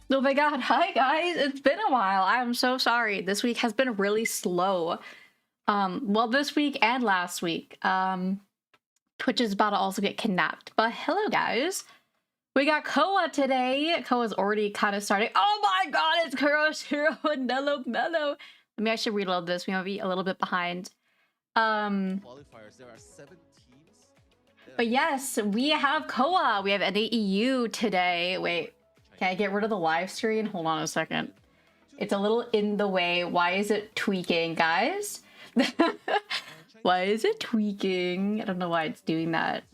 Oh my god, hi guys, it's been a while. I'm so sorry. This week has been really slow. Well, this week and last week. Twitch is about to also get kidnapped. But hello guys. We got COA today. COA's already kind of starting. Oh my god, it's Kuroshiro and Mellow. Let me actually reload this. We might be a little bit behind. Qualifiers, there are 7 teams. But yes, we have COA. We have NAEU today. Wait, can I get rid of the live stream? Hold on a second. It's a little in the way. Why is it tweaking, guys? Why is it tweaking? I don't know why it's doing that.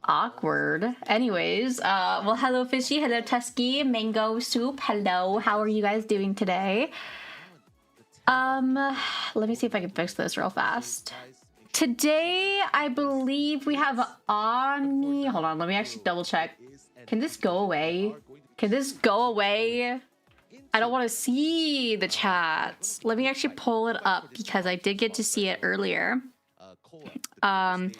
Awkward. Anyways, well, hello Fishy, hello Tusky, Mango Soup, hello. How are you guys doing today? Let me see if I can fix this real fast. Today, I believe we have Omni. Hold on, let me actually double check. Can this go away? Can this go away? I don't want to see the chats. Let me actually pull it up because I did get to see it earlier. Sorry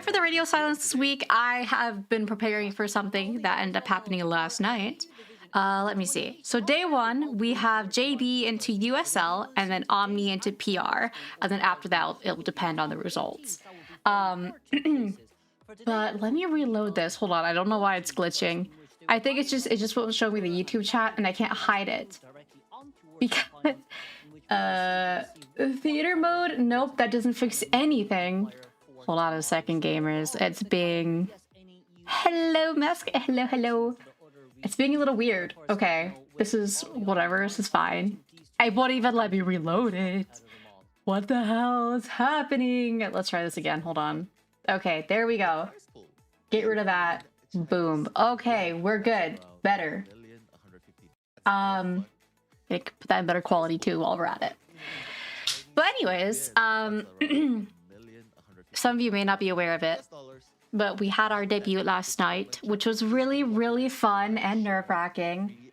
for the radio silence this week. I have been preparing for something that ended up happening last night. Let me see. So day 1, we have JB into USL and then Omni into PR. And then after that, it'll depend on the results. But let me reload this. Hold on. I don't know why it's glitching. I think it just won't show me the YouTube chat and I can't hide it. Because, theater mode? Nope, that doesn't fix anything. Hold on a second, gamers. It's being... Hello, Mask. Hello, hello. It's being a little weird. Okay, this is whatever. This is fine. It won't even let me reload it. What the hell is happening? Let's try this again. Hold on. Okay, there we go. Get rid of that. Boom. Okay, we're good. Better. I could put that in better quality too while we're at it. But anyways, some of you may not be aware of it, but we had our debut last night, which was really, really fun and nerve-wracking.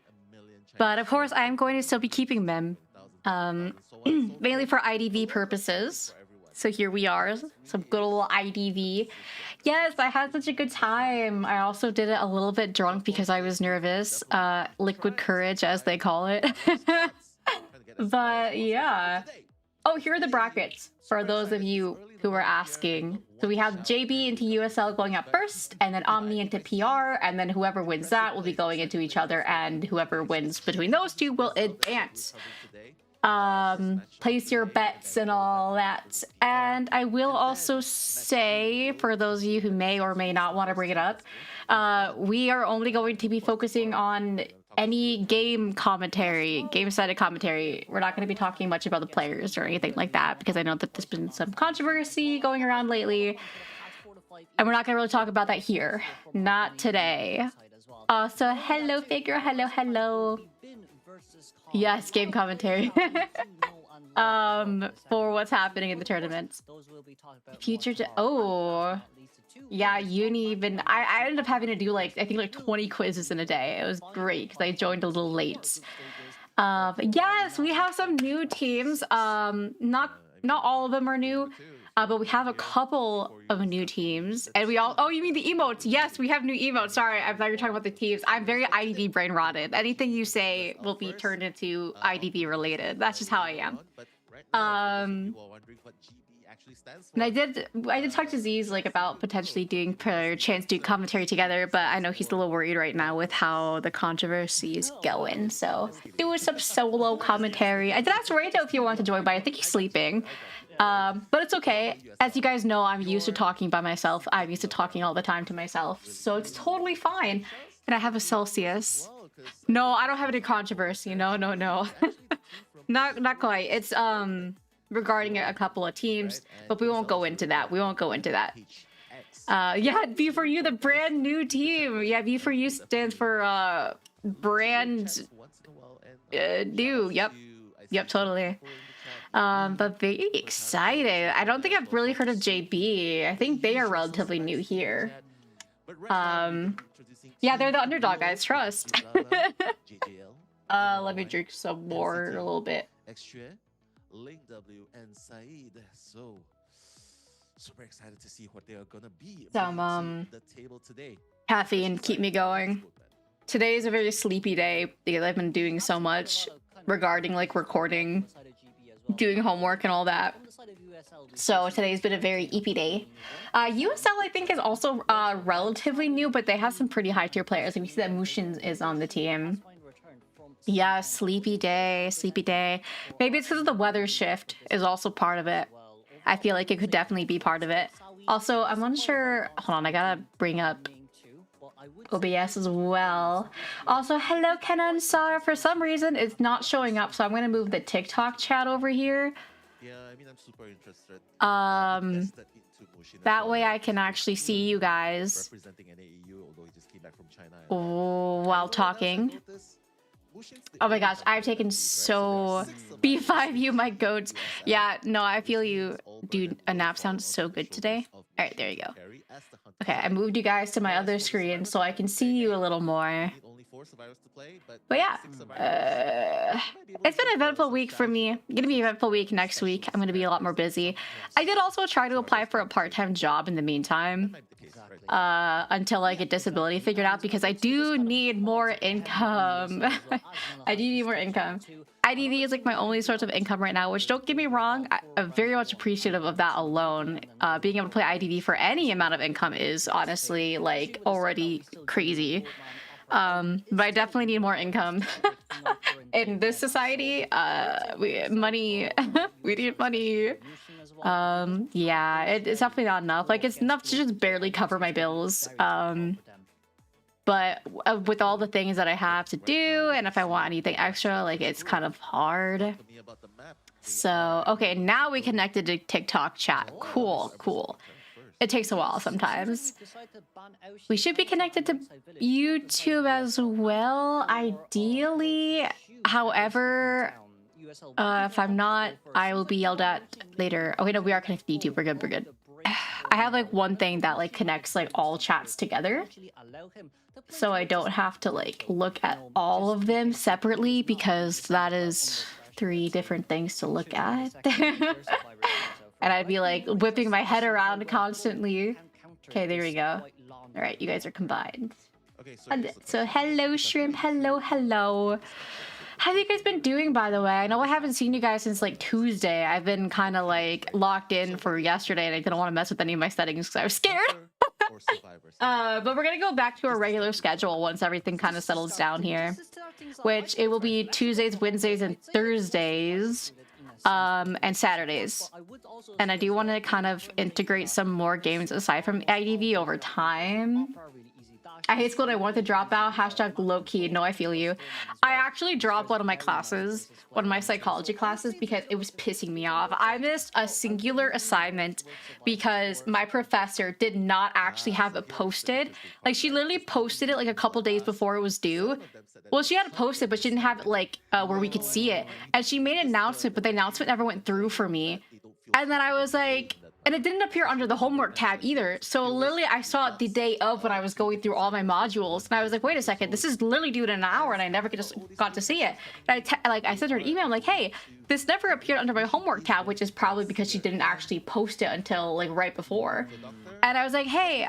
But of course, I am going to still be keeping them, mainly for IDV purposes. So here we are, some good old IDV. Yes, I had such a good time. I also did it a little bit drunk because I was nervous. Liquid courage, as they call it. But yeah. Oh, here are the brackets for those of you who were asking. So we have JB into USL going up first, and then Omni into PR, and then whoever wins that will be going into each other, and whoever wins between those two will advance. Place your bets and all that. And I will also say, for those of you who may or may not want to bring it up, we are only going to be focusing on any game commentary, game-sided commentary. We're not going to be talking much about the players or anything like that, because I know that there's been some controversy going around lately, and we're not going to really talk about that here. Not today. So hello, Figure. Hello, hello. Yes, game commentary. For what's happening in the tournaments. Future. Oh. Yeah, uni even I ended up having to do like I think like 20 quizzes in a day. It was great because I joined a little late. But yes, we have some new teams. Not all of them are new, but we have a couple of new teams, and we all. Oh, you mean the emotes? Yes, we have new emotes. Sorry, I thought you were talking about the teams. I'm very IDV brain rotted. Anything you say will be turned into IDV related. That's just how I am. And I did talk to Z's like about potentially doing per chance do commentary together, but I know he's a little worried right now with how the controversy is going. So doing some solo commentary. I did ask Rito if he wanted to join, but I think he's sleeping. But it's okay. As you guys know, I'm used to talking by myself. I'm used to talking all the time to myself, so it's totally fine. And I have a Celsius. No, I don't have any controversy. No. not quite. It's regarding a couple of teams, but we won't go into that. Yeah, B4U, the brand new team. Yeah, B4U stands for brand new. Yep, totally. But very excited. I don't think I've really heard of JB. I think they are relatively new here. Yeah, they're the underdog, guys. Trust. Let me drink some more a little bit. Link W and Saeed. So super excited to see what they are gonna be. Some the table today. Caffeine keep me going. Today is a very sleepy day because I've been doing so much regarding like recording, doing homework and all that. So today's been a very eepy day. USL I think is also relatively new, but they have some pretty high tier players. And we see that Mushin is on the team. Yeah, sleepy day. Maybe it's because of the weather shift is also part of it. I feel like it could definitely be part of it. Also, I'm unsure. Hold on, I gotta bring up OBS as well. Also, hello, Kenan Sar. For some reason, it's not showing up, so I'm gonna move the TikTok chat over here. Yeah, I mean, I'm super interested. That way I can actually see you guys. Representing NAEU, although he just came back from China. While talking. Oh my gosh, I've taken so... B5, my goats. Yeah, no, I feel you. Dude, a nap sounds so good today. Alright, there you go. Okay, I moved you guys to my other screen so I can see you a little more. But yeah, it's been an eventful week for me. Gonna be an eventful week next week. I'm gonna be a lot more busy. I did also try to apply for a part-time job in the meantime. Until I get disability figured out, because I do need more income. I do need more income. IDV is like my only source of income right now, which, don't get me wrong, I'm very much appreciative of that alone. Being able to play IDV for any amount of income is honestly like already crazy. But I definitely need more income. In this society, we need money. Yeah, it's definitely not enough. Like, it's enough to just barely cover my bills. But with all the things that I have to do, and if I want anything extra, like, it's kind of hard. So, okay, now we connected to TikTok chat. Cool. It takes a while sometimes. We should be connected to YouTube as well, ideally. However, if I'm not, I will be yelled at later. Okay, no, we are connected to YouTube. We're good. I have like one thing that like connects like all chats together, so I don't have to like look at all of them separately, because that is 3 different things to look at. And I'd be like whipping my head around constantly. Okay, there we go. All right, you guys are combined. So hello, Shrimp. Hello. How have you guys been doing, by the way? I know I haven't seen you guys since like Tuesday. I've been kind of like locked in for yesterday, and I didn't want to mess with any of my settings because I was scared. But we're gonna go back to our regular schedule once everything kind of settles down here, which it will be Tuesdays, Wednesdays, and Thursdays. And Saturdays. And I do want to kind of integrate some more games aside from IDV over time. I hate school and I want to drop out. Hashtag low key. No, I feel you. I actually dropped one of my classes, one of my psychology classes, because it was pissing me off. I missed a singular assignment because my professor did not actually have it posted. Like, she literally posted it like a couple days before it was due. Well, she had it posted, but she didn't have it like where we could see it. And she made an announcement, but the announcement never went through for me. And then I was like, and it didn't appear under the homework tab either. So literally I saw it the day of when I was going through all my modules. And I was like, wait a second, this is literally due in an hour and I never got to see it. And I sent her an email, I'm like, hey, this never appeared under my homework tab, which is probably because she didn't actually post it until like right before. And I was like, hey,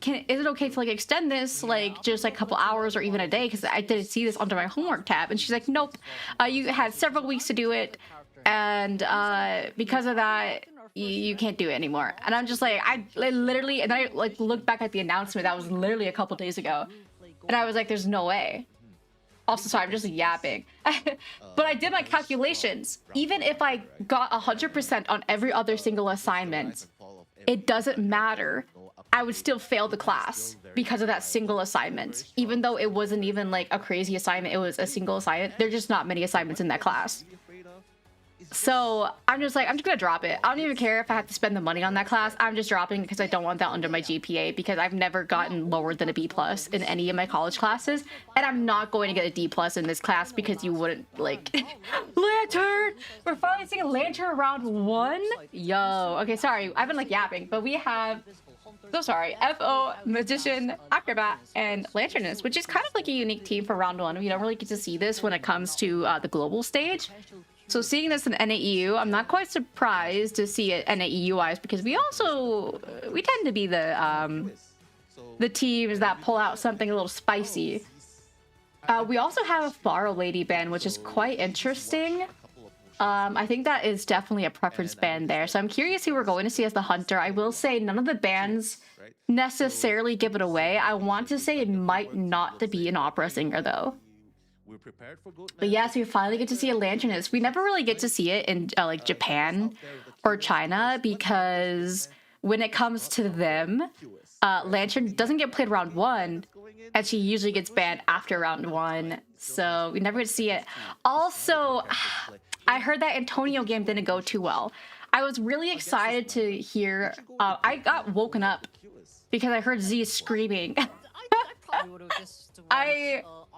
is it okay to like extend this like just like a couple hours or even a day? Because I didn't see this under my homework tab. And she's like, nope, you had several weeks to do it. And because of that, you can't do it anymore. And I'm just like, I literally, and I like looked back at the announcement that was literally a couple days ago. And I was like, there's no way. Also, sorry, I'm just yapping. But I did my calculations. Even if I got 100% on every other single assignment, it doesn't matter. I would still fail the class because of that single assignment. Even though it wasn't even like a crazy assignment, it was a single assignment. There's just not many assignments in that class. So I'm just like, I'm just gonna drop it. I don't even care if I have to spend the money on that class. I'm just dropping because I don't want that under my GPA, because I've never gotten lower than a B+ in any of my college classes. And I'm not going to get a D+ in this class because you wouldn't like Lantern! We're finally seeing a Lantern round 1? Yo, okay, sorry, I've been like yapping, but we have, so sorry, FO, Magician, Acrobat, and Lanternist, which is kind of like a unique team for round 1. We don't really get to see this when it comes to the global stage. So seeing this in NAEU, I'm not quite surprised to see it NAEU-wise, because we tend to be the teams that pull out something a little spicy. We also have a Pharaoh Lady band, which is quite interesting. I think that is definitely a preference band there. So I'm curious who we're going to see as the Hunter. I will say none of the bands necessarily give it away. I want to say it might not be an opera singer though. But yes, we finally get to see a Lanternist. We never really get to see it in like Japan or China, because when it comes to them, Lantern doesn't get played round 1, and she usually gets banned after round 1. So we never get to see it. Also, I heard that Antonio game didn't go too well. I was really excited to hear. I got woken up because I heard Z screaming.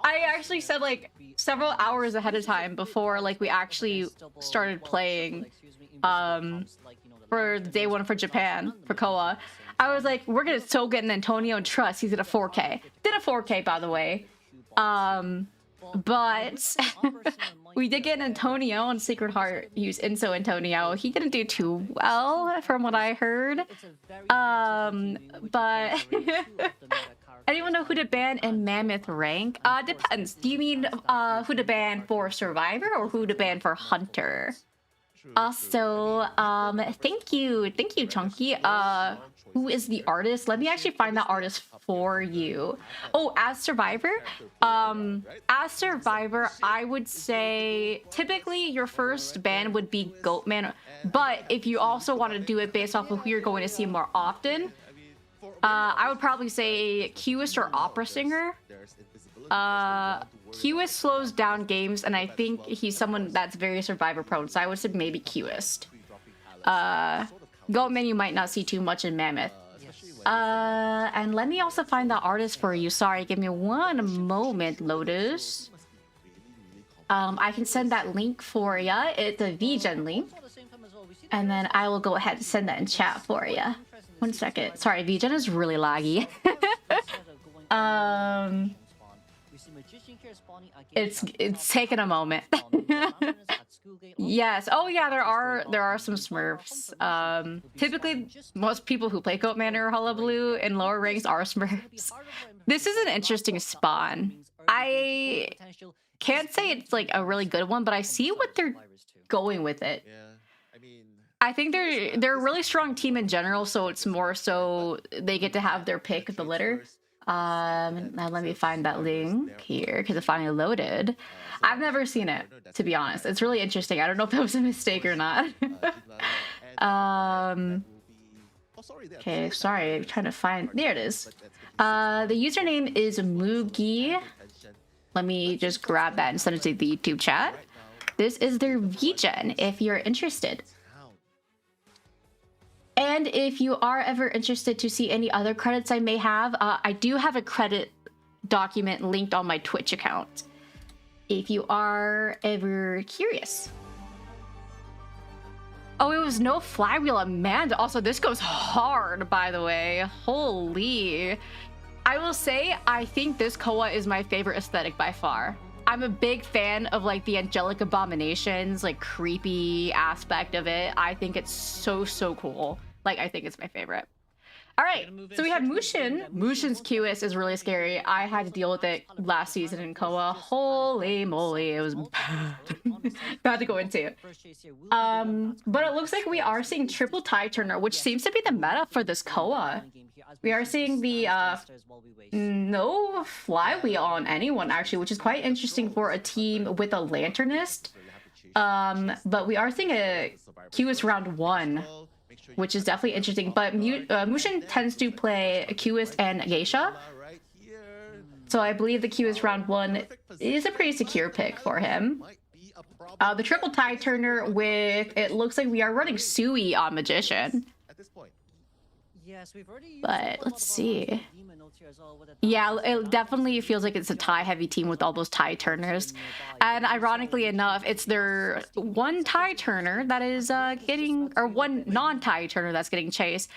I actually said like several hours ahead of time before like we actually started playing for day 1 for Japan for COA. I was like, we're gonna so get an Antonio and trust he's at a 4K. Did a 4K by the way. But we did get an Antonio on Sacred Heart. Use Inso Antonio. He didn't do too well from what I heard. But anyone know who to ban in Mammoth rank? Depends. Do you mean who to ban for Survivor or who to ban for Hunter? Also, thank you, Chunky. Who is the artist? Let me actually find that artist for you. Oh, as Survivor? As Survivor, I would say typically your first ban would be Goatman, but if you also want to do it based off of who you're going to see more often, I would probably say QUist or Opera Singer. QUist slows down games, and I think he's someone that's very Survivor prone, so I would say maybe QUist. Goatman you might not see too much in Mammoth. And let me also find that artist for you. Sorry, give me one moment, Lotus. I can send that link for ya. It's a VGen link. And then I will go ahead and send that in chat for ya. 1 second. Sorry, VGen is really laggy. It's taken a moment. Yes. Oh yeah, there are some Smurfs. Typically most people who play Goatman or Hullabaloo in lower ranks are Smurfs. This is an interesting spawn. I can't say it's like a really good one, but I see what they're going with it. I think they're a really strong team in general, so it's more so they get to have their pick of the litter. Now let me find that link here because it finally loaded. I've never seen it, to be honest. It's really interesting. I don't know if that was a mistake or not. Okay, sorry, I'm trying to find. There it is. The username is Mugi. Let me just grab that and send it to the YouTube chat. This is their VGen if you're interested. And if you are ever interested to see any other credits I may have, I do have a credit document linked on my Twitch account if you are ever curious. Oh, it was no flywheel, Amanda. Also, this goes hard, by the way. Holy. I will say, I think this COA is my favorite aesthetic by far. I'm a big fan of like the angelic abominations, like creepy aspect of it. I think it's so cool. Like, I think it's my favorite. All right, so we have Mushin. Mushin's QS is really scary. I had to deal with it last season in COA. Holy moly, it was bad to go into. But it looks like we are seeing triple tie turner, which seems to be the meta for this COA. We are seeing the no flywheel on anyone actually, which is quite interesting for a team with a lanternist. But we are seeing a QS round 1. Which is definitely interesting, but Mushin tends to play QS and Geisha. So I believe the QS round 1 is a pretty secure pick for him. The triple tie turner with, it looks like we are running Sui on Magician. But let's see. Yeah, it definitely feels like it's a tie heavy team with all those tie turners. And ironically enough, it's their one tie turner that is getting, or one non-tie turner that's getting chased.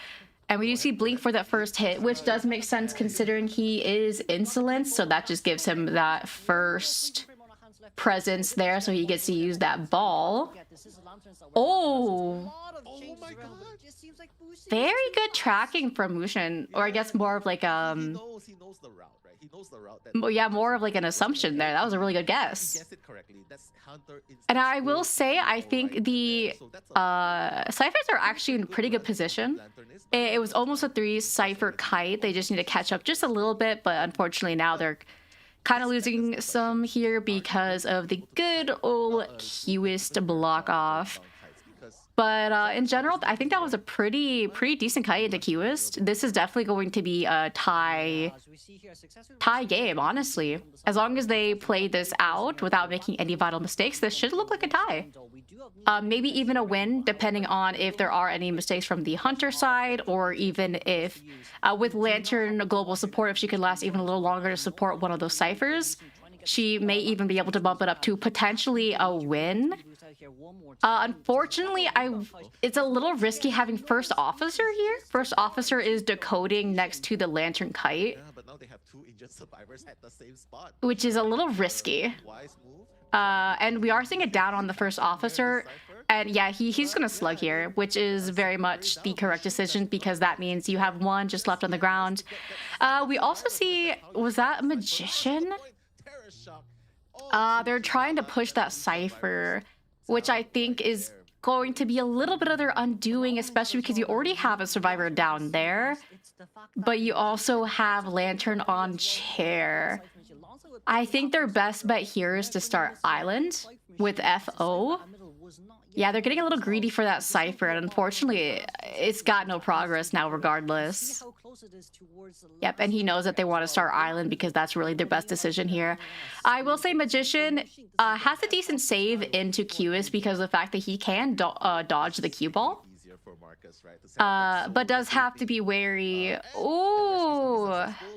And we do see Blink for that first hit, which does make sense considering he is Insolence. So that just gives him that first presence there, so he gets to use that ball. Oh, very good tracking from Mushin, or I guess more of like yeah, more of like an assumption there. That was a really good guess. And I will say, I think the ciphers are actually in pretty good position. It was almost a 3 cipher kite. They just need to catch up just a little bit, but unfortunately now they're kind of losing some here because of the good old Qist block off. But in general, I think that was a pretty decent kite into Qist. This is definitely going to be a tie game, honestly. As long as they play this out without making any vital mistakes, this should look like a tie. Maybe even a win, depending on if there are any mistakes from the Hunter side, or even if, with Lantern Global Support, if she could last even a little longer to support one of those ciphers, she may even be able to bump it up to potentially a win. Unfortunately, it's a little risky having First Officer here. First Officer is decoding next to the Lantern Kite, which is a little risky. And we are seeing it down on the First Officer. And yeah, he's gonna slug here, which is very much the correct decision because that means you have one just left on the ground. We also see, was that a Magician? They're trying to push that cipher, which I think is going to be a little bit of their undoing, especially because you already have a survivor down there, but you also have Lantern on chair. I think their best bet here is to start Island with FO. Yeah, they're getting a little greedy for that cipher, and unfortunately, it's got no progress now regardless. Yep, and he knows that they want to start Island because that's really their best decision here. I will say Magician has a decent save into Qis because of the fact that he can dodge the cue ball. But does have to be wary. Ooh,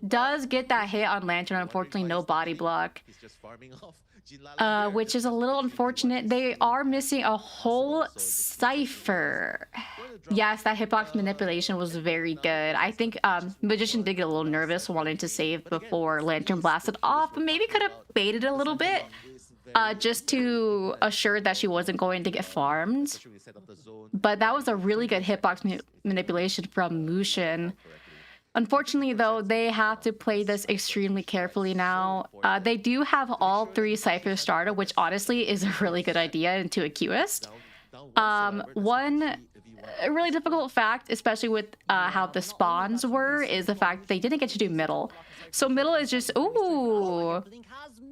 does get that hit on Lantern. Unfortunately, no body block. Which is a little unfortunate. They are missing a whole cipher. Yes, that hitbox manipulation was very good. I think Magician did get a little nervous wanting to save before Lantern blasted off, but maybe could have baited a little bit just to assure that she wasn't going to get farmed. But that was a really good hitbox manipulation from Mushin. Unfortunately, though, they have to play this extremely carefully now. They do have all 3 ciphers started, which honestly is a really good idea into a Qist. One really difficult fact, especially with how the spawns were, is the fact that they didn't get to do middle. So middle is just, ooh,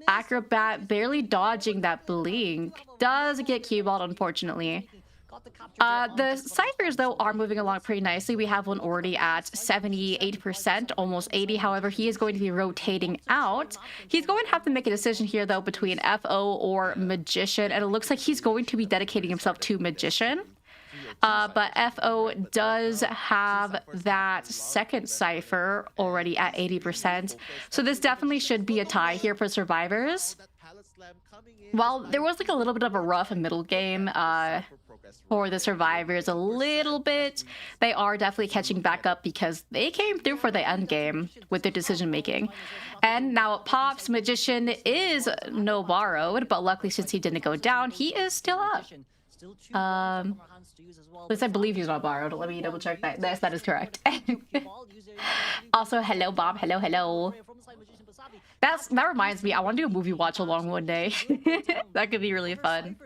Acrobat barely dodging that blink. Does get cue-balled, unfortunately. The ciphers, though, are moving along pretty nicely. We have one already at 78%, almost 80. However, he is going to be rotating out. He's going to have to make a decision here, though, between FO or Magician. And it looks like he's going to be dedicating himself to Magician. But FO does have that second cipher already at 80%. So this definitely should be a tie here for survivors. While there was like a little bit of a rough middle game for the survivors, a little bit, they are definitely catching back up because they came through for the end game with their decision making. And now it pops. Magician is no borrowed, but luckily since he didn't go down, he is still up. At least I believe he's not borrowed. Let me double check that. Yes, that is correct. Also, hello Bob. Hello. That reminds me, I want to do a movie watch along one day. That could be really fun.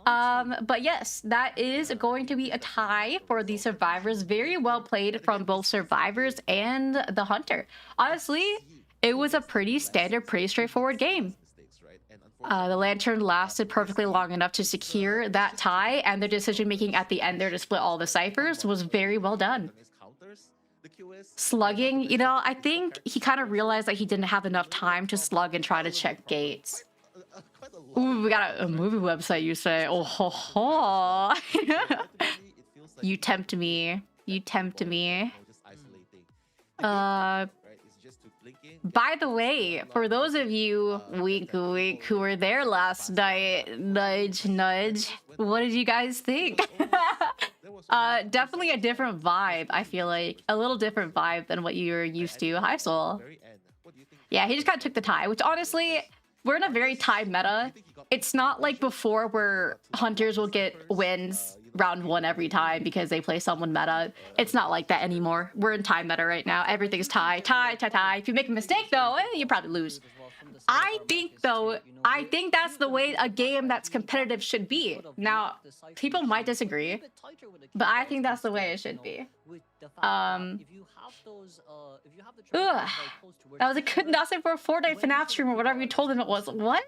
But yes, that is going to be a tie for the survivors. Very well played from both survivors and the hunter. Honestly, it was a pretty standard, pretty straightforward game. The lantern lasted perfectly long enough to secure that tie, and their decision making at the end there to split all the ciphers was very well done. Slugging, you know, I think he kind of realized that he didn't have enough time to slug and try to check gates. Ooh, we got a movie website, you say. Oh ho ho. You tempt me. You tempt me. By the way, for those of you wink wink who were there last night, nudge nudge, what did you guys think? Definitely a different vibe, I feel like. A little different vibe than what you're used to. Hi, Soul. Yeah, he just kind of took the tie, which honestly, we're in a very tie meta. It's not like before where hunters will get wins round one every time because they play someone meta. It's not like that anymore. We're in tie meta right now. Everything's tie. If you make a mistake though, you probably lose. I think that's the way a game that's competitive should be. Now, people might disagree, but I think that's the way it should be. That was a good nothing for a 4-day FNAF stream or whatever you told him it was. What?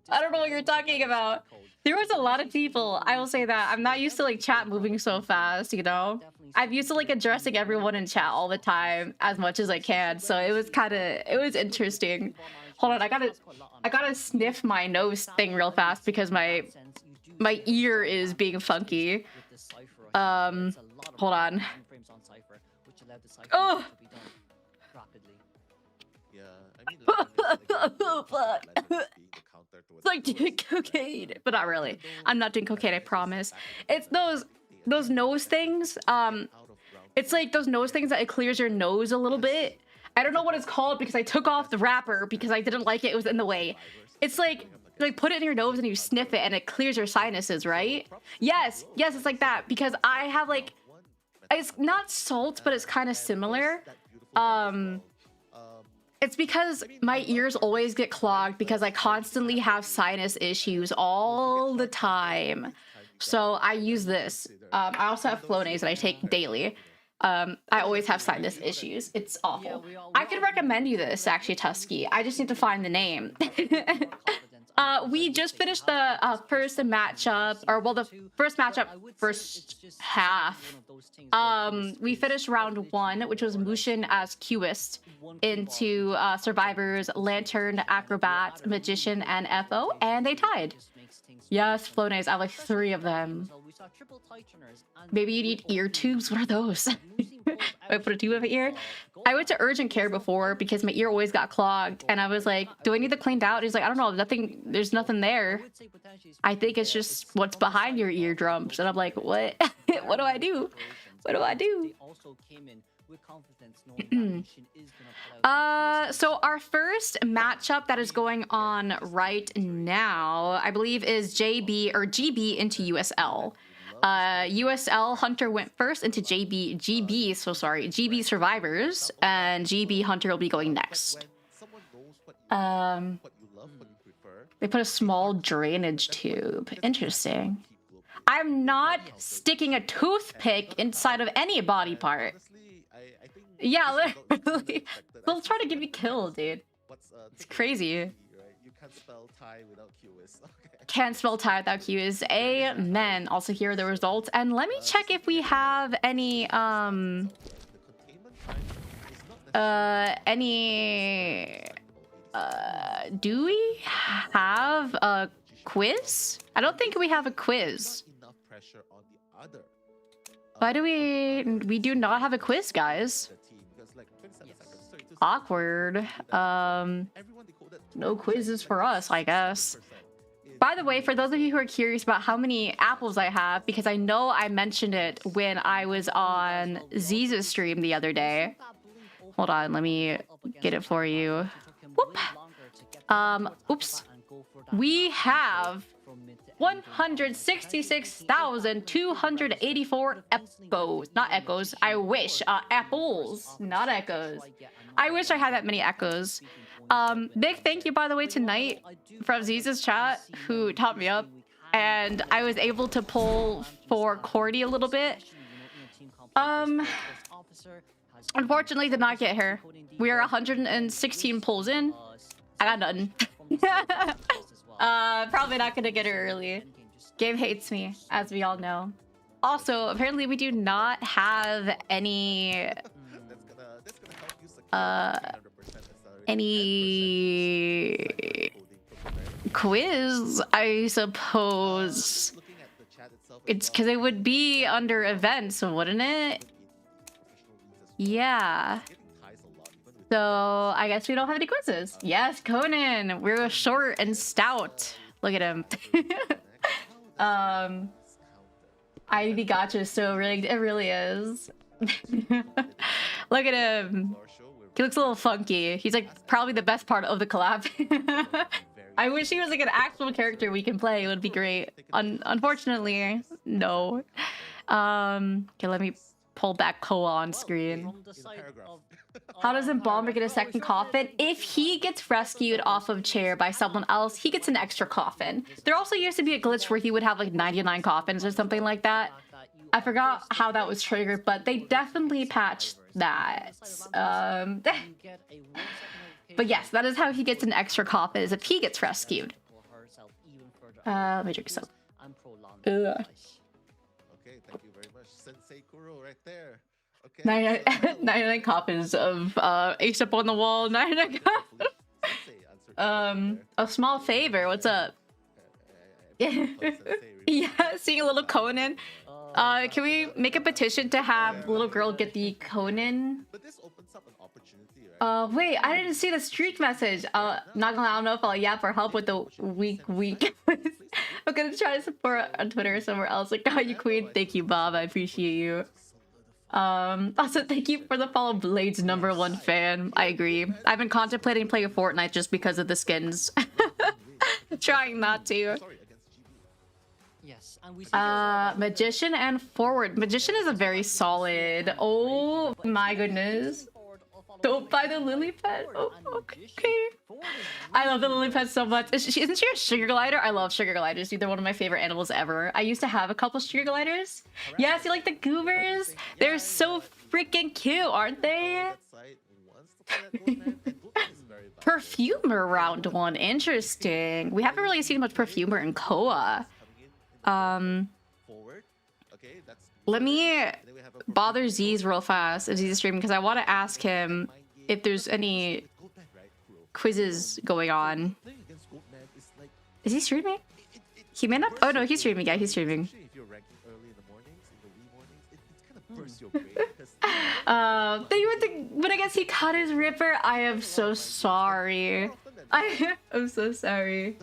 I don't know what you're talking about. There was a lot of people, I will say that. I'm not used to like chat moving so fast, you know? I'm used to like addressing everyone in chat all the time as much as I can, so it was interesting. Hold on, I gotta sniff my nose thing real fast because my ear is being funky. Hold on. Oh! It's like doing cocaine, but not really. I'm not doing cocaine, I promise. It's those nose things. It's like those nose things that it clears your nose a little bit. I don't know what it's called because I took off the wrapper because I didn't like it. It was in the way. It's like put it in your nose and you sniff it and it clears your sinuses, right? Yes, it's like that because I have like, it's not salt, but it's kind of similar. It's because my ears always get clogged because I constantly have sinus issues all the time. So I use this. I also have Flonase that I take daily. I always have sinus issues. It's awful. I could recommend you this, actually, Tusky. I just need to find the name. We just finished the first matchup, or well, the first matchup, first half. We finished round 1, which was Mushin as Qist into Survivors, Lantern, Acrobat, Magician, and FO, and they tied. Yes, Flonase. I have like 3 of them. Maybe you need ear tubes? What are those? I put a tube in my ear. I went to urgent care before because my ear always got clogged, and I was like, do I need to clean out? He's like, I don't know, there's nothing there. I think it's just what's behind your eardrums. And I'm like, what? What do I do? What do I do? So our first matchup that is going on right now, I believe, is GB into USL. USL Hunter went first into GB Survivors, and GB Hunter will be going next. They put a small drainage tube. Interesting. I'm not sticking a toothpick inside of any body part. Yeah, literally. They'll try to get me killed, dude. It's crazy. Can't spell Thai without QUIS. Okay. Can't spell Thai without QUIS. Amen. Also here are the results. And let me check if we have any The containment time is not any do we have a quiz? I don't think we have a quiz. not enough pressure on the other. Why do we do not have a quiz, guys? The team because like 27 seconds, 32 Awkward. everyone decoded No quizzes for us, I guess. By the way, for those of you who are curious about how many apples I have, because I know I mentioned it when I was on Z's stream the other day. Hold on, let me get it for you. Whoop. Oops. We have 166,284 echoes. Not echoes. I wish. Apples, not echoes. I wish I had that many echoes. Big thank you, by the way, tonight from Z's chat, who taught me up. And I was able to pull for Cordy a little bit. Unfortunately, did not get her. We are 116 pulls in. I got nothing. Probably not gonna get her early. Game hates me, as we all know. Also, apparently we do not have any quiz, I suppose. It's because it would be under events, wouldn't it? Yeah. So I guess we don't have any quizzes. Yes, Conan. We're short and stout. Look at him. IDB gotcha is so rigged. It really is. Look at him. He looks a little funky. He's like probably the best part of the collab. I wish he was like an actual character we can play. It would be great. Unfortunately, no. Okay, let me pull back COA on screen. How does Embalmer get a second coffin? If he gets rescued off of chair by someone else, he gets an extra coffin. There also used to be a glitch where he would have like 99 coffins or something like that. I forgot how that was triggered, but they definitely patched that. But yes, that is how he gets an extra coffin, is if he gets rescued. Let me drink some. Okay, thank you very much. Sensei Kuro right there. Okay. 99 coffins of Ace Up on the Wall. 99 coffins. A small favor. What's up? Yeah, seeing a little Conan. Can we make a petition to have little girl get the Conan? But this opens up an opportunity, right? Wait, I didn't see the streak message. Not gonna lie, I don't know if I'll yap or help with the week. I'm gonna try to support on Twitter or somewhere else. Like, you queen. Thank you, Bob. I appreciate you. Also, thank you for the follow, Blade's #1 fan. I agree. I've been contemplating playing Fortnite just because of the skins. Trying not to. Magician and forward. Magician is a very solid. Oh my goodness. Don't buy the lily pad. Oh, okay. I love the lily pad so much. Isn't she a sugar glider? I love sugar gliders. They're one of my favorite animals ever. I used to have a couple sugar gliders. Yes, you like the goobers? They're so freaking cute, aren't they? Perfumer round 1. Interesting. We haven't really seen much perfumer in COA. Let me bother Z's real fast if Z's streaming, because I want to ask him if there's any quizzes going on. Is he streaming? He may not. Oh no, he's streaming. Yeah, he's streaming. But I guess he cut his ripper. I am so sorry. I'm so sorry.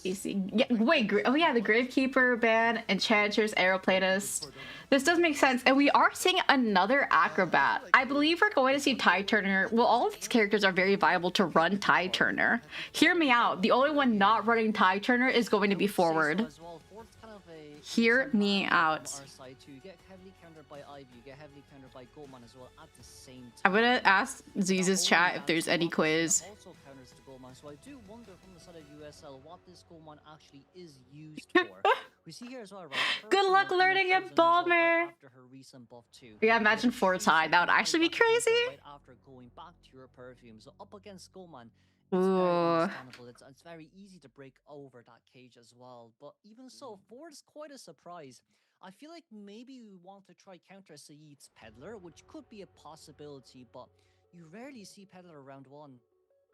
Yeah, wait, oh yeah, the Gravekeeper ban, Enchantress, Aeroplanist. This does make sense, and we are seeing another Acrobat. I believe we're going to see Tide Turner. Well, all of these characters are very viable to run Tide Turner. Hear me out. The only one not running Tide Turner is going to be forward. Hear me out. I'm gonna ask Z's chat if there's any quiz. the gold mine, so I do wonder from the side of USL what this gold mine actually is used for. We see here as well, right? Good luck learning it, Bomber. After her recent buff too. Yeah, imagine 4-tie. That would actually be crazy. Right after going back to your perfume, so up against Goldman. Ooh. Understandable. It's very easy to break over that cage as well. But even so, Ford is quite a surprise. I feel like maybe we want to try counter Saeed's Peddler, which could be a possibility, but you rarely see Peddler round one.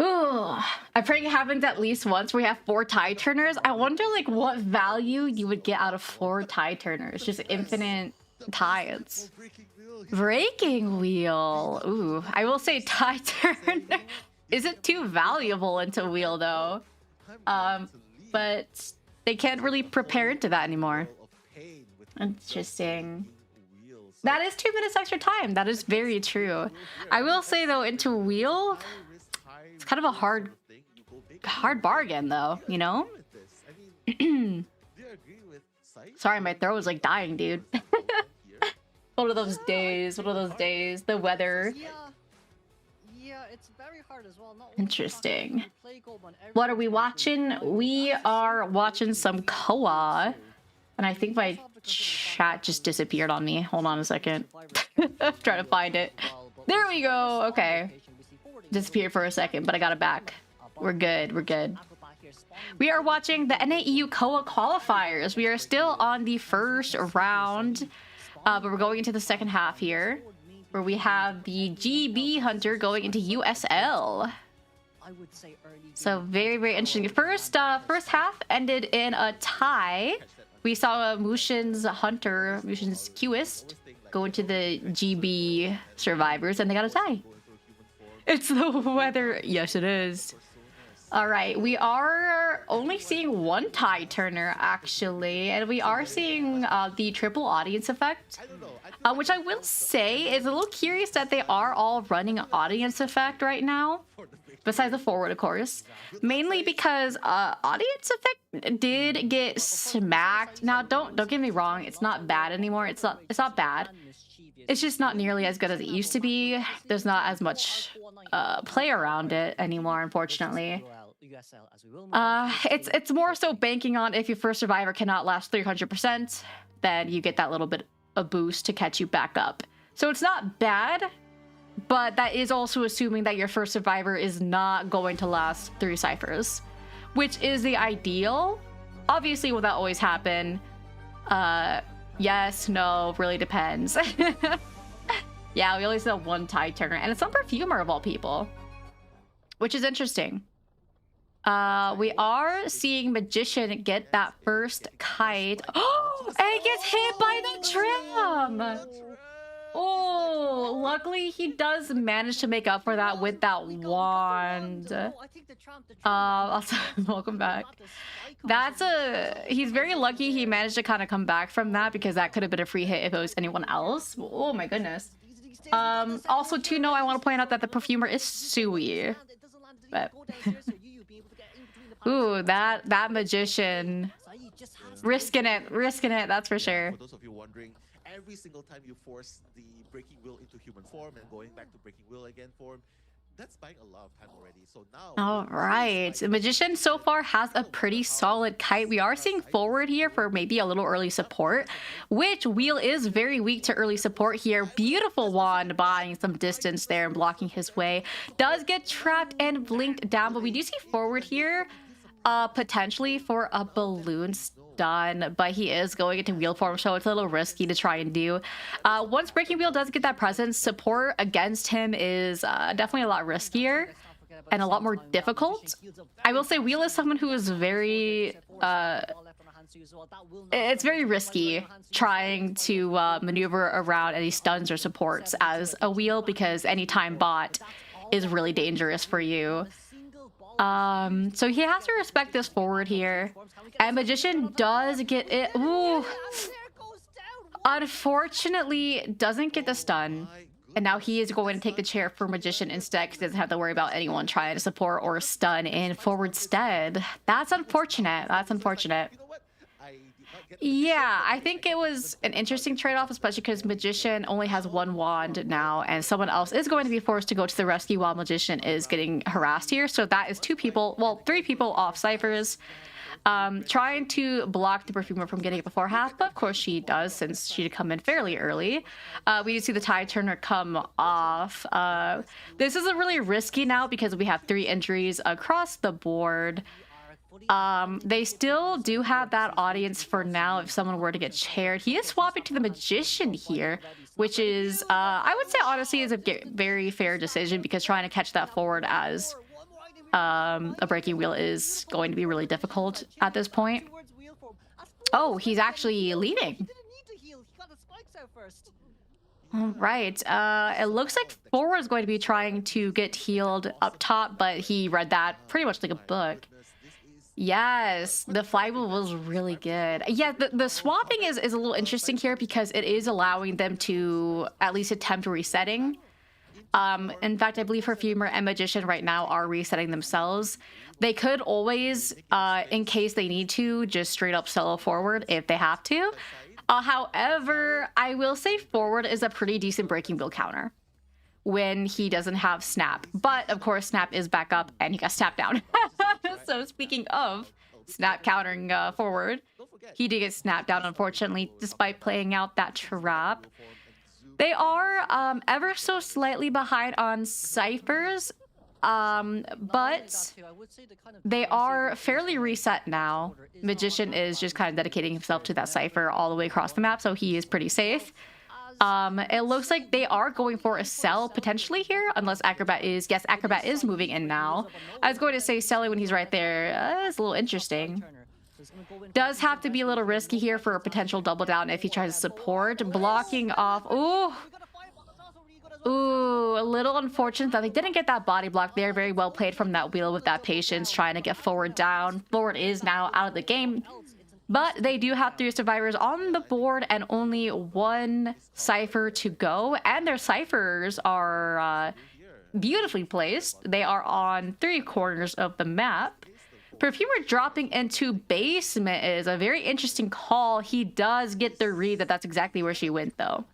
Ooh, I pray it happens at least once where we have 4 tie turners. I wonder like what value you would get out of 4 tie turners. Just infinite ties. Breaking wheel. Ooh, I will say tie turner isn't too valuable into wheel though. But they can't really prepare into that anymore. Interesting. That is 2 minutes extra time. That is very true. I will say though, into wheel, it's kind of a hard bargain though, you know? Sorry, my throat was like dying, dude. One of those days, the weather. Yeah, it's very hard as well. Interesting. What are we watching? We are watching some COA. And I think my chat just disappeared on me. Hold on a second. I'm trying to find it. There we go. Okay. Disappeared for a second, but I got it back. We're good. We're good. We are watching the NAEU COA qualifiers. We are still on the first round, but we're going into the second half here, where we have the GB Hunter going into USL. So very, very interesting. First half ended in a tie. We saw Mushin's Hunter, Mushin's Qist, go into the GB Survivors, and they got a tie. It's the weather. Yes, it is. All right, we are only seeing 1 tie turner, actually, and we are seeing the triple audience effect, which I will say is a little curious that they are all running audience effect right now, besides the forward, of course, mainly because audience effect did get smacked. Now, don't get me wrong, it's not bad anymore. It's not bad. It's just not nearly as good as it used to be. There's not as much play around it anymore, unfortunately. It's more so banking on if your first survivor cannot last 300%, then you get that little bit of boost to catch you back up. So it's not bad, but that is also assuming that your first survivor is not going to last 3 ciphers, which is the ideal. Obviously, will that always happen? Yes, no, really depends. Yeah, we only saw 1 tie turner, and it's on Perfumer of all people, which is interesting. We are seeing Magician get that first kite. Oh, and he gets hit by the tram! Oh, luckily he does manage to make up for that with that wand. Also, welcome back. He's very lucky he managed to kind of come back from that, because that could have been a free hit if it was anyone else. Oh my goodness. Also, to know, I want to point out that the Perfumer is Sui. But ooh, that Magician risking it, that's for sure. For those of you wondering, every single time you force the breaking wheel into human form and going back to breaking wheel again form, that's buying a lot of time already. So now, all right, the Magician so far has a pretty solid kite. We are seeing forward here for maybe a little early support, which wheel is very weak to early support here. Beautiful wand buying some distance there and blocking his way. Does get trapped and blinked down, but we do see forward here potentially for a balloon stun, but he is going into wheel form, so it's a little risky to try and do. Once breaking wheel does get that presence, support against him is definitely a lot riskier and a lot more difficult. I will say wheel is someone who is very it's very risky trying to maneuver around any stuns or supports as a wheel, because anytime bot is really dangerous for you. So he has to respect this forward here. And Magician does get it. Ooh. Unfortunately, doesn't get the stun. And now he is going to take the chair for Magician instead, because he doesn't have to worry about anyone trying to support or stun in forward stead. That's unfortunate. That's unfortunate. Yeah, I think it was an interesting trade-off, especially because Magician only has one wand now, and someone else is going to be forced to go to the rescue while Magician is getting harassed here. So that is two people, well, three people off ciphers, trying to block the Perfumer from getting it before half, but of course she does since she did come in fairly early. We see the Tide Turner come off. This isn't really risky now because we have 3 injuries across the board. They still do have that audience for now if someone were to get chaired. He is swapping to the Magician here, which is, I would say honestly is a very fair decision because trying to catch that forward as a breaking wheel is going to be really difficult at this point. Oh, he's actually leading. All right. It looks like forward is going to be trying to get healed up top, but he read that pretty much like a book. Yes, the flywheel was really good. Yeah, the swapping is a little interesting here because it is allowing them to at least attempt resetting. In fact, I believe Perfumer and Magician right now are resetting themselves. They could always, in case they need to, just straight up solo forward if they have to. However, I will say forward is a pretty decent breaking wheel counter when he doesn't have snap. But of course, snap is back up and he got snapped down. So speaking of snap countering forward, he did get snapped down, unfortunately, despite playing out that trap. They are ever so slightly behind on ciphers, but they are fairly reset now. Magician is just kind of dedicating himself to that cipher all the way across the map, so he is pretty safe. It looks like they are going for a sell potentially here, unless Acrobat is... Yes, Acrobat is moving in now. I was going to say Selly when he's right there. It's a little interesting. Does have to be a little risky here for a potential double down if he tries to support. Blocking off... Ooh! Ooh, a little unfortunate that they didn't get that body block there. Very well played from that wheel with that patience, trying to get forward down. Forward is now out of the game. But they do have 3 survivors on the board and only 1 cipher to go. And their ciphers are beautifully placed. They are on 3 corners of the map. Perfumer dropping into basement is a very interesting call. He does get the read that that's exactly where she went, though.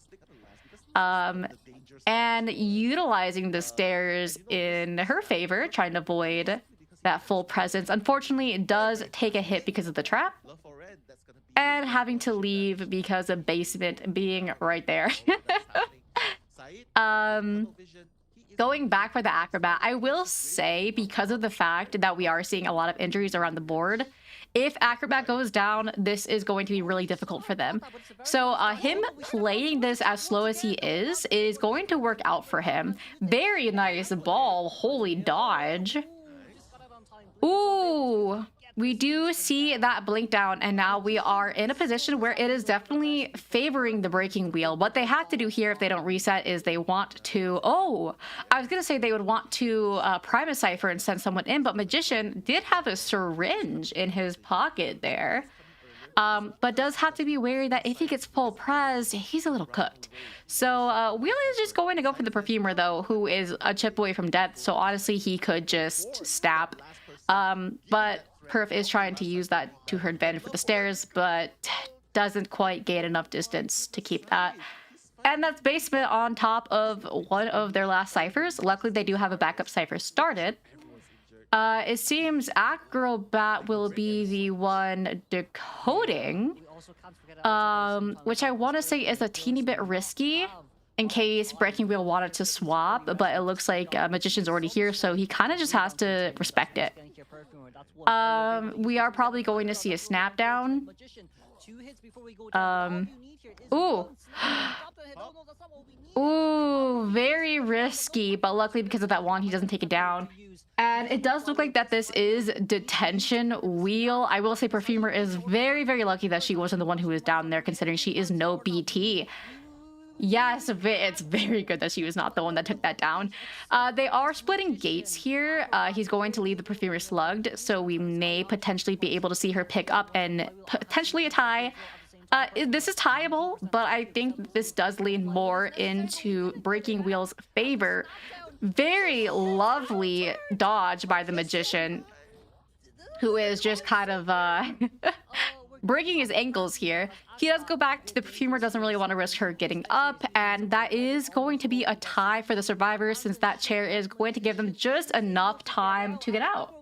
And utilizing the stairs in her favor, trying to avoid that full presence. Unfortunately, it does take a hit because of the trap. And having to leave because of basement being right there. Going back for the Acrobat, I will say, because of the fact that we are seeing a lot of injuries around the board, if Acrobat goes down, this is going to be really difficult for them. So him playing this as slow as he is going to work out for him. Very nice ball. Holy dodge. Ooh. We do see that blink down, and now we are in a position where it is definitely favoring the breaking wheel. What they have to do here if they don't reset is they want to... Oh, I was going to say they would want to prime a cipher and send someone in, but Magician did have a syringe in his pocket there. But does have to be wary that if he gets full pres, he's a little cooked. So Wheel is just going to go for the Perfumer, though, who is a chip away from death. So honestly, he could just snap. But Perf is trying to use that to her advantage for the stairs, but doesn't quite gain enough distance to keep that. And that's basement on top of one of their last ciphers. Luckily, they do have a backup cipher started. It seems Acrobat will be the one decoding, which I want to say is a teeny bit risky in case Breaking Wheel wanted to swap, but it looks like Magician's already here, so he kind of just has to respect it. We are probably going to see a snap down. Ooh. Ooh, very risky, but luckily because of that wand, he doesn't take it down. And it does look like that this is detention wheel. I will say Perfumer is very, very lucky that she wasn't the one who was down there, considering she is no BT. Yes, it's very good that she was not the one that took that down. They are splitting gates here. He's going to leave the Perfumer slugged, so we may potentially be able to see her pick up and potentially a tie. This is tieable, but I think this does lean more into Breaking Wheel's favor. Very lovely dodge by the Magician, who is just kind of breaking his ankles here. He does go back to the perfumer, doesn't really want to risk her getting up, and that is going to be a tie for the survivors since that chair is going to give them just enough time to get out.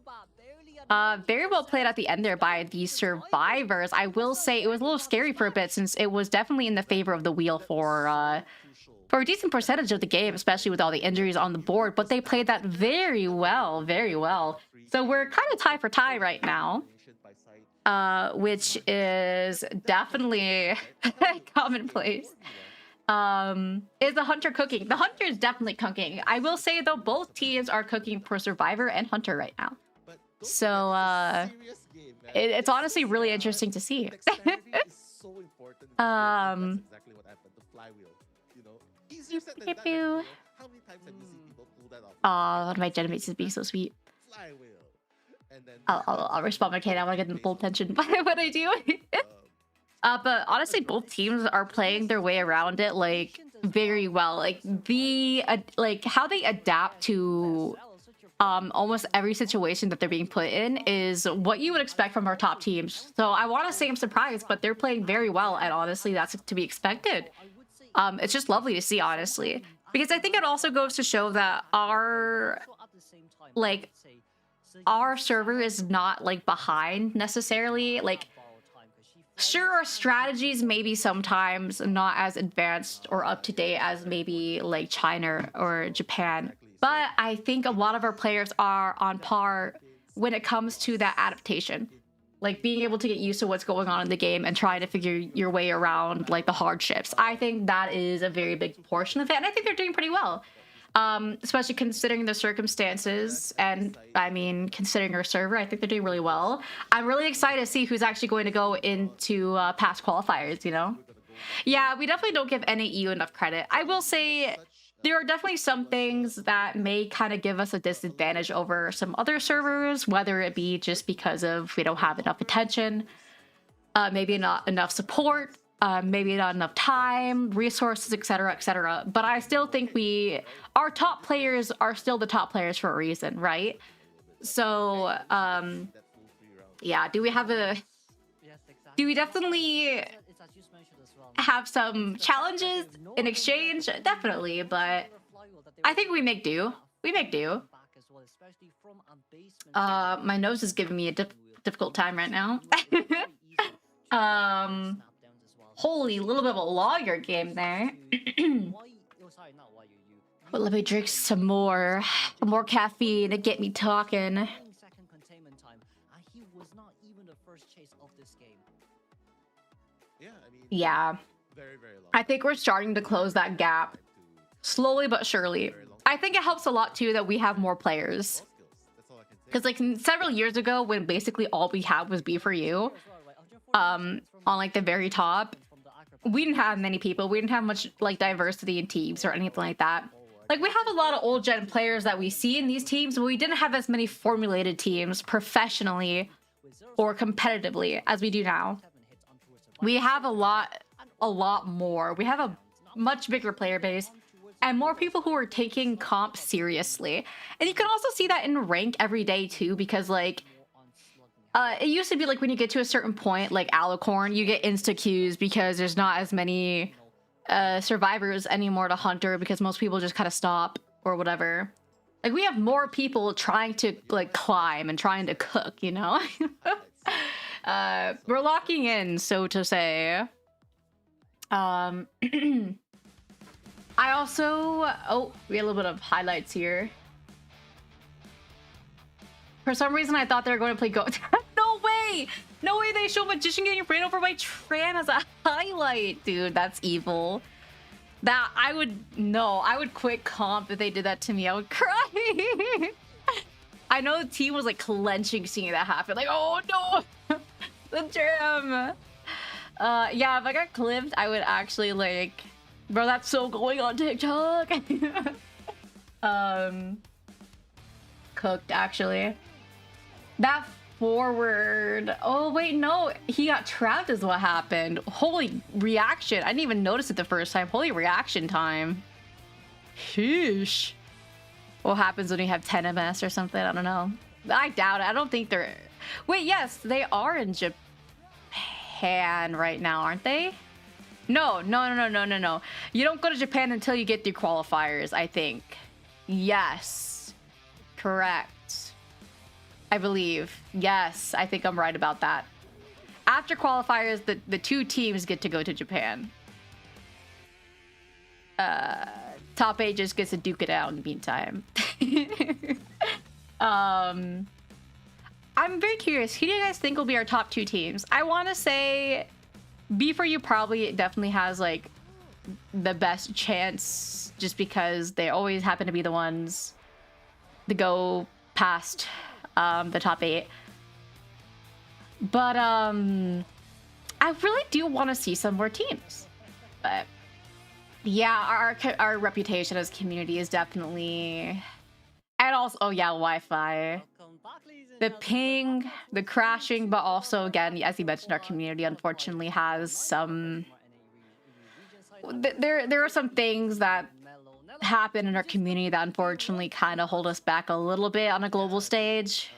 Very well played at the end there by the survivors. I will say it was a little scary for a bit since it was definitely in the favor of the wheel for a decent percentage of the game, especially with all the injuries on the board, but they played that very well, very well. So we're kind of tie for tie right now, which is definitely commonplace. Is the hunter cooking? The hunter is definitely cooking. I will say though, both teams are cooking for survivor and hunter right now. So it's honestly really interesting to see. Oh, one of my genmates is being so sweet. I'll respond. Okay, I want to get the full attention by what I do. But honestly, both teams are playing their way around it like very well. Like how they adapt to almost every situation that they're being put in is what you would expect from our top teams. So I want to say I'm surprised, but they're playing very well, and honestly, that's to be expected. It's just lovely to see, honestly, because I think it also goes to show that our server is not like behind necessarily. Like, sure, our strategies maybe sometimes not as advanced or up to date as maybe like China or Japan, but I think a lot of our players are on par when it comes to that adaptation. Like being able to get used to what's going on in the game and trying to figure your way around like the hardships. I think that is a very big portion of it, and I think they're doing pretty well. Especially considering the circumstances, and I mean, considering our server, I think they're doing really well. I'm really excited to see who's actually going to go into past qualifiers, you know? Yeah, we definitely don't give NAEU enough credit. I will say there are definitely some things that may kind of give us a disadvantage over some other servers, whether it be just because of we don't have enough attention, maybe not enough support, maybe not enough time, resources, etc., etc. But I still think our top players are still the top players for a reason, right? So, yeah, do we definitely have some challenges in exchange? Definitely, but I think we make do. We make do. My nose is giving me a difficult time right now. Holy, little bit of a longer game there. But let me drink some more caffeine to get me talking. Yeah, I think we're starting to close that gap slowly but surely. I think it helps a lot too that we have more players, because like several years ago when basically all we had was B4U on like the very top, we didn't have many people. We didn't have much like diversity in teams or anything like that. Like we have a lot of old gen players that we see in these teams, but we didn't have as many formulated teams professionally or competitively as we do now. We have a lot more. We have a much bigger player base and more people who are taking comp seriously. And you can also see that in rank every day too, because like it used to be like when you get to a certain point, like Alicorn, you get insta queues because there's not as many survivors anymore to hunter because most people just kind of stop or whatever. Like we have more people trying to like climb and trying to cook, you know? We're locking in, so to say. I also... Oh, we had a little bit of highlights here. For some reason, I thought they were going to play Go... No way! No way they show Magician getting ran over by Tran as a highlight! Dude, that's evil. That, I would quit comp if they did that to me. I would cry! I know the team was like clenching seeing that happen. Like, oh no! The jam! Yeah, if I got clipped, I would actually like... Bro, that's so going on TikTok! Cooked, actually. That forward... Oh, wait, no. He got trapped is what happened. Holy reaction. I didn't even notice it the first time. Holy reaction time. Sheesh. What happens when you have 10 MS or something? I don't know. I doubt it. I don't think they're... Wait, yes, they are in Japan. Japan right now, aren't they? No. You don't go to Japan until you get through qualifiers, I think. Yes. Correct. I believe. Yes, I think I'm right about that. After qualifiers, the two teams get to go to Japan. Top 8 just gets to duke it out in the meantime. I'm very curious. Who do you guys think will be our top 2 teams? I want to say B4U probably definitely has like the best chance just because they always happen to be the ones to go past the top 8. But I really do want to see some more teams. But yeah, our reputation as a community is definitely, and also, oh yeah, Wi-Fi, the ping, the crashing, but also again, as you mentioned, our community unfortunately has some. There are some things that happen in our community that unfortunately kind of hold us back a little bit on a global stage,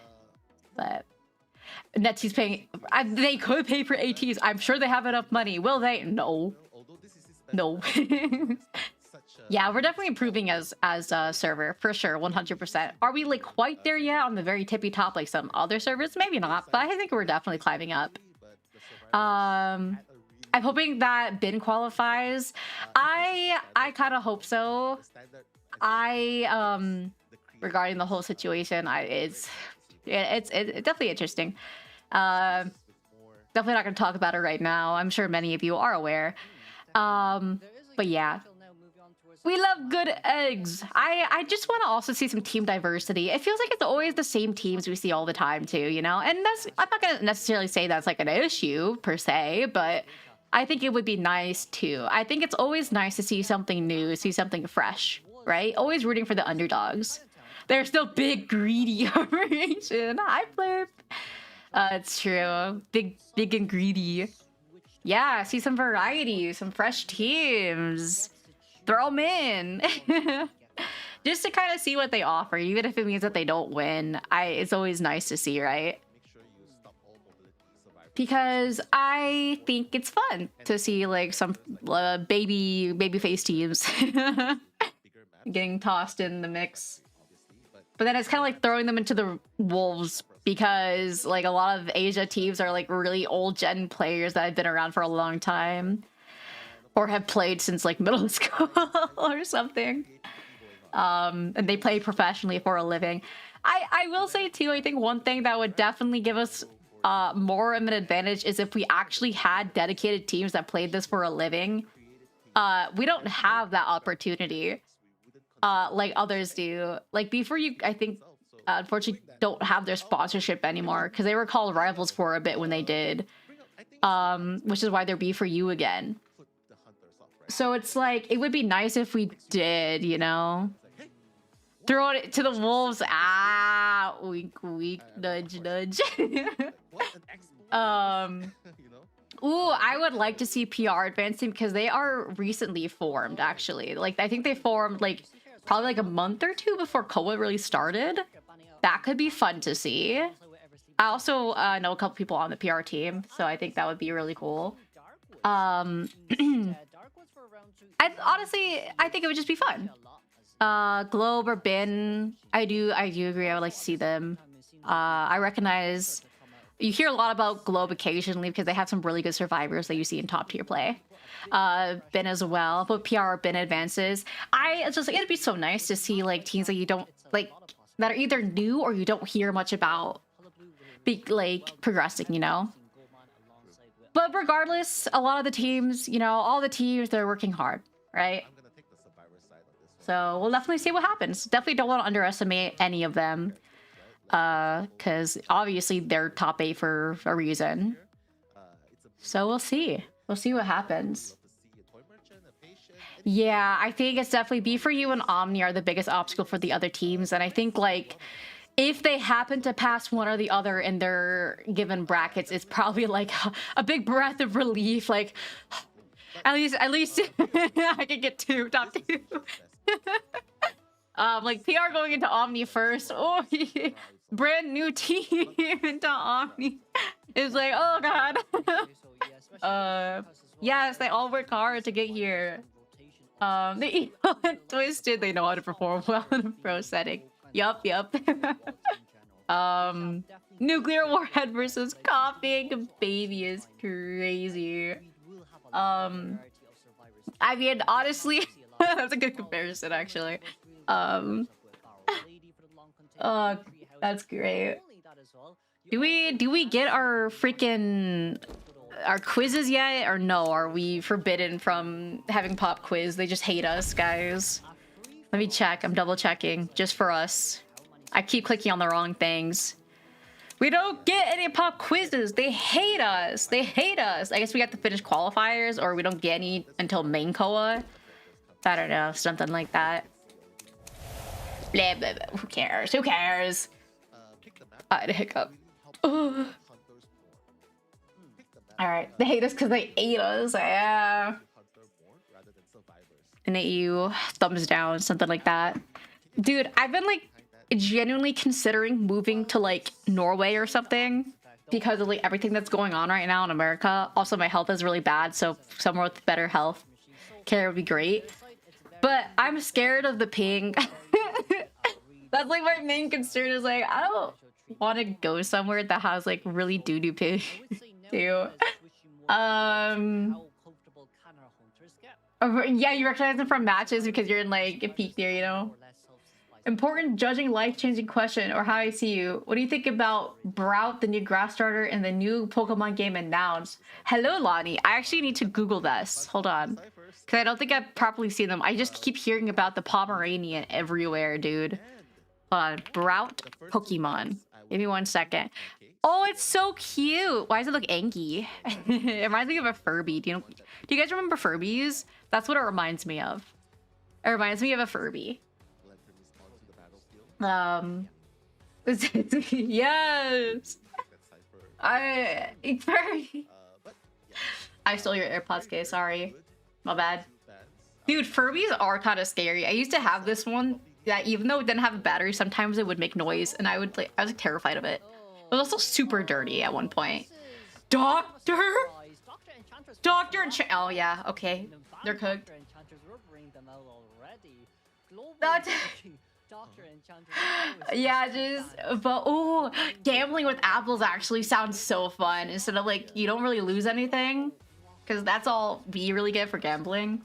but. Netsy's paying. They could pay for ATs. I'm sure they have enough money. Will they? No. No. Yeah, we're definitely improving as a server for sure, 100%. Are we like quite there yet on the very tippy top like some other servers? Maybe not, but I think we're definitely climbing up. I'm hoping that Bin qualifies. I kind of hope so. Regarding the whole situation, it's definitely interesting. Definitely not going to talk about it right now. I'm sure many of you are aware. But yeah, we love good eggs. I just want to also see some team diversity. It feels like it's always the same teams we see all the time too, you know? And I'm not going to necessarily say that's like an issue per se, but I think it would be nice too. I think it's always nice to see something new, see something fresh, right? Always rooting for the underdogs. They're still big, greedy operation. Hi, Blurp. It's true. Big and greedy. Yeah, see some variety, some fresh teams. Throw them in. Just to kind of see what they offer, even if it means that they don't win. It's always nice to see, right? Because I think it's fun to see like some baby face teams getting tossed in the mix. But then it's kind of like throwing them into the wolves because like a lot of Asia teams are like really old gen players that have been around for a long time or have played since like middle school or something. And they play professionally for a living. I will say too, I think one thing that would definitely give us more of an advantage is if we actually had dedicated teams that played this for a living. We don't have that opportunity. Like others do. Like B4U, I think, unfortunately, don't have their sponsorship anymore because they were called rivals for a bit when they did, which is why they're B4U again. So it's like it would be nice if we did, you know, throw it to the wolves. Ah, wink, wink, nudge, nudge. Ooh, I would like to see PR advancing because they are recently formed, actually. Like, I think they formed, like, probably like a month or two before COA really started. That could be fun to see. I also know a couple people on the PR team, so I think that would be really cool. Honestly, I think it would just be fun. Globe or Bin, I do agree. I would like to see them. I recognize... You hear a lot about Globe occasionally because they have some really good survivors that you see in top tier play. Bin as well, but PR Bin advances. It's just like, it'd be so nice to see like teams that you don't like that are either new or you don't hear much about be like progressing, you know. But regardless, a lot of the teams, you know, all the teams, they're working hard, right? So we'll definitely see what happens. Definitely don't want to underestimate any of them. Because obviously they're top 8 for a reason. So we'll see. We'll see what happens. Yeah, I think it's definitely B4U and Omni are the biggest obstacle for the other teams. And I think like if they happen to pass one or the other in their given brackets, it's probably like a big breath of relief. Like at least I can get top 2. Like PR going into Omni first. Oh, brand new team into Omni. It's like, oh god. Yes, they all work hard to get here. They twisted. They know how to perform well in a pro setting. Yup. Nuclear warhead versus coughing baby is crazy. I mean, honestly, that's a good comparison, actually. That's great. Do we get our freaking quizzes yet, or no? Are we forbidden from having pop quiz? They just hate us, guys. Let me check. I'm double checking just for us. I keep clicking on the wrong things. We don't get any pop quizzes. They hate us. They hate us. I guess we have to finish qualifiers, or we don't get any until main COA. I don't know, something like that. Blah, blah, blah. Who cares? Who cares? I had a hiccup. All right, they hate us because they ate us. Yeah. NAEU, thumbs down, something like that. Dude, I've been like genuinely considering moving to like Norway or something because of like everything that's going on right now in America. Also, my health is really bad, so somewhere with better health care would be great. But I'm scared of the ping. That's like my main concern is like I don't want to go somewhere that has like really doo-doo ping too. Yeah, you recognize them from matches because you're in like a peak there, you know. Important judging life-changing question, or how I see you. What do you think about Brout, the new grass starter, and the new Pokemon game announced? Hello, Lonnie. I actually need to Google this. Hold on. Because I don't think I've properly seen them. I just keep hearing about the Pomeranian everywhere, dude. Hold on. Brout Pokemon. Give me 1 second. Oh, it's so cute. Why does it look angy? It reminds me of a Furby. Do you guys remember Furbies? That's what it reminds me of. It reminds me of a Furby. Yes. It's very. I stole your AirPods case. Sorry, my bad. Dude, Furbies are kind of scary. I used to have this one that even though it didn't have a battery, sometimes it would make noise, and I was like terrified of it. It was also super dirty at one point. Doctor. Oh yeah, okay, they're cooked. That's. Yeah, just but oh, gambling with apples actually sounds so fun. Instead of like you don't really lose anything, because that's all we really get for gambling.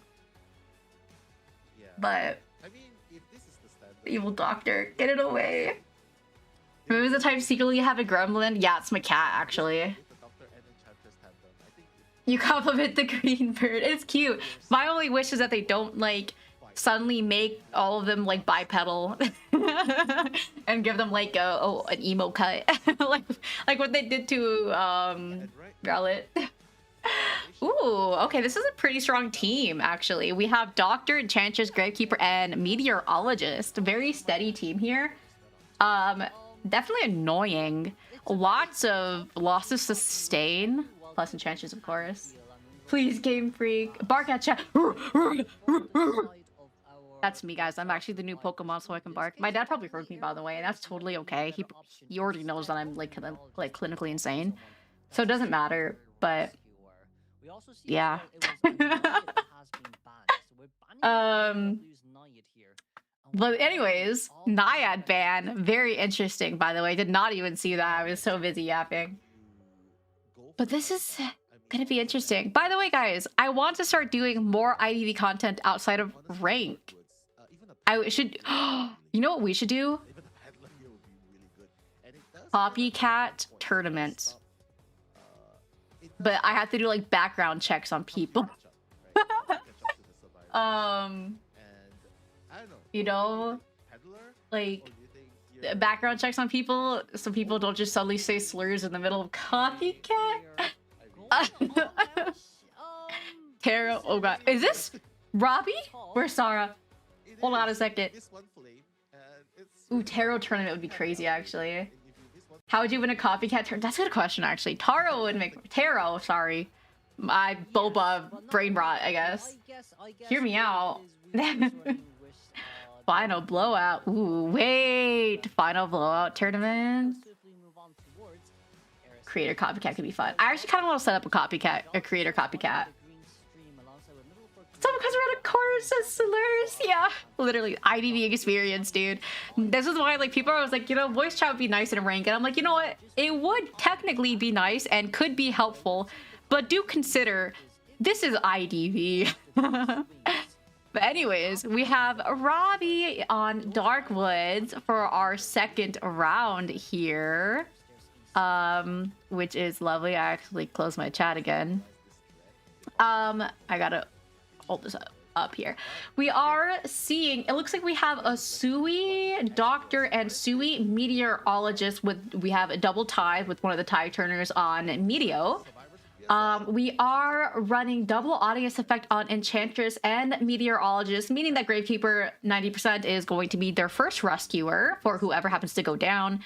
Yeah. But I mean, if this is the standard, evil doctor, get it away. Maybe the type secretly have a gremlin. Yeah, it's my cat actually. if the Doctor and Enchantress have them, I think You compliment the green bird. It's cute. My only wish is that they don't like suddenly make all of them like bipedal and give them like an emo cut like what they did to Rowlet. Ooh, okay, this is a pretty strong team actually. We have Doctor, Enchantress, Gravekeeper, and Meteorologist. Very steady team here. Definitely annoying. Lots of losses to sustain, plus Enchantress of course. Please, Game Freak, bark at chat. That's me, guys. I'm actually the new Pokemon, so I can bark. My dad probably heard me, by the way, and that's totally okay. He already knows that I'm like clinically insane, so it doesn't matter. But yeah. But anyways, Naiad ban, very interesting. By the way, did not even see that. I was so busy yapping. But this is gonna be interesting. By the way, guys, I want to start doing more IDV content outside of rank. I should. You know what we should do? Copycat tournaments. But I have to do like background checks on people. You know, like background checks on people so people don't just suddenly say slurs in the middle of copycat. Tara, oh god, is this Robbie? Where's Sarah? Hold on a second. Ooh, tarot tournament would be crazy actually. How would you win a copycat tournament? That's a good question actually. Taro would make tarot. Sorry, my boba brain rot. I guess. Hear me out. Final blowout. Ooh, wait. Final blowout tournament. creator copycat could be fun. I actually kind of want to set up a creator copycat. Someone comes around a corner and says slurs. Yeah, literally IDV experience, dude. This is why like people are always like, you know, voice chat would be nice in a rank, and I'm like, you know what? It would technically be nice and could be helpful, but do consider this is IDV. But anyways, we have Robbie on Dark Woods for our second round here, which is lovely. I actually closed my chat again. I gotta hold this up here. We are seeing, it looks like we have a Sui doctor and Sui meteorologist we have a double tie with one of the tie turners on Meteo. We are running double audience effect on Enchantress and Meteorologist, meaning that Gravekeeper 90% is going to be their first rescuer for whoever happens to go down.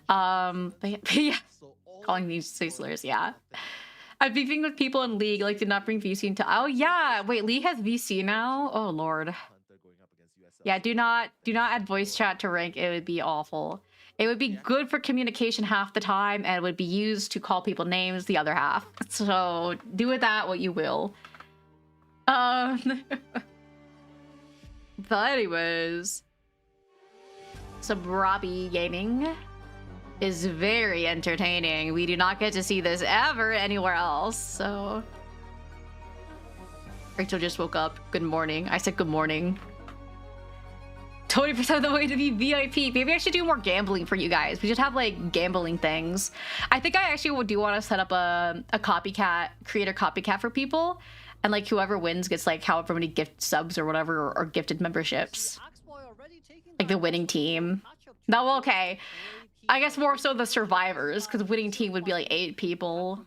But yeah, calling these slurs, yeah. I'm beefing with people in League, like did not bring VC into. Oh yeah, wait, League has VC now? Oh lord. Yeah, do not add voice chat to rank. It would be awful. It would be good for communication half the time, and it would be used to call people names the other half. So do with that what you will. But anyways, some Robbie gaming is very entertaining. We do not get to see this ever anywhere else, so. Rachel just woke up. Good morning. I said good morning. 20% of the way to be VIP. Maybe I should do more gambling for you guys. We should have like gambling things. I think I actually do want to set up a copycat, creator copycat for people. And like whoever wins gets like however many gift subs or whatever, or gifted memberships. Like the winning team. No, okay. I guess more so the survivors, because the winning team would be like 8 people.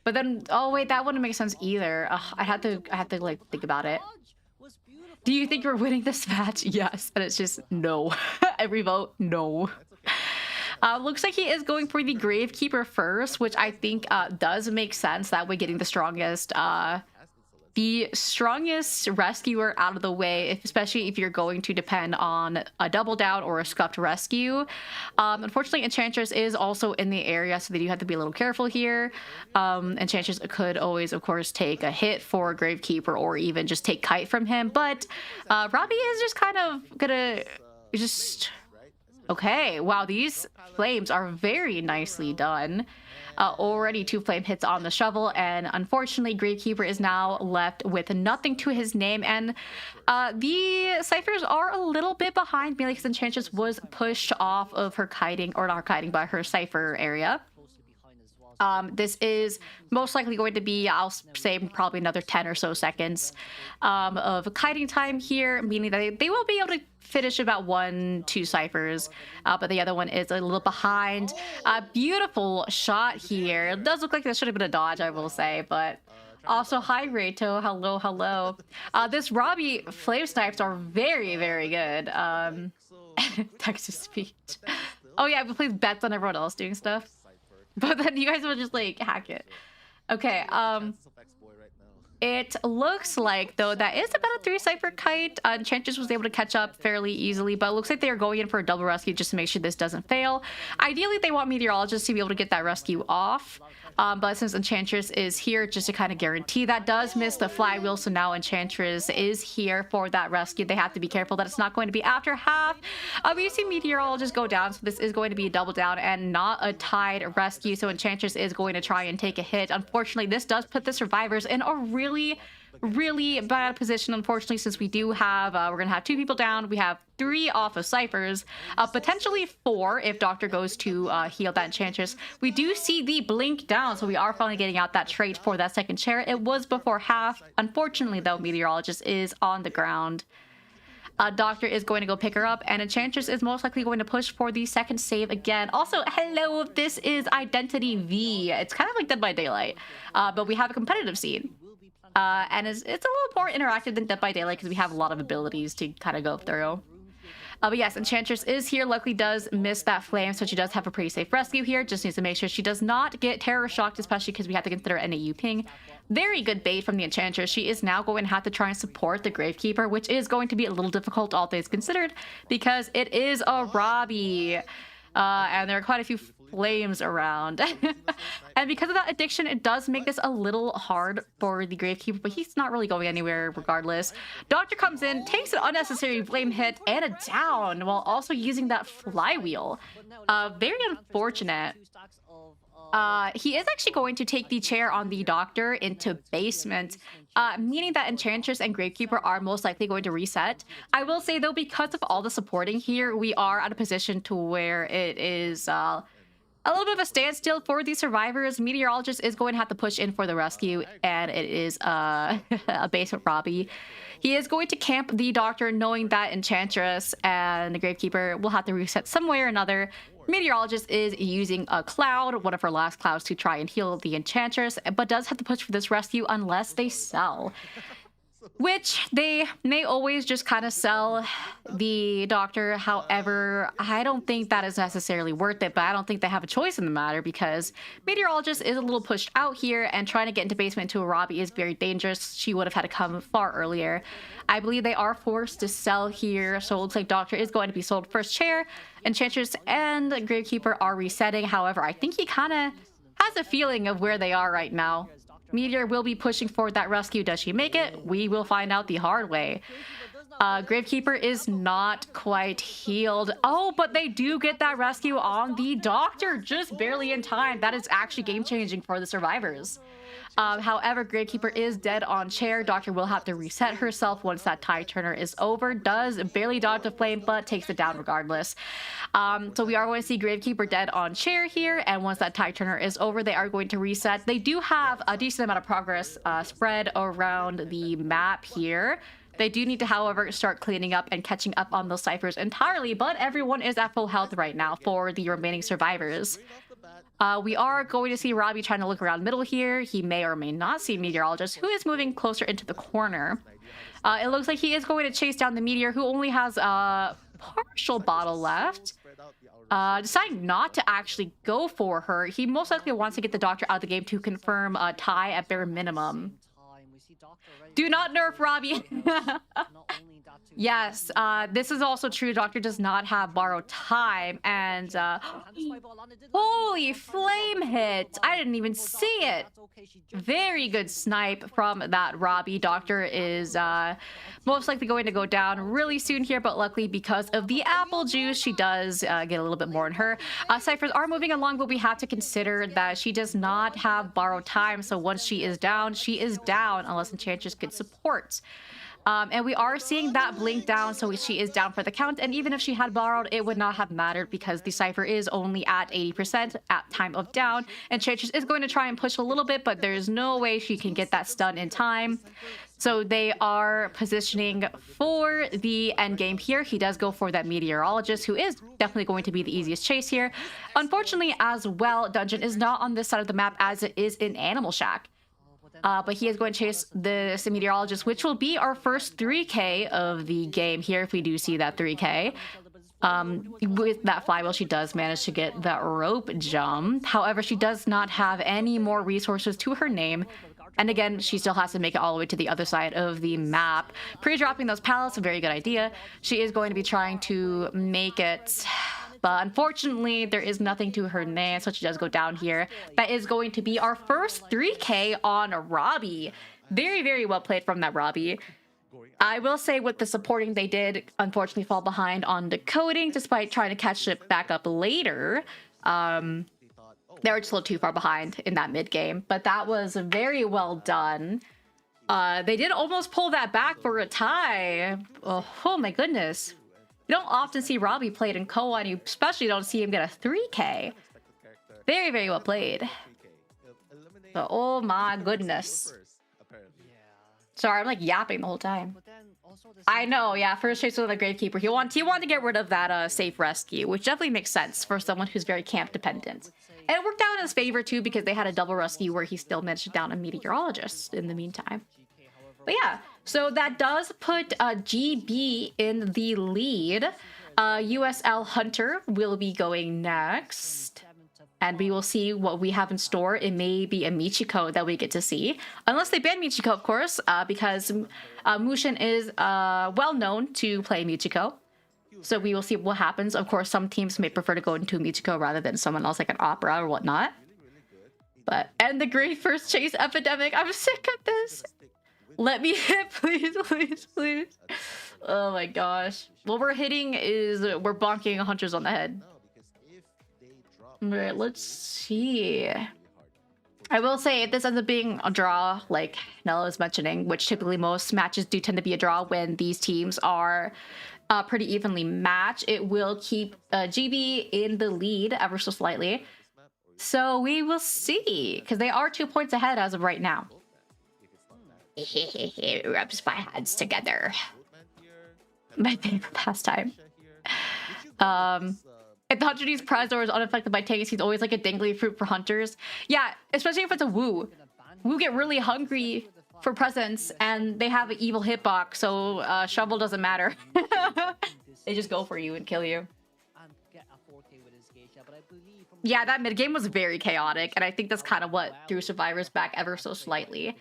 But then, oh wait, that wouldn't make sense either. Ugh, I had to like think about it. Do you think you're winning this match? Yes. And it's just no. Every vote, no. Looks like he is going for the Gravekeeper first, which I think does make sense. That way getting the strongest rescuer out of the way, especially if you're going to depend on a double down or a scuffed rescue. Unfortunately, Enchantress is also in the area, so they do have to be a little careful here. Enchantress could always, of course, take a hit for Gravekeeper or even just take kite from him, but Robbie is just kind of gonna just... Okay, wow, these flames are very nicely done. Already 2 flame hits on the shovel, and unfortunately Gravekeeper is now left with nothing to his name, and the ciphers are a little bit behind, mainly because Enchantress was pushed off of her kiting, or not her kiting, but her cipher area. This is most likely going to be, I'll say, probably another 10 or so seconds of kiting time here, meaning that they will be able to finish about 1-2 ciphers, but the other one is a little behind. Beautiful shot here. It does look like this should have been a dodge, I will say, but also, hi Reito, hello, hello. This Robbie flame snipes are very, very good. Text to speech. Oh yeah, we played bets on everyone else doing stuff. But then you guys will just like hack it. Okay, it looks like though that is about a 3 cipher kite. Enchantress was able to catch up fairly easily, but it looks like they are going in for a double rescue just to make sure this doesn't fail. Ideally, they want Meteorologist to be able to get that rescue off. But since Enchantress is here just to kind of guarantee that, does miss the flywheel, so now Enchantress is here for that rescue. They have to be careful that it's not going to be after half. We see Meteorologist go down, so this is going to be a double down and not a tied rescue, so Enchantress is going to try and take a hit. Unfortunately, this does put the survivors in a really bad position, unfortunately, since we do have we're gonna have 2 people down. We have 3 off of ciphers, potentially 4 if Doctor goes to heal that Enchantress. We do see the blink down, so we are finally getting out that trait for that second chair. It was before half. Unfortunately though, Meteorologist is on the ground. Doctor is going to go pick her up, and Enchantress is most likely going to push for the second save again. Also, hello, this is identityv. It's kind of like Dead by Daylight, but we have a competitive scene. And it's a little more interactive than Dead by Daylight because we have a lot of abilities to kind of go through. But yes, Enchantress is here. Luckily does miss that flame, so she does have a pretty safe rescue here. Just needs to make sure she does not get terror shocked, especially because we have to consider NAEU ping. Very good bait from the Enchantress. She is now going to have to try and support the Gravekeeper, which is going to be a little difficult, all things considered, because it is a Robbie. And there are quite a few flames around. And because of that addiction, it does make this a little hard for the Gravekeeper, but he's not really going anywhere regardless. Doctor comes in, takes an unnecessary flame hit and a down while also using that flywheel. Very unfortunate. He is actually going to take the chair on the Doctor into basement, meaning that Enchantress and Gravekeeper are most likely going to reset. I will say though, because of all the supporting here, we are at a position to where it is a little bit of a standstill for the survivors. Meteorologist is going to have to push in for the rescue, and it is a basement Robbie. He is going to camp the Doctor, knowing that Enchantress and the Gravekeeper will have to reset some way or another. Meteorologist is using a cloud, one of her last clouds, to try and heal the Enchantress, but does have to push for this rescue unless they sell. Which they may always just kind of sell the Doctor. However, I don't think that is necessarily worth it, but I don't think they have a choice in the matter because Meteorologist is a little pushed out here, and trying to get into basement to a Robbie is very dangerous. She would have had to come far earlier. I believe they are forced to sell here, so it looks like Doctor is going to be sold first chair. Enchantress and Gravekeeper are resetting. However, I think he kind of has a feeling of where they are right now. Meteor will be pushing for that rescue. Does she make it? We will find out the hard way. Gravekeeper is not quite healed. Oh, but they do get that rescue on the Doctor just barely in time. That is actually game-changing for the survivors. However, Gravekeeper is dead on chair. Doctor will have to reset herself once that tide turner is over. Does barely dodge the flame, but takes it down regardless. So we are going to see Gravekeeper dead on chair here, and once that tide turner is over, they are going to reset. They do have a decent amount of progress spread around the map here. They do need to, however, start cleaning up and catching up on those ciphers entirely, but everyone is at full health right now for the remaining survivors. We are going to see Robbie trying to look around middle here. He may or may not see Meteorologist, who is moving closer into the corner. It looks like he is going to chase down the Meteor, who only has a partial bottle left. Deciding not to actually go for her. He most likely wants to get the Doctor out of the game to confirm a tie at bare minimum. Do not nerf Robbie. Yes, this is also true. Doctor does not have borrowed time, and holy flame hit! I didn't even see it. Very good snipe from that Robbie. Doctor is most likely going to go down really soon here, but luckily because of the apple juice, she does get a little bit more in her. Ciphers are moving along, but we have to consider that she does not have borrowed time, so once she is down unless Enchantress could support. And we are seeing that blink down, so she is down for the count. And even if she had borrowed, it would not have mattered because the cipher is only at 80% at time of down. And Enchantress is going to try and push a little bit, but there's no way she can get that stun in time. So they are positioning for the end game here. He does go for that Meteorologist, who is definitely going to be the easiest chase here. Unfortunately, as well, Dungeon is not on this side of the map as it is in Animal Shack. But he is going to chase the Meteorologist, which will be our first 3K of the game here if we do see that 3K. With that flywheel, she does manage to get that rope jump. However, she does not have any more resources to her name. And again, she still has to make it all the way to the other side of the map. Pre-dropping those pallets, a very good idea. She is going to be trying to make it... But unfortunately, there is nothing to her name, so she does go down here. That is going to be our first 3K on Robbie. Very, very well played from that Robbie. I will say with the supporting, they did unfortunately fall behind on decoding, despite trying to catch it back up later. They were just a little too far behind in that mid-game, but that was very well done. They did almost pull that back for a tie. Oh my goodness. You don't often see Robbie played in COA, and you especially don't see him get a 3K. Very, very well played. But oh my goodness. Sorry, I'm like yapping the whole time. I know, yeah, first chase with the Gravekeeper. He wanted to get rid of that safe rescue, which definitely makes sense for someone who's very camp dependent. And it worked out in his favor too, because they had a double rescue where he still managed to down a Meteorologist in the meantime. But yeah, so that does put GB in the lead. USL Hunter will be going next. And we will see what we have in store. It may be a Michiko that we get to see. Unless they ban Michiko, of course, because Mushin is well known to play Michiko. So we will see what happens. Of course, some teams may prefer to go into Michiko rather than someone else like an Opera or whatnot. But, and the great first chase epidemic. I'm sick of this. Let me hit, please, please, please. Oh my gosh. What we're hitting is we're bonking hunters on the head. Alright, let's see. I will say, if this ends up being a draw, like Nella was mentioning, which typically most matches do tend to be a draw when these teams are pretty evenly matched, it will keep GB in the lead ever so slightly. So we will see, because they are 2 points ahead as of right now. Rubs my hands together. My favorite pastime. If the hunter needs prize or is unaffected by tanks, he's always like a dangly fruit for hunters. Yeah, especially if it's a Wu. Wu get really hungry for presents and they have an evil hitbox, so shovel doesn't matter. They just go for you and kill you. Yeah, that mid game was very chaotic, and I think that's kind of what threw survivors back ever so slightly.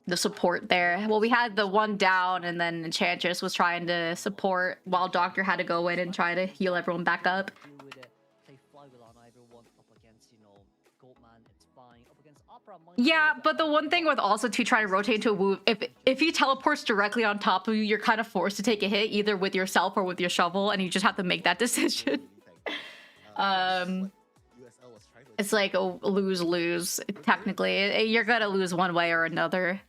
The support there. Well, we had the one down, and then Enchantress was trying to support while Doctor had to go in and try to heal everyone back up. Yeah, but the one thing with also to try to rotate into a Wu, if he teleports directly on top of you, you're kind of forced to take a hit either with yourself or with your shovel, and you just have to make that decision. It's like a lose-lose, technically. You're gonna lose one way or another.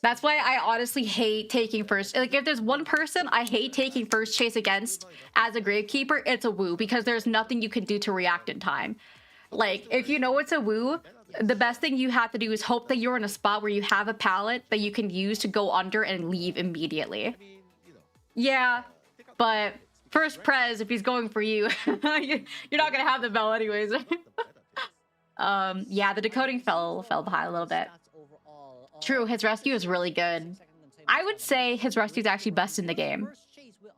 That's why I honestly hate taking first. Like, if there's one person I hate taking first chase against as a Gravekeeper, it's a Wu, because there's nothing you can do to react in time. Like, if you know it's a Wu, the best thing you have to do is hope that you're in a spot where you have a pallet that you can use to go under and leave immediately. Yeah, but first Prez, if he's going for you, you're not gonna have the bell anyways. Yeah, the decoding fell behind a little bit. True, his rescue is really good. I would say his rescue is actually best in the game.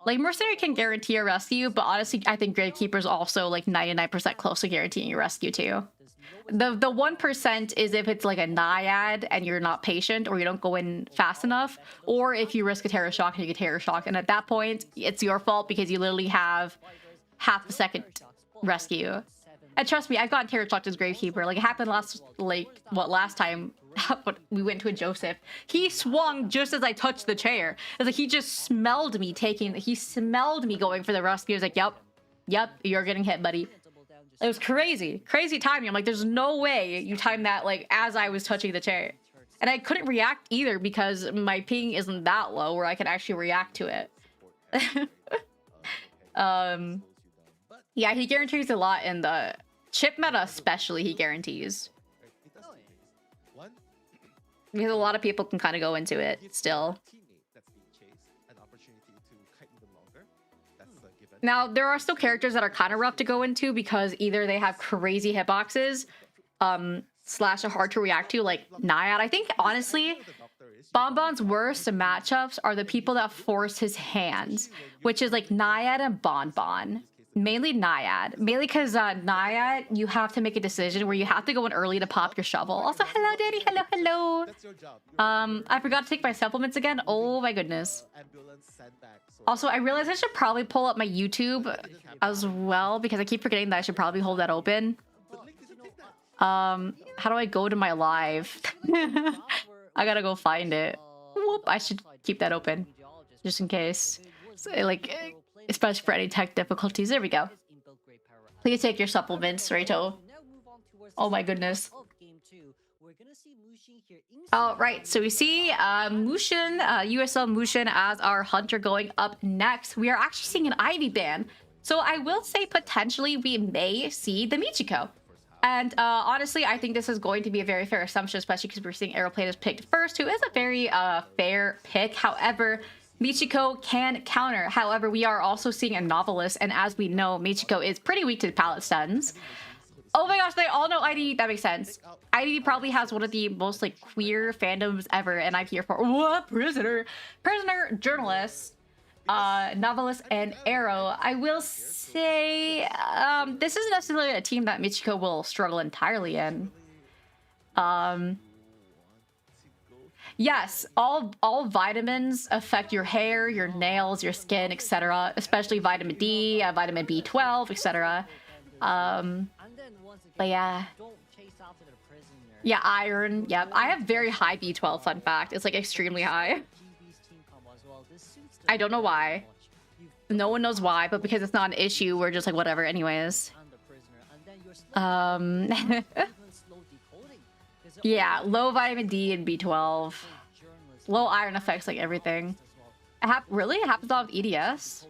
Like, Mercenary can guarantee a rescue, but honestly, I think Gravekeeper is also like 99% close to guaranteeing your rescue too. The 1% is if it's like a Naiad and you're not patient or you don't go in fast enough, or if you risk a Terror Shock and you get Terror Shock, and at that point, it's your fault because you literally have half a second rescue. And trust me, I've gotten Terror Shocked as Gravekeeper. Like, it happened last time we went to a Joseph. He swung just as I touched the chair. It's like he just smelled me going for the rescue. He was like, yep, you're getting hit, buddy. It was crazy timing. I'm like, there's no way you timed that like as I was touching the chair. And I couldn't react either because my ping isn't that low where I can actually react to it. Yeah, he guarantees a lot in the chip meta, especially he guarantees. Because a lot of people can kind of go into it still. Now, there are still characters that are kind of rough to go into because either they have crazy hitboxes, slash are hard to react to, like Naiad. I think, honestly, Bonbon's worst matchups are the people that force his hands, which is like Naiad and Bonbon. Mainly Naiad. Mainly because Naiad, you have to make a decision where you have to go in early to pop your shovel. Also, hello, Daddy. Hello. I forgot to take my supplements again. Oh, my goodness. Also, I realized I should probably pull up my YouTube as well because I keep forgetting that I should probably hold that open. How do I go to my live? I gotta go find it. Whoop, I should keep that open just in case. So, like, especially for any tech difficulties. There we go. Please take your supplements, Reito. Oh my goodness. Alright, so we see Mushin, USL Mushin as our hunter going up next. We are actually seeing an Ivy ban. So I will say potentially we may see the Michiko. And honestly, I think this is going to be a very fair assumption, especially because we're seeing Aeroplane is picked first, who is a very fair pick. However, Michiko can counter. However, we are also seeing a Novelist, and as we know, Michiko is pretty weak to pallet stuns. Oh my gosh, they all know IDD. That makes sense. IDD probably has one of the most like queer fandoms ever, and I'm here for what? Prisoner, journalist, Novelist, and Arrow. I will say this isn't necessarily a team that Michiko will struggle entirely in. Yes, all vitamins affect your hair, your nails, your skin, etc. Especially vitamin D, vitamin B12, etc. But yeah. Yeah, iron. Yep, I have very high B12. Fun fact, it's like extremely high. I don't know why. No one knows why, but because it's not an issue, we're just like whatever. Anyways. Yeah, low vitamin D and B12. Low iron affects like everything. Really? It happens all with EDS?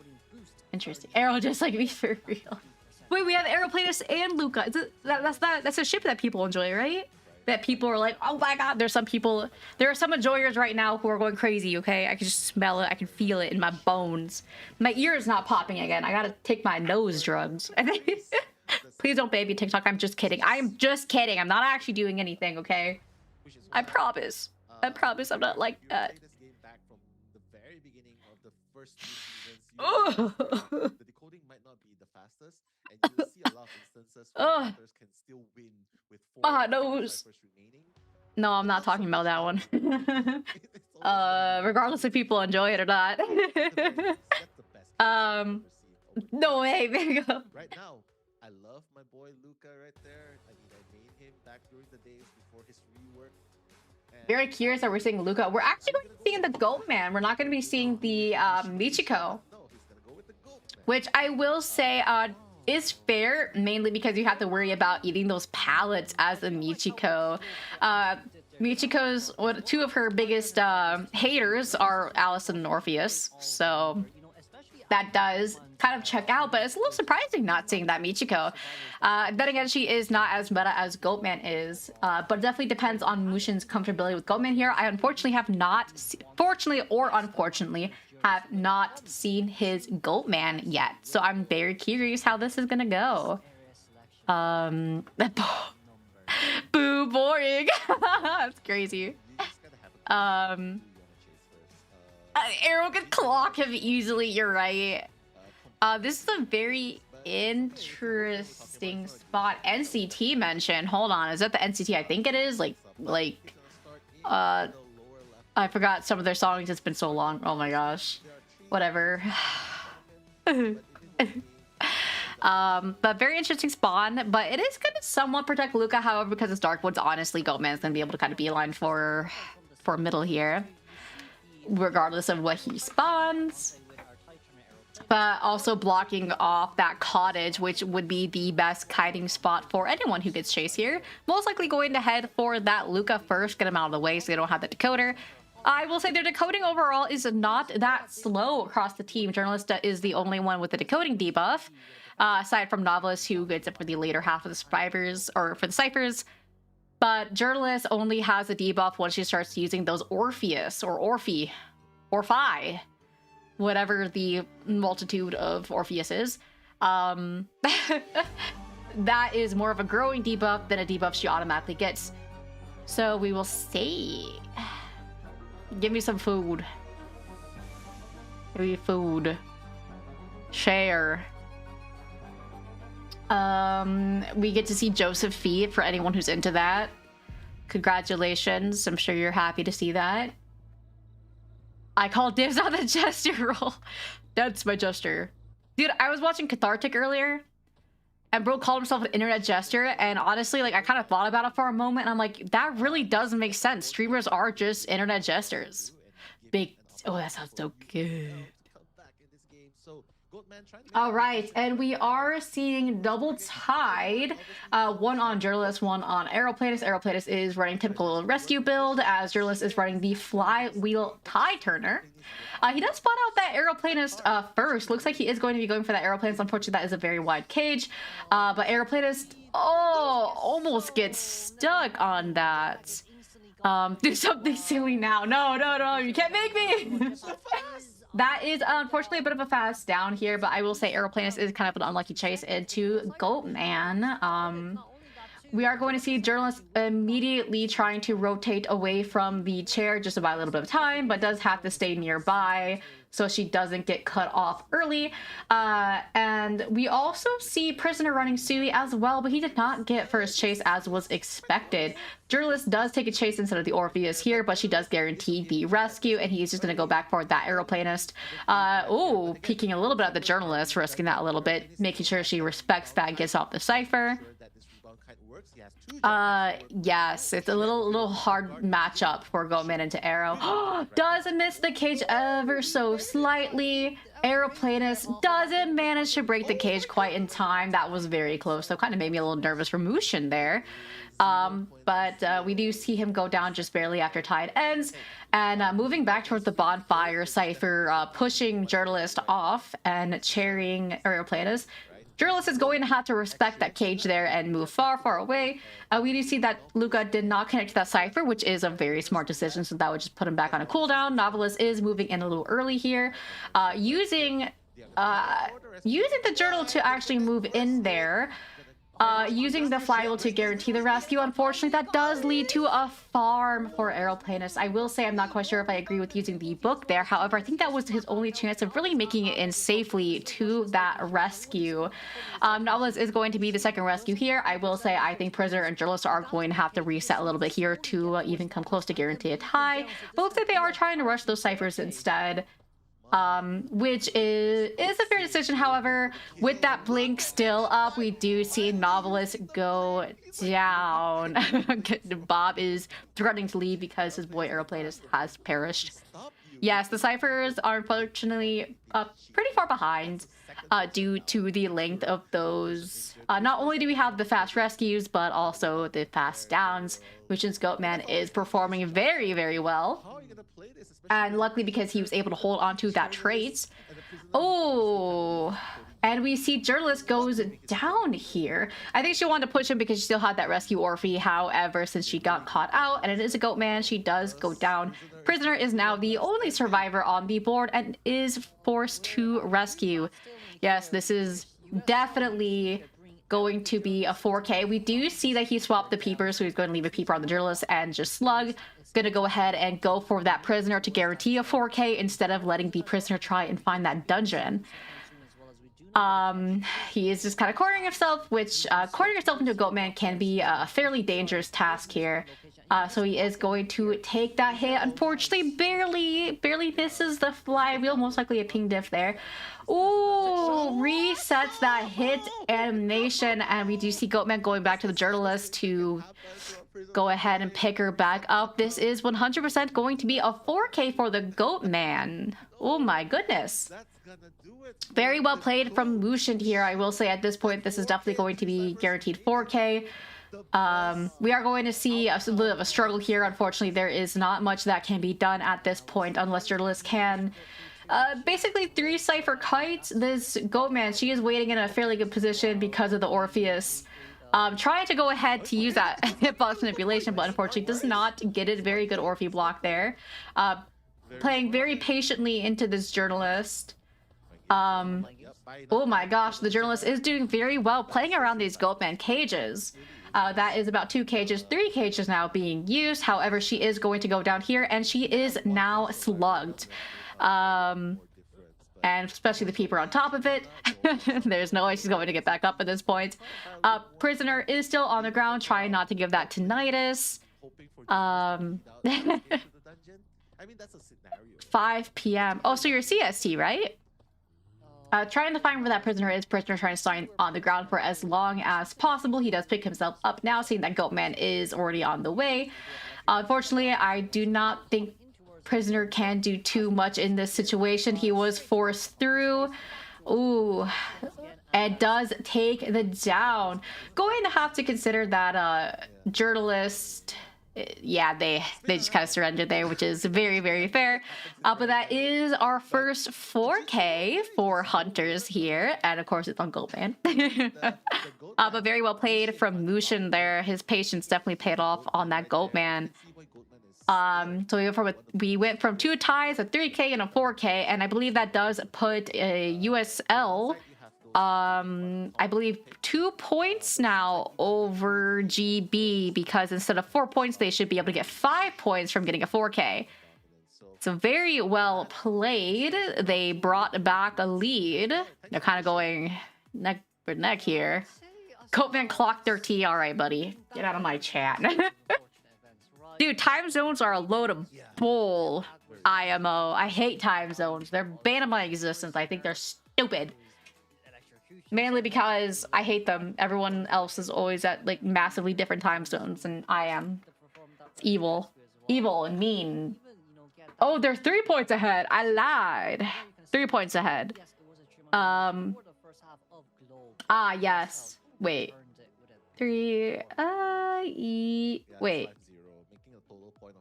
Interesting. Arrow just like me for real. Wait, we have Aeroplanus and Luca. That's a ship that people enjoy, right? That people are like, oh my god, there are some enjoyers right now who are going crazy, okay? I can just smell it, I can feel it in my bones. My ear is not popping again. I gotta take my nose drugs. Please don't baby TikTok, I'm just kidding. I am just kidding. I'm not actually doing anything, okay? I promise. I promise I'm not like that. Oh. The decoding might not be the fastest, and you will see a lot of instances where characters can still win with 4 nose. remaining. No, I'm not talking about that one. Regardless if people enjoy it or not. No way, Bingo. Right now, I love my boy Luca right there. I mean, I made him back during the days before his rework. Very curious that we're seeing Luca. We're actually going to be seeing the Goat Man. We're not going to be seeing the Michiko. Which I will say is fair, mainly because you have to worry about eating those pallets as a Michiko. Michiko's, two of her biggest haters are Alice and Orpheus. So that does kind of check out, but it's a little surprising not seeing that Michiko. Then again, she is not as meta as Goatman is, but it definitely depends on Mushin's comfortability with Goatman here. I unfortunately have not, fortunately or unfortunately, have not seen his Goatman yet. So I'm very curious how this is gonna go. Boo, boring. That's crazy. Arrow could clock him easily, you're right. This is a very interesting spot. NCT mentioned. Hold on, is that the NCT I think it is? I forgot some of their songs. It's been so long. Oh my gosh. Whatever. But very interesting spawn. But it is gonna somewhat protect Luca, however, because it's Darkwoods, honestly, Goatman's gonna be able to kind of beeline for middle here, regardless of what he spawns. But also blocking off that cottage, which would be the best kiting spot for anyone who gets chased here. Most likely going to head for that Luca first, get him out of the way so they don't have the decoder. I will say their decoding overall is not that slow across the team. Journalist is the only one with the decoding debuff, aside from Novelist, who gets it for the later half of the survivors, or for the ciphers. But Journalist only has a debuff once she starts using those Orpheus, or Orphi, whatever the multitude of Orpheus is. That is more of a growing debuff than a debuff she automatically gets. So we will see. Give me some food. Give me food. Share. We get to see Joseph Feet for anyone who's into that. Congratulations. I'm sure you're happy to see that. I call dibs on the gesture roll. That's my gesture. Dude, I was watching Cathartic earlier, and bro called himself an internet jester, and honestly, like, I kind of thought about it for a moment, and I'm like, that really does make sense. Streamers are just internet jesters. Oh, that sounds so good. All right, and we are seeing double tied. One on Journalist, one on Aeroplanus. Aeroplanus is running typical rescue build, as Journalist is running the flywheel tie turner. He does spot out that Aeroplanus first. Looks like he is going to be going for that Aeroplanus. Unfortunately, that is a very wide cage. But Aeroplanus, almost gets stuck on that. Do something silly now. No, you can't make me. That is unfortunately a bit of a fast down here, but I will say Aeroplanus is kind of an unlucky chase into Goatman. We are going to see Journalist immediately trying to rotate away from the chair just to buy a little bit of time, but does have to stay nearby so she doesn't get cut off early. And we also see Prisoner running Sui as well, but he did not get first chase as was expected. Journalist does take a chase instead of the Orpheus here, but she does guarantee the rescue, and he's just going to go back for that aeroplanist. Oh, peeking a little bit at the journalist, risking that a little bit, making sure she respects that, gets off the cipher. Yes, it's a little hard matchup for Goatman into Arrow. Doesn't miss the cage ever so slightly. Aeroplanist doesn't manage to break the cage quite in time. That was very close, so kind of made me a little nervous for Mushin there. But we do see him go down just barely after tide ends, and moving back towards the bonfire, Cypher pushing Journalist off and cherrying Aeroplanist. Journalist is going to have to respect that cage there and move far, far away. We do see that Luca did not connect to that Cypher, which is a very smart decision, so that would just put him back on a cooldown. Novelist is moving in a little early here, using the journal to actually move in there. Using the flywheel to guarantee the rescue. Unfortunately, that does lead to a farm for Aeroplanist. I will say I'm not quite sure if I agree with using the book there. However, I think that was his only chance of really making it in safely to that rescue. Novelist is going to be the second rescue here. I will say I think Prisoner and Journalist are going to have to reset a little bit here to even come close to guarantee a tie. But looks like they are trying to rush those ciphers instead. Which is a fair decision. However, with that blink still up, we do see Novelist go down. Bob is threatening to leave because his boy Aeroplanist has perished. Yes, the ciphers are unfortunately pretty far behind due to the length of those. Not only do we have the fast rescues, but also the fast downs, which is Goatman is performing very, very well. And luckily, because he was able to hold on to that trait. Oh, and we see Journalist goes down here. I think she wanted to push him because she still had that rescue Orphe. However, since she got caught out and it is a Goatman, she does go down. Prisoner is now the only survivor on the board and is forced to rescue. Yes, this is definitely going to be a 4K. We do see that he swapped the peepers, so he's going to leave a peeper on the Journalist and just Slug. Gonna go ahead and go for that Prisoner to guarantee a 4K instead of letting the Prisoner try and find that dungeon. He is just kind of cornering himself, which cornering yourself into a Goatman can be a fairly dangerous task here. So he is going to take that hit. Unfortunately, barely misses the flywheel. Most likely a ping diff there. Ooh, resets that hit animation, and we do see Goatman going back to the Journalist to go ahead and pick her back up. This is 100% going to be a 4K for the Goatman. Oh my goodness. Very well played from Mushin here. I will say at this point, this is definitely going to be guaranteed 4K. We are going to see a little bit of a struggle here. Unfortunately, there is not much that can be done at this point unless Journalist can basically 3 Cypher kites. This Goatman, she is waiting in a fairly good position because of the Orpheus. Trying to go ahead to use that hitbox manipulation, but unfortunately does not get it. Very good Orphe block there. Playing very patiently into this Journalist. Oh my gosh, the Journalist is doing very well playing around these Goatman cages. That is about 2 cages, 3 cages now being used. However, she is going to go down here, and she is now slugged. And especially the peeper on top of it. There's no way she's going to get back up at this point. Prisoner is still on the ground, trying not to give that tinnitus. 5 p.m. Oh, so you're CST, right? Trying to find where that Prisoner is. Prisoner trying to stay on the ground for as long as possible. He does pick himself up now, seeing that Goatman is already on the way. Unfortunately, I do not think Prisoner can do too much in this situation. He was forced through. Ooh, and does take the down. Going to have to consider that Journalist, yeah, they just kind of surrendered there, which is very, very fair. But that is our first 4K for Hunters here, and of course it's on Goatman. But very well played from Mushin there. His patience definitely paid off on that Goatman. So we went from 2 ties, a 3K and a 4K, and I believe that does put a USL, I believe 2 points now over GB, because instead of 4 points, they should be able to get 5 points from getting a 4K. So very well played. They brought back a lead. They're kind of going neck for neck here. Coatman clocked their T. All right, buddy. Get out of my chat. Dude, time zones are a load of bull. IMO. I hate time zones. They're banned of my existence. I think they're stupid. Mainly because I hate them. Everyone else is always at like massively different time zones than I am. It's evil. Evil and mean. Oh, they're 3 points ahead. I lied. 3 points ahead. Yes. Wait. Wait.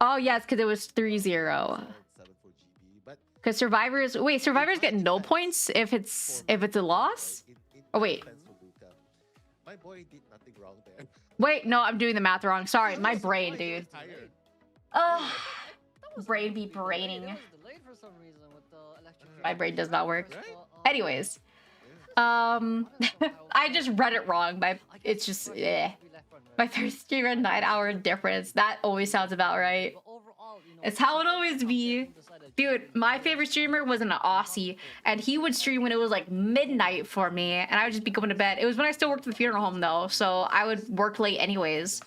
Oh, yes, because it was 3-0. Because survivors... Wait, survivors get no points if it's a loss? Oh, wait. My boy did nothing wrong there. Wait, no, I'm doing the math wrong. Sorry, my brain, dude. Brain be braining. My brain does not work. Anyways. I just read it wrong. It's just... My first streamer 9-hour difference. That always sounds about right. It's how it always be. Dude, my favorite streamer was an Aussie, and he would stream when it was like midnight for me, and I would just be going to bed. It was when I still worked at the funeral home though, so I would work late anyways.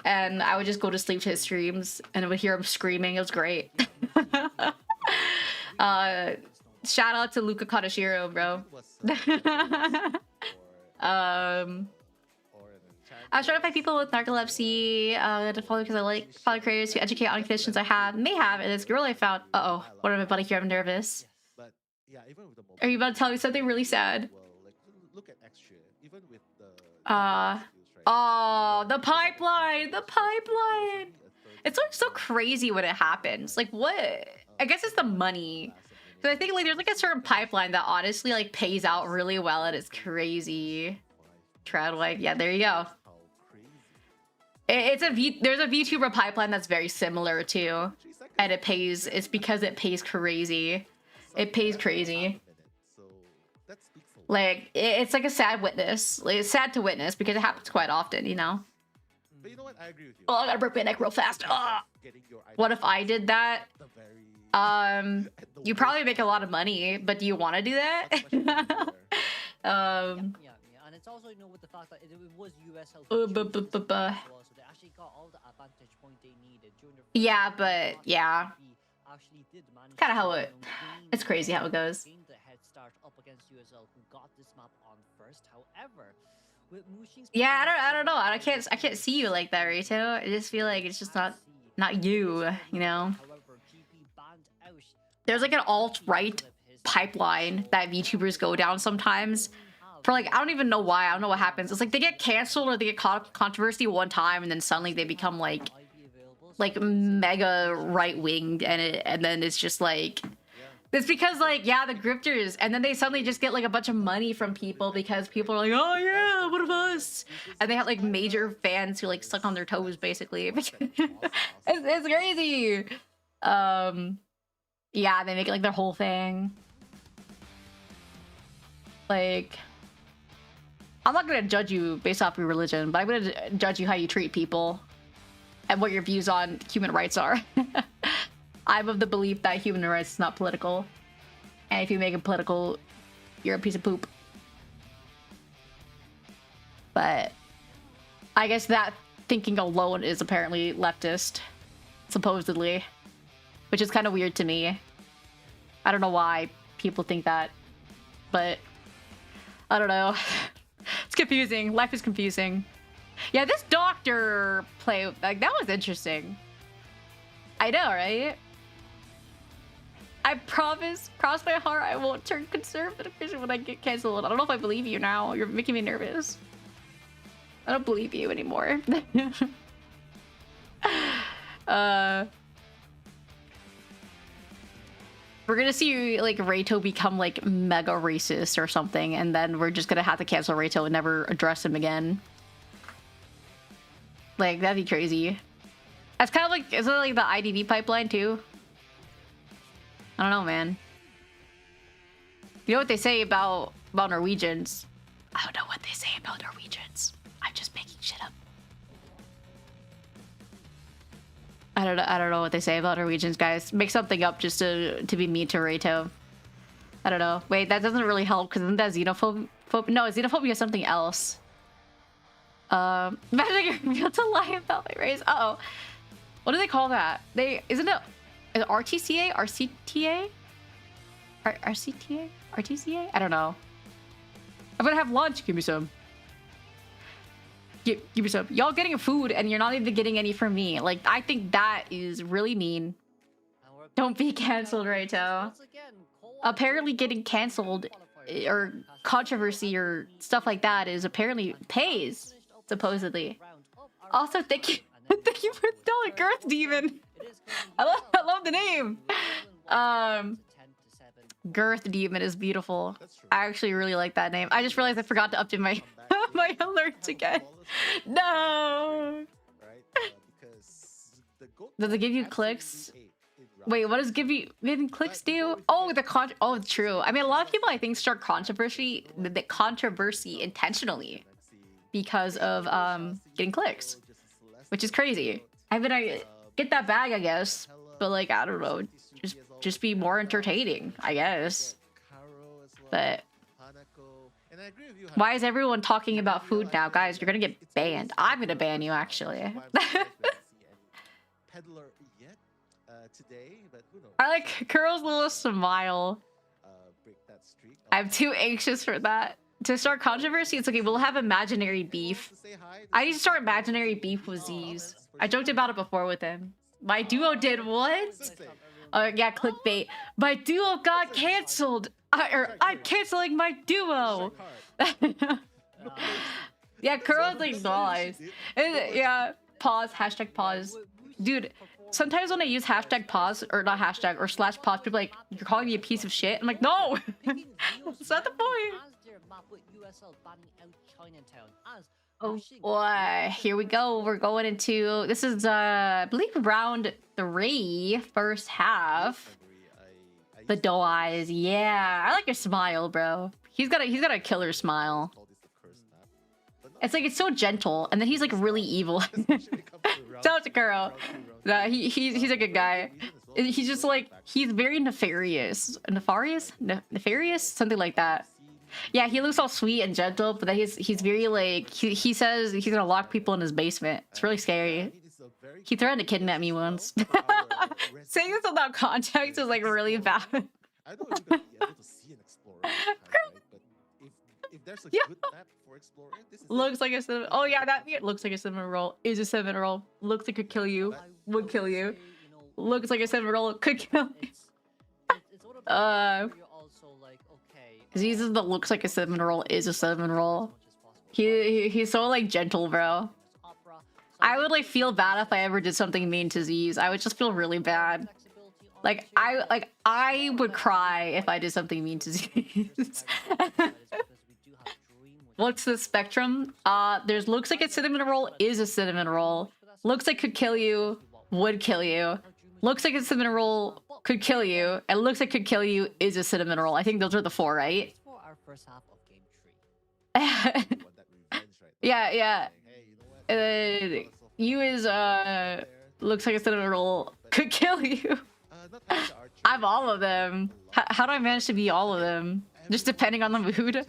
And I would just go to sleep to his streams, and I would hear him screaming. It was great. Shout out to Luca Kaneshiro, bro. I was trying to find people with narcolepsy to follow because I like follow creators who educate on conditions I have, may have, and this girl I found. Uh-oh. What am I about to hear? I'm nervous. Are you about to tell me something really sad? Oh, the pipeline! The pipeline! It's like so crazy when it happens. Like, what? I guess it's the money. Because I think like there's like a certain pipeline that honestly like pays out really well, and it's crazy. Treadway, yeah, there you go. There's a VTuber pipeline that's very similar too, and it pays. It's because it pays crazy. It pays crazy. Like it's like a sad witness. Like, it's sad to witness because it happens quite often, you know. But you know what? I agree with you. Oh, I gotta break my neck real fast. What if I did that? You probably make a lot of money, but do you want to do that? And it's also, you know, with the fact that it was US health so they actually got all the advantage point they needed during the yeah, but yeah, kind of how it's crazy how it goes. the head start up against USL, who got this map on first. However, with Mushin's Yeah, I don't know. I can't see you like that, Rito. I just feel like it's just not you, you know. There's like an alt-right pipeline that VTubers go down sometimes. For like, I don't even know why. I don't know what happens. It's like they get canceled or they get controversy one time, and then suddenly they become like mega right-winged, and then it's just like, it's because like, yeah, the grifters, and then they suddenly just get like a bunch of money from people because people are like, oh yeah, what of us? And they have like major fans who like suck on their toes basically. It's crazy. Yeah, they make it like their whole thing. Like, I'm not gonna judge you based off your religion, but I'm gonna judge you how you treat people and what your views on human rights are. I'm of the belief that human rights is not political, and if you make it political, you're a piece of poop. But I guess that thinking alone is apparently leftist, supposedly, which is kind of weird to me. I don't know why people think that, but I don't know. It's confusing. Life is confusing. Yeah, this doctor play, like, that was interesting. I know, right? I promise, cross my heart, I won't turn conservative Christian when I get canceled. I don't know if I believe you now. You're making me nervous. I don't believe you anymore. We're gonna see like Reito become like mega racist or something, and then we're just gonna have to cancel Reito and never address him again. Like, that'd be crazy. That's kind of like, isn't it like the IDV pipeline too? I don't know, man. You know what they say about Norwegians? I don't know what they say about Norwegians. I'm just making shit up. I don't know what they say about Norwegians, guys. Make something up just to be mean to Reito. I don't know. Wait, that doesn't really help because isn't that xenophobe? No, xenophobia is something else. Imagine you're real to lie about my race. Uh-oh. What do they call that? Isn't it RTCA? RCTA? RCTA? RTCA? I don't know. I'm gonna have lunch. Give me some. Give me some. Y'all getting food and you're not even getting any from me. Like, I think that is really mean. Don't be cancelled, Reito. Apparently getting cancelled or controversy or stuff like that is apparently pays, supposedly. Also, thank you. Thank you for the Girth Demon. I love the name. Girth Demon is beautiful. I actually really like that name. I just realized I forgot to update my my alerts again. No. Does it give you clicks? Wait, what does giving clicks do? Oh, oh, true. I mean, a lot of people I think start controversy intentionally because of getting clicks, which is crazy. I mean, I get that bag, I guess, but like, I don't know, just be more entertaining, I guess. But why is everyone talking about food now, guys? You're gonna get banned. I'm gonna ban you, actually. I like Kurl's little smile. I'm too anxious for that. To start controversy, it's okay, we'll have imaginary beef. I need to start imaginary beef with Z's. I joked about it before with him. My duo did what? Oh yeah, clickbait. My duo got cancelled. I'm canceling my duo. Yeah, Kurl's like nice. Yeah, pause, hashtag pause. Dude, sometimes when I use hashtag pause, or not hashtag, or slash pause, people are like, you're calling me a piece of shit? I'm like, no! That's not the point. Oh boy, here we go. We're going into, this is, I believe round 3, first half. The doe eyes, yeah. I like your smile, bro. He's got a killer smile. It's like, it's so gentle, and then he's like really evil. Shout out to Kuro. Nah, he's a good guy. He's just like, he's very nefarious. Nefarious? Something like that. Yeah, he looks all sweet and gentle, but then he's very like, he says he's gonna lock people in his basement. It's really scary. He threatened to kidnap me once. Saying this without context is like really bad. I know you're gonna be able to see an explorer, right? But if there's a good map for explorer, this is looks like a cinnamon. Oh yeah, that looks like a cinnamon roll. Is a cinnamon roll. Looks like it could kill you. Would kill you. Looks like a cinnamon roll. Could kill you. Jesus, that looks like a cinnamon roll is a cinnamon roll. He's so like gentle, bro. I would like feel bad if I ever did something mean to Z's. I would just feel really bad. Like I would cry if I did something mean to Z's. What's the spectrum? There's looks like a cinnamon roll is a cinnamon roll. Looks like could kill you, would kill you. Looks like a cinnamon roll could kill you, and looks like could kill you is a cinnamon roll. I think those are the 4, right? Yeah. You is looks like a cinnamon roll could kill you. I'm all of them. How do I manage to be all of them? Just depending on the mood.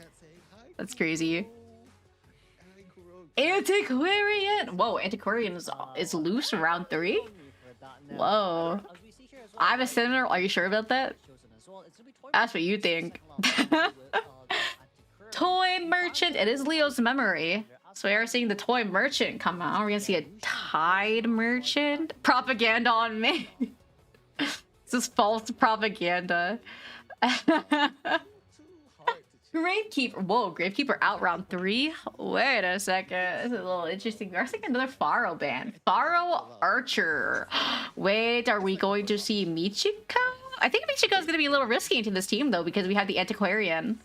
That's crazy. Antiquarian. Whoa, Antiquarian is loose around 3. Whoa. I'm a cinnamon. Are you sure about that? That's what you think. Toy merchant. It is Leo's memory. So we are seeing the toy merchant come out. We're gonna see a tide merchant. Propaganda on me. This is false propaganda. Gravekeeper. Whoa, Gravekeeper out round 3. Wait a second. This is a little interesting. We're seeing another Pharaoh band. Pharaoh Archer. Wait, are we going to see Michiko? I think Michiko is going to be a little risky into this team though, because we have the Antiquarian.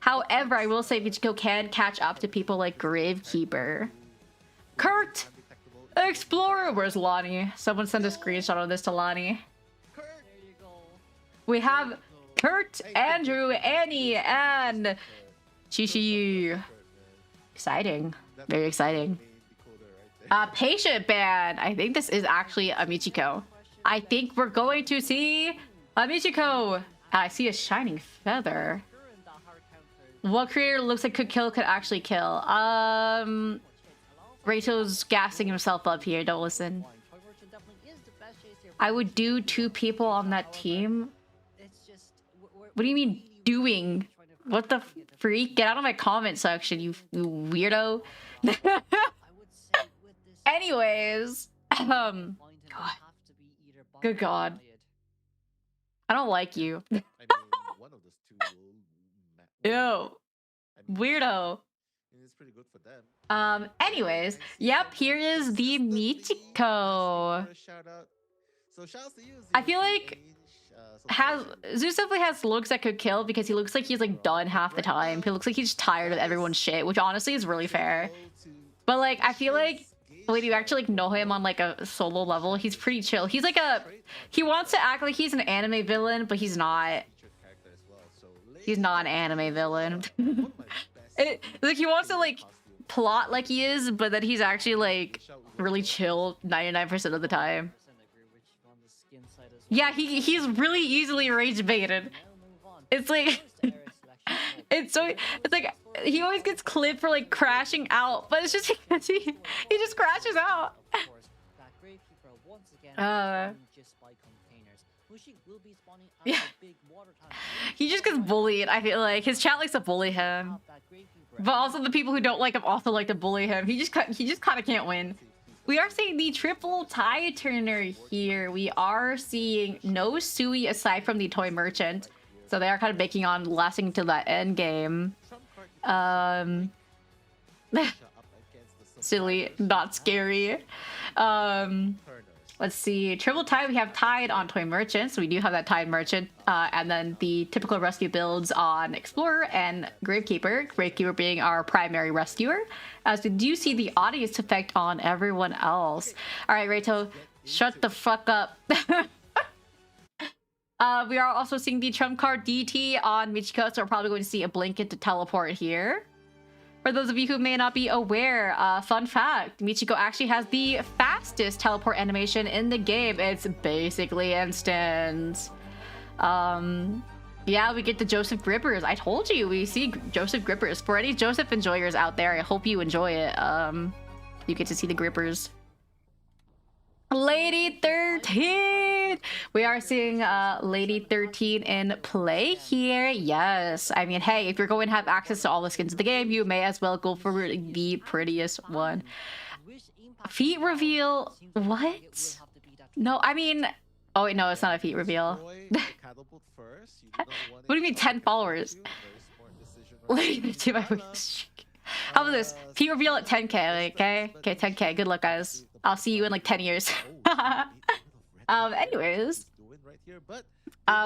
However, I will say Michiko can catch up to people like Gravekeeper. Kurt! Explorer! Where's Lonnie? Someone send a screenshot of this to Lonnie. We have Kurt, Andrew, Annie, and Chishi. Exciting. Very exciting. Patient ban. I think this is actually a Michiko. I think we're going to see a Michiko. I see a shining feather. What creator looks like could actually kill? Rachel's gassing himself up here. Don't listen. I would do 2 people on that team. What do you mean doing? What the freak? Get out of my comment section, you weirdo. Anyways, God. Good God. I don't like you. I mean, one of those two will Ew. Weirdo. it's pretty good for them. Anyways, yep, here is the Michiko. Shout out. So shout out to you. I feel like Zeus definitely has looks that could kill because he looks like he's like done half the time. He looks like he's tired of everyone's shit, which honestly is really fair. But like, I feel like when you actually like know him on like a solo level, he's pretty chill. He's like he wants to act like he's an anime villain, but he's not. He's not an anime villain. Like he wants to like plot like he is, but then he's actually like really chill 99% of the time. Yeah, he's really easily rage baited. It's like it's like he always gets clipped for like crashing out, but it's just because he just crashes out. Yeah. He just gets bullied, I feel like. His chat likes to bully him. But also the people who don't like him also like to bully him. He just kind of can't win. We are seeing the triple tide turner here. We are seeing no Sui aside from the toy merchant. So they are kind of baking on lasting to that end game. Silly, not scary. Let's see. Triple tide, we have tide on toy merchant. So we do have that tide merchant. And then the typical rescue builds on explorer and gravekeeper. Gravekeeper being our primary rescuer. As we do see the audience effect on everyone else. All right, Reito, shut the fuck up. We are also seeing the trump card DT on Michiko, so we're probably going to see a blink into teleport here. For those of you who may not be aware, fun fact, Michiko actually has the fastest teleport animation in the game. It's basically instant. Yeah, we get the Joseph Grippers. I told you, we see Joseph Grippers. For any Joseph enjoyers out there, I hope you enjoy it. You get to see the Grippers. Lady 13! We are seeing Lady 13 in play here. Yes. I mean, hey, if you're going to have access to all the skins of the game, you may as well go for the prettiest one. Feet reveal. What? No, I mean... Oh, wait, no, it's not a feet reveal. What do you mean 10 followers? Lady 13 by How about this? Feet reveal at 10k, okay? Okay, 10k. Good luck, guys. I'll see you in like 10 years. Anyways,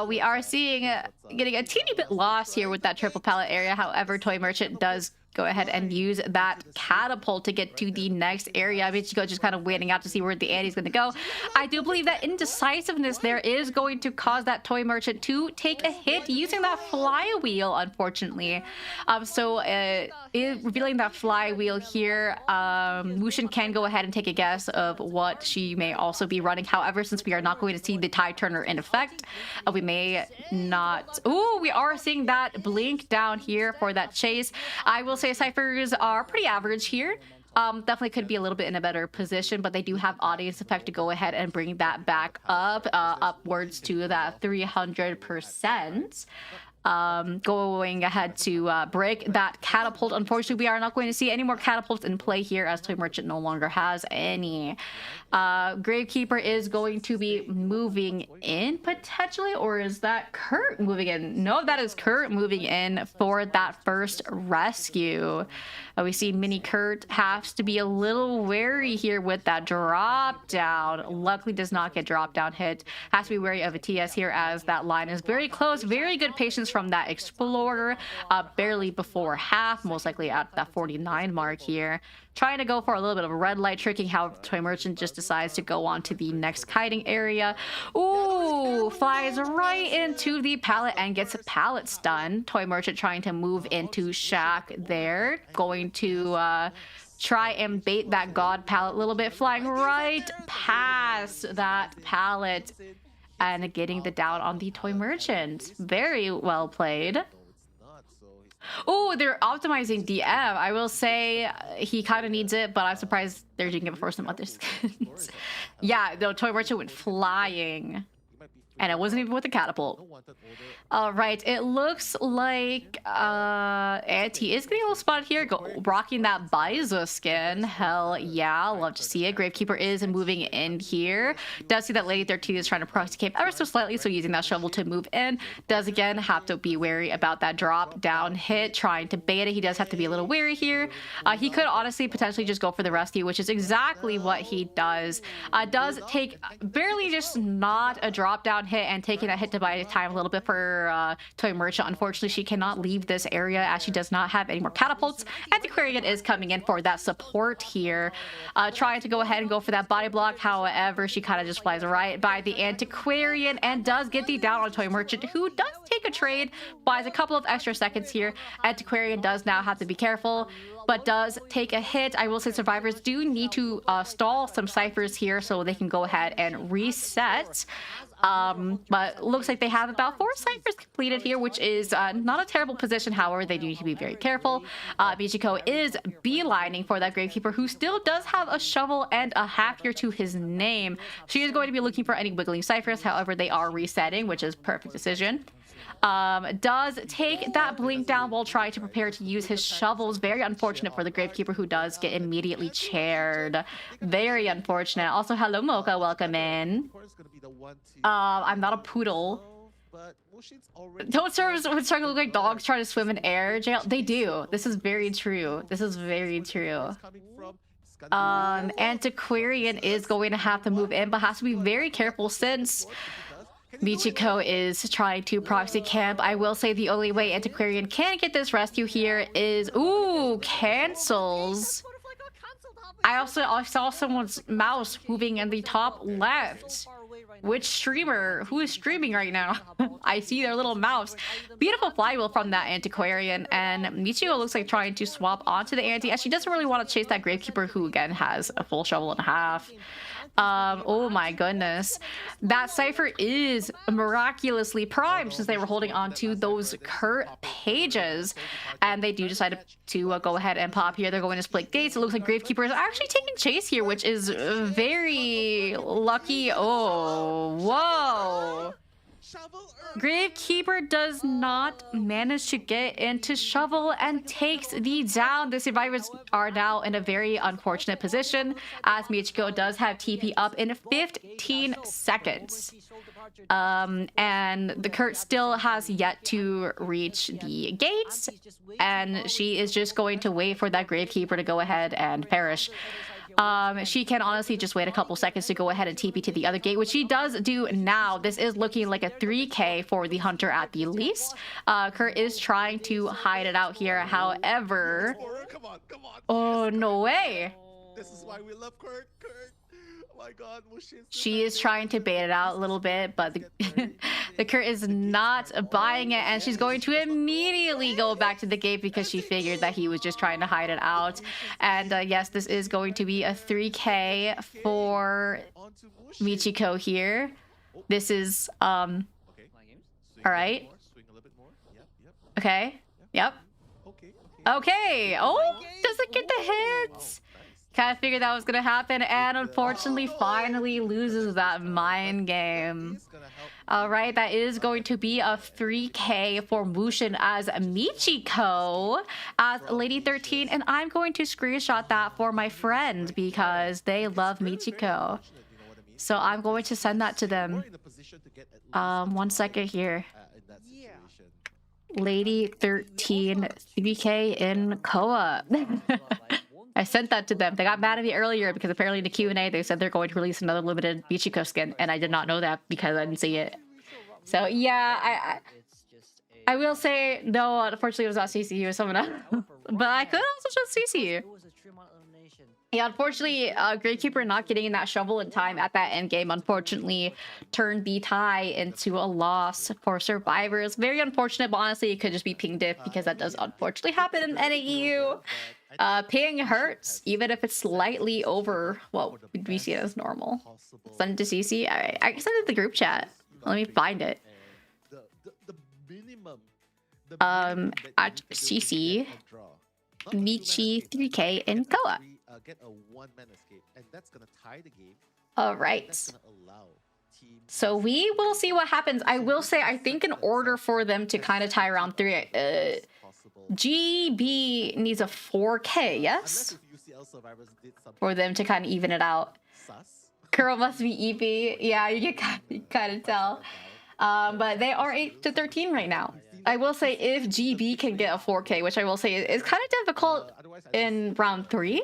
we are seeing getting a teeny bit lost here with that triple pallet area. However, toy merchant does go ahead and use that catapult to get to the next area. Michiko just kind of waiting out to see where the Annie's going to go. I do believe that indecisiveness there is going to cause that toy merchant to take a hit using that flywheel, unfortunately. Revealing that flywheel here, Mushin can go ahead and take a guess of what she may also be running. However, since we are not going to see the tide turner in effect, we may not... Ooh, we are seeing that blink down here for that chase. I will say ciphers are pretty average here. Definitely could be a little bit in a better position, but they do have audience effect to go ahead and bring that back up, upwards to that 300%. Going ahead to break that catapult. Unfortunately, we are not going to see any more catapults in play here as toy merchant no longer has any. Gravekeeper is going to be moving in potentially, or is that Kurt moving in? No, that is Kurt moving in for that first rescue. We see Mini Kurt has to be a little wary here with that drop down. Luckily does not get drop down hit. Has to be wary of a TS here as that line is very close. Very good patience from that explorer. Barely before half, most likely at that 49 mark here. Trying to go for a little bit of a red light tricking, how toy merchant just decides to go on to the next kiting area. Ooh, flies right into the pallet and gets a pallet stun. Toy merchant trying to move into shack there, going to try and bait that god pallet a little bit, flying right past that pallet and getting the down on the toy merchant. Very well played. Oh, they're optimizing DM. I will say he kind of needs it, but I'm surprised they're doing it before some other skins. Yeah, the toy merchant went flying. And it wasn't even with a catapult. Alright, it looks like Auntie is getting a little spotted here, rocking that Biza skin. Hell yeah, love to see it. Gravekeeper is moving in here. Does see that Lady 13 is trying to proxy camp ever so slightly, so using that shovel to move in. Does again have to be wary about that drop down hit, trying to bait it. He does have to be a little wary here. He could honestly potentially just go for the rescue, which is exactly what he does. Does take barely just not a drop down hit and taking that hit to buy time a little bit for Toy Merchant. Unfortunately, she cannot leave this area as she does not have any more catapults. Antiquarian is coming in for that support here, trying to go ahead and go for that body block. However, she kind of just flies right by the Antiquarian and does get the down on Toy Merchant, who does take a trade, buys a couple of extra seconds here. Antiquarian does now have to be careful, but does take a hit. I will say survivors do need to stall some ciphers here so they can go ahead and reset. But looks like they have about 4 ciphers completed here, which is not a terrible position. However, they do need to be very careful. Michiko is beelining for that Gravekeeper, who still does have a shovel and a half here to his name. She is going to be looking for any wiggling ciphers. However, they are resetting, which is perfect decision. Does take that blink down while trying to prepare to use his shovels. Very unfortunate for the Gravekeeper, who does get immediately chaired. Very unfortunate. Also, hello Mocha, welcome in. I'm not a poodle. Don't struggle look like dogs trying to swim in air jail. They do. This is very true. This is very true. Antiquarian is going to have to move in, but has to be very careful since Michiko is trying to proxy camp. I will say the only way Antiquarian can get this rescue here is... Ooh, cancels. I saw someone's mouse moving in the top left. Which streamer? Who is streaming right now? I see their little mouse. Beautiful flywheel from that Antiquarian, and Michiko looks like trying to swap onto the Anti, as she doesn't really want to chase that Gravekeeper, who again has a full shovel and a half. Oh my goodness. That cipher is miraculously primed since they were holding on to those Kurt pages. And they do decide to go ahead and pop here. They're going to split gates. It looks like Gravekeeper is actually taking chase here, which is very lucky. Oh, whoa. Gravekeeper does not manage to get into shovel and takes the down. The survivors are now in a very unfortunate position, as Michiko does have TP up in 15 seconds. And the Kurt still has yet to reach the gates, and she is just going to wait for that Gravekeeper to go ahead and perish. She can honestly just wait a couple seconds to go ahead and TP to the other gate, which she does do now. This is looking like a 3k for the Hunter at the least. Kurt is trying to hide it out here. However... Come on. Oh, no way. This is why we love Kurt. Oh my god, she is trying to bait it out a little bit, but the Kurt is not buying it, and she's going to immediately go back to the gate because she figured that he was just trying to hide it out. And yes, this is going to be a 3k for Michiko here. This is all right. Okay. Yep. Okay. Oh, doesn't get the hits. Kind of figured that was gonna happen, and unfortunately finally loses that mind game. Alright, that is going to be a 3k for Mushin as Michiko as Lady 13, and I'm going to screenshot that for my friend because they love Michiko. So I'm going to send that to them. 1 second here. Lady 13 3k in COA. I sent that to them. They got mad at me earlier because apparently in the Q&A they said they're going to release another limited Michiko skin, and I did not know that because I didn't see it. So yeah, I will say no, unfortunately it was not CC, it was someone else. But I could also just CC. Yeah, unfortunately, Gravekeeper not getting in that shovel in time at that end game unfortunately turned the tie into a loss for survivors. Very unfortunate, but honestly it could just be ping diff because that does unfortunately happen in NAEU. Ping hurts, even if it's slightly over what we see it as normal. Send it to CC. I can send it to the group chat. Let me find it. The minimum. At CC, Michi 3K in COA. Get a one-man escape, and that's gonna tie the game. All right. That's gonna allow teams. So we will see what happens. I will say, I think in order for them to kind of tie round 3, GB needs a 4K, yes? For them to kind of even it out. Kuro must be EP. Yeah, you can kind of tell. But they are 8 to 13 right now. I will say if GB can get a 4K, which I will say is kind of difficult in round 3,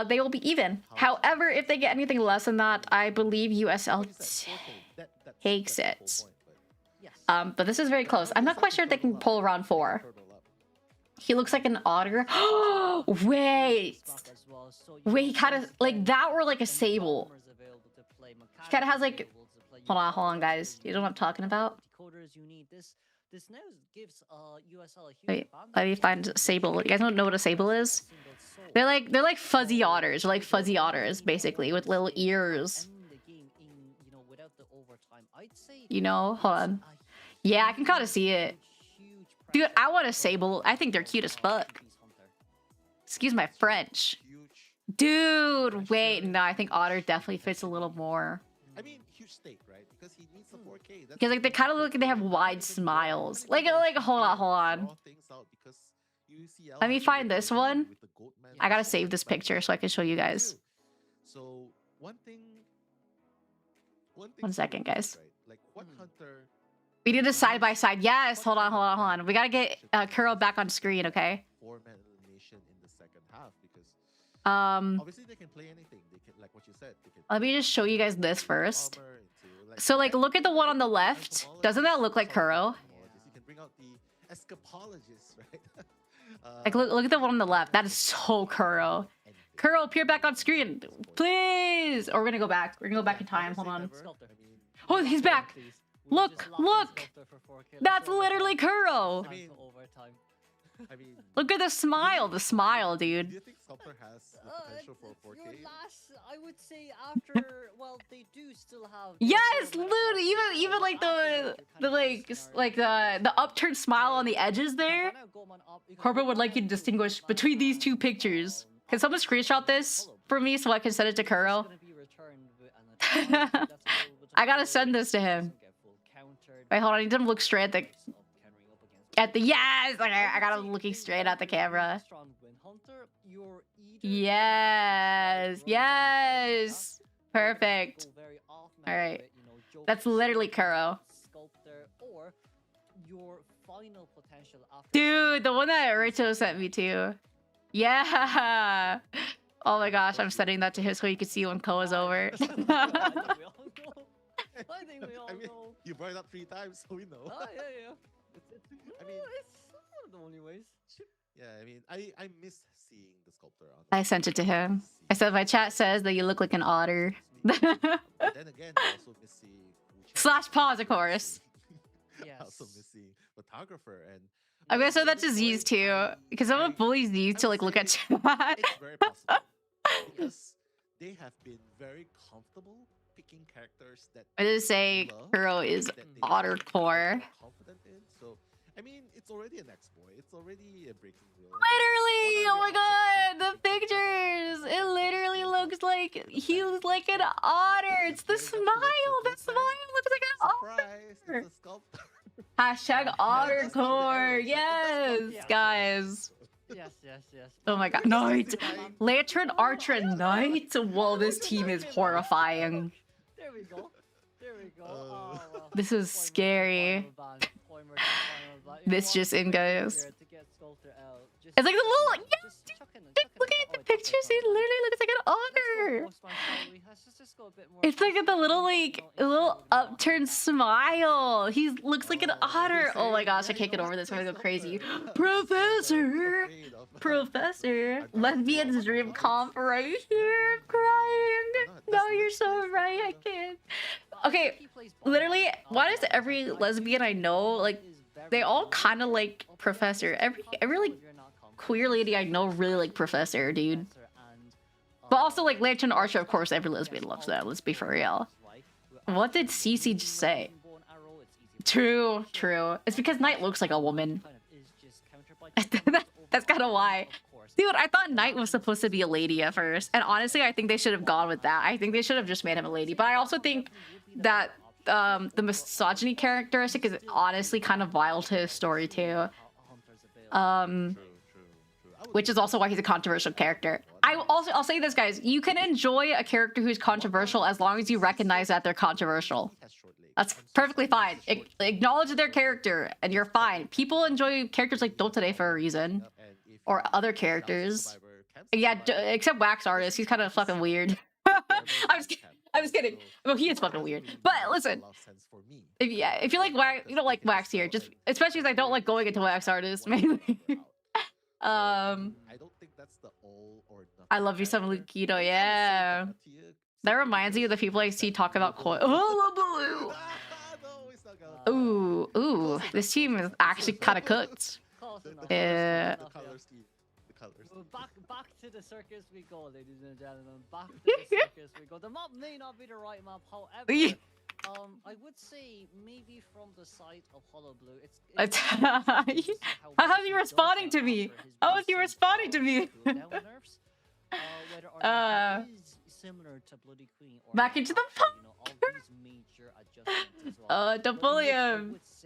they will be even. However, if they get anything less than that, I believe USL takes it. But this is very close. I'm not quite sure if they can pull round 4. He looks like an otter. Wait, he kind of like that, or like a sable. He kind of has like. Hold on, guys. You know what I'm talking about? Wait, let me find sable. You guys don't know what a sable is? They're like fuzzy otters. They're like fuzzy otters, basically, with little ears. You know, hold on. Yeah, I can kind of see it. Dude, I want a sable. I think they're cute as fuck. Excuse my French. Dude, wait, no, I think otter definitely fits a little more. I mean, huge stake, right? Because he needs a 4K. Because like they kind of look like they have wide smiles. Like hold on. Let me find this one. I gotta save this picture so I can show you guys. So one second, guys. Like what hunter? We need a side by side. Yes, hold on. We gotta get Kuro back on screen, okay? 4-man elimination in the second half because obviously they can play anything. They can, like what you said. Let me just show you guys this first. So like look at the one on the left. Doesn't that look like Kuro? You can bring out the escapologists, right? Like look at the one on the left. That is so Kuro. Kuro, appear back on screen, please. Or we're gonna go back. We're gonna go back in time. Hold on. Oh, he's back. Look. That's literally Kuro. I mean, look at the smile. The smile, dude. Do you think Sculptor has the potential for 4K? I would say after, well, they do still have. Yes, dude. Even like the upturned smile on the edges there. Corbett would like you to distinguish between these two pictures. Can someone screenshot this for me so I can send it to Kuro? I gotta send this to him. Wait, hold on. I need to look straight at the yes. Like I got him looking straight at the camera. Yes. Perfect. All right. That's literally Kuro. Dude, the one that Rito sent me to. Yeah. Oh my gosh, I'm sending that to him so you can see when Koa's over. I think we all know. You brought it up 3 times, so we know. Yeah. I mean, it's one of the only ways. Yeah, I mean, I miss seeing the sculptor on. I sent it to him. I said my chat says that you look like an otter. But then again, I also miss seeing Slash pause, of course. I also miss seeing photographer, and I'm gonna send that to Z's too, because someone bullies Z's to like look at chat. it's very possible because they have been very comfortable picking characters that I just say Kuro is otter core. Confident in. So I mean, it's already an exploit. It's already a breaking wheel. Literally, oh my god, the pictures. It literally looks like he's like an otter. It's the smile. The smile looks like an otter. It's a sculptor. Hashtag otter core. Yes, guys. Yes. Oh my god. Knight. Lantern Archer Knight. Whoa, this team is horrifying. There we go. Oh, well. This is scary. This just in goes. It's like the little looking at the pictures, it literally looks like an otter. It's like the little upturned smile. He looks like an otter. Oh my gosh, I can't get over this. I'm gonna go crazy. Professor! Lesbian's dream comp right here. I'm crying. No, you're so right. I can't. Okay, literally, why does every lesbian I know, like, they all kind of like Professor? Every like queer lady I know really like Professor, dude. But also, like, Lantern Archer, of course, every lesbian loves that. Let's be for real. What did CC just say? True, true. It's because Knight looks like a woman. That's kind of why. Dude, I thought Knight was supposed to be a lady at first. And honestly, I think they should have gone with that. I think they should have just made him a lady. But I also think that the misogyny characteristic is honestly kind of vital to his story, too. Which is also why he's a controversial character. I'll say this, guys. You can enjoy a character who's controversial as long as you recognize that they're controversial. That's perfectly fine. Acknowledge their character, and you're fine. People enjoy characters like Dotare for a reason. Or other characters. Yeah, except Wax Artist. He's kind of fucking weird. I was kidding. Well, he is fucking weird. But listen, if you like Wax, you don't like Wax here. Just especially because I don't like going into Wax Artist mainly. I don't think that's the all or nothing. I love you some Lukido, yeah. That reminds me of the people I see talk about COA. Oh, ooh, this team is actually kind of cooked. Back to the circus we go, ladies and gentlemen. Back to the circus we go. The map may not be the right map, however, I would say maybe from the side of Hollow Blue, it's how is he responding to me? How is he responding to me? Similar to Bloody Queen or back into the don't bully him. This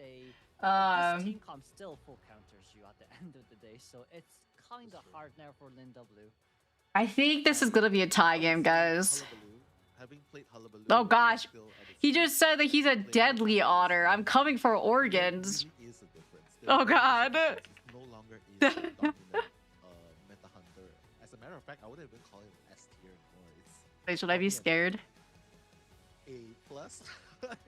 team comp still full counters you at the end of the day, so it's kind of hard now for Lin W. I think this is gonna be a tie game, guys. Oh gosh, he just said that he's a deadly otter. I'm coming for organs. Oh god. No longer is the dominant meta hunter. As a matter of fact, I wouldn't even call him S tier anymore. Wait, should I be scared? A plus.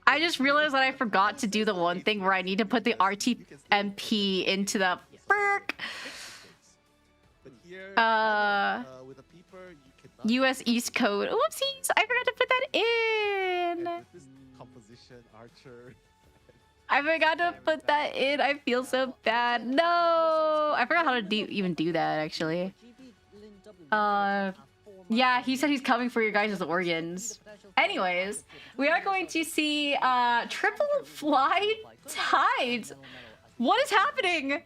I just realized that I forgot to do the one thing where I need to put the RTMP into the With a peeper, US East Code. Oopsies! I forgot to put that in. Composition, Archer. I forgot to put that in. I feel so bad. No, I forgot how to even do that actually. Yeah, he said he's coming for your guys' organs. Anyways, we are going to see triple fly tides. What is happening?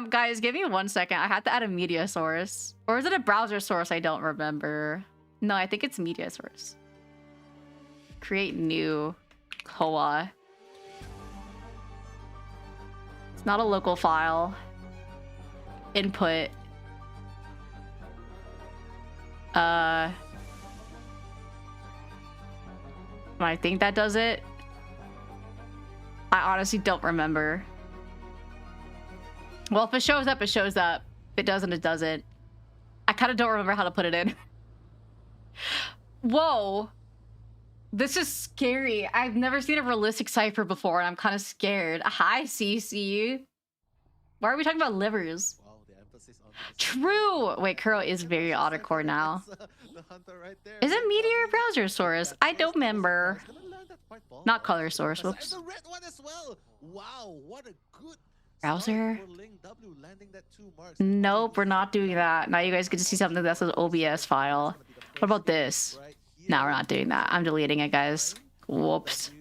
Guys, give me 1 second. I had to add a media source. Or is it a browser source? I don't remember. No, I think it's media source. Create new COA. It's not a local file. Input. I think that does it. I honestly don't remember. Well, if it shows up, it shows up. If it doesn't, it doesn't. I kind of don't remember how to put it in. Whoa. This is scary. I've never seen a realistic cipher before, and I'm kind of scared. Hi, CC. Why are we talking about livers? Wow, the emphasis on True! Wait, Kuro is very autocore now. right there. Is it media or browser source? I don't remember. Not color source, whoops. And the red one as well. Wow, what a good Browser? start for Ling W, landing that 2 marks. Nope, we're not doing that. Now you guys get to see something that's an OBS file. What about this? No, we're not doing that. I'm deleting it, guys. Whoops.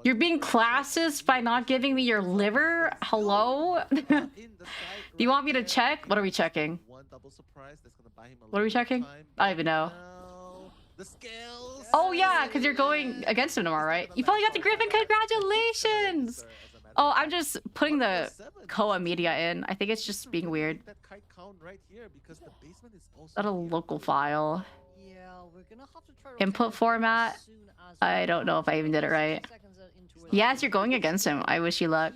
You're being classist by not giving me your liver? Hello? Do you want me to check? What are we checking? What are we checking? I don't even know. Oh yeah, because you're going against him tomorrow, right? You probably got the Griffin. Congratulations! Oh, I'm just putting the COA media in. I think it's just being weird. Is that a local file? Input format? I don't know if I even did it right. Yes, you're going against him. I wish you luck.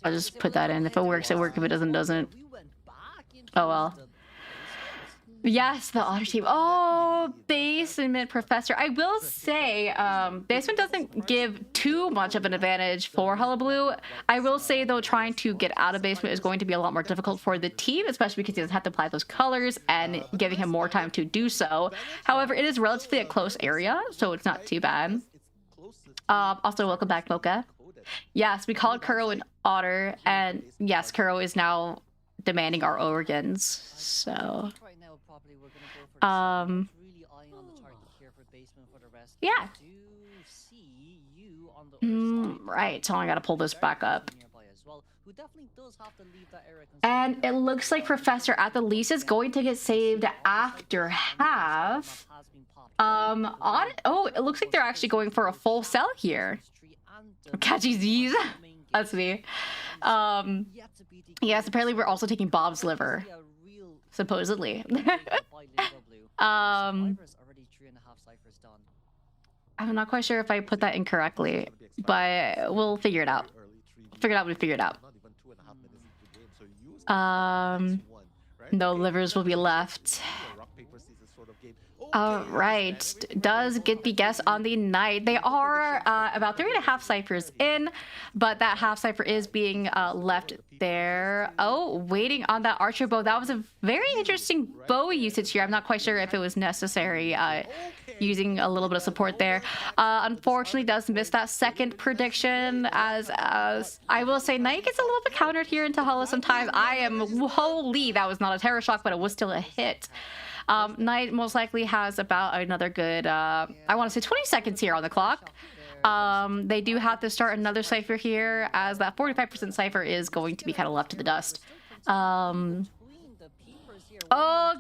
I'll just put that in. If it works, it works. If it doesn't, it doesn't. Oh well. Yes, the otter team. Oh, basement professor. I will say, basement doesn't give too much of an advantage for Hullabaloo. I will say though, trying to get out of basement is going to be a lot more difficult for the team, especially because he doesn't have to apply those colors and giving him more time to do so. However, it is relatively a close area, so it's not too bad. Also, welcome back, Mocha. Yes, we called Kuro an otter, and yes, Kuro is now demanding our organs. So, Right now, probably we're gonna go for the side. Really eyeing on the target here for basement for the rest. yeah. I do see you on the other side. Right, so I gotta pull this back up. Nearby as well, who definitely does have to leave that area And it looks like Professor at the least is going to get saved after half. Oh, it looks like they're actually going for a full sell here. Catchy Z's. That's me. Yes, apparently we're also taking Bob's liver. Supposedly. I'm not quite sure if I put that incorrectly, but we'll figure it out. We figure it out. No livers will be left. Right, does get the guess on the night. They are about 3.5 ciphers in, but that half cipher is being left there. Oh, waiting on that archer bow. That was a very interesting bow usage here. I'm not quite sure if it was necessary, using a little bit of support there. Unfortunately, does miss that second prediction, as I will say, Knight gets a little bit countered here into Hollow sometimes. Holy, that was not a terror shock, but it was still a hit. Knight most likely has about another good, I want to say 20 seconds here on the clock. They do have to start another cipher here, as that 45% cipher is going to be kind of left to the dust. Oh,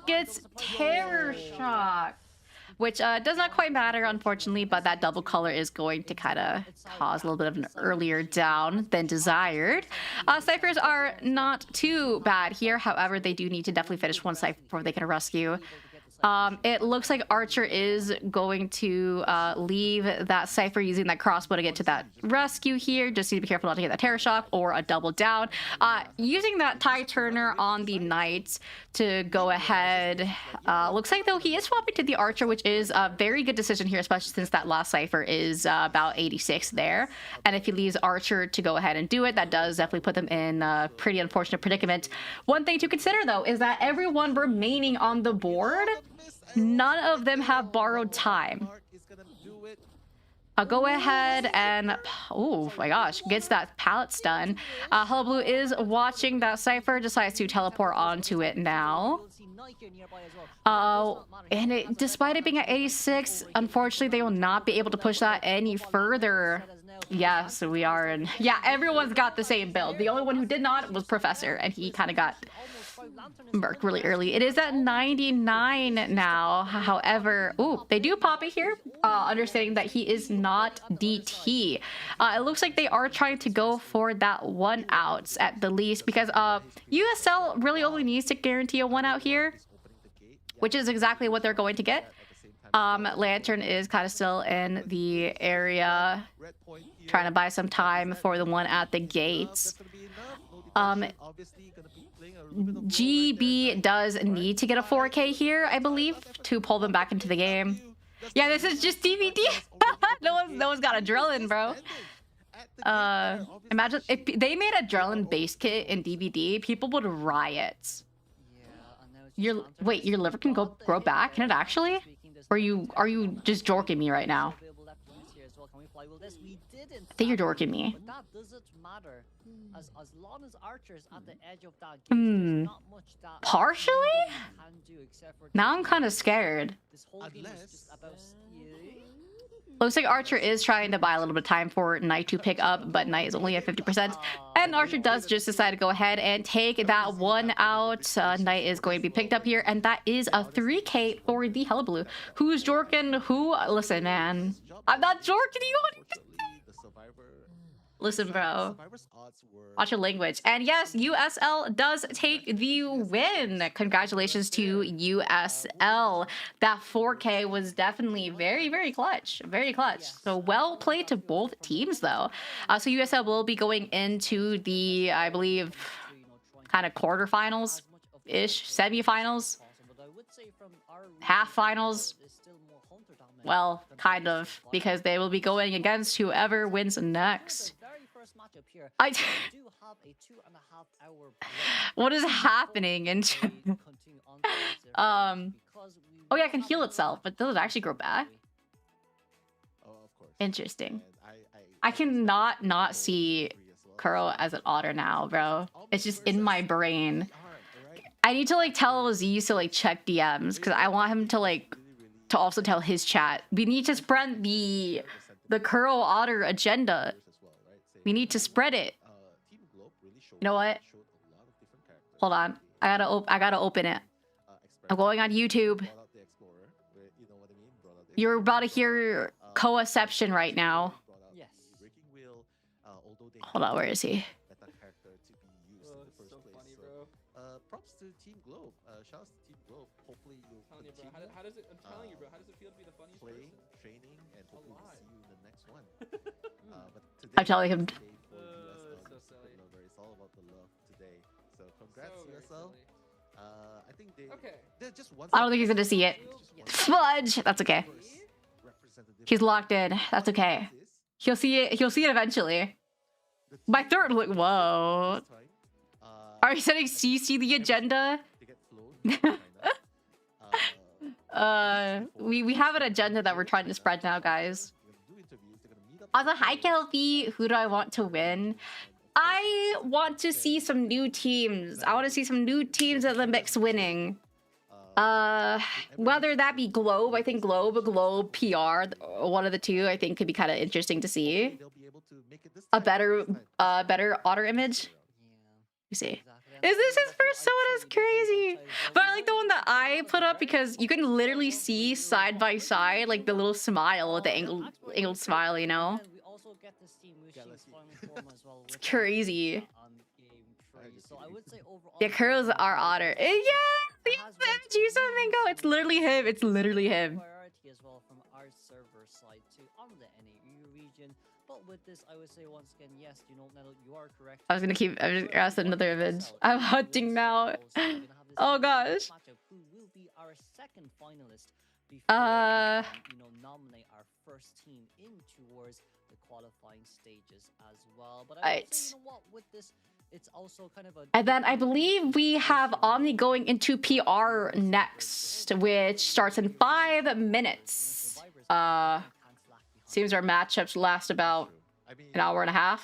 gets terror shock, which does not quite matter, unfortunately, but that double color is going to kind of cause a little bit of an earlier down than desired. Ciphers are not too bad here. However, they do need to definitely finish one cipher before they can rescue. It looks like Archer is going to leave that cipher using that crossbow to get to that rescue here. Just need to be careful not to get that terror shock or a double down. Using that tie turner on the Knight to go ahead. Looks like, though, he is swapping to the Archer, which is a very good decision here, especially since that last cipher is about 86 there. And if he leaves Archer to go ahead and do it, that does definitely put them in a pretty unfortunate predicament. One thing to consider, though, is that everyone remaining on the board, none of them have borrowed time. I'll go ahead and, oh my gosh, gets that pallet stun. Hello Blue is watching that cipher, decides to teleport onto it now. And despite it being at 86, unfortunately they will not be able to push that any further. Yeah, so we are in, yeah, everyone's got the same build. The only one who did not was Professor, and he kind of got murked really early. It is at 99 now. However, ooh, they do pop it here, understanding that he is not DT. It looks like they are trying to go for that one outs at the least, because USL really only needs to guarantee a one out here, which is exactly what they're going to get. Lantern is kind of still in the area, trying to buy some time for the one at the gates. GB does need to get a 4K here, I believe, to pull them back into the game. Yeah, this is just DVD. no one's got adrenaline, bro. Imagine if they made a adrenaline base kit in DVD, people would riot. Wait, your liver can grow back? Can it actually? Or are you just jorking me right now? I think you're dorking me. But that doesn't matter. As long as Archer's at the edge of that game, there's not much that partially? can do except for now I'm kind of scared. This whole game is just about Looks like Archer is trying to buy a little bit of time for Knight to pick up, but Knight is only at 50%. And Archer does just decide to go ahead and take that one out. Knight is going to be picked up here, and that is a 3K for the Hello Blue. Who's jorking who? Listen, man. I'm not jorking you. Listen, bro. Watch your language. And yes, USL does take the win. Congratulations to USL. That 4K was definitely very, very clutch. Very clutch. So well played to both teams, though. So USL will be going into the, I believe, kind of quarterfinals-ish, semifinals, half finals. Well, kind of, because they will be going against whoever wins next. What is happening in oh yeah, it can heal itself, but does it actually grow back? of course. Interesting. And I cannot not see Kuro as an otter now, bro. It's just in my brain. I need to like tell Aziz to like check DMs because I want him to like to also tell his chat. We need to spread the Kuro otter agenda. We need to spread it. You know what? Hold on. I gotta open it. I'm going on YouTube. You're about to hear co-exception right now. Yes. Hold on, where is he? Props to Team Globe. Shout out to Team Globe. Hopefully you'll Telling you, bro. continue How does it? I'm telling you, bro. How does it feel to be the funniest playing, person? training, and hopefully we'll see you in the next one. But today, I'm telling him. day for USL so silly. Lover. It's all about the love today. So congrats So very USL. silly. I think Okay. they're just one. I don't think he's gonna see it. Fudge. That's okay. He's locked in. That's okay. He'll see it. He'll see it eventually. My third look. Whoa. Are you setting CC the agenda? We have an agenda that we're trying to spread now, guys. Also, hi Kelpie. Who do I want to win? I want to see some new teams. I want to see some new teams at the mix winning. Whether that be Globe, I think Globe, PR, one of the two, I think could be kind of interesting to see. A better otter image. You see. Is this his persona? That's crazy. But I like the one that I put up because you can literally see side by side like the little smile, the angled smile, you know? It's crazy. Yeah, Kuro's our otter. Yeah, the image you saw him go. It's literally him. It's literally him. As well from our server side too on the NAEU region. But with this, I would say once again, yes, you are correct. I was gonna keep. I just asked another image. I'm hunting now. Oh gosh. Who will be our second finalist before nominate our first team in towards the qualifying stages as well. But I would say, you know what, with this, it's also kind of a. And then I believe we have Omni going into PR next, which starts in 5 minutes. Seems our matchups last about an hour and a half,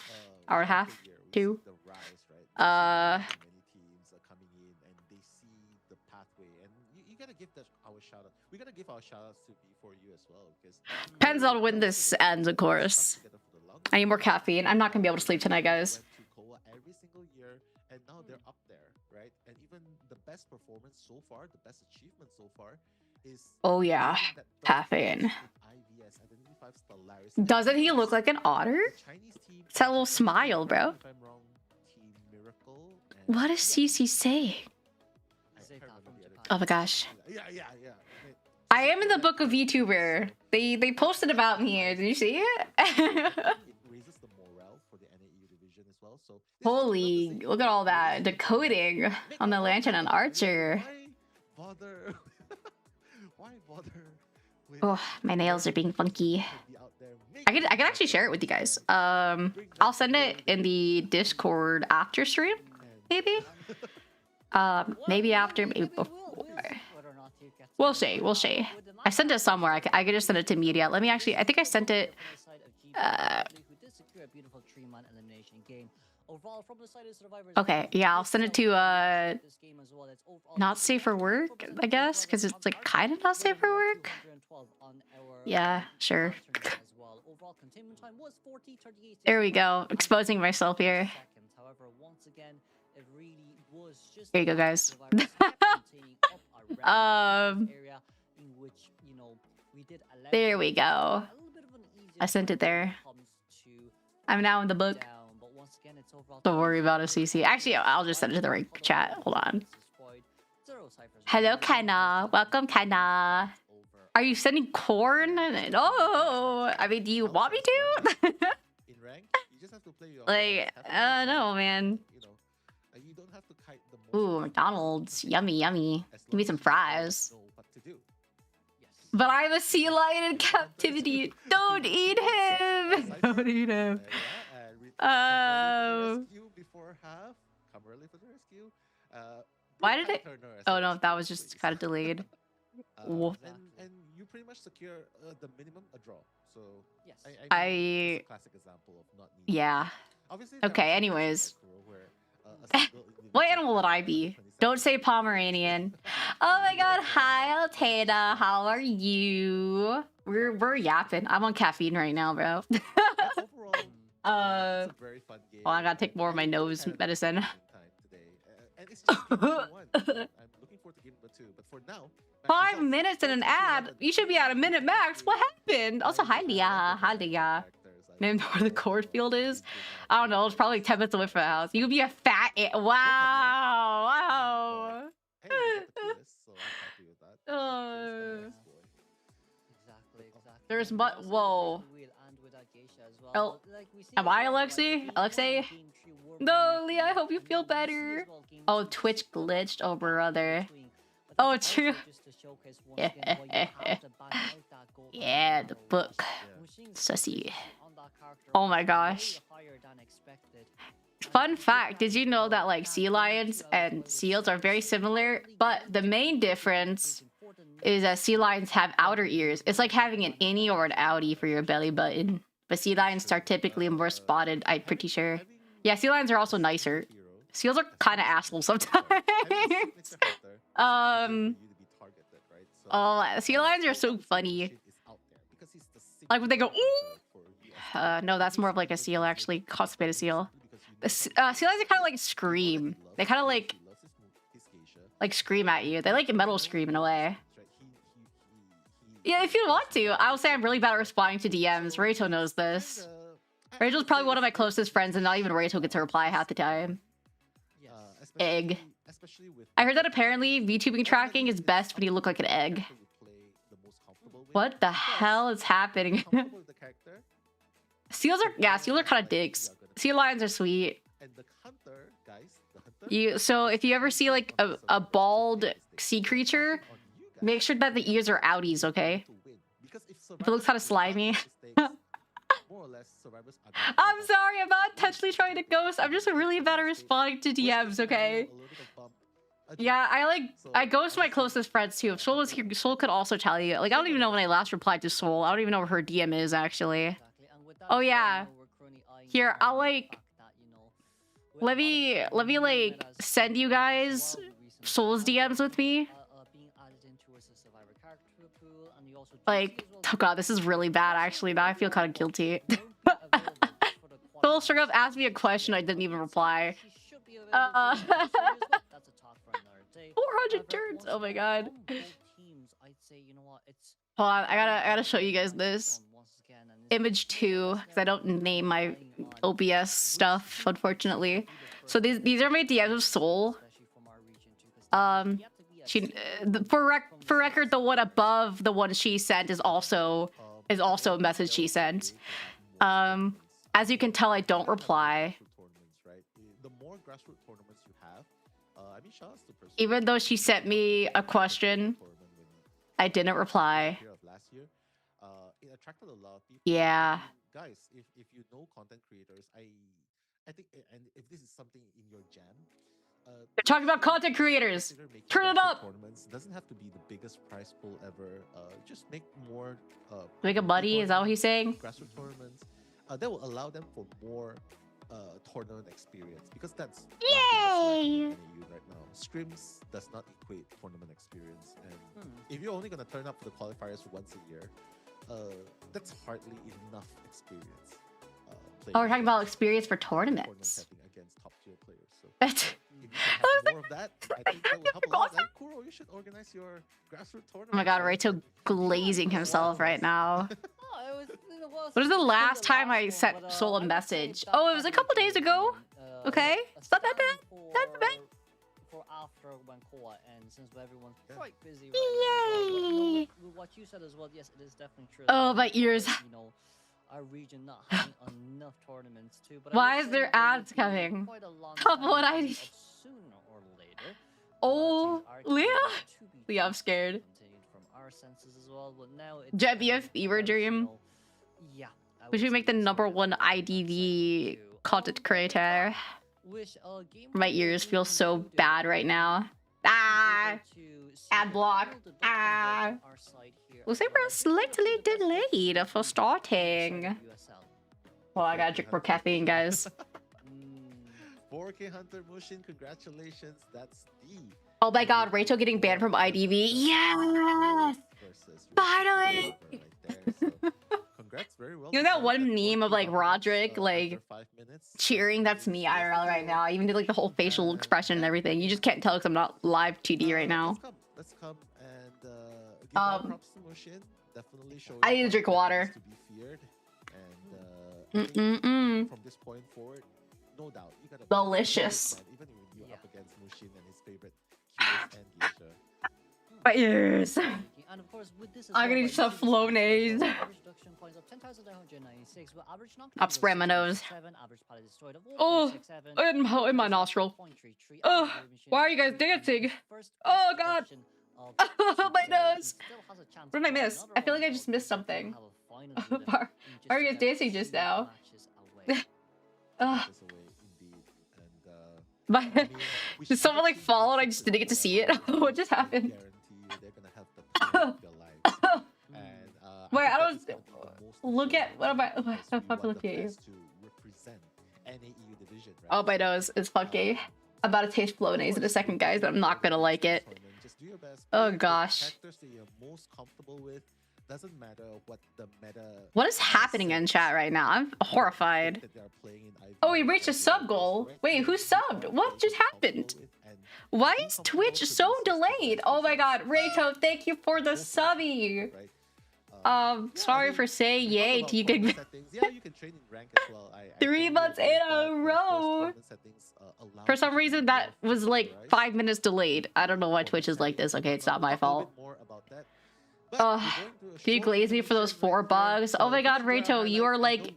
two. Many teams are coming in and they see the pathway, and you gotta give our shout out. We gotta give our shout outs to B4U as well because Depends on when this ends, of course. I need more caffeine. I'm not gonna be able to sleep tonight, guys. To COA every single year, and now they're up there, right? And even the best performance so far, the best achievement so far, is Oh yeah, caffeine. Doesn't he look like an otter? It's that little smile, bro. What does CC say? Oh my gosh. I am in the book of VTuber. They posted about me here. Did you see it? Holy, look at all that decoding on the lantern and Archer. Why bother? Oh, my nails are being funky. I could actually share it with you guys. I'll send it in the Discord after stream, maybe. Maybe after, maybe before. We'll see. I sent it somewhere. I could just send it to media. Let me actually. I think I sent it. Okay, yeah, I'll send it to not safe for work, I guess, because it's like kind of not safe for work. Yeah, sure. There we go, exposing myself here. There you go, guys. There we go. I sent it there. I'm now in the book. Don't worry about a CC. Actually, I'll just send it to the right chat. Hold on. Hello, Kenna. Welcome, Kenna. Are you sending corn? No. I mean, do you want me to? Like, no, man. Ooh, McDonald's. Yummy, yummy. Give me some fries. But I'm a sea lion in captivity. Don't eat him. Don't eat him. Why did it? Oh no, that was just kind of delayed. Woof. And you pretty much secure the minimum a draw. So Yes. I mean, I- it's a classic example of not needing. Yeah. Obviously, there are Okay, some cases anyways. like Kuro where, a single What individual animal would I character be? has 27 Don't say characters. Pomeranian. Oh my god, hi Altana, how are you? We're yapping. I'm on caffeine right now, bro. But overall, it's a very fun game. Oh, I gotta take more of my really nose had a medicine. fun time today. And it's just game number 1. I'm looking forward to game number 2, but for now, back 5 results. minutes and an Let's see ad. what You should be at a minute max. What happened? Also, hi Leah. Hi Leah. Name where the cornfield is. I don't know. It's probably 10 minutes away from the house. You could be a fat. Wow. Wow. Hey, we got the twist, so I'm happy with that. Uh, Exactly. There's And but- also with whoa. Red Wheel and with that geisha as well. Oh, But, like, we see am as I well, like, Alexei? game Alexei? one, game three were No, wonderful, Leah, I hope you and feel then we see better. as well game Oh, two Twitch still glitched. Oh, in brother. between. But Oh, that's true. also just to showcase once again why you have to back out that goal Yeah, the battle book. rush. Yeah. We're seeing Sussy. statistics on that character Oh my way gosh. higher than expected. Fun fact, did you know that like sea lions and seals are very similar, but the main difference is that sea lions have outer ears. It's like having an innie or an outie for your belly button. But sea lions are typically more spotted, I'm pretty sure. Yeah, sea lions are also nicer. Seals are kind of assholes sometimes. Oh, sea lions are so funny. Like when they go, ooh. No, that's more of like a seal, actually. Constipated seal. Sea lions are kind of like scream. They kind of like scream at you. They like metal scream in a way. Yeah, if you want to. I will say I'm really bad at responding to DMs. Rachel knows this. Rachel's probably one of my closest friends, and not even Rachel gets a reply half the time. Egg. I heard that apparently VTubing tracking is best when you look like an egg. What the hell is happening? Seals are kind of dicks. Sea lions are sweet. So if you ever see like a bald sea creature, make sure that the ears are outies, okay? If it looks kind of slimy. I'm sorry, I'm not intentionally trying to ghost. I'm just really bad at responding to DMs, okay? Yeah, I ghost my closest friends too. If Soul was here, Soul could also tell you. Like, I don't even know when I last replied to Soul. I don't even know where her DM is, actually. Oh, yeah. Here, I'll like... Let me like send you guys Soul's DMs with me. Like, oh god, this is really bad actually. Now I feel kind of guilty. Soul straight up asked me a question, I didn't even reply. 400 turns. Oh my god. Hold on, I gotta show you guys this. Image 2, because I don't name my OBS stuff, unfortunately. So these are my DMs of Soul. For record, the one above the one she sent is also a message she sent. As you can tell, I don't reply. Even though she sent me a question, I didn't reply. Yeah. Guys, if you know content creators, I think, and if this is something in your jam, they're talking about content creators. Turn it up. Tournaments doesn't have to be the biggest prize pool ever. Just make more. Make a buddy. Is that what he's saying? Grassroots tournaments. That will allow them for more tournament experience, because that's Yay! right now. Scrims does not equate tournament experience, and if you're only gonna turn up for the qualifiers once a year, that's hardly enough experience. Oh, we're talking about experience for tournaments. Against top tier players. So That's... if you can have more of that, I think that will help a lot. And Kuro, you should organize your grassroots tournament. Oh my god, Rachel glazing himself right now. What was the last time I sent Soul a message? Oh, it was a couple days ago. Okay, it's not that bad. Not bad. For after when COA ends, since everyone's quite busy. Yay! With what you said as well, yes, it is definitely true. Oh, my ears. You know, our region not having enough tournaments too. But Why is there ads coming? Top one ID. Sooner or later. Oh, Leah? Leah, I'm scared. From our senses as well, but now Jumpy, a fever dream. Yeah. We should make the #1 IDV content creator. My ears feel so bad right now. Ah, Ah. Ad block. Ah. Looks like we're slightly delayed for starting. Well, I gotta drink more caffeine, guys. 4K Hunter Mushin, congratulations. That's the. Oh my god, Rachel getting banned from IDV. Yes! Finally! Right there, so congrats, very well. You know that one meme of like Roderick like cheering? That's me IRL right now. I even did like the whole facial expression and everything. You just can't tell because I'm not live 2D right now. Let's come and give props to Mushin. Definitely showing I need to drink water. to be feared. And from this point forward, no doubt you gotta Delicious. even when you're up against Mushin and his favorite Curious and Geisha. My ears. And of course, with this I'm gonna need some Flonase. I'm spraying my nose. Oh, in my nostril. Oh, why are you guys dancing? Oh god. Oh, my nose. What did I miss? I feel like I just missed something. Why are you guys dancing just now? Did someone like fall and I just didn't get to see it? What just happened? Wait, I don't look at what am I? I'm looking at you. Oh, my nose is funky. I'm about to taste Flonase in a second, guys, but I'm not gonna like it. Oh gosh. What is happening in chat right now? I'm horrified. Oh, we reached a sub goal. Wait, who subbed? What just happened? Why is Twitch so delayed? Oh my god, Reito, thank you for the subby. Sorry for saying yay to you. 3 months in a row. For some reason, that was like 5 minutes delayed. I don't know why Twitch is like this. Okay, it's not my fault. Can you glaze me for those 4 bugs? Oh my god, Rachel, you are like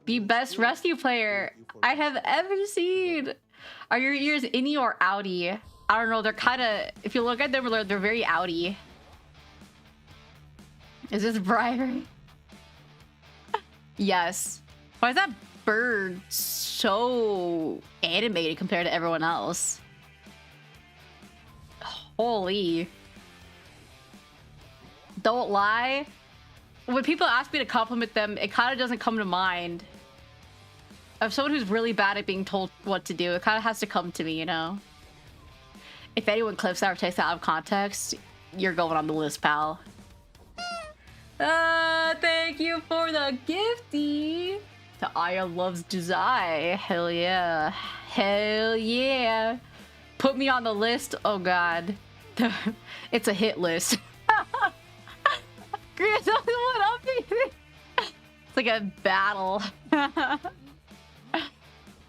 the best rescue player I have ever seen. Are your ears innie or outie? I don't know, they're kind of, if you look at them, they're very outie. Is this bribery? Yes. Why is that bird so animated compared to everyone else? Holy. Don't lie. When people ask me to compliment them, it kind of doesn't come to mind. Of someone who's really bad at being told what to do, it kind of has to come to me, you know? If anyone clips that or takes that out of context, you're going on the list, pal. Thank you for the gifty. To Aya Loves Desire. Hell yeah. Hell yeah. Put me on the list. Oh god. It's a hit list. What up, baby? It's like a battle.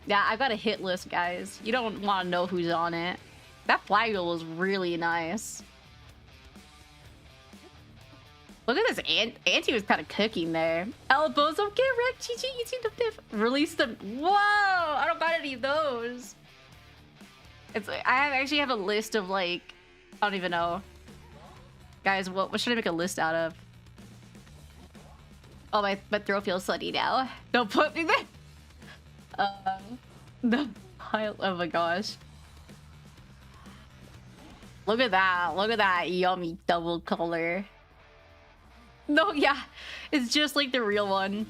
Yeah, I've got a hit list, guys. You don't want to know who's on it. That flywheel was really nice. Look at this. Auntie was kind of cooking there. Elbows, okay, Rick. GG, you see the diff. Release them. Whoa! I don't got any of those. It's like, I actually have a list of like, I don't even know. Guys, what should I make a list out of? Oh, my throat feels sunny now. Don't put me there. The pile. Oh my gosh. Look at that. Look at that yummy double color. No, yeah. It's just like the real one.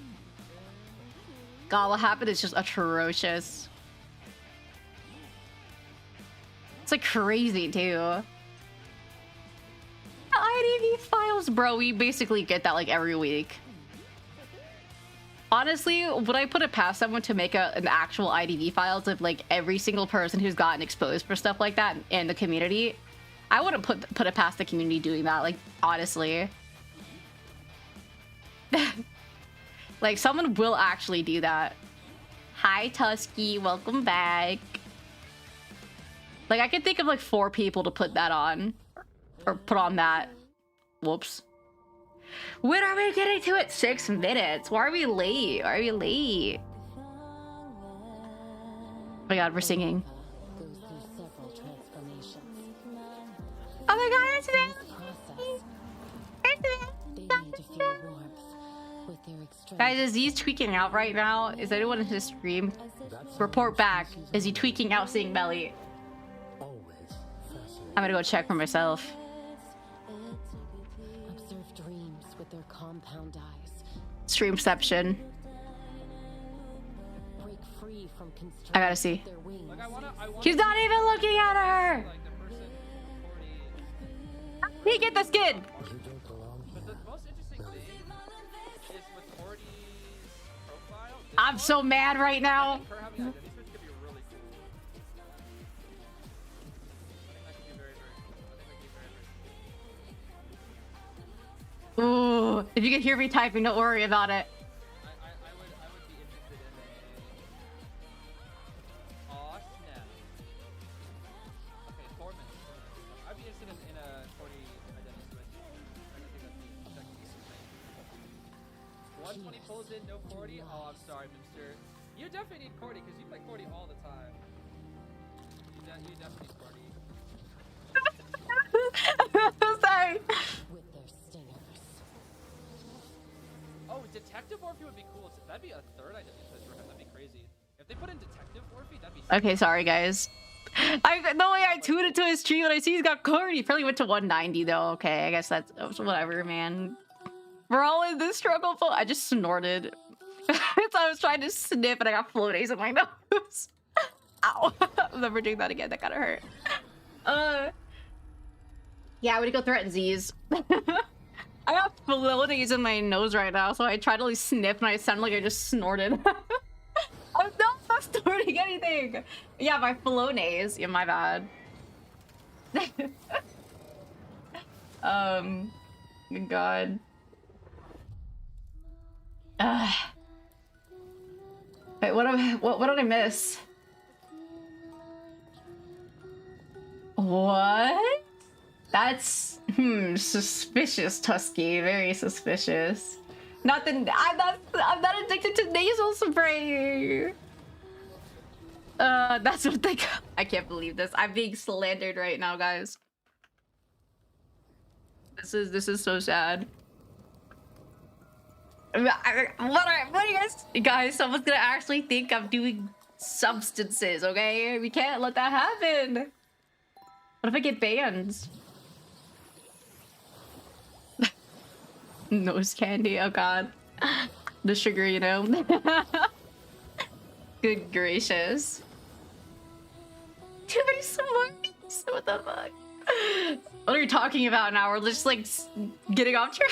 God, what happened is just atrocious. It's like crazy too. IDV files, bro. We basically get that like every week. Honestly, would I put it past someone to make an actual IDV files of like every single person who's gotten exposed for stuff like that in the community? I wouldn't put it past the community doing that, like, honestly. Like, someone will actually do that. Hi, Tusky. Welcome back. Like, I could think of like 4 people to put that on. Or put on that. Whoops. When are we getting to it? 6 minutes. Why are we late? Why are we late? Oh my god, we're singing. Oh my god, it's me! Guys, is he tweaking out right now? Is anyone in his stream? Report back. Is he tweaking out seeing Melly? I'm gonna go check for myself. Observe dreams with their compound eyes. Streamception. Break free from constraints I gotta see. with their wings. Like I wanna He's not even looking at her! like the person 40. He get the skin! But the most interesting thing is with Cordy's profile. I'm so mad right now. Her having identity switch could be really cool. I think that could be very, very cool. I think that could be very, very cool. Ooh, if you can hear me typing, don't worry about it. I would be interested in a. Aw, snap. Okay, 4 minutes. I'd be interested in a Cordy identity switch. I think that could be super. 120 pulls in, no Cordy. Oh, I'm sorry, Mimster. You definitely need Cordy because you play Cordy all the time. You definitely need Cordy. Sorry. With their stingers. Oh, Detective Orphe would be cool. That'd be a third identity switch for him. That'd be crazy. If they put in Detective Orphe, that'd be. Okay, sorry guys. No way I tuned into his stream and I see he's got Cordy. He probably went to 190 though. Okay, I guess that's whatever, man. We're all in this struggle. I just snorted. So I was trying to snip and I got floaties in my nose. Ow. I'm never doing that again. That gotta hurt. Yeah, I'm gonna go threaten Z's. I got floaties in my nose right now, so I tried to like sniff and I sounded like I just snorted. I'm not snorting anything. Yeah, my floaties. Yeah, my bad. Good God. Wait, what did I miss? What? That's suspicious, Tusky. Very suspicious. I'm not addicted to nasal spray. That's what they. I can't believe this. I'm being slandered right now, guys. This is so sad. What are you guys? Someone's gonna actually think I'm doing substances. Okay, we can't let that happen. What if I get banned? Nose candy. Oh God, the sugar, you know. Good gracious. Too many smarties. What the fuck? What are you talking about now? We're just like getting off track.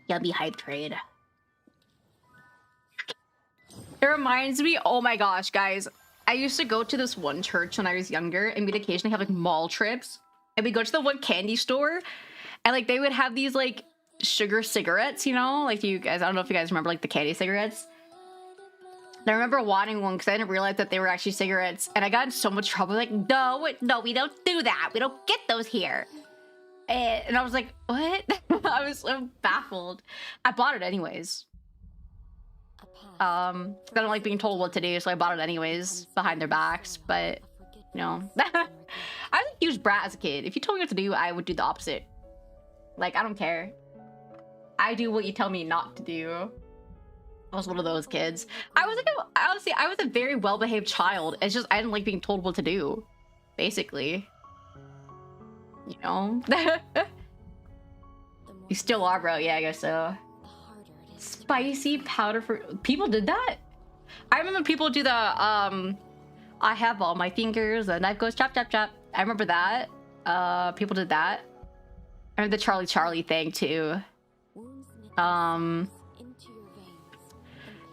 Yummy hype trade. It reminds me, oh my gosh, guys. I used to go to this one church when I was younger, and we'd occasionally have like mall trips. And we'd go to the one candy store, and like they would have these like sugar cigarettes, you know? Like you guys, I don't know if you guys remember like the candy cigarettes. And I remember wanting one because I didn't realize that they were actually cigarettes. And I got in so much trouble, like, no, we don't do that. We don't get those here. And I was like, what? I was so baffled. I bought it anyways. I don't like being told what to do, so I bought it anyways behind their backs. But you know, I was a huge brat as a kid. If you told me what to do, I would do the opposite. Like, I don't care. I do what you tell me not to do. I was one of those kids. I was like, honestly, I was a very well-behaved child. It's just I didn't like being told what to do, basically. You know? You still are, bro. Yeah, I guess so. Spicy powder for people did that. I remember people do the I have all my fingers, the knife goes chop chop chop. I remember that. People did that. I remember the Charlie thing too.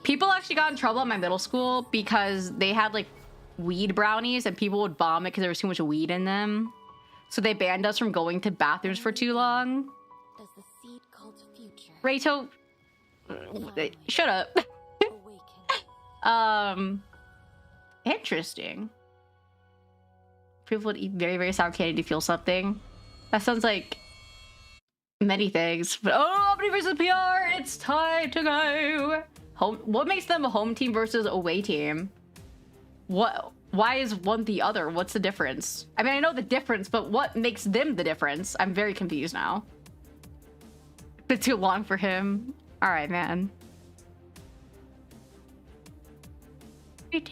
People actually got in trouble in my middle school because they had like weed brownies and people would vomit because there was too much weed in them. So they banned us from going to bathrooms for too long. Does the seed cult future Rachel, shut up. Interesting. People would eat very, very sour candy to feel something. That sounds like many things. But oh, Omni versus PR, it's time to go. Home. What makes them a home team versus away team? What? Why is one the other? What's the difference? I mean, I know the difference, but what makes them the difference? I'm very confused now. Been too long for him. All right, man. In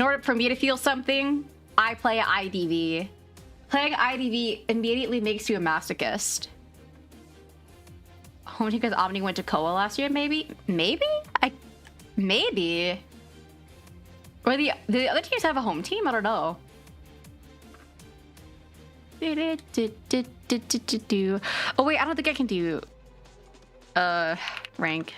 order for me to feel something, I play IDV. Playing IDV immediately makes you a masochist. Only because Omni went to COA last year, maybe? Maybe? Maybe. Or the other teams have a home team? I don't know. Oh wait, I don't think I can do rank.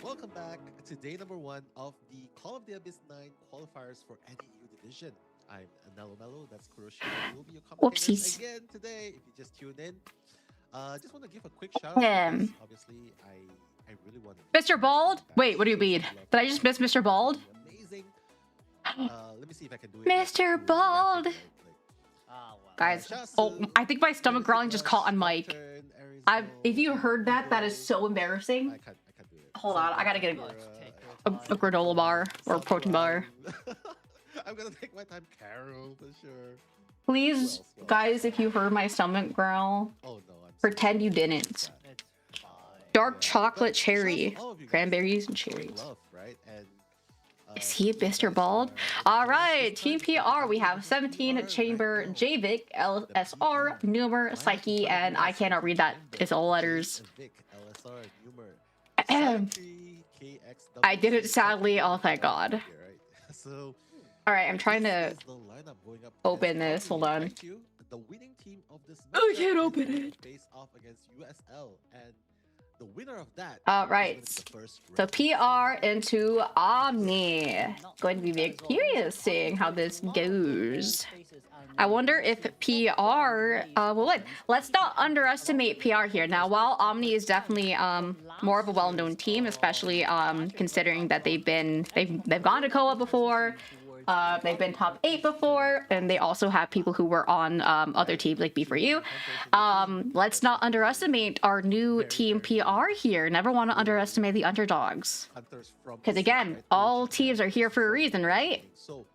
Welcome back to day number 1 of the Call of the Abyss 9 qualifiers for NAEU division. I'm Nello Mello, that's Kuroshi. We'll be your commentators again today if you just tuned in. Just want to give a quick shout out because obviously I really want to Mr. Bald? Wait, what do you mean? Did I just miss Mr. Bald? Amazing. Let me see if I can do it. Mr. Bald! Guys, oh, I think my stomach growling just caught on mic. If you heard that, that is so embarrassing. I can't do it. Hold on, I gotta get a granola bar or a protein bar. I'm gonna take my time, Carol, for sure. Please, guys, if you heard my stomach growl, pretend you didn't. Dark chocolate cherry, cranberries and cherries. Is he a Mr. Bald? All right, Team PR. We have 17 Chamber, Javik, LSR, Numer, Psyche, and I cannot read that. It's all letters. I did it sadly. Oh, thank God. All right, I'm trying to open this. Hold on. I can't open it. The winner of that. All right. So PR into Omni. Going to be very curious seeing how this goes. I wonder if PR will win. Let's not underestimate PR here. Now, while Omni is definitely more of a well-known team, especially considering that they've gone to COA before. They've been top 8 before, and they also have people who were on other teams like B4U. Let's not underestimate our new team PR here. Never want to underestimate the underdogs. Because again, all teams are here for a reason, right? So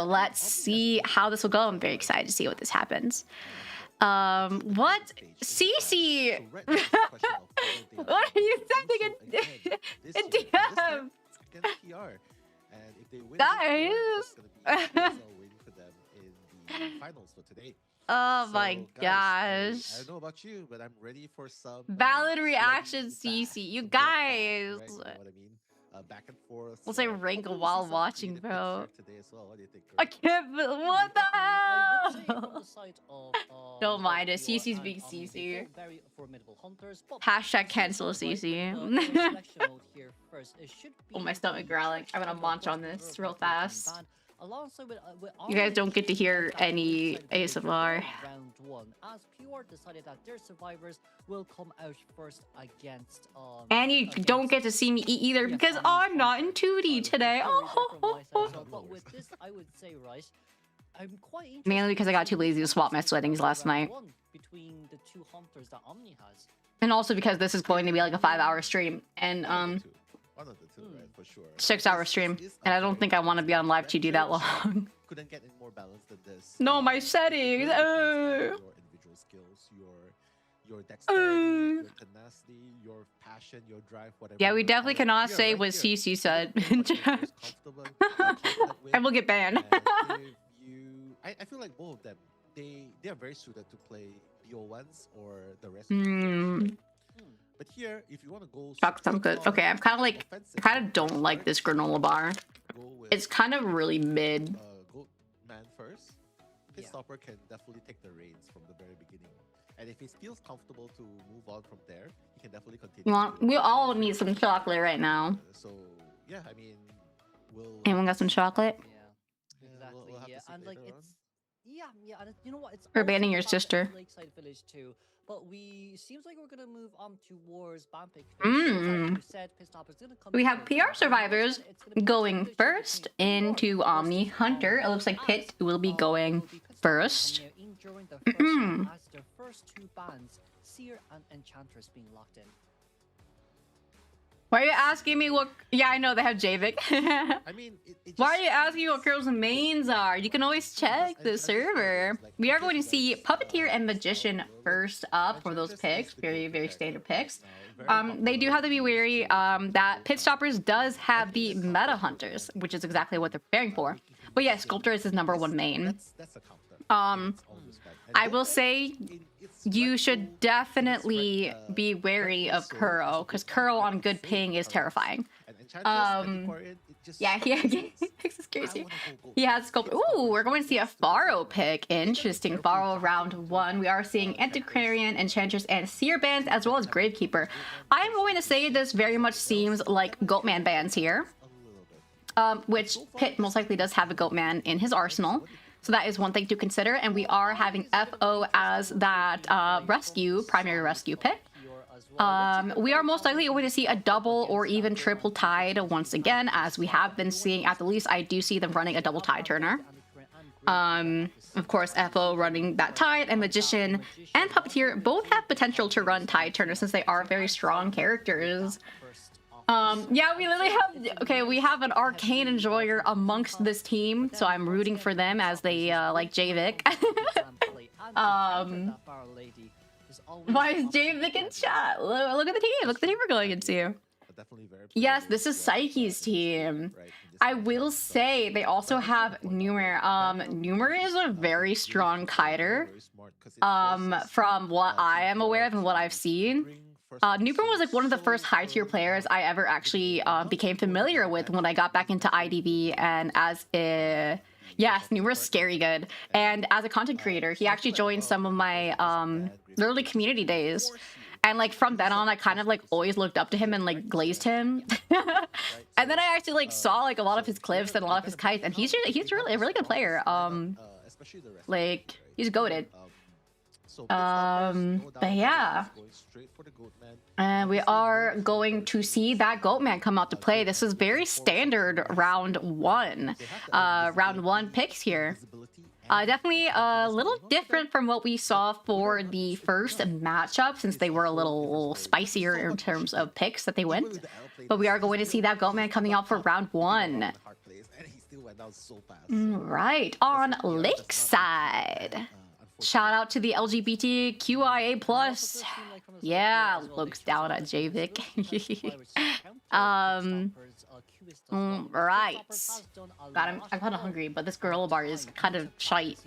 let's see how this will go. I'm very excited to see what this happens. What? Cece! What are you sending a DM? Guys! Oh my gosh. I don't know about you, but I'm ready for some valid reaction, CC. You guys. Right, you know what I mean? Back and forth. We'll say rank while watching, bro. Today as well. What do you think, I can't. What the hell? Don't mind it. CC's being CC. Hashtag cancel CC. Oh, my stomach growling. I'm gonna munch on this real fast. You guys don't get to hear any ASMR. Round 1, as PR decided that their survivors will come out first against. And you don't get to see me eat either because I'm not in 2D today. But with this, I would say, right, I'm quite interested. Mainly because I got too lazy to swap my sweatings last night. Between the 2 hunters that Omni has. And also because this is going to be like a 5-hour stream. And one of the two, right, for sure. 6-hour stream, and I don't think I want to be on live TV that long. Couldn't get any more balance than this. No, my settings. Your individual skills, your dexterity, your tenacity, your passion, your drive, whatever. Yeah, we definitely cannot say what CC said. I will get banned. I feel like both of them, they are very suited to play BO1s or the rest. But here, if you want to go, sounds good. Okay, I'm kind of like, I kind of don't like this granola bar. It's kind of really mid. Go man first. His stopper can definitely take the reins from the very beginning, and if he feels comfortable to move on from there, he can definitely continue. We all need some chocolate right now. So yeah, I mean, anyone got some chocolate? Yeah, exactly. And like it's and you know what? It's we're banning your sister. Lakeside Village too. But seems like we're gonna move on towards Bampik. We have PR survivors going first into Omni Hunter. It looks like Pit will be going first. As the first 2 bands, Seer and Enchantress being locked in. Why are you asking me what? Yeah, I know they have Javik. I mean, Why are you asking what girls' mains are? You can always check the server. We are going to see Puppeteer and Magician first up for those picks. Very, very standard picks. They do have to be wary that Pit Stoppers does have the Meta Hunters, which is exactly what they're preparing for. But yeah, Sculptor is his #1 main. that's a counter. I will say you should definitely be wary of Kuro, because Kuro on good ping is terrifying. Yeah, he picks is crazy. He has Sculptor. Ooh, we're going to see a Pharaoh pick. Interesting. Pharaoh round 1. We are seeing Antiquarian, Enchantress, and Seer bands, as well as Gravekeeper. I'm going to say this very much seems like Goatman bands here. Which Pit most likely does have a Goatman in his arsenal. So that is one thing to consider. And we are having FO as that primary rescue pick. We are most likely going to see a double or even triple tide once again, as we have been seeing. At the least, I do see them running a double tide turner. Of course, FO running that tide, and Magician and Puppeteer both have potential to run tide turner since they are very strong characters. Yeah, we literally have, okay, we have an Arcane Enjoyer amongst this team, so I'm rooting for them as they like Javik. Why is Javik in chat? Look at the team. Look at the team we're going into. Yes, this is Psyche's team. I will say they also have Numer. Numer is a very strong kiter. From what I am aware of and what I've seen. Numer was like one of the first high tier players I ever actually became familiar with when I got back into IDV, and as a yes, Numer's scary good. And as a content creator, he actually joined some of my early community days. And like from then on, I kind of like always looked up to him and like glazed him. And then I actually like saw like a lot of his clips and a lot of his kites, and he's really a really good player. Like he's goated. But yeah. And we are going to see that Goatman come out to play. This is very standard round 1. Round 1 picks here. Definitely a little different from what we saw for the first matchup, since they were a little spicier in terms of picks that they went. But we are going to see that Goatman coming out for round 1. Right, on Lakeside. Shout out to the LGBTQIA+. Yeah, looks down at Javik. Right. God, I'm kind of hungry, but this gorilla bar is kind of shite.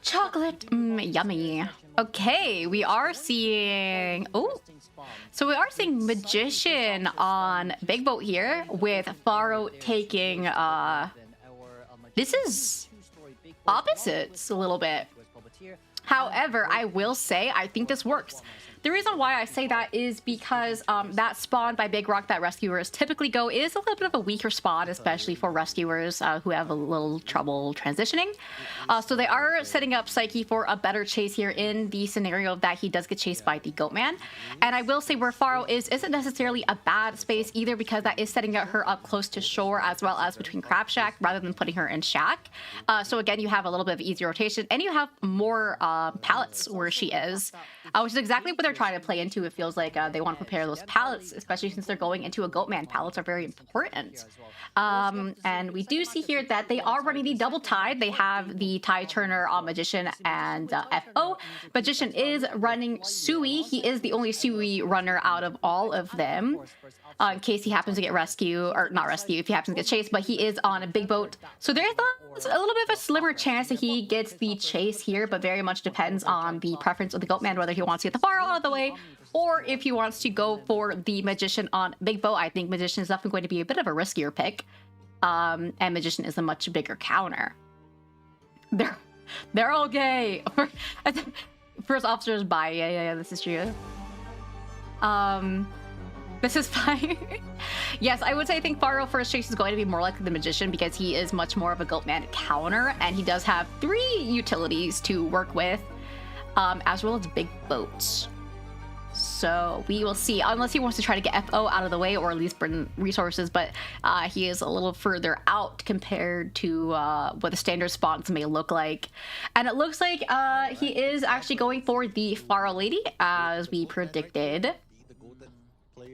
Chocolate! Yummy. Okay, we are seeing... Oh! So we are seeing Magician on Big Boat here, with Pharaoh taking... This is... opposites a little bit. However, I will say I think this works. The reason why I say that is because that spawn by Big Rock that rescuers typically go is a little bit of a weaker spawn, especially for rescuers who have a little trouble transitioning. So they are setting up Psyche for a better chase here in the scenario that he does get chased by the Goatman. And I will say where Pharaoh isn't necessarily a bad space either, because that is setting her up close to shore as well as between Crab Shack rather than putting her in Shack. So again, you have a little bit of easy rotation, and you have more pallets where she is, which is exactly what they're trying to play into. It feels like they want to prepare those pallets, especially since they're going into a Goatman. Pallets are very important. And we do see here that they are running the double tide. They have the tide turner on Magician and FO. Magician is running Sui. He is the only Sui runner out of all of them. In case he happens to get rescued, or not rescued, if he happens to get chased, but he is on a big boat. So there's a little bit of a slimmer chance that he gets the chase here, but very much depends on the preference of the Goatman, whether he wants to get the Pharaoh out of the way, or if he wants to go for the Magician on Big Boat. I think Magician is definitely going to be a bit of a riskier pick, and Magician is a much bigger counter. They're all gay. First officers by yeah, this is true. This is fine. Yes, I would say I think Pharaoh first chase is going to be more likely the Magician, because he is much more of a Goatman counter, and he does have 3 utilities to work with, as well as big boats. So we will see, unless he wants to try to get FO out of the way, or at least bring resources, but he is a little further out compared to what the standard spawns may look like. And it looks like he is actually going for the Pharaoh Lady, as we predicted.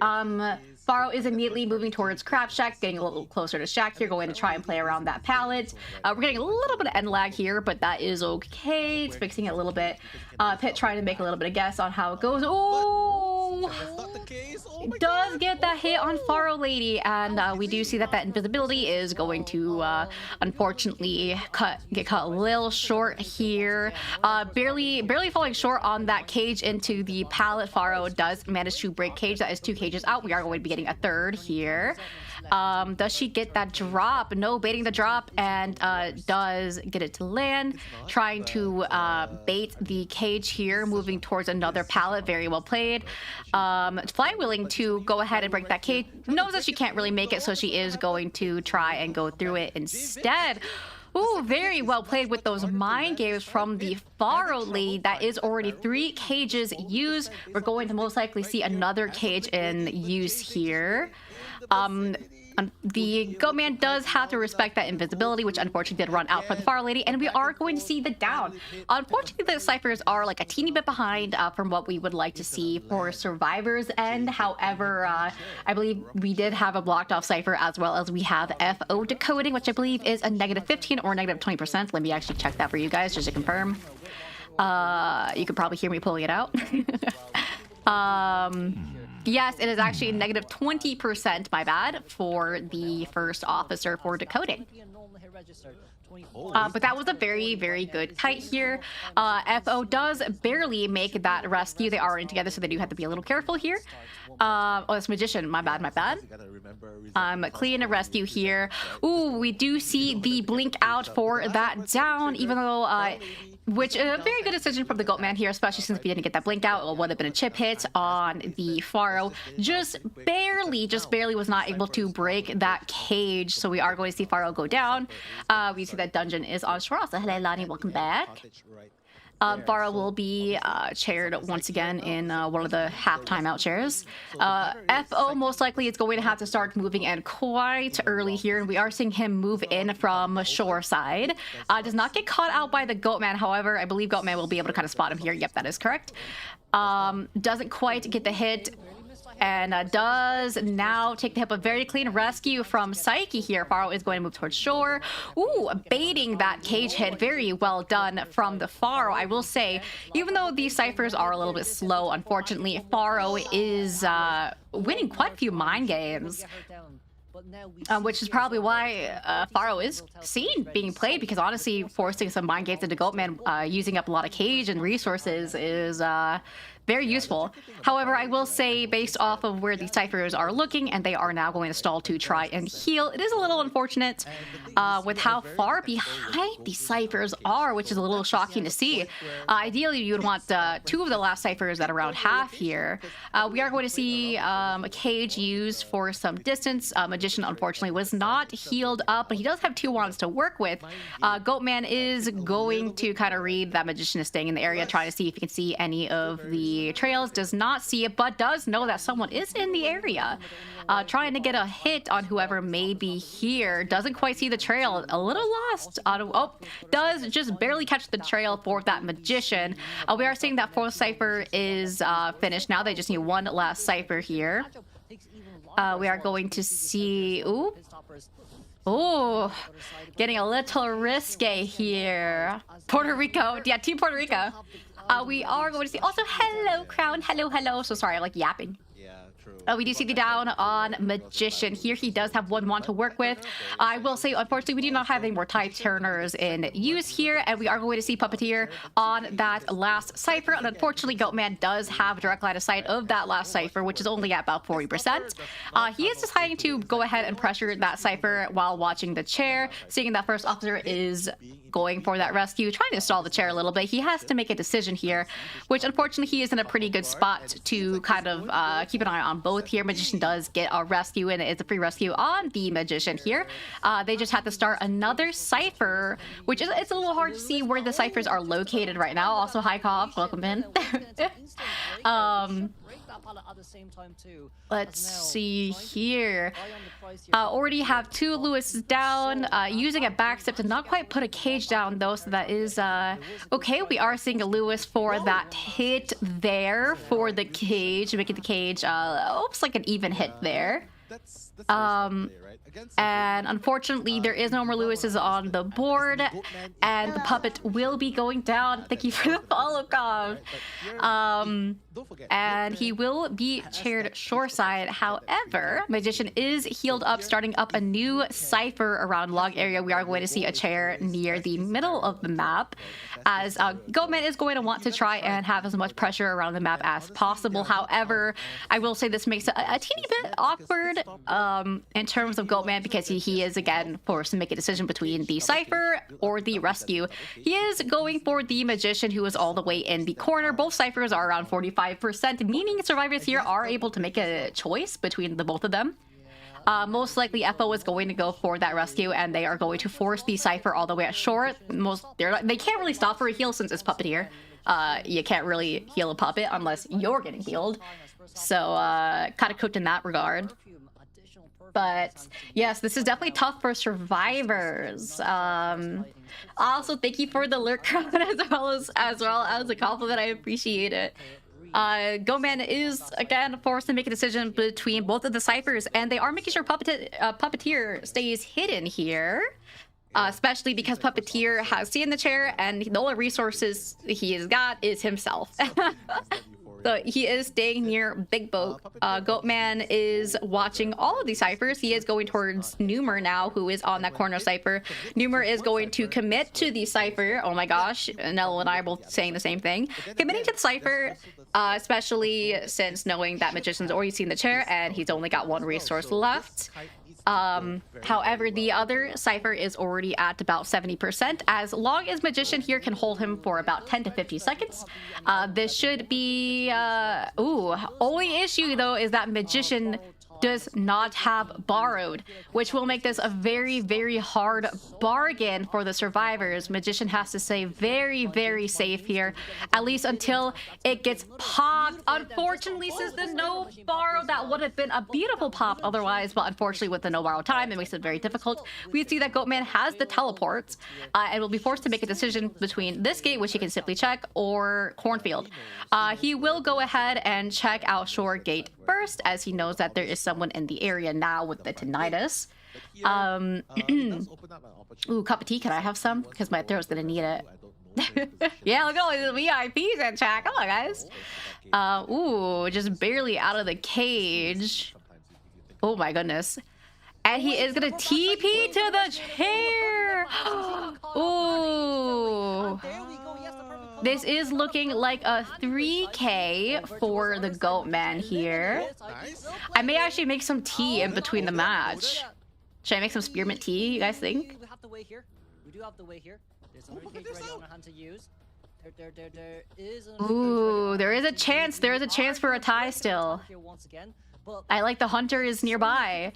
Faro is immediately moving towards Crab Shack, getting a little closer to Shack here, going to try and play around that pallet. We're getting a little bit of end lag here, but that is okay. It's fixing it a little bit. Pit trying to make a little bit of guess on how it goes. Oh! It does get that hit on Faro Lady, and we do see that that invisibility is going to unfortunately get cut a little short here. Barely falling short on that cage into the pallet. Faro does manage to break cage. That is 2 cages out. We are going to be getting a 3rd here. Does she get that drop? No, baiting the drop, and does get it to land. Trying to bait the cage here, moving towards another pallet. Very well played. Fly willing to go ahead and break that cage. Knows that she can't really make it, so she is going to try and go through it instead. Ooh, very well played with those mind games from the Faro lead. That is already 3 cages used. We're going to most likely see another cage in use here. The Goatman does have to respect that invisibility, which unfortunately did run out for the Faro Lady, and we are going to see the down. Unfortunately, the ciphers are like a teeny bit behind from what we would like to see for Survivor's end. However, I believe we did have a blocked off cipher, as well as we have FO decoding, which I believe is a -15 or -20%. Let me actually check that for you guys just to confirm. You could probably hear me pulling it out. Yes, it is actually -20%, my bad, for the first officer for decoding. But that was a very, very good kite here. FO does barely make that rescue. They are in together, so they do have to be a little careful here. Oh, that's Magician. My bad, my bad. Clean a rescue here. Ooh, we do see the blink out for that down, even though... which a very good decision from the Goatman here, especially since we didn't get that blink out. It would have been a chip hit on the Faro. Just barely was not able to break that cage. So we are going to see Faro go down. We see that Dungeon is on shore. So hello, Lani, welcome back. Faro will be chaired once again in one of the half timeout chairs. FO most likely is going to have to start moving in quite early here, and we are seeing him move in from shore side. Does not get caught out by the Goatman, however, I believe Goatman will be able to kind of spot him here. Yep, that is correct. Doesn't quite get the hit. And does now take the hit, but very clean rescue from Psyche here. Faro is going to move towards shore. Ooh, baiting that cage hit. Very well done from the Faro. I will say, even though these ciphers are a little bit slow, unfortunately, Faro is winning quite a few mind games. Which is probably why Faro is seen being played, because honestly, forcing some mind games into Goatman, using up a lot of cage and resources is very useful. However, I will say, based off of where the ciphers are looking, and they are now going to stall to try and heal, it is a little unfortunate with how far behind the ciphers are, which is a little shocking to see. Ideally, you would want 2 of the last ciphers at around half here. We are going to see a cage used for some distance. Magician, unfortunately, was not healed up, but he does have 2 wands to work with. Goatman is going to kind of read that Magician is staying in the area, trying to see if he can see any of the trails. Does not see it, but does know that someone is in the area. Trying to get a hit on whoever may be here. Doesn't quite see the trail. A little lost. Oh, does just barely catch the trail for that Magician. We are seeing that 4th cipher is finished now. They just need 1 last cipher here. We are going to see... Ooh. Oh, getting a little risque here. Puerto Rico. Yeah, Team Puerto Rico. We are going to see... Also, hello, Crown. Hello, hello. So sorry, I'm like yapping. We do see the down on Magician here. He does have 1 wand to work with. I will say, unfortunately, we do not have any more tide turners in use here, and we are going to see Puppeteer on that last cipher. And unfortunately, Goatman does have direct line of sight of that last cipher, which is only at about 40%. He is deciding to go ahead and pressure that cipher while watching the chair, seeing that first officer is going for that rescue, trying to stall the chair a little bit. He has to make a decision here, which unfortunately he is in a pretty good spot to kind of keep an eye on both here. Magician does get a rescue, and it's a free rescue on the Magician here. They just have to start another cipher, which is it's a little hard to see where the ciphers are located right now. Also, hi Cobb, welcome in. that pallet at the same time too. Let's As now, see trying to here. buy on the price here. Already have 2 Lewises down. Using a backstep to not quite put a cage down though, so that is okay. We are seeing a Lewis for that hit there for the cage, making the cage oops, like an even hit there. That's very smart play, right? Against And unfortunately, there is no more Lewises on the board, and the puppet will be going down. Thank you for the follow, Kov. don't forget, And he will be chaired shoreside. However, Magician is healed up, starting up a new cipher around log area. We are going to see a chair near the middle of the map, as Goatman is going to want to try and have as much pressure around the map as possible. However, I will say this makes it a teeny bit awkward in terms of Goatman, because he is again forced to make a decision between the cipher or the rescue. He is going for the Magician, who is all the way in the corner. Both ciphers are around 45%, meaning survivors here are able to make a choice between the both of them. Most likely FO is going to go for that rescue, and they are going to force the cipher all the way at shore. They can't really stop for a heal since it's Puppeteer. You can't really heal a puppet unless you're getting healed. So kind of cooked in that regard. But yes, this is definitely tough for survivors. Also, thank you for the lurk comment as well as a compliment. I appreciate it. Goatman is again forced to make a decision between both of the ciphers, and they are making sure Puppeteer stays hidden here. Especially because Puppeteer has seen the chair, and the only resources he has got is himself. So he is staying near Big Boat. Goatman is watching all of these ciphers. He is going towards Numer now, who is on that corner cipher. Numer is going to commit to the cipher. Oh my gosh, Nell and I are both saying the same thing. Committing to the cipher, especially since knowing that Magician's already seen the chair and he's only got one resource left. However, the other cipher is already at about 70%. As long as Magician here can hold him for about 10 to 50 seconds, this should be... only issue, though, is that Magician does not have borrowed, which will make this a very, very hard bargain for the survivors. Magician has to stay very, very safe here, at least until it gets popped. Unfortunately, since the no borrow, that would have been a beautiful pop otherwise, but unfortunately with the no borrow time, it makes it very difficult. We see that Goatman has the teleport, and will be forced to make a decision between this gate, which he can simply check, or Cornfield. He will go ahead and check out Shore Gate first, as he knows that there is someone in the area now with the tinnitus. Ooh, cup of tea, can I have some? Because my throat's gonna need it. Yeah, look at all these VIPs in chat. Come on, guys. Ooh, just barely out of the cage. Oh my goodness. And he is gonna TP to the chair. Ooh. This is looking like a 3K for the Goatman here. I may actually make some tea in between the match. Should I make some spearmint tea, you guys think? We have the way here. We do have the way here. There's another cage ready on hand to use. There is another Ooh, there is a chance. There is a chance for a tie still. I like the hunter is nearby.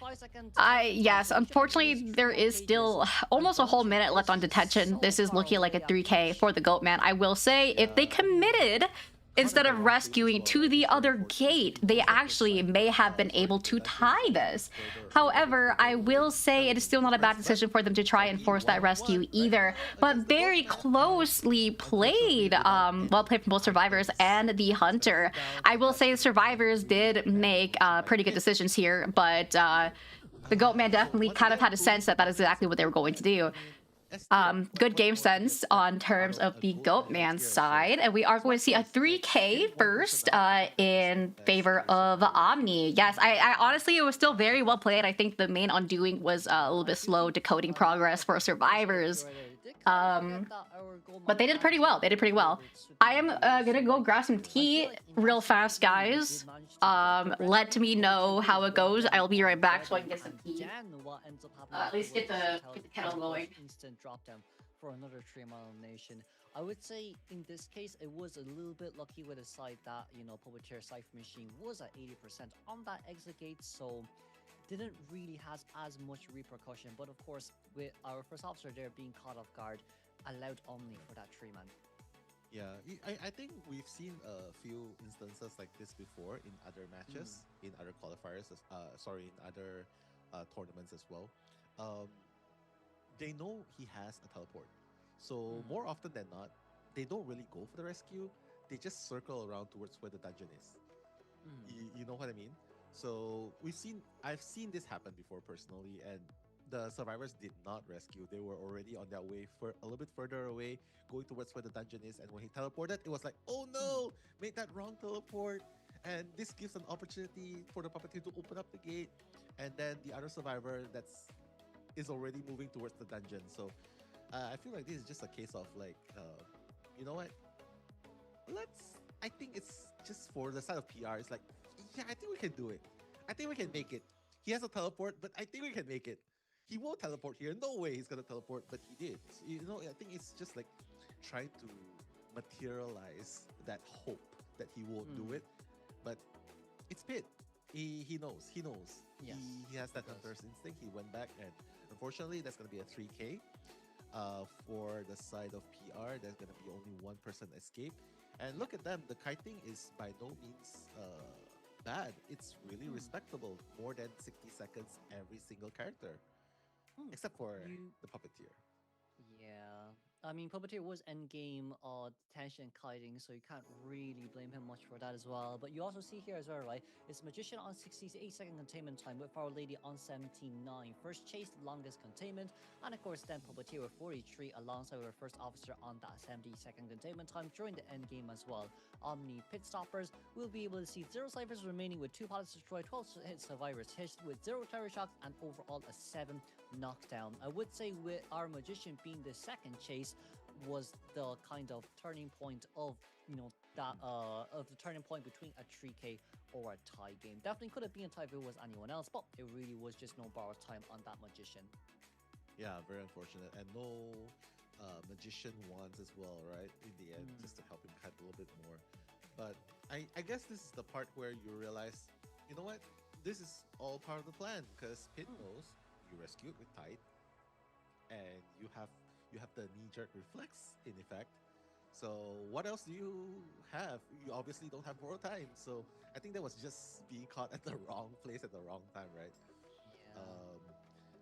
Yes, unfortunately, there is still almost a whole minute left on detention. This is looking like a 3K for the Goatman. I will say, if they committed instead of rescuing to the other gate, they actually may have been able to tie this. However, I will say it is still not a bad decision for them to try and force that rescue either, but very closely played, well played from both survivors and the hunter. I will say the survivors did make pretty good decisions here, but the Goatman definitely kind of had a sense that that is exactly what they were going to do. Good game sense on terms of the Goatman side, and we are going to see a 3K first in favor of Omni. Yes, I honestly, it was still very well played. I think the main undoing was a little bit slow decoding progress for survivors. But they did pretty well. They did pretty well. I am gonna go grab some tea real fast, guys. Let me know how it goes. I'll be right back so I can get some tea. At least get the kettle going. Instant drop down for another 3-mile nation. I would say in this case it was a little bit lucky with the side that, you know, Puppeteer Cipher Machine was at 80% on that exit gate, so didn't really has as much repercussion. But of course, with our first officer there being caught off guard, allowed Omni for that 3-man. Yeah, I think we've seen a few instances like this before in other matches, in other qualifiers, sorry, in other tournaments as well. Um, they know he has a teleport, so more often than not, they don't really go for the rescue. They just circle around towards where the dungeon is. You know what I mean? So I've seen this happen before personally, and the survivors did not rescue. They were already on their way for a little bit further away, going towards where the dungeon is. And when he teleported, it was like, oh no, made that wrong teleport. And this gives an opportunity for the puppeteer to open up the gate. And then the other survivor is already moving towards the dungeon. So I feel like this is just a case of like, you know what? I think it's just for the side of PR. It's like, yeah, I think we can do it. I think we can make it. He has a teleport, but I think we can make it. He won't teleport here. No way he's gonna teleport, but he did. So, you know, I think it's just like trying to materialize that hope that he won't do it. But it's Pit. He knows. He knows. Yes, he has that hunter's instinct. He went back, and unfortunately, that's gonna be a 3K. For the side of PR, there's gonna be only one person escape. And look at them. The kiting is by no means bad. It's really respectable. More than 60 seconds every single character. Except for the puppeteer. Yeah. I mean, Puppeteer was endgame detention kiting, so you can't really blame him much for that as well. But you also see here as well, right? It's Magician on 68-second containment time with Our Lady on 79. First chase, longest containment. And of course, then Puppeteer with 43 alongside our first officer on that 70-second containment time during the end game as well. Omni Pit Stoppers will be able to see 0 ciphers remaining with 2 pilots destroyed, 12 hit survivors hit with 0 terror shocks, and overall a 7 knockdown. I would say with our Magician being the second chase was the kind of turning point of, you know, that of the turning point between a 3K or a tie game. Definitely could have been a tie if it was anyone else, but it really was just no borrowed time on that Magician. Yeah, very unfortunate. And no Magician wands as well, right? In the end, just to help him cut a little bit more. But I guess this is the part where you realize, you know what? This is all part of the plan, because Pit knows you rescued with tight, and you have the knee-jerk reflex in effect. So what else do you have? You obviously don't have borrowed time. So I think that was just being caught at the wrong place at the wrong time, right? Yeah.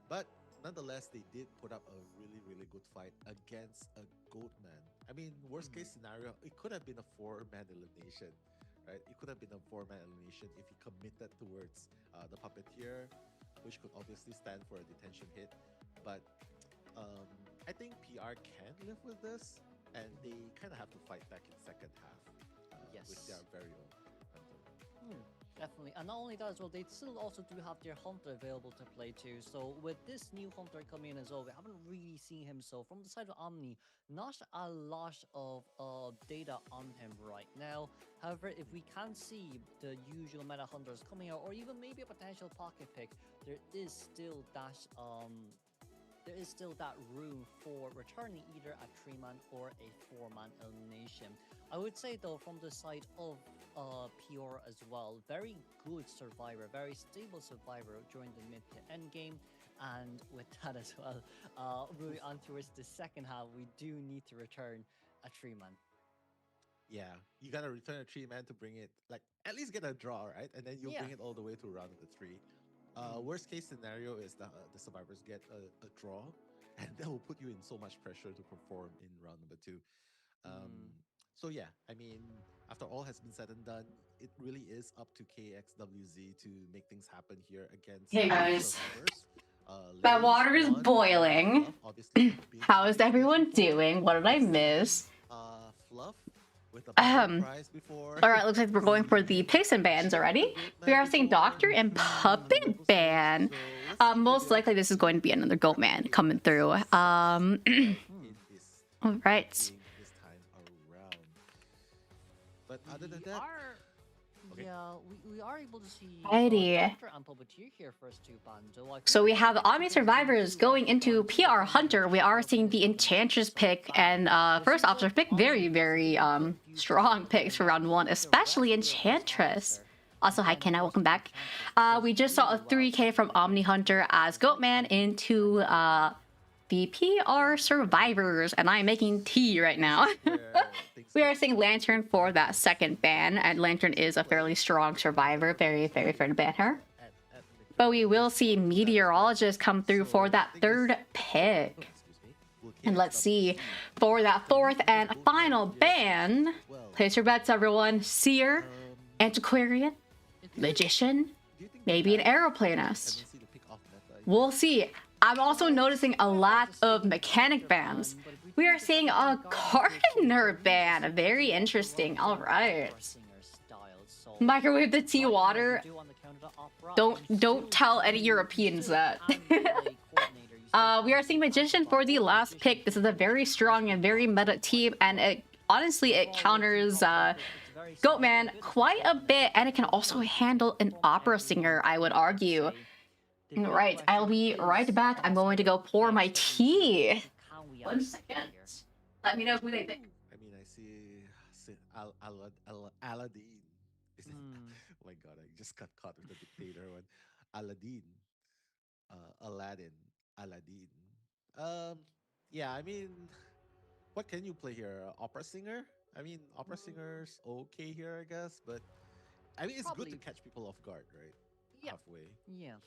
But nonetheless, they did put up a really, really good fight against a goat man. I mean, worst case scenario, it could have been a 4-man elimination, right? It could have been a 4-man elimination if he committed towards the puppeteer, which could obviously stand for a detention hit. But I think PR can live with this, and they kind of have to fight back in second half with their very own hunter. Definitely. And not only that as well, they still also do have their hunter available to play too. So with this new hunter coming in as well, we haven't really seen him. So from the side of Omni, not a lot of data on him right now. However, if we can see the usual meta hunters coming out, or even maybe a potential pocket pick, there is still that room for returning either a 3-man or a 4-man elimination. I would say though, from the side of PR as well, very good survivor, very stable survivor during the mid to end game. And with that as well, moving on towards the second half, we do need to return a 3-man. Yeah, you gotta return a 3-man to bring it, like, at least get a draw, right? And then you'll bring it all the way to round of the 3. Worst case scenario is the survivors get a draw, and that will put you in so much pressure to perform in round number 2. So yeah, I mean, after all has been said and done, it really is up to KXWZ to make things happen here against Hey guys, survivors. my water is boiling. Obviously, How is everyone doing? What did I miss? Fluff with a prize before. All right, looks like we're going for the picks and bans already. We are seeing Doctor and Puppet ban. Most likely this is going to be another Goat Man coming through. All right. This time around. But other than that, Yeah, we are able to see Alrighty. Doctor and Puppeteer here first two bans. So we have Omni Survivors going into PR Hunter. We are seeing the Enchantress pick and First Officer pick. Very, very strong picks for round 1, especially Enchantress. Also, hi Kenna, welcome back. We just saw a 3K from Omni Hunter as Goatman into the PR Survivors, and I'm making tea right now. where things We are seeing Lantern for that second ban, and Lantern is a fairly strong survivor, very fair to ban her. But we will see Meteorologist come through for that third pick. And let's see, for that fourth and final ban, place your bets, everyone. Seer, Antiquarian, Magician, maybe an Aeroplanist. We'll see. I'm also noticing a lot of mechanic bans. We are seeing a Gardener ban. Very interesting. All right. Microwave the tea water. Don't tell any Europeans that. We are seeing Magician for the last pick. This is a very strong and very meta team, and honestly, it counters Goatman quite a bit, and it can also handle an opera singer, I would argue. Right, I'll be right back. I'm going to go pour my tea. 1 second. Let me know who they pick. I mean, I see Aladdin. Oh my god, I just got caught with the dictator one. Aladdin. Aladdin. Yeah, I mean, what can you play here? Opera singer? I mean, opera singer's okay here, I guess, but I mean, it's good to catch people off guard, right? Yeah. Halfway. Yeah.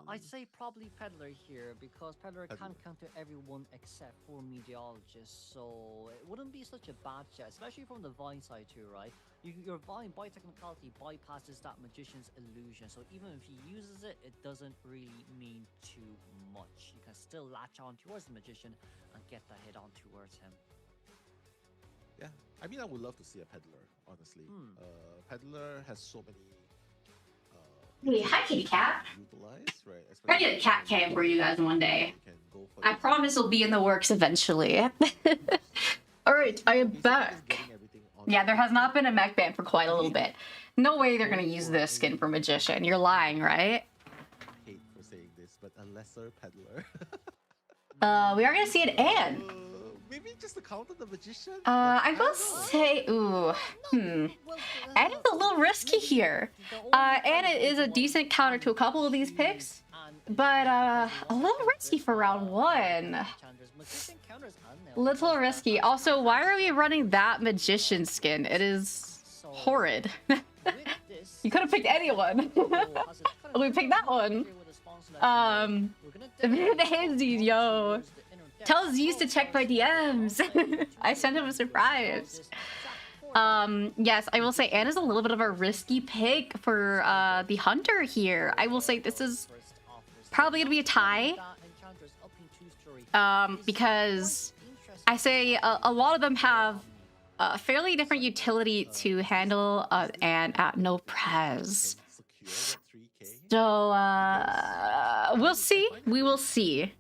I'd say probably Peddler here, because Peddler can counter everyone except for Meteorologist, so it wouldn't be such a bad shot, especially from the Vine side too, right? Your Vine, by technicality, bypasses that Magician's illusion, so even if he uses it, it doesn't really mean too much. You can still latch on towards the Magician and get the hit on towards him. Yeah, I mean, I would love to see a Peddler, honestly. Peddler has so many... Hey, hi, kitty cat. Right, I'll get a cat cam for you guys one day. I promise it'll be in the works eventually. Alright, I am back. Yeah, there has not been a mech ban for quite a little bit. No way they're gonna use this skin for Magician. You're lying, right? I hate for saying this, but a lesser Peddler. We are gonna see an Anne. Maybe just the count of the Magician? I will say, Anne is a little risky here. Anne is a decent counter to a couple of these picks, but a little risky for round 1. Little risky. Also, why are we running that Magician skin? It is horrid. You could have picked anyone. We picked that one. Yo. Tell Zeus to check my DMs. I sent him a surprise. Yes, I will say Anne is a little bit of a risky pick for the Hunter here. I will say this is probably gonna be a tie. Because I say a lot of them have a fairly different utility to handle Anne at no pres. So we'll see. We will see.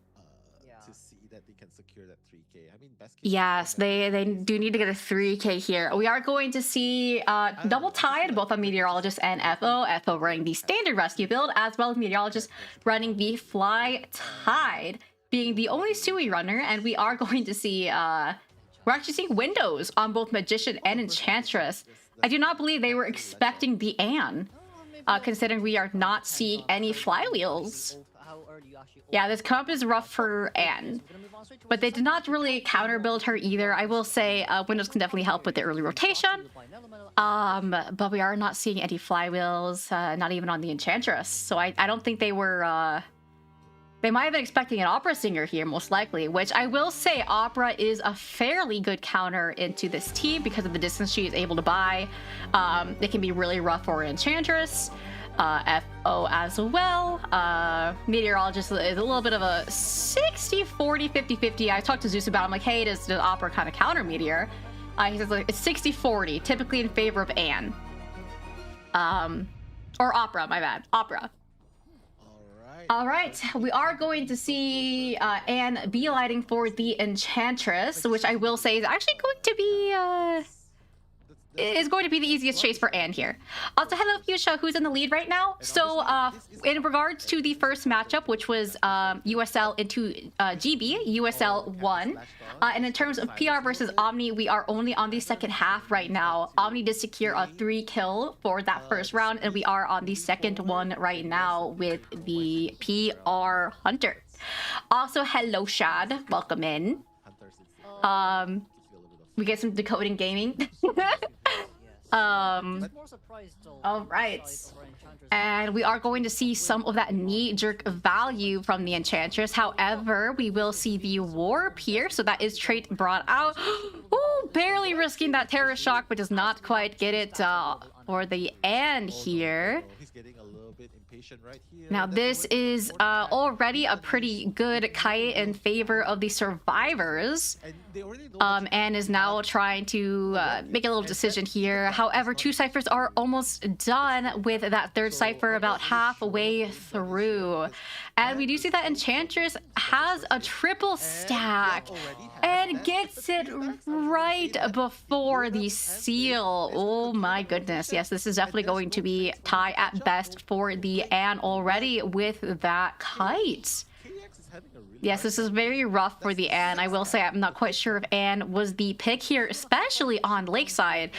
Yes, they do need to get a 3k here. We are going to see double tied both on Meteorologist and FO. FO running the standard rescue build, as well as Meteorologist running the fly tide, being the only Sui runner. And we are going to see we're actually seeing windows on both Magician and Enchantress. I do not believe they were expecting the Anne, considering we are not seeing any flywheels. Yeah, this comp is rough for Anne, but they did not really counter build her either. I will say Windows can definitely help with the early rotation, but we are not seeing any flywheels, not even on the Enchantress. So I don't think they were... They might have been expecting an opera singer here, most likely, which I will say opera is a fairly good counter into this team because of the distance she is able to buy. It can be really rough for Enchantress. FO as well. Meteorologist is a little bit of a 60-40, 50-50. I talked to Zeus about it. I'm like, hey, does Opera kind of counter Meteor? He says like, it's 60-40, typically in favor of Anne. Or Opera, my bad. Opera. All right, we are going to see Anne beelighting for the Enchantress, which I will say is actually going to be the easiest chase for Anne here. Also, hello Fuchsia, who's in the lead right now. So in regards to the first matchup, which was USL into GB, USL won. And in terms of PR versus Omni, we are only on the second half right now. Omni did secure a 3-kill for that first round, and we are on the second one right now with the PR Hunter. Also, hello Shad, welcome in. we get some decoding gaming. All right. And we are going to see some of that knee-jerk value from the Enchantress. However, we will see the warp here. So that is trait brought out. Ooh, barely risking that Terror Shock, but does not quite get it for the end here. He's getting a little bit impatient right here. Now, this is already a pretty good kite in favor of the survivors. And they already know And is now trying to make a little decision here. However, 2 ciphers are almost done with that 3rd cipher about halfway through. And we do see that Enchantress has a triple stack and gets it right before the seal. Oh my goodness. Yes, this is definitely going to be tie at best for the Anne already with that kite. Yes, this is very rough for the Anne. I will say I'm not quite sure if Anne was the pick here, especially on Lakeside.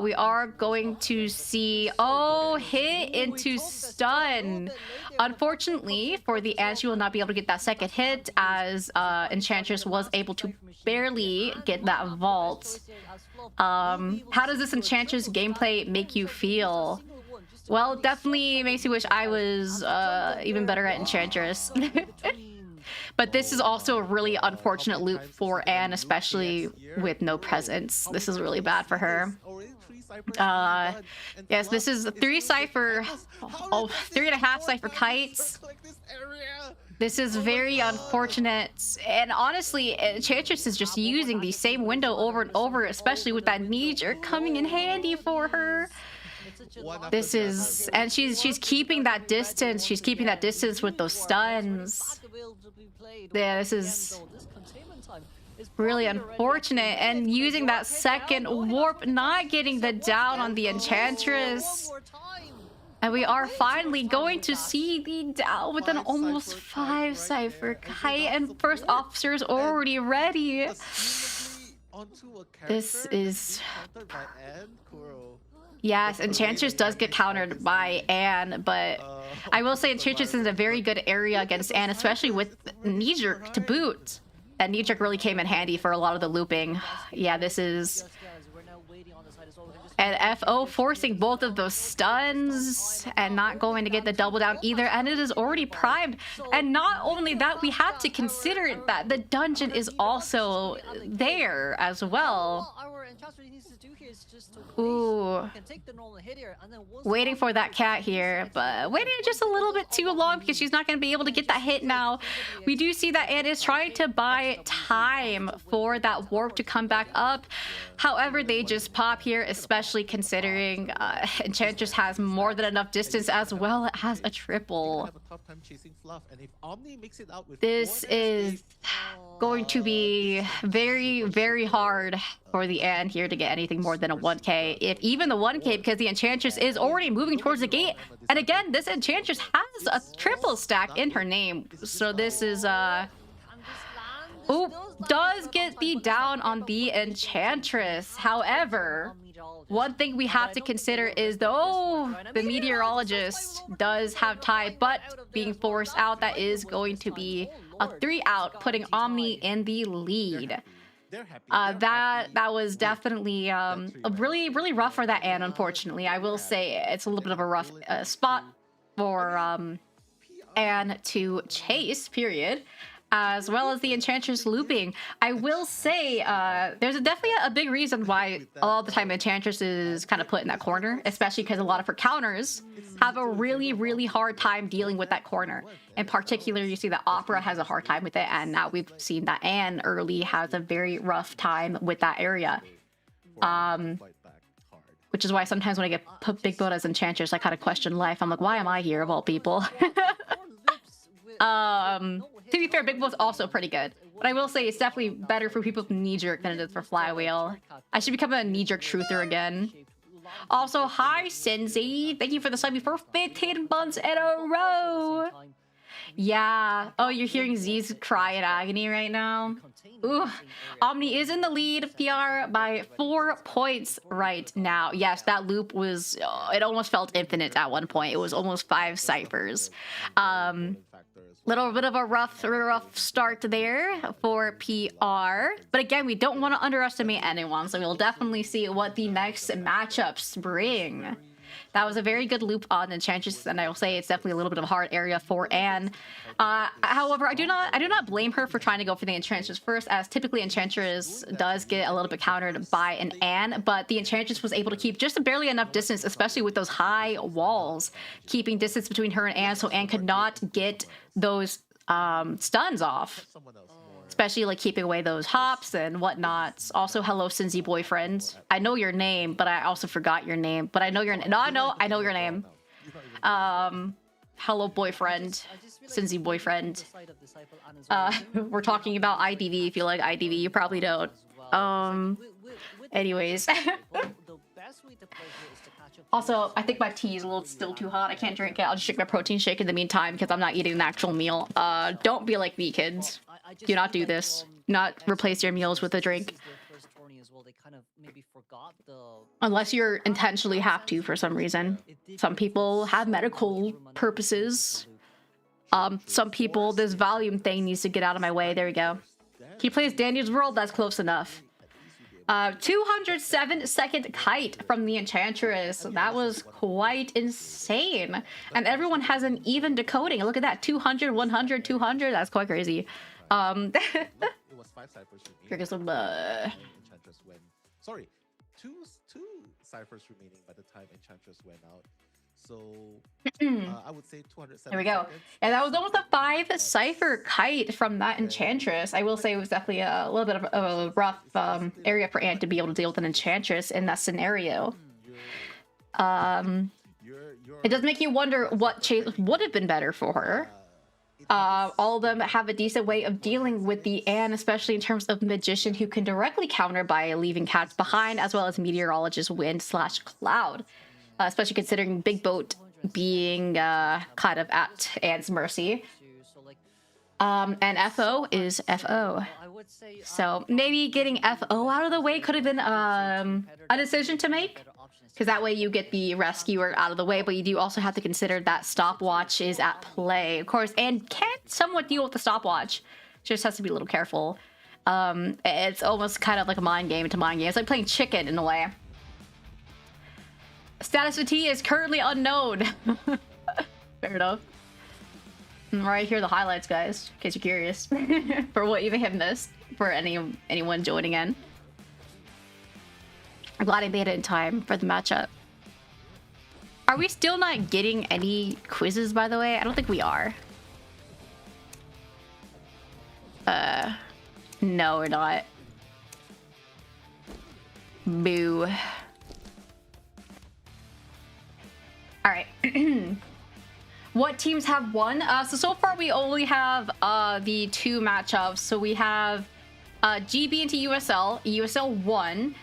We are going to see... Oh, hit into stun. Unfortunately, for the Anne, she will not be able to get that second hit as Enchantress was able to barely get that vault. How does this Enchantress gameplay make you feel? Well, definitely makes me wish I was even better at Enchantress. But this is also a really unfortunate loop for Anne, especially with no presence. This is really bad for her. Yes, this is 3 cipher, 3.5 cipher kites. This is very unfortunate. And honestly, Enchantress is just using the same window over and over, especially with that knee-jerk coming in handy for her. This is, and she's keeping that distance. She's keeping that distance with those stuns. Yeah, this is really unfortunate. And using that second warp, not getting the down on the Enchantress. And we are finally going to see the down with an almost 5 cipher kite, and first officer is already ready. This is... Yes, Enchantress does get countered by Anne, but I will say Enchantress is a very good area against Anne, especially with knee-jerk to boot. That knee-jerk really came in handy for a lot of the looping. Yeah, this is... And FO forcing both of those stuns and not going to get the double down either, and it is already primed. And not only that, we have to consider that the dungeon is also there as well. Ooh. Waiting for that cat here, but waiting just a little bit too long because she's not going to be able to get that hit now. We do see that Anne is trying to buy time for that warp to come back up. However, they just pop here, especially considering Enchantress has more than enough distance as well as a triple. This is going to be very, very hard for the Anne here to get anything more than a 1k. If even the 1k, because the Enchantress is already moving towards the gate. And again, this Enchantress has a triple stack in her name. So this is... Ooh, does get the down on the Enchantress. However, one thing we have to consider is though the Meteorologist does have tie, but being forced out, that is going to be a 3 out, putting Omni in the lead. That was definitely really rough for that Anne, unfortunately. I will say it's a little bit of a rough spot for Anne to chase, period. As well as the Enchantress looping. I will say there's definitely a big reason why all the time Enchantress is kind of put in that corner, especially because a lot of her counters have a really hard time dealing with that corner. In particular, you see that Opera has a hard time with it, and now we've seen that Anne early has a very rough time with that area. Which is why sometimes when I get put big boat as Enchantress, I kind of question life. I'm like, why am I here of all people? To be fair, Big Boat's also pretty good. But I will say it's definitely better for people with knee-jerk than it is for Flywheel. I should become a knee-jerk truther again. Also, hi, Senzi. Thank you for the sub for 15 months in a row. Yeah. Oh, you're hearing Z's cry in agony right now. Ooh. Omni is in the lead, PR, by 4 points right now. Yes, that loop was... it almost felt infinite at one point. It was almost 5 ciphers. Little bit of a rough start there for PR. But again, we don't want to underestimate anyone, so we'll definitely see what the next matchups bring. That was a very good loop on Enchantress, and I will say it's definitely a little bit of a hard area for Anne. However, I do not blame her for trying to go for the Enchantress first, as typically Enchantress does get a little bit countered by an Anne, but the Enchantress was able to keep just barely enough distance, especially with those high walls, keeping distance between her and Anne, so Anne could not get those stuns off. Especially like keeping away those hops and whatnot. Also, hello, Cinzy boyfriend. I know your name, but I also forgot your name. But I know your name. No, I know your name. Hello, boyfriend. Cinzy boyfriend. We're talking about IDV. If you like IDV, you probably don't. Anyways. Also, I think my tea is still too hot. I can't drink it. I'll just drink my protein shake in the meantime because I'm not eating an actual meal. Don't be like me, kids. Do not do this. Not replace your meals with a drink. Unless you're intentionally have to for some reason. Some people have medical purposes. Some people, this volume thing needs to get out of my way. There we go. He plays Daniel's World. That's close enough. 207-second kite from the Enchantress. That was quite insane. And everyone has an even decoding. Look at that. 200, 100, 200. That's quite crazy. It was 5 ciphers remaining. Enchantress went. Sorry, two ciphers remaining by the time Enchantress went out. So I would say 207. There we go. And that was almost a 5 cipher kite from that Enchantress. I will say it was definitely a little bit of a rough area for Ant to be able to deal with an Enchantress in that scenario. It does make you wonder what chase would have been better for her. All of them have a decent way of dealing with the Anne, especially in terms of Magician, who can directly counter by leaving cats behind, as well as Meteorologist, Wind / Cloud. Especially considering Big Boat being kind of at Anne's mercy. And FO is FO. So maybe getting FO out of the way could have been a decision to make. Because that way you get the rescuer out of the way, but you do also have to consider that stopwatch is at play. Of course, and can somewhat deal with the stopwatch. Just has to be a little careful. It's almost kind of like a mind game to mind game. It's like playing chicken in a way. Status of T is currently unknown. Fair enough. Right here, the highlights, guys, in case you're curious. For what you may have missed, for anyone joining in. I'm glad I made it in time for the matchup. Are we still not getting any quizzes, by the way? I don't think we are. No, we're not. Boo. Alright. What teams have won? So far we only have the 2 matchups. So we have GB into USL. USL won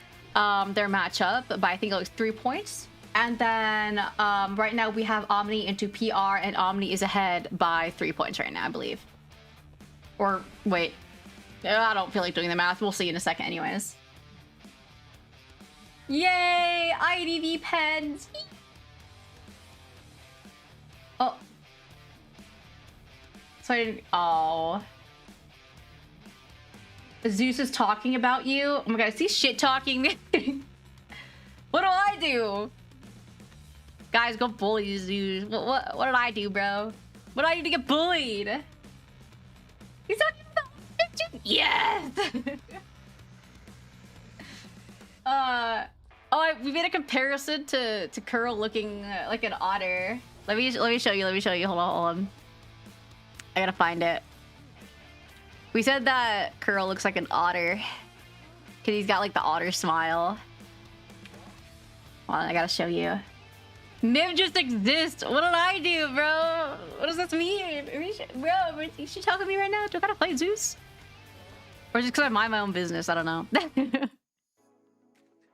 their matchup by I think it was 3 points. And then right now we have Omni into PR, and Omni is ahead by 3 points right now, I believe. Or wait, I don't feel like doing the math. We'll see in a second anyways. Yay! IDV pens! Oh. So I didn't... Oh. Zeus is talking about you? Oh my god, is he shit-talking me? What do I do? Guys, go bully Zeus. What did I do, bro? What did I do to get bullied? He's talking about... Yes! We made a comparison to Curl looking like an otter. Let me show you. Hold on. I gotta find it. We said that Curl looks like an otter because he's got like the otter smile. Hold on, I gotta show you. Mib just exists. What did I do, bro? What does this mean? Bro, is she talking to me right now? Do I gotta fight Zeus? Or just because I mind my own business? I don't know.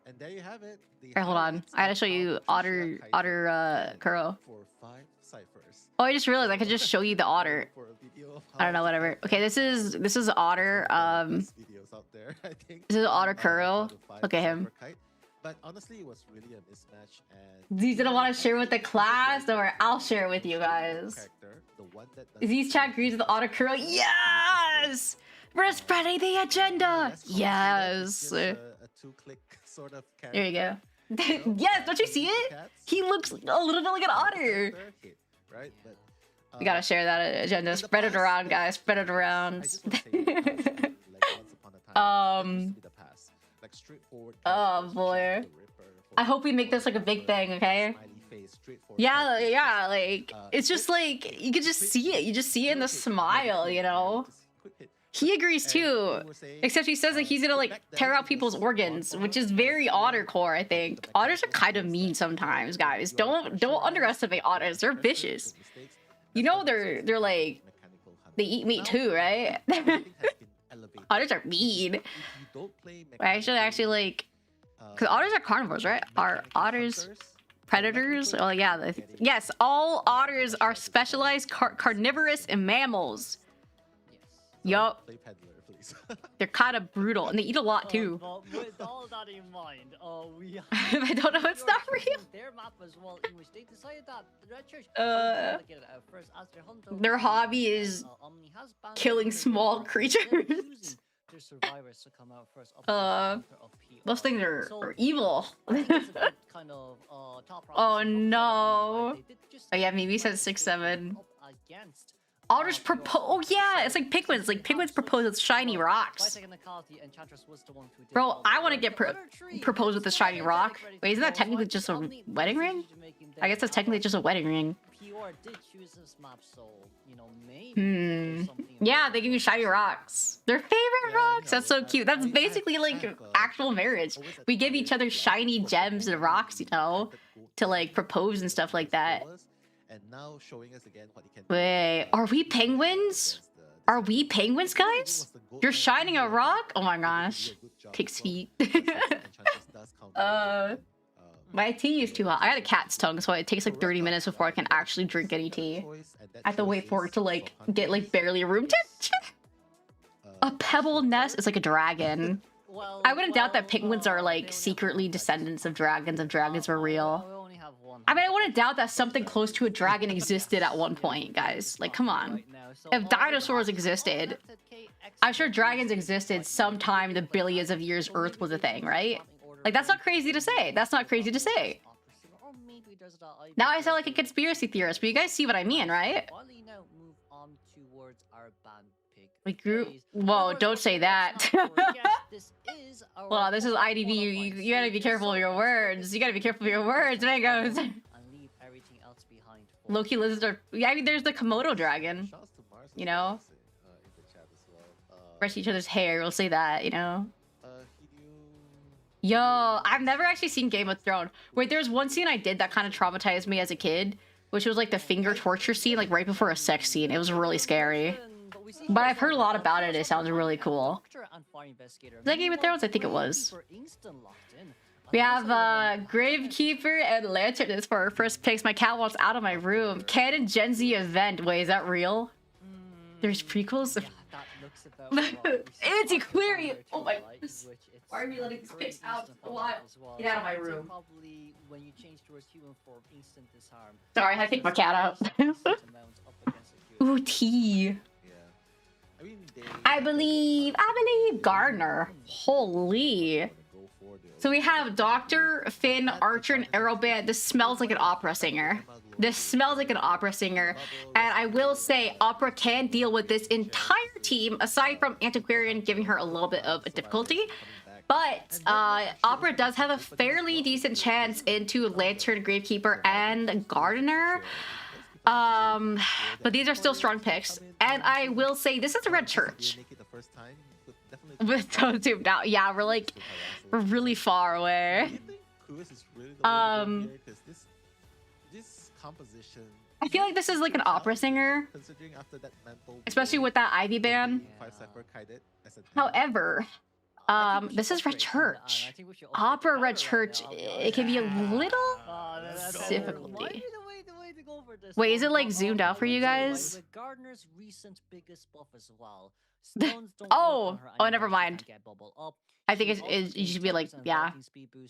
And there you have it. Alright, hold on. I gotta show you Otter Kuro. For 5 ciphers. Oh, I just realized I could just show you the otter. For a video of I don't know, whatever. Okay, this is Otter. videos out there, I think. This is Otter Kuro. How to find Look at a him. cipher kite. But honestly, it was really a mismatch. And He's gonna want to share with the class, or I'll share with you guys. character, the one that Is these chat agrees with the Otter Kuro? Yes! We're spreading the agenda! Yes! Just a 2-click sort of character. There you go. Yes, don't you see it? He looks a little bit like an otter. Right? But, We gotta share that agenda. Spread it around, guys. Spread it I around. just want to say, like, once upon a time, that used to be the past. Like, straightforward Oh, characters, boy. Jack the Ripper, I hope we make this like a big thing, okay? smiley face, straightforward Yeah, characters. yeah, like, it's just like, you can just see it. You just see it in the smile, you know? Quick hit. He agrees And too. we were saying, Except he says that he's gonna like back then, tear out it people's was organs, one which is for very one, otter core, I think. Otters are kind of mean sometimes, guys. Don't underestimate otters. They're vicious. You know they're like they eat meat too, right? Otters are mean. I should actually like, because otters are carnivores, right? Are otters predators? Oh yeah, yes. All otters are specialized carnivorous mammals. Yup. Play peddler, please. They're kind of brutal, and they eat a lot too. But with all that in mind, we I don't know, it's not real. Their map as well, in which they decided that the Red Church first as their hunter. Their hobby is Omni has banned killing them, small they're creatures. choosing their survivors to come out first. Up against the hunter of PR. Those things So, are evil. I think it's a good kind of top Oh, priority. no. They did just Oh, yeah, maybe he said decide to 6-7. go up against Otters propose. Oh yeah, it's like penguins. Like penguins propose with shiny rocks. Bro, I want to get proposed with a shiny rock. Wait, isn't that technically just a wedding ring? I guess that's technically just a wedding ring. Yeah, they give you shiny rocks. Their favorite rocks. That's so cute. That's basically like actual marriage. We give each other shiny gems and rocks, you know, to like propose and stuff like that. And now showing us again what he can Wait, are we penguins? Are we penguins, guys? You're shining a rock? Oh my gosh. Pig's feet. My tea is too hot. I got a cat's tongue, so it takes like 30 minutes before I can actually drink any tea. I have to wait for it to like get like barely room temperature. A pebble nest is like a dragon. I wouldn't doubt that penguins are like secretly descendants of dragons if dragons were real. I mean, I wouldn't doubt that something close to a dragon existed at one point, guys. Like, come on. If dinosaurs existed, I'm sure dragons existed sometime in the billions of years Earth was a thing, right? Like, that's not crazy to say. That's not crazy to say. Now I sound like a conspiracy theorist, but you guys see what I mean, right? We grew... Whoa, don't say that. Well, this is IDV. You gotta be careful of your words. You gotta be careful of your words, Mangos. Loki lizards are... Yeah, I mean, there's the Komodo dragon. You know? Brush each other's hair, we'll say that, you know? Yo, I've never actually seen Game of Thrones. Wait, there's one scene I did that kind of traumatized me as a kid, which was like the finger torture scene, like right before a sex scene. It was really scary. But I've heard a lot about it. It sounds really cool. Is that Game of Thrones? I think it was. We have Gravekeeper and Lantern is for our first picks. My cat wants out of my room. Canon Gen Z event. Wait, is that real? There's prequels? Anti-Aquarium! Oh my goodness. Why are we letting these picks out a lot? Get out of my room. Sorry, I kicked my cat out. Ooh, tea. I believe Gardner. Holy. So we have Dr. Finn, Archer, and Arrowband. This smells like an opera singer. This smells like an opera singer. And I will say, Opera can deal with this entire team, aside from Antiquarian giving her a little bit of a difficulty. But Opera does have a fairly decent chance into Lantern, Gravekeeper, and Gardener. But these are still strong picks. And I will say, this is a red church. With so zoomed out. Yeah, we're really far away. I feel like this is like an opera singer. Especially with that Ivy band. However, This is Red Church. Opera Red Church, it can be a little difficulty. Wait, is it like zoomed out for you guys? Gardner's recent biggest buff as well. Oh, never mind. I think it should be like, yeah.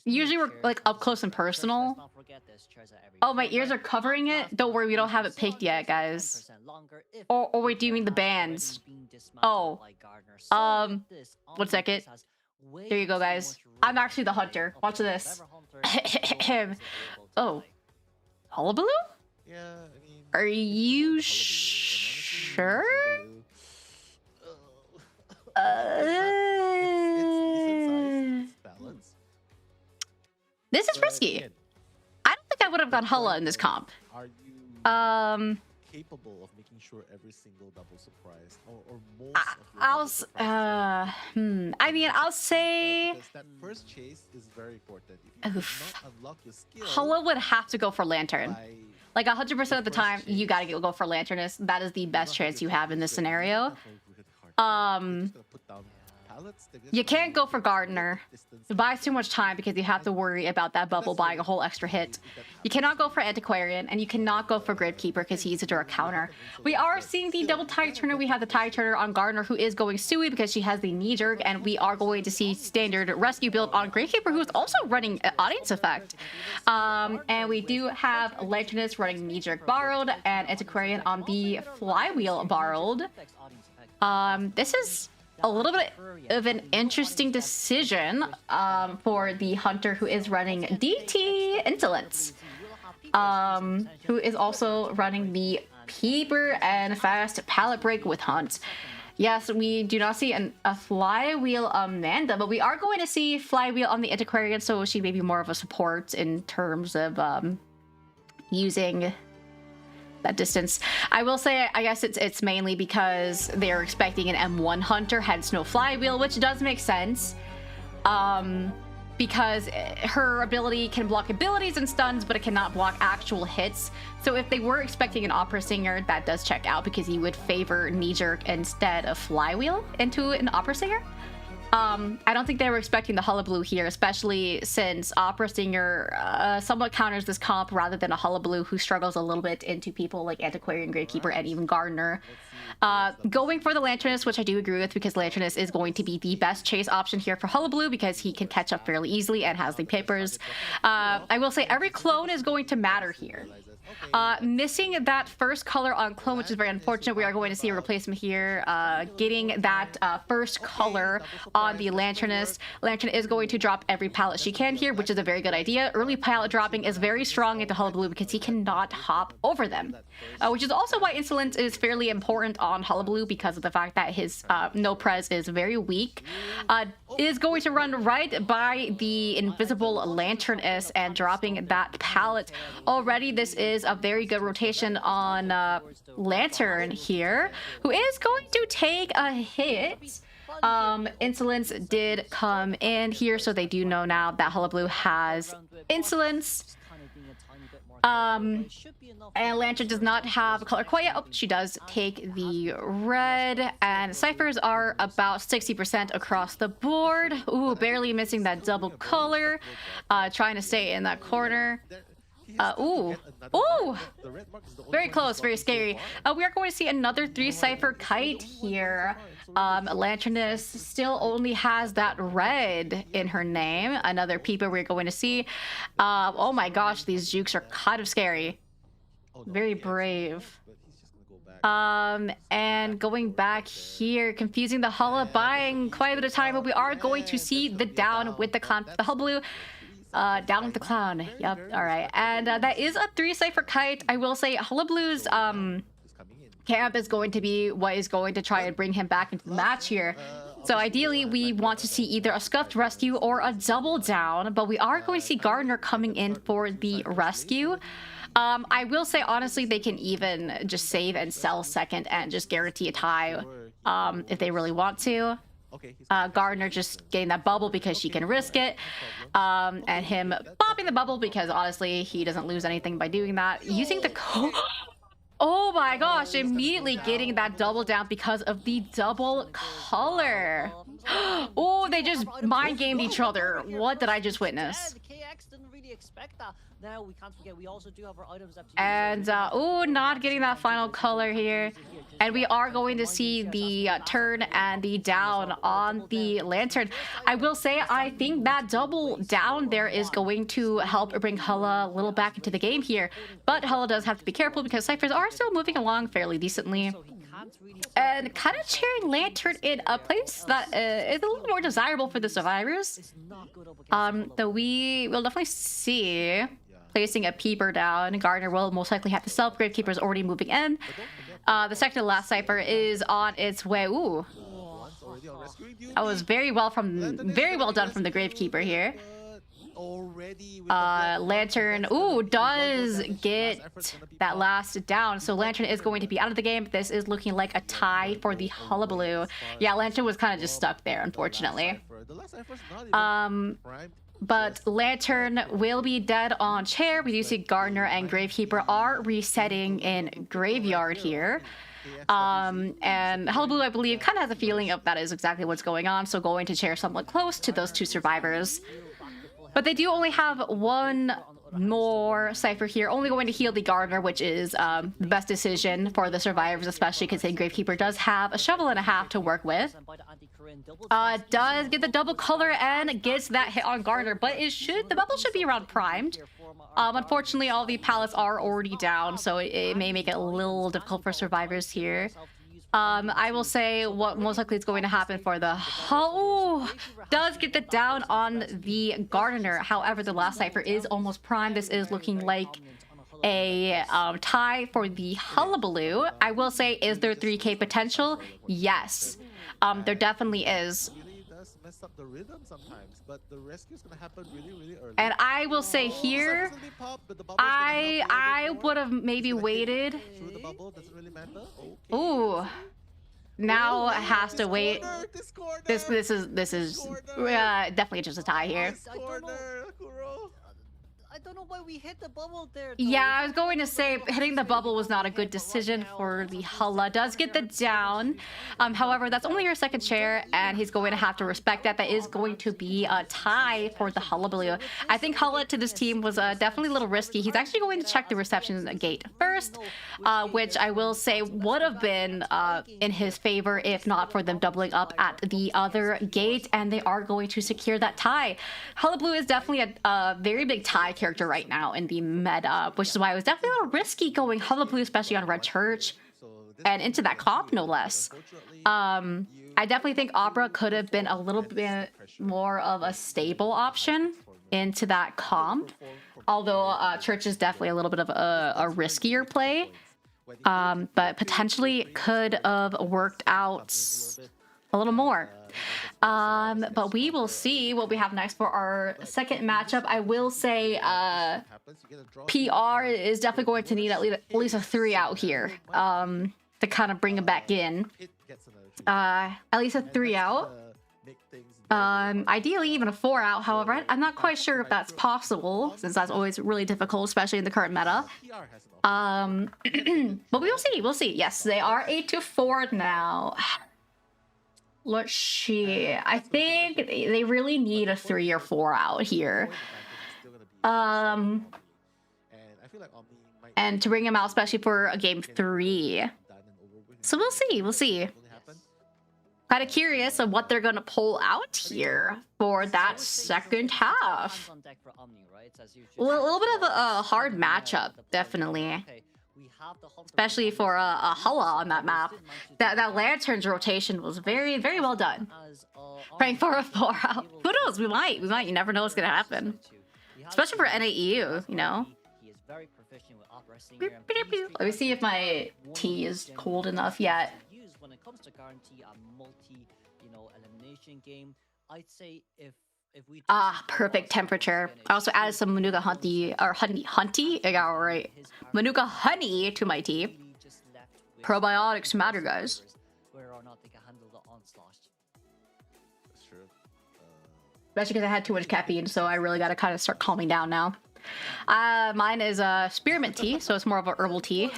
Usually we're like up close and personal. Oh, my ears are covering it? Don't worry, we don't have it picked yet, guys. Or wait, do you mean the bands? Oh. 1 second. There you go, guys. I'm actually the hunter. Watch this. Oh. Hullabaloo? Yeah, I mean, Are you sure? This is risky. I don't think I would have gone Hulla in this comp. Are you capable of making sure every single double surprise or most of your I mean, I'll say because that first chase is very important. If you Oof. do not unlock your skill Hulla would have to go for Lantern. by Like 100% of the time, you gotta go for Lanternist. That is the best chance you have in this scenario. You can't go for Gardener. It buys too much time because you have to worry about that bubble buying a whole extra hit. You cannot go for Antiquarian, and you cannot go for Gridkeeper because he's a direct counter. We are seeing the double Tide Turner. We have the Tide Turner on Gardener, who is going Sui because she has the knee jerk, and we are going to see standard rescue build on Gridkeeper, who is also running Audience Effect. And we do have Lanternist running knee jerk borrowed, and Antiquarian on the Flywheel borrowed. This is a little bit of an interesting decision for the hunter who is running DT Insolence, who is also running the Peeper and Fast Pallet Break with Hunt. Yes, we do not see a Flywheel Amanda, but we are going to see Flywheel on the Antiquarian, so she may be more of a support in terms of using that distance. I will say, I guess it's mainly because they're expecting an M1 hunter, hence no Flywheel, which does make sense. Because her ability can block abilities and stuns, but it cannot block actual hits. So if they were expecting an opera singer, that does check out because he would favor knee jerk instead of Flywheel into an opera singer. I don't think they were expecting the Hullabaloo here, especially since Opera Singer somewhat counters this comp rather than a Hullabaloo who struggles a little bit into people like Antiquarian, Gravekeeper, and even Gardener. Going for the Lanternist, which I do agree with because Lanternist is going to be the best chase option here for Hullabaloo because he can catch up fairly easily and has the papers. I will say every clone is going to matter here. Missing that first color on clone, which is very unfortunate. We are going to see a replacement here. Getting that first color on the Lanternist. Lantern is going to drop every pallet she can here, which is a very good idea. Early pallet dropping is very strong into Hullabaloo because he cannot hop over them. Which is also why Insolence is fairly important on Hullabaloo because of the fact that his no pres is very weak. Is going to run right by the invisible Lanternist and dropping that pallet. Already this is a very good rotation on Lantern here, who is going to take a hit. Insolence did come in here, so they do know now that Hullabaloo has Insolence. And Lantern does not have a color quite yet. Oh, she does take the red, and ciphers are about 60% across the board. Ooh, barely missing that double color. Trying to stay in that corner. Ooh, very close, very scary. We are going to see another 3 cipher kite here. Lanternist still only has that red in her name. Another peeper we're going to see. Oh my gosh, these jukes are kind of scary. Very brave. And going back here, confusing the Hulla, buying quite a bit of time, but we are going to see the down with the clown, the Hullabaloo. Down with the clown. Yep. All right. And that is a 3 cipher kite. I will say Hullabaloo's camp is going to be what is going to try and bring him back into the match here. So ideally, we want to see either a scuffed rescue or a double down, but we are going to see Gardener coming in for the rescue. I will say, honestly, they can even just save and sell second and just guarantee a tie if they really want to. Gardener just getting that bubble because she can risk it, and him popping the bubble because honestly he doesn't lose anything by doing that. Using the Oh my gosh, immediately getting that double down because of the double color. Oh, they just mind gamed each other. What did I just witness? KX didn't really expect that. Now we can't forget we also do have our items up to And oh, not getting that final color here. And we are going to see the turn and the down on the lantern. I will say, I think that double down there is going to help bring Hulla a little back into the game here. But Hulla does have to be careful because Cyphers are still moving along fairly decently. And kind of cheering Lantern in a place that is a little more desirable for the survivors. Though we will definitely see placing a Peeper down. Gardner will most likely have to self. Gravekeeper's already moving in. The second to last Cypher is on its way. Ooh. That was very well done from the Gravekeeper here. Lantern, ooh, does get that last down. So Lantern is going to be out of the game. This is looking like a tie for the Hullabaloo. Yeah, Lantern was kind of just stuck there, unfortunately. But Lantern will be dead on chair. We do see Gardner and Gravekeeper are resetting in Graveyard here. And Hullabaloo, I believe, kind of has a feeling of that is exactly what's going on. So going to chair somewhat close to those two survivors. But they do only have one more Cypher here, only going to heal the Gardner, which is the best decision for the survivors, especially considering Gravekeeper does have a shovel and a half to work with. Does get the double color and gets that hit on Gardner, but the bubble should be around primed. Unfortunately, all the pallets are already down, so it may make it a little difficult for survivors here. I will say what most likely is going to happen for the... Oh! Does get the down on the Gardener. However, the last Cypher is almost primed. This is looking like a tie for the Hullabaloo. I will say, is there 3k potential? Yes. There definitely is. Mess up the rhythm sometimes, but the rescue is gonna happen really early. And I will say here, I would have maybe waited. Through the bubble, doesn't really matter. Okay. Ooh, now it has to wait. This is definitely just a tie here. I don't know why we hit the bubble there. Yeah, I was going to say hitting the bubble was not a good decision for the Hulla. Does get the down. However, that's only your second chair, and he's going to have to respect that. That is going to be a tie for the Hullabaloo. I think Hulla to this team was definitely a little risky. He's actually going to check the reception gate first, which I will say would have been in his favor if not for them doubling up at the other gate, and they are going to secure that tie. Hullabaloo is definitely a very big tie character right now in the meta, which is why it was definitely a little risky going Hullabaloo, especially on Red Church and into that comp, no less. I definitely think Opera could have been a little bit more of a stable option into that comp, although Church is definitely a little bit of a riskier play, but potentially could have worked out a little more. But we will see what we have next for our second matchup. I will say PR is definitely going to need at least a 3 out here to kind of bring him back in. At least a 3 out. Ideally even a 4 out. However, I'm not quite sure if that's possible, since that's always really difficult, especially in the current meta. But we will see. We'll see. Yes, they are 8-4 now. Let's see. I think they really need a 3 or 4 out here. And to bring him out, especially for a game 3. So we'll see. We'll see. Kind of curious of what they're going to pull out here for that second half. Well, a little bit of a hard matchup, definitely. Especially for a Hulla on that map. That Lantern's rotation was very well done. Praying for a 4 out. Who knows? We might. You never know what's gonna happen. Especially for NAEU, you know. Let me see if my tea is cold enough yet. When it comes to guarantee a elimination game, I'd say if we perfect temperature. I also added some Manuka honey, or honey? I got it right. Manuka honey to my tea. Probiotics matter, guys. Whether or not they can handle the onslaught. That's true. Especially because I had too much caffeine, so I really gotta kind of start calming down now. Mine is spearmint tea, so it's more of a herbal tea.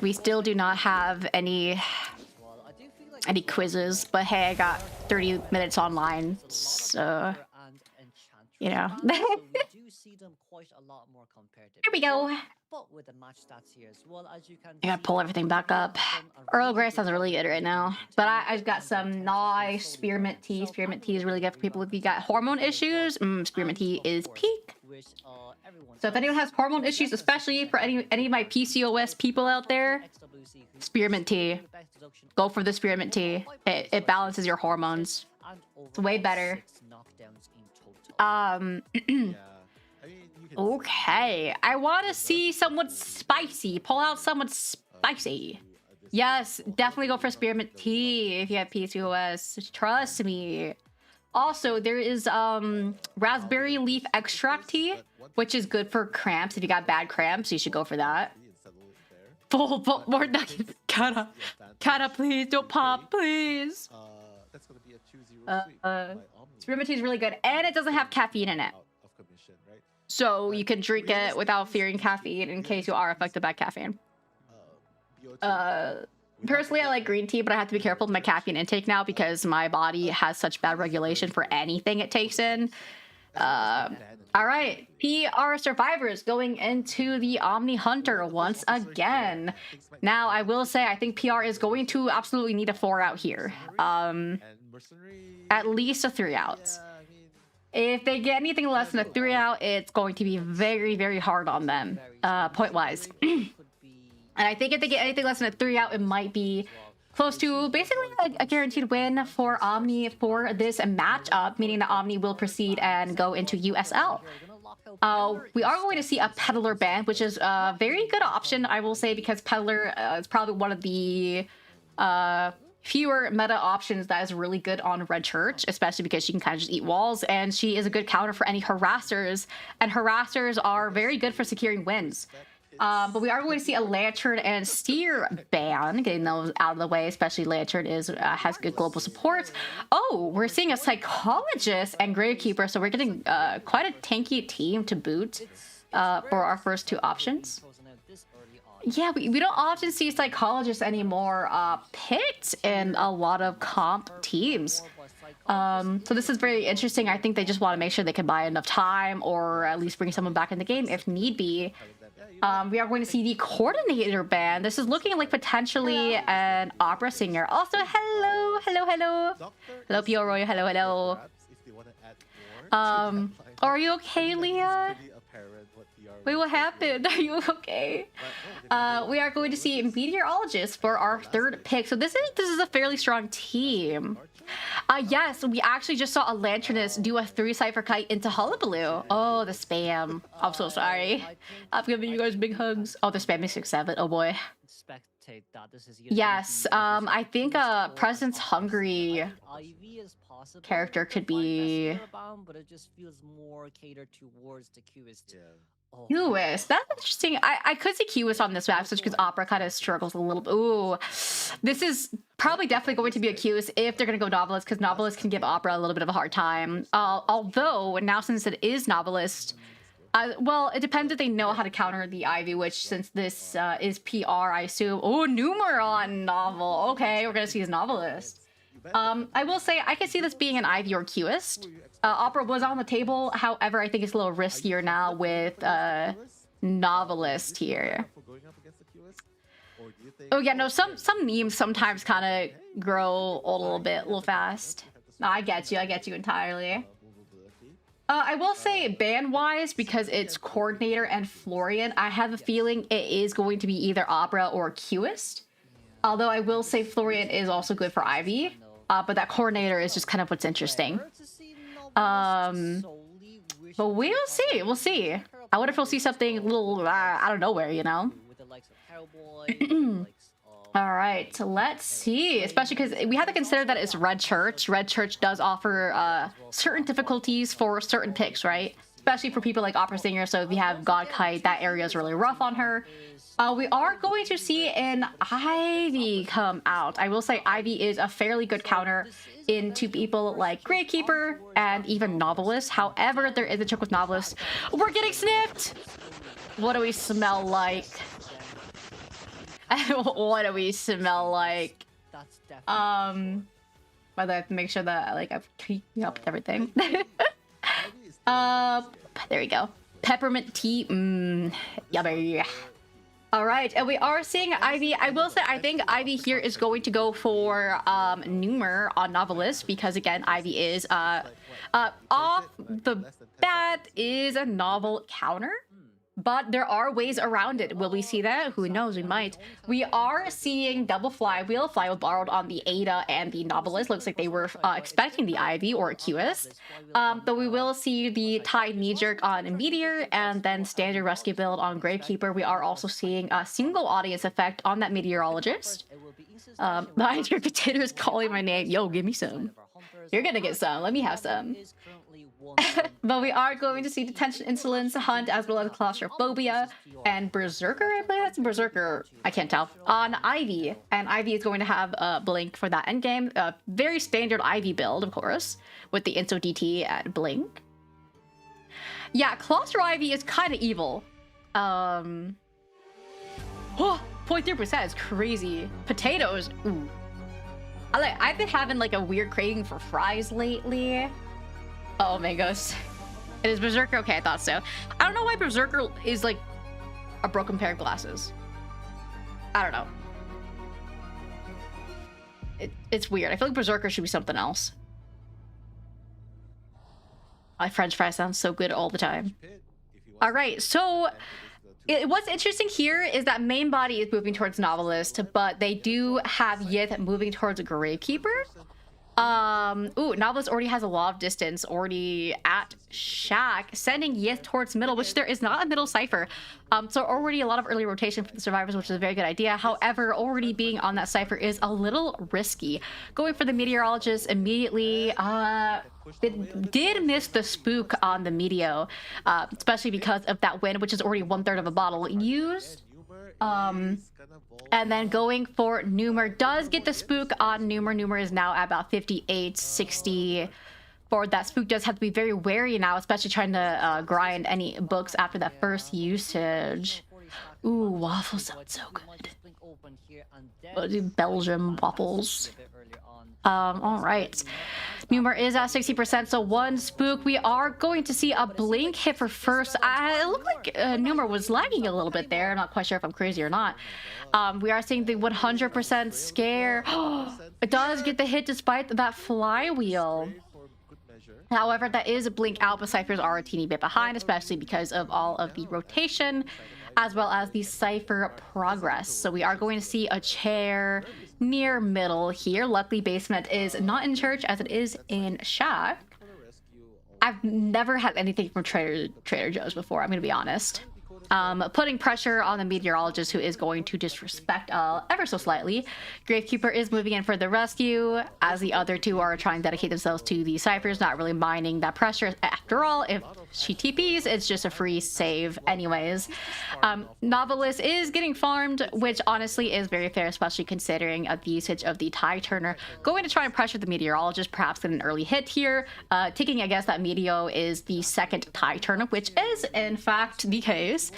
We still do not have any quizzes, but hey, I got 30 minutes online, so you know. Here we go. I gotta pull everything back up. Earl Grey sounds really good right now, but I've got some nice spearmint tea. Spearmint tea is really good for people if you got hormone issues. Spearmint tea is peak. So if anyone has hormone issues, especially for any of my PCOS people out there, spearmint tea. Go for the spearmint tea. It balances your hormones. It's way better. Okay, I want to see someone spicy. Pull out someone spicy. Yes, definitely go for spearmint tea if you have PCOS. Trust me. Also, there is raspberry leaf extract tea, which is good for cramps. If you got bad cramps, you should go for that. Full more nuggets. Kata, please don't pop, please. That's gonna be a 2-0 spearmint tea is really good, and it doesn't have caffeine in it. So you can drink it without fearing caffeine in case you are affected by caffeine. Personally, I like green tea, but I have to be careful with my caffeine intake now because my body has such bad regulation for anything it takes in. All right, PR survivors going into the Omni Hunter once again. Now, I will say I think PR is going to absolutely need a 4 out here. At least a 3 out. If they get anything less than a 3 out, it's going to be very, very hard on them, point-wise. And I think if they get anything less than a 3 out, it might be close to basically a guaranteed win for Omni for this matchup, meaning that Omni will proceed and go into USL. We are going to see a Peddler ban, which is a very good option, I will say, because Peddler is probably one of the fewer meta options that is really good on Red Church, especially because she can kind of just eat walls, and she is a good counter for any harassers, and harassers are very good for securing wins. But we are going to see a Lantern and Steer ban, getting those out of the way, especially Lantern has good global support. Oh, we're seeing a Psychologist and Gravekeeper, so we're getting quite a tanky team to boot for our first 2 options. Yeah, we don't often see Psychologists anymore picked in a lot of comp teams. So this is very interesting. I think they just want to make sure they can buy enough time or at least bring someone back in the game if need be. We are going to see the Coordinator ban. This is looking like potentially an opera singer. Also, hello. Hello, Pioroy. Hello. Are you okay, Leah? Wait, what happened? Are you okay? We are going to see Meteorologist for our 3rd pick. So this is a fairly strong team. Yes, we actually just saw a Lanternist do a 3 Cypher Kite into Hullabaloo. Oh, the spam. I'm so sorry. I'm giving you guys big hugs. Oh, the spam is 6-7. Oh boy. Yes, I think Presence Hungry character could be QUIS. That's interesting. I could see QUIS on this map, just because Opera kind of struggles a little bit. Ooh, this is probably definitely going to be a QUIS if they're going to go Novelist, because Novelist can give Opera a little bit of a hard time. Although, now since it is Novelist, well, it depends if they know how to counter the Ivy, which since this is PR, I assume. Oh, Numeron Novel. Okay, we're going to see his Novelist. I will say I can see this being an Ivy or QUIST. Opera was on the table, however, I think it's a little riskier now with Novelist here. Oh yeah, no, some memes sometimes kind of grow a little fast. No, I get you entirely. I will say ban-wise, because it's Coordinator and Florian, I have a feeling it is going to be either Opera or QUIST. Although I will say Florian is also good for Ivy. But that Coordinator is just kind of what's interesting. But we'll see. I wonder if we'll see something a little out of nowhere, you know? Alright, so let's see. Especially because we have to consider that it's Red Church. Red Church does offer certain difficulties for certain picks, right? Especially for people like Opera Singer. So if you have God Kite, that area is really rough on her. We are going to see an Ivy come out. I will say Ivy is a fairly good counter into people like Gravekeeper and even Novelist. However, there is a trick with Novelist. We're getting snipped! What do we smell like? What do we smell like? That's definitely By the way, I have to make sure that like I've keeping up with everything. There we go. Peppermint tea. Yummy. All right, and we are seeing Ivy. I will say, I think Ivy here is going to go for Numer on Novelist because again, Ivy is off the bat is a novel counter. But there are ways around it. Will we see that? Who knows? We might. We are seeing double flywheel. Flywheel borrowed on the Ada and the Novelist. Looks like they were expecting the Ivy or QS. Though we will see the Tide Knee-Jerk on Meteor and then standard rescue build on Gravekeeper. We are also seeing a single audience effect on that Meteorologist. Behind your potato is calling my name. Yo, give me some. You're gonna get some. Let me have some. But we are going to see Detention Insolence, Hunt, as well as Claustrophobia, and Berserker, I believe that's Berserker, I can't tell, on Ivy. And Ivy is going to have a Blink for that endgame. Very standard Ivy build, of course, with the Inso DT at Blink. Yeah, Claustro Ivy is kind of evil. 0.3% is crazy. Potatoes, ooh. I've been having like a weird craving for fries lately. Oh, mangoes. It is Berserker? Okay, I thought so. I don't know why Berserker is like a broken pair of glasses. I don't know. It's weird. I feel like Berserker should be something else. My French fry sounds so good all the time. All right, so what's interesting here is that main body is moving towards Novelist, but they do have Yith moving towards Gravekeeper. Ooh, Novelist already has a lot of distance already at Shack, sending Yith towards middle, which there is not a middle cipher. So already a lot of early rotation for the survivors, which is a very good idea. However, already being on that cipher is a little risky. Going for the Meteorologist immediately, did miss the spook on the Meteo, especially because of that win, which is already 1/3 of a bottle used. And then going for Numer, does get the spook on Numer. Numer is now at about 58, 60. For that spook does have to be very wary now, especially trying to grind any books after that first usage. Ooh, waffles sound so good. Belgium waffles. All right. Numer is at 60%, so one spook. We are going to see a Blink hit for first. It looked like Numer was lagging a little bit there. I'm not quite sure if I'm crazy or not. We are seeing the 100% scare. It does get the hit despite that flywheel. However, that is a Blink out, but Cyphers are a teeny bit behind, especially because of all of the rotation, as well as the Cypher progress. So we are going to see a chair near middle here. Luckily, basement is not in church as it is in Shack. I've never had anything from Trader Joe's before, I'm going to be honest. Putting pressure on the Meteorologist, who is going to disrespect ever so slightly. Gravekeeper is moving in for the rescue, as the other two are trying to dedicate themselves to the Cyphers, not really minding that pressure. After all, if she TPs, it's just a free save anyways. Novelist is getting farmed, which honestly is very fair, especially considering the usage of the Tie Turner. Going to try and pressure the Meteorologist, perhaps get an early hit here. Taking a guess that Meteo is the second Tie Turner, which is in fact the case.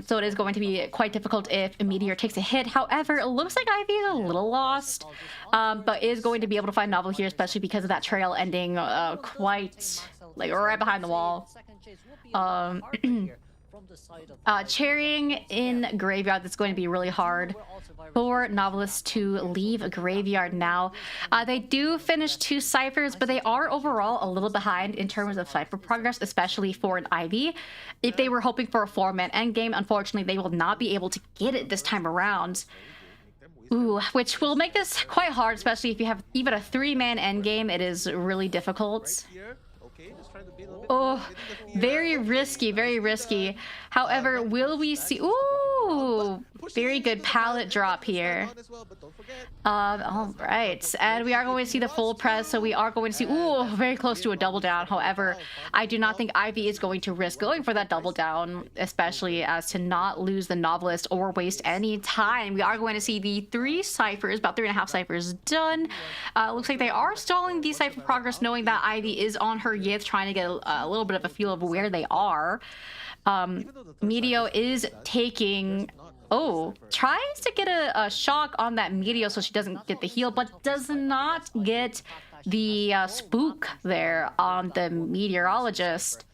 So it is going to be quite difficult if a Meteor takes a hit. However, it looks like Ivy is a little lost, but is going to be able to find Novel here, especially because of that trail ending quite like right behind the wall. Cherrying in Graveyard, that's going to be really hard for Novelists to leave a Graveyard now. They do finish 2 Cyphers, but they are overall a little behind in terms of Cypher progress, especially for an Ivy. If they were hoping for a 4-man endgame, unfortunately, they will not be able to get it this time around. Ooh, which will make this quite hard, especially if you have even a 3-man endgame. It is really difficult. Oh, very risky, very risky. However, will we see... Ooh! Very good palette drop here. All right, and we are going to see the full press, so we are going to see, ooh, very close to a double down. However, I do not think Ivy is going to risk going for that double down, especially as to not lose the novelist or waste any time. We are going to see the 3 ciphers, about 3.5 ciphers done. Looks like they are stalling the cipher progress, knowing that Ivy is on her Yith, trying to get a little bit of a feel of where they are. Medio is taking... Oh, tries to get a shock on that Medio so she doesn't get the heal, but does not get the spook there on the Meteorologist.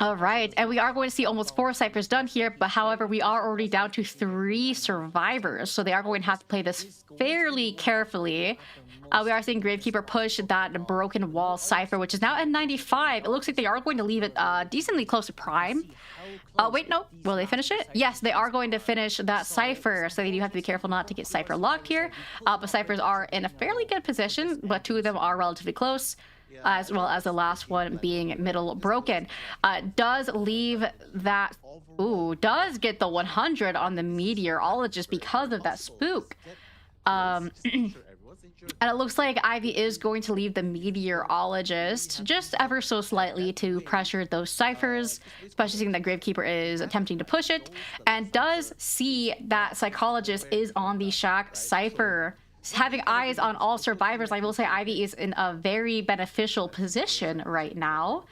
All right, and we are going to see almost 4 ciphers done here, but however, we are already down to 3 survivors, so they are going to have to play this fairly carefully. We are seeing Gravekeeper push that Broken Wall cipher, which is now at 95. It looks like they are going to leave it decently close to Prime. Wait, no. Will they finish it? Yes, they are going to finish that cipher, so you do have to be careful not to get cipher locked here. But ciphers are in a fairly good position, but 2 of them are relatively close, as well as the last one being middle broken. Does leave that... Ooh, does get the 100 on the Meteorologist because of that spook. And it looks like Ivy is going to leave the Meteorologist just ever so slightly to pressure those ciphers, especially seeing that Gravekeeper is attempting to push it, and does see that Psychologist is on the Shack cipher. Having eyes on all survivors, I will say Ivy is in a very beneficial position right now,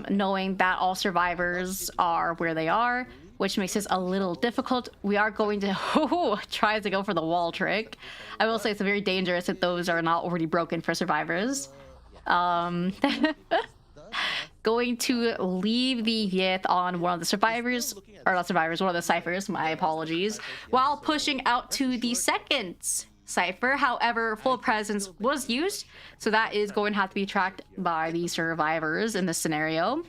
knowing that all survivors are where they are, which makes this a little difficult. We are going to try to go for the wall trick. I will say it's very dangerous if those are not already broken for survivors. Going to leave the Yith on one of the survivors, or not survivors, one of the ciphers, my apologies, while pushing out to the second cipher. However, full presence was used, so that is going to have to be tracked by the survivors in this scenario.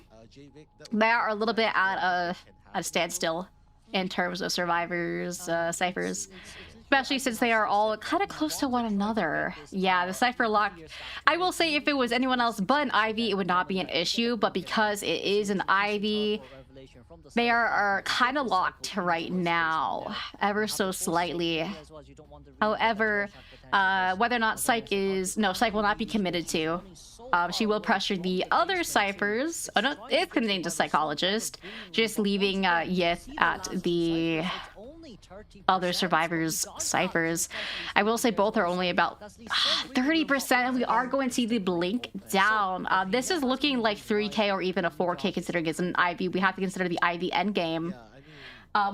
They are a little bit at a standstill in terms of survivors, ciphers, especially since they are all kind of close to one another. Yeah, the cipher lock, I will say if it was anyone else but an Ivy, it would not be an issue, but because it is an Ivy, they are kind of locked right now, ever so slightly. However, whether or not Psych is... No, Psych will not be committed to. She will pressure the other ciphers. Oh no, it's committing to Psychologist, just leaving Yith at the other survivors' ciphers. I will say both are only about 30%, and we are going to see the blink down. This is looking like 3K or even a 4K considering it's an IV. We have to consider the IV endgame.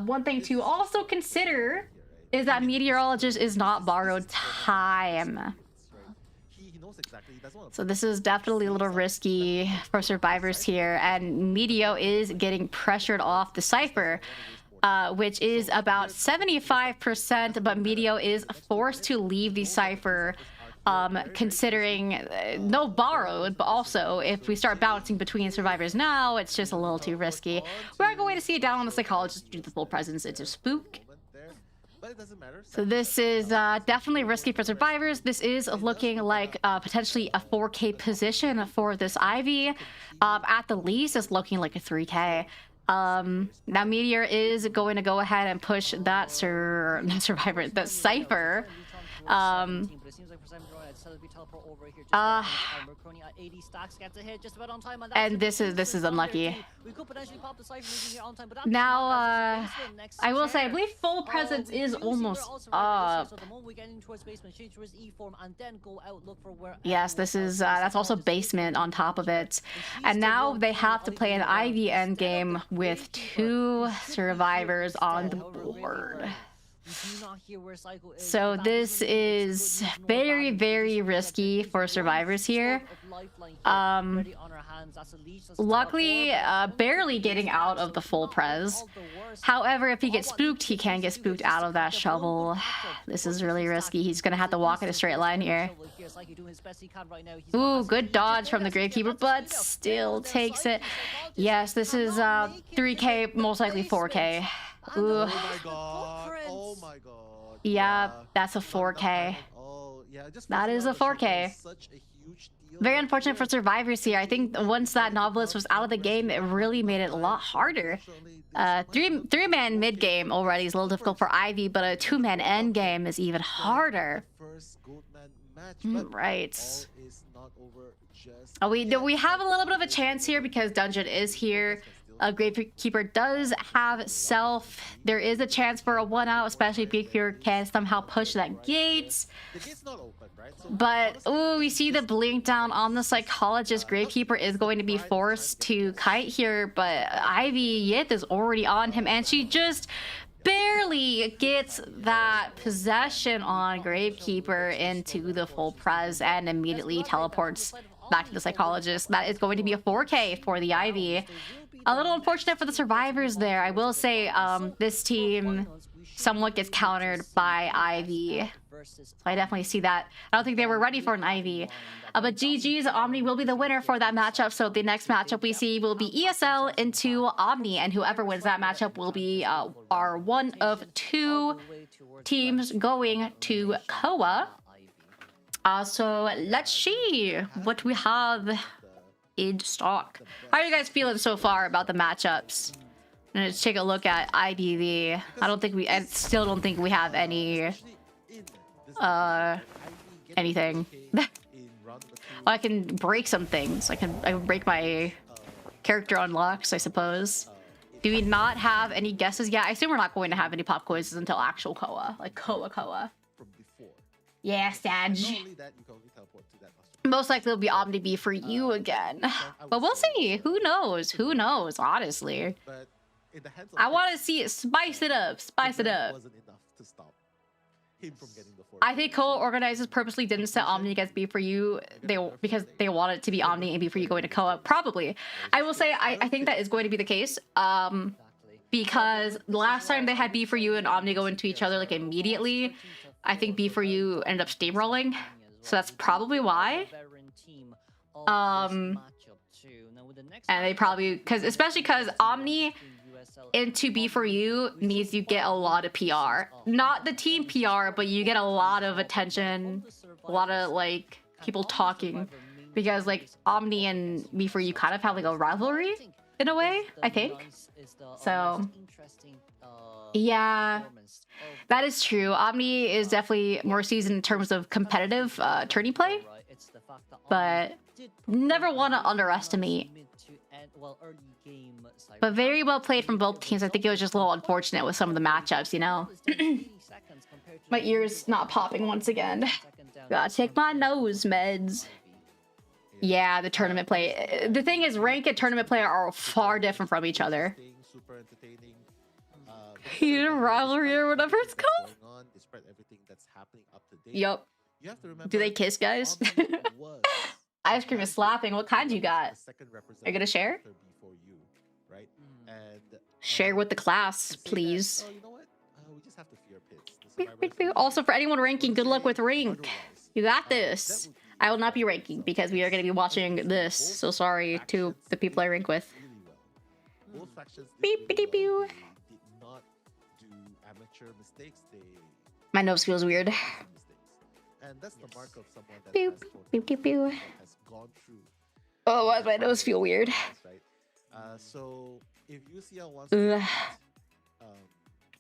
One thing to also consider is that Meteorologist is not borrowed time. So this is definitely a little risky for survivors here, and Medio is getting pressured off the cipher, which is about 75%, but Medio is forced to leave the cipher, considering no borrowed, but also if we start bouncing between survivors now, it's just a little too risky. We're going to see it down on the Psychologist due to the full presence into Spook. So this is definitely risky for survivors. This is looking like potentially a 4K position for this Ivy. At the least, it's looking like a 3K. Now Meteor is going to go ahead and push that the cipher. And this is unlucky. Now, I will say, I believe full presence is almost up. Yes, this is that's also basement on top of it. And now they have to play an IV endgame with 2 survivors on the board. So this is very, very risky for survivors here. Luckily, barely getting out of the full pres. However, if he gets spooked, he can get spooked out of that shovel. This is really risky. He's gonna have to walk in a straight line here. Ooh, good dodge from the Gravekeeper, but still takes it. Yes, this is 3K, most likely 4K. Ooh. Oh my god. Oh my god. Yeah, that's a 4K. Oh, yeah, just that is a 4K. Such a huge deal. Very unfortunate for survivors here. I think once that novelist was out of the game, it really made it a lot harder. Three-man mid-game already is a little difficult for Ivy, but a two-man end game is even harder. First Goldman match, but Right. all is not over just We have a little bit of a chance here because Dungeon is here. Gravekeeper does have self. There is a chance for a 1-out, especially if Gravekeeper can somehow push that gate. the gate's not open, right? So But, ooh, we see the blink down on the Psychologist. Gravekeeper is going to be forced to kite here, but Ivy Yith is already on him, and she just barely gets that possession on Gravekeeper into the full pres and immediately teleports back to the Psychologist. That is going to be a 4K for the Ivy. A little unfortunate for the survivors there. I will say this team somewhat gets countered by Ivy. So I definitely see that. I don't think they were ready for an Ivy. But GG's, Omni will be the winner for that matchup. So the next matchup we see will be ESL into Omni. And whoever wins that matchup will be our one of two teams going to COA. So let's see what we have in stock. How are you guys feeling so far about the matchups? Let's take a look at IDV. I still don't think we have any anything. I can break some things. I can break my character unlocks, I suppose. Do we not have any guesses yet? I assume we're not going to have any pop quizzes until actual COA, like COA. from before. Yeah, Sag. Not only that, you can only teleport to that Most likely it'll be Omni B for you again. But we'll see. Who knows? Who knows, honestly. but in the hands of I want to see it. Spice it up. Spice it up. wasn't enough to stop him from getting the 4. I think COA organizers purposely didn't set Omni against B for you because they wanted it to be Omni and B for you going to COA. Probably. I will say I think that is going to be the case. Because last time they had B for you and Omni go into each other like immediately, I think B for you ended up steamrolling. So that's probably why. And they probably especially because Omni into B for you means you get a lot of PR. Not the team PR, but you get a lot of attention, a lot of like people talking. Because like Omni and B for you kind of have like a rivalry in a way, I think. So yeah, that is true. Omni is definitely more seasoned in terms of competitive tourney play, but never want to underestimate. But very well played from both teams. I think it was just a little unfortunate with some of the matchups, you know? My ear's not popping once again. Gotta take my nose meds. Yeah, the tournament play. The thing is, rank and tournament play are far different from each other. Super entertaining. You rivalry or whatever it's called. Despite everything that's happening up to date. Yup. You have to remember, Do they kiss, guys? Omni was Ice cream is slapping. What kind you got? the second Are you gonna share? representative before you, right? And Share with the class, to say that, please. oh, you know what? We just have to fear pits. The Beep, survivors beep, beep. are- Also, for anyone ranking, good luck with rank. Otherwise, You got that this. would be I will not be ranking because we are going to be watching this. So sorry to the people I rank with. really well. Both factions did Beep, really beep, well. beep. They did not do amateur mistakes. They My nose feels weird. made mistakes. And that's the mark of someone that Beep, has, both- beep, beep, beep. has gone through. Oh, why does my nose feel weird? Right? So if UCL wants Ugh. um,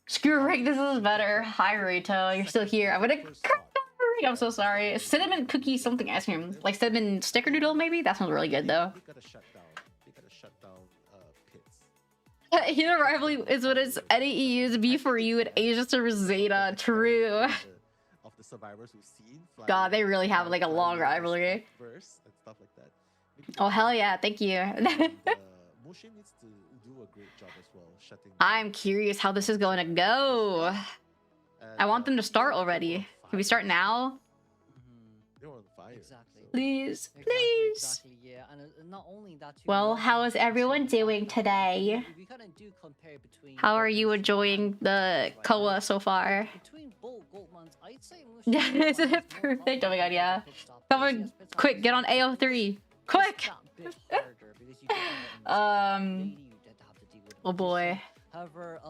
Screw rank, this is better. Hi, Rito. You're still here. I'm gonna first cry. off, I'm so sorry. Cinnamon cookie something ice cream. Like cinnamon sticker noodle, maybe? That sounds really good, though. they gotta shut down. They gotta shut down pits. Hero rivalry is what is NAEU's B for you and Asia to Zeta. True. Of the survivors we've seen. God, they really have like a long rivalry. Verse and stuff like that. Maybe Oh, hell yeah. Thank you. Moshin needs to do a great job as well, shutting down. I'm curious how this is going to go. I want them to start already. Can we start now? They were on fire. Exactly. Please, Exactly, please. exactly, yeah. And not only that, too, Well, not how only is that, everyone too, doing today? we kinda do compare between How are you Goldman's enjoying and the Goldman's, COA so far? Between both Goldman's, I'd say Yeah, Mushroom isn't Goldman it is more perfect? Oh my god, yeah. confident in pit stop. Someone, Yes, pit stop quick, is get on just AO3. Quick! that bit harder because you don't have Um, daily you did have to deal with Oh boy. However,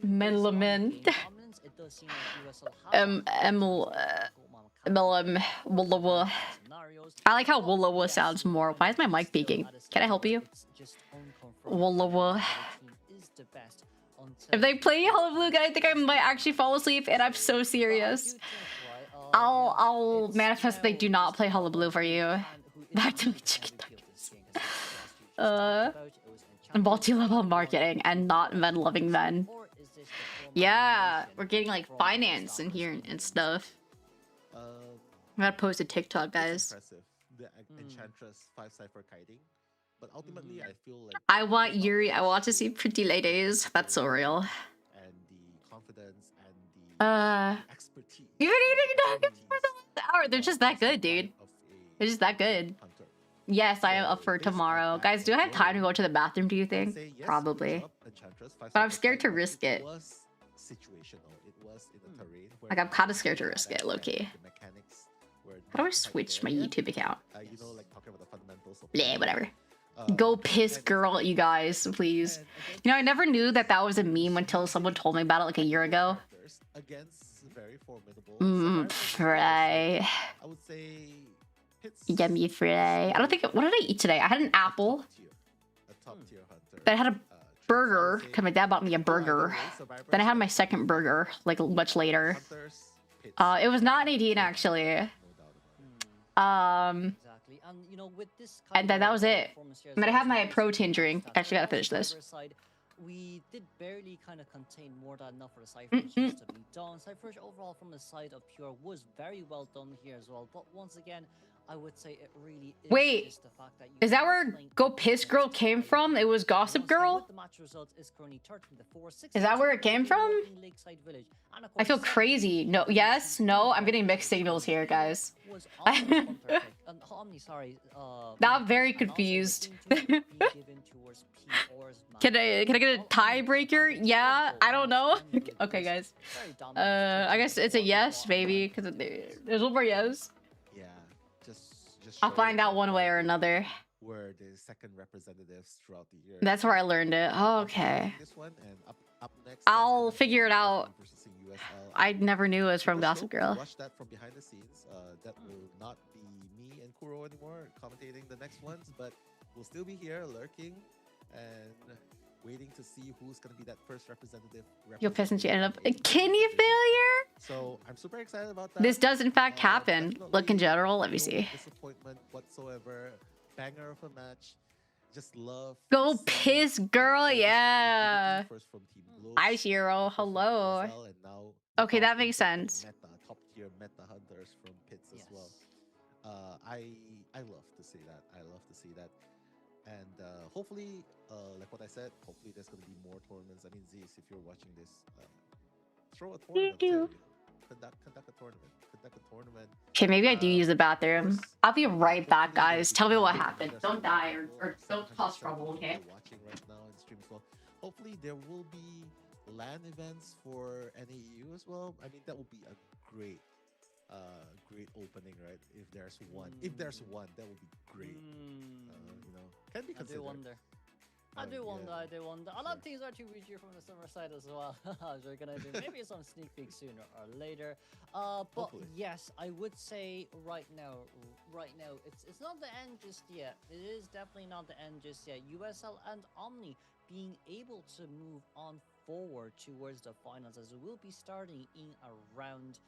Menlament. based on game dominance, it does seem like USL have a Emil, Goldman Woola. I like how Woola sounds more. Why is my mic peaking? Can I help you? Woola. If they play Hello Blue Guy, I think I might actually fall asleep, and I'm so serious. I'll manifest they do not play Hello Blue for you. Back to my chicken nuggets. Multi-level marketing and not men loving men. Yeah, we're getting like finance in here and stuff. I gotta post a TikTok, guys. Impressive. The Enchantress 5 cipher kiting. But ultimately, I feel like I want Yuri. I want to see pretty ladies. That's so real. and the confidence and the expertise. You've been eating nuggets for the last hour. They're just that good, dude. They're just that good. Hunter. Yes, I am up for tomorrow. Guys, do I have time to go to the bathroom, do you think? Say yes, Probably. up Enchantress 5 But I'm cipher scared to kiting. risk it. Was situational. It was in a terrain where Like, I'm kind of scared to risk it, low-key. the mechanics were How do I not quite switch there my yet. YouTube account? You know, like talking about the fundamentals of Bleh, whatever. uh, Go piss and- girl, you guys, please. You know, I never knew that that was a meme until someone told me about it like a year ago. characters against very formidable Fry. I would say hits Yummy fry. I don't think... What did I eat today? I had an apple. a top tier hunter. Then I had a burger, because my dad bought me a burger. Then I had my second burger, like, much later. It was not 18, actually. Exactly. And you know, with this And then that was it. performance here as And then I well, had my so protein this drink. stats, Actually, gotta on finish the this. Cypher side, we did barely kind of contain more than enough for the Cyphers just to be done. Cyphers overall from the side of Pure was very well done here as well. But once again, I would say it really is Wait, just the fact that you is that are where playing Go against Piss Girl the came Cyphers. from? It was And Gossip once again, Girl? with the match results is currently 13-4, Is that where it came from? in Lakeside Village. And of I feel course, crazy. No, yes, no, I'm getting mixed signals here, guys. was Omni's Hunter pick. Omni, sorry. Now I'm pick, very and also confused. seemed to be given towards PR's Can I get a tiebreaker? Yeah, I don't know. Okay, guys. I guess it's a yes, maybe, because there's one more yes. Yeah, just I'll show find out one way or another. where the second representatives throughout the year. That's where I learned it. Oh, okay. This one and up next. I'll figure it out. Versus the USL. I never knew it was from For Gossip sure, Girl. Watch that from behind the scenes. That will not be me and Kuro anymore commentating the next ones, but we'll still be here lurking and waiting to see who's gonna be that first representative. Yo, peasant, you ended up a kidney failure? So I'm super excited about that. This does in fact happen. Definitely Look in general, let me no see. disappointment whatsoever. Banger of a match. Just love. Go to see Piss Girl, yeah. First from Team Globe, Ice Hero, hello. USL, and now Okay, that top makes sense. Meta, top tier meta hunters from Pits as well. I love to see that. I love to see that. And hopefully, like what I said, hopefully there's going to be more tournaments. I mean, Zeus, if you're watching this, throw a tournament. you. Too, you know? Conduct a tournament. Conduct a tournament. Okay, maybe I do use the bathroom. I'll be right back, guys. Tell me what happened. There's Don't die or more don't cause trouble, okay? people watching right now in stream as well. Hopefully there will be LAN events for NAEU as well. I mean, that would be a great opening, right? If there's one, that would be great. You know, can be I do considered. wonder. I do wonder. A lot of teams are to reach you from the summer side as well. So we're gonna do maybe some sneak peek sooner or later. But Hopefully. yes, I would say right now, it's not the end just yet. It is definitely not the end just yet. USL and Omni being able to move on forward towards the finals as we will be starting in around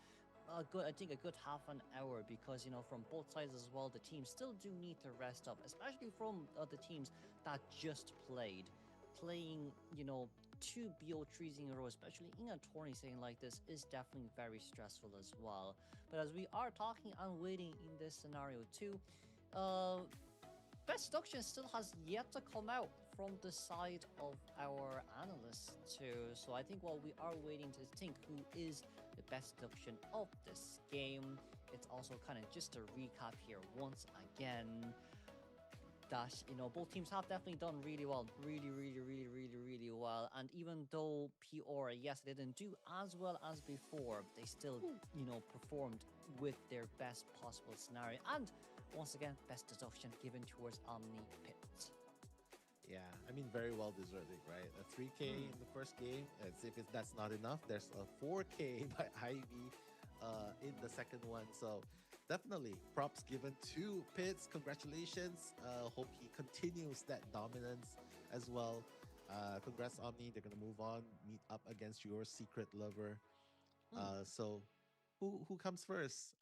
a good half an hour, because you know, from both sides as well, the teams still do need to rest up, especially from the teams that just playing, you know, 2 BO3s in a row, especially in a tourney setting like this, is definitely very stressful as well. But as we are talking and waiting in this scenario too, best deduction still has yet to come out from the side of our analysts too. So I think while we are waiting to think who is the best deduction of this game, it's also kind of just a recap here once again that, you know, both teams have definitely done really well, really well. And even though PR, yes, they didn't do as well as before, they still, you know, performed with their best possible scenario. And once again, best deduction given towards Omni Pit. Yeah, I mean, very well deserving, right? A 3K in the first game. As if that's not enough, there's a 4K by Ivy in the second one. So definitely props given to Pitts. Congratulations. Hope he continues that dominance as well. Congrats, Omni. They're gonna move on, meet up against your secret lover. So who comes first?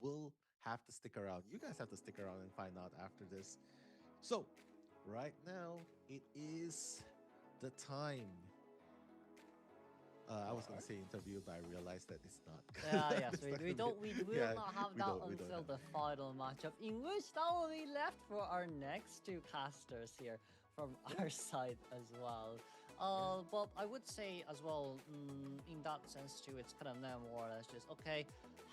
We'll have to stick around. You guys have to stick around and find out after this. So right now it is the time. I was gonna say interview, but I realized that it's not. Yes, It's not we gonna don't, be- we will yeah, not have we that don't until have the final matchup, in which that will be left for our next two casters here from our side as well. But I would say as well, in that sense too, it's kind of now more or less just, okay,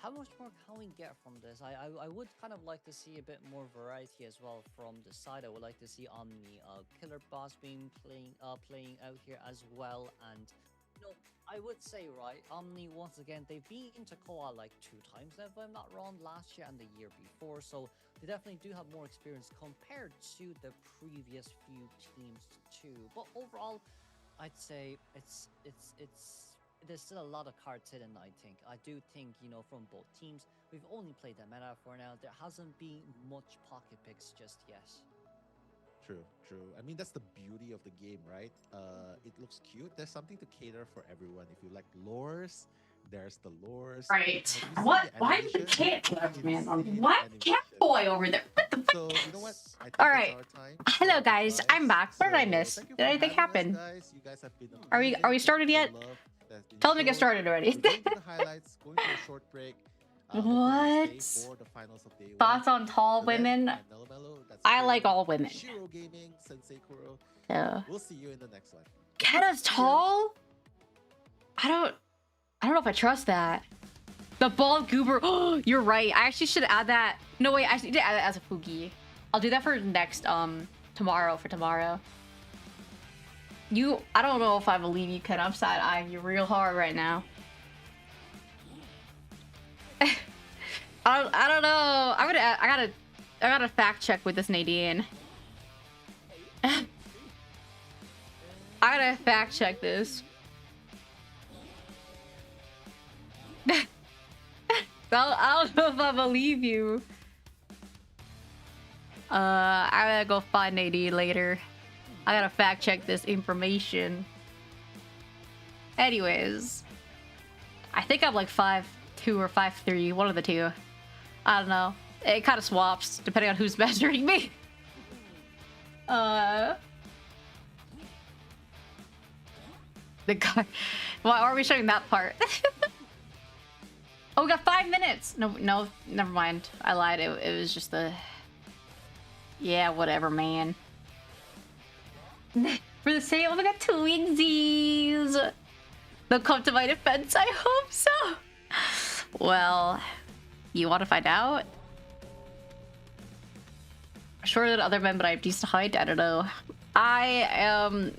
how much more can we get from this? I would kind of like to see a bit more variety as well from the side. I would like to see Omni, Killer Boss being playing out here as well, and you know, I would say, right, Omni, once again, they've been into COA like 2 times now, if I'm not wrong, last year and the year before, so they definitely do have more experience compared to the previous few teams too. But overall, I'd say there's still a lot of cards hidden, I think. I do think, you know, from both teams, we've only played the meta for now. There hasn't been much pocket picks just yet. True. I mean, that's the beauty of the game, right? It looks cute. There's something to cater for everyone. If you like lores, there's the lores. Right. Have you seen What? the Why is the animation? cat man? Insane What cat animation. boy over there? What the fuck? So you know what? I think All that's right. our time. Hello, So guys. goodbye. I'm back. What did I So miss? thank you Did for anything having us, happen? guys. You guys have been Are we amazing. started The yet? love that's been Tell them to get shown. started already. We're going to the highlights, going to a short break. Hopefully we stay What? for the finals of day 1. Thoughts on tall So then, women? I'm Mellow Mellow, that's I Kuro, like all women. Shiro Gaming, Sensei Kuro. Yeah. We'll see you in the next one. Kata's See ya. tall? I don't know if I trust that. The bald goober. Oh, you're right. I actually should add that. No, wait. I should add it as a Fugi. I'll do that for next tomorrow. I don't know if I believe you, Ken. I'm side eyeing you real hard right now. I don't know. I gotta fact check with this Nadine. I gotta fact check this. I don't know if I believe you. I gotta go find Nadine later. I gotta fact check this information. Anyways, I think I'm like 5'2" or 5'3", one of the two. I don't know. It kind of swaps depending on who's measuring me. The guy. Why are we showing that part? Oh, we got 5 minutes. No, never mind. I lied. It was just the. Yeah, whatever, man. For the same, oh my god, twinsies. They'll come to my defense. I hope so. Well, you want to find out? Shorter than other men, but I have decent height. I don't know. I am.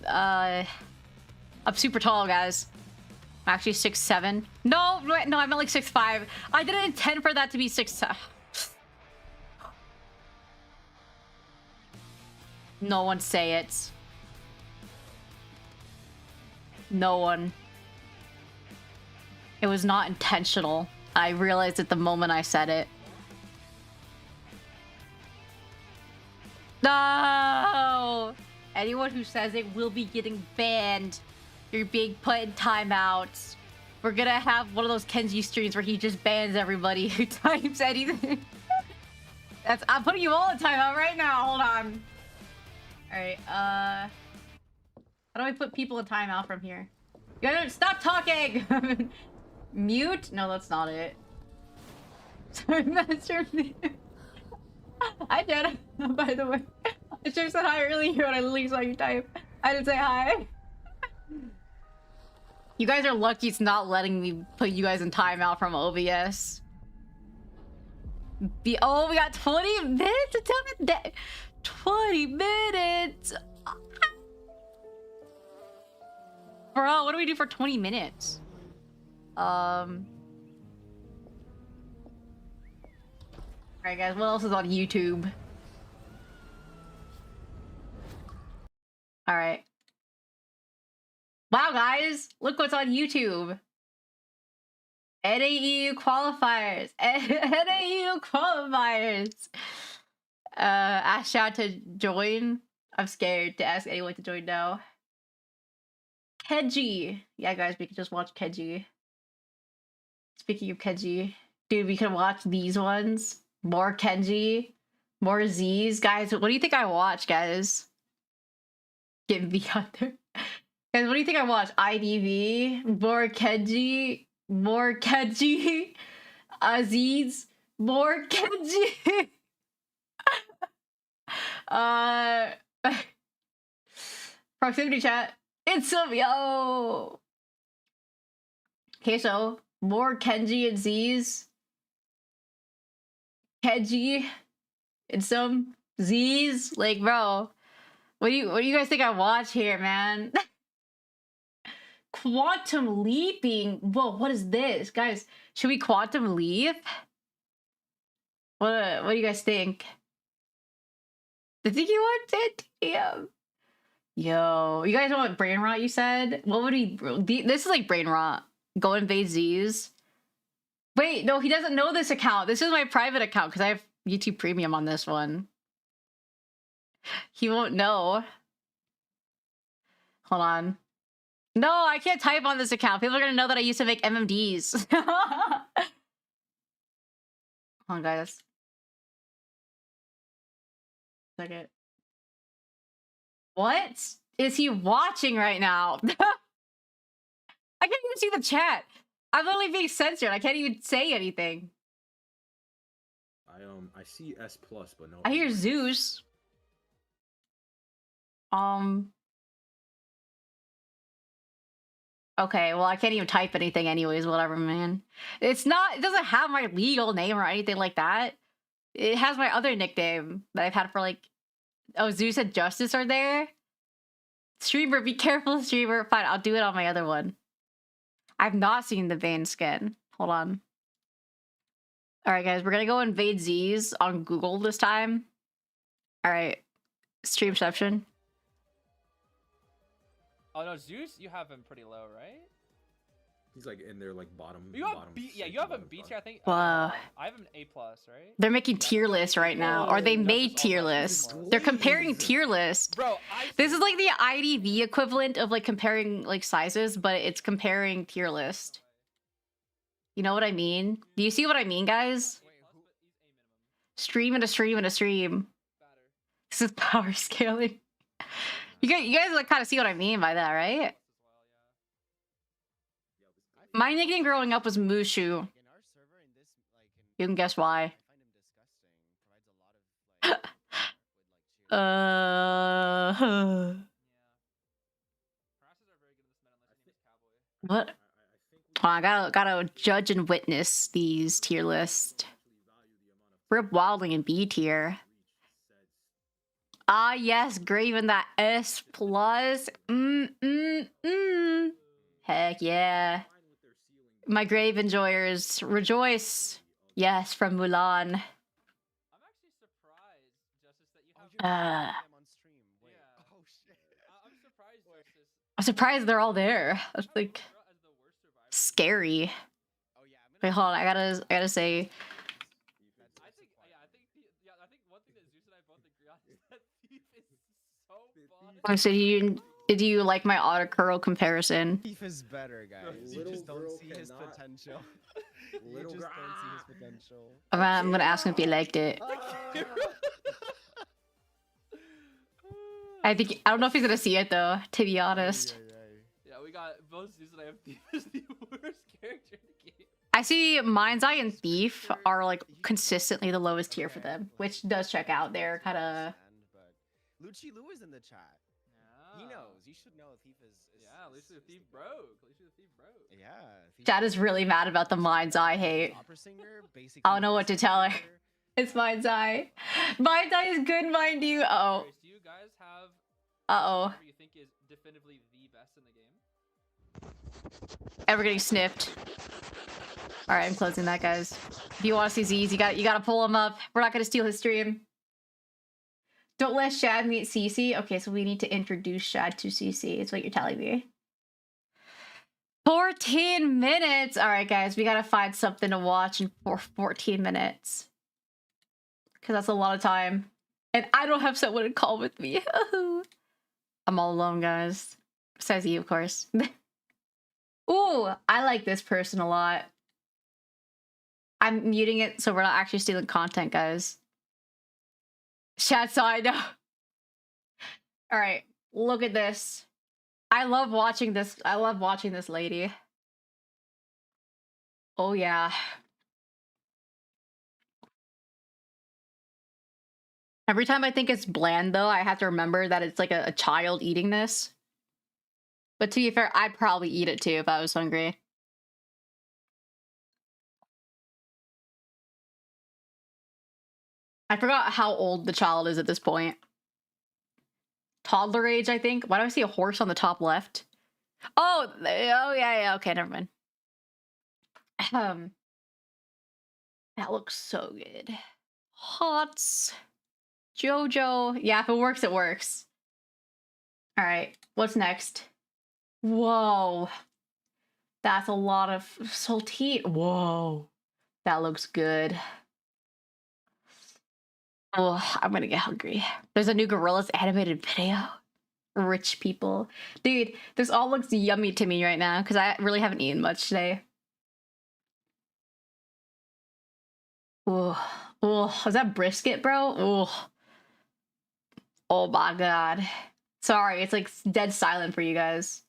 I'm super tall, guys. I'm actually 6'7". No, wait, no, I'm like 6'5". I didn't intend for that to be 6'7". No one say it. No one. It was not intentional. I realized it the moment I said it. No! Anyone who says it will be getting banned. You're being put in timeouts. We're gonna have one of those Kenji streams where he just bans everybody who types anything. I'm putting you all in timeout right now. Hold on. Alright, how do I put people in timeout from here? You gotta stop talking! Mute? No, that's not it. Sorry, Master. I did, by the way. I should have said hi earlier when I literally saw you type. I didn't say hi. You guys are lucky it's not letting me put you guys in timeout from OBS. Oh, we got 20 minutes until the day. 20 minutes. Bro, what do we do for 20 minutes? Alright guys, what else is on YouTube? Alright. Wow guys, look what's on YouTube. NAEU qualifiers. NAEU qualifiers. Ask chat to join. I'm scared to ask anyone to join now. Keji. Yeah, guys, we can just watch Keji. Speaking of Keji, dude, we can watch these ones. More Kenji. More Z's. Guys, what do you think I watch, guys? Get me out there. Guys, what do you think I watch? IDV? More Kenji? More Kenji? Aziz? More Kenji? Proximity chat. It's some yo. Okay, so more Kenji and Z's. Kenji and some Z's. Like, bro, what do you guys think I watch here, man? Quantum leaping. Whoa, what is this, guys? Should we quantum leap? What do you guys think? I think you want it. Yeah. Yo, you guys want brain rot? You said. What would he? This is like brain rot. Go invade Z's. Wait, no, he doesn't know this account. This is my private account because I have YouTube Premium on this one. He won't know. Hold on. No, I can't type on this account. People are gonna know that I used to make MMDs. Hold on, guys. Second. What is he watching right now? I can't even see the chat. I'm literally being censored. I can't even say anything. I see S plus, but no. I hear Zeus. Okay, well, I can't even type anything anyways, whatever, man. It doesn't have my legal name or anything like that. It has my other nickname that I've had for like, oh, Zeus and Justice are there? Streamer, be careful, streamer. Fine, I'll do it on my other one. I've not seen the Vayne skin. Hold on. Alright, guys, we're gonna go invade Z's on Google this time. Alright. Streamception. Oh no, Zeus, you have him pretty low, right? He's like in there, like bottom. You have bottom yeah, you have him B tier, I think. Wow. I have him A plus, right? They're making tier lists right now. Or they made tier lists. They're comparing tier lists. Bro, This is like the IDV equivalent of like comparing like sizes, but it's comparing tier list. You know what I mean? Do you see what I mean, guys? Stream and a stream and a stream. This is power scaling. You guys like kind of see what I mean by that, right? My nickname growing up was Mushu. You can guess why. What? Oh, I gotta judge and witness these tier lists. Rip Wildling in B tier. Ah, yes, Graven, that S plus. Heck yeah. My grave enjoyers, rejoice. Yes, from Mulan. I'm actually surprised, Justice, that you have on stream. Wait. Yeah. Oh shit. I'm surprised, Justice. I'm surprised they're all there. That's like As the worst survivor. scary. Oh yeah. I'm Wait, hold on. I gotta say. I think one thing that Zeus and I both agree on is that Thief is so fun. So did you like my Autocurl comparison? Thief is better, guys. You Little just don't girl see his cannot- potential. You Little just girl- don't see his potential. I'm gonna ask him if he liked it. I don't know if he's gonna see it though, to be honest. Yeah, we got both Zeus and I have Thief as the worst character in the game. I see Mind's Eye and Thief are like consistently the lowest tier for them, which does check out. They're kind of. Lucci Lou is in the chat. He knows. You should know Thief is. Yeah, at least the Thief broke. At least the Thief broke. Yeah. Thief Chad is really mad about the Mind's Eye hate. Opera singer, basically I don't know what to best tell her. singer. It's Mind's Eye. Mind's Eye is good, mind you. Uh Do you guys have oh. who you think is definitively the best in the game? And we're getting sniffed. All right, I'm closing that, guys. If you want to see Z's, you gotta pull him up. We're not gonna steal his stream. Don't let Shad meet Cece. Okay, so we need to introduce Shad to Cece. Is what you're telling me. 14 minutes! Alright, guys, we gotta find something to watch in 14 minutes. Because that's a lot of time. And I don't have someone to call with me. I'm all alone, guys. Besides you, of course. Ooh, I like this person a lot. I'm muting it so we're not actually stealing content, guys. Chat side. Alright, look at this. I love watching this. I love watching this lady. Oh yeah. Every time I think it's bland though, I have to remember that it's like a child eating this. But to be fair, I'd probably eat it too if I was hungry. I forgot how old the child is at this point. Toddler age, I think. Why do I see a horse on the top left? Oh, yeah, okay, never mind. That looks so good. Hots. Jojo. Yeah, if it works, it works. Alright, what's next? Whoa. That's a lot of saltine. Whoa. That looks good. Oh, I'm gonna get hungry. There's a new Gorillas animated video. Rich people. Dude, this all looks yummy to me right now because I really haven't eaten much today. Oh, is that brisket, bro? Oh my god. Sorry, it's like dead silent for you guys.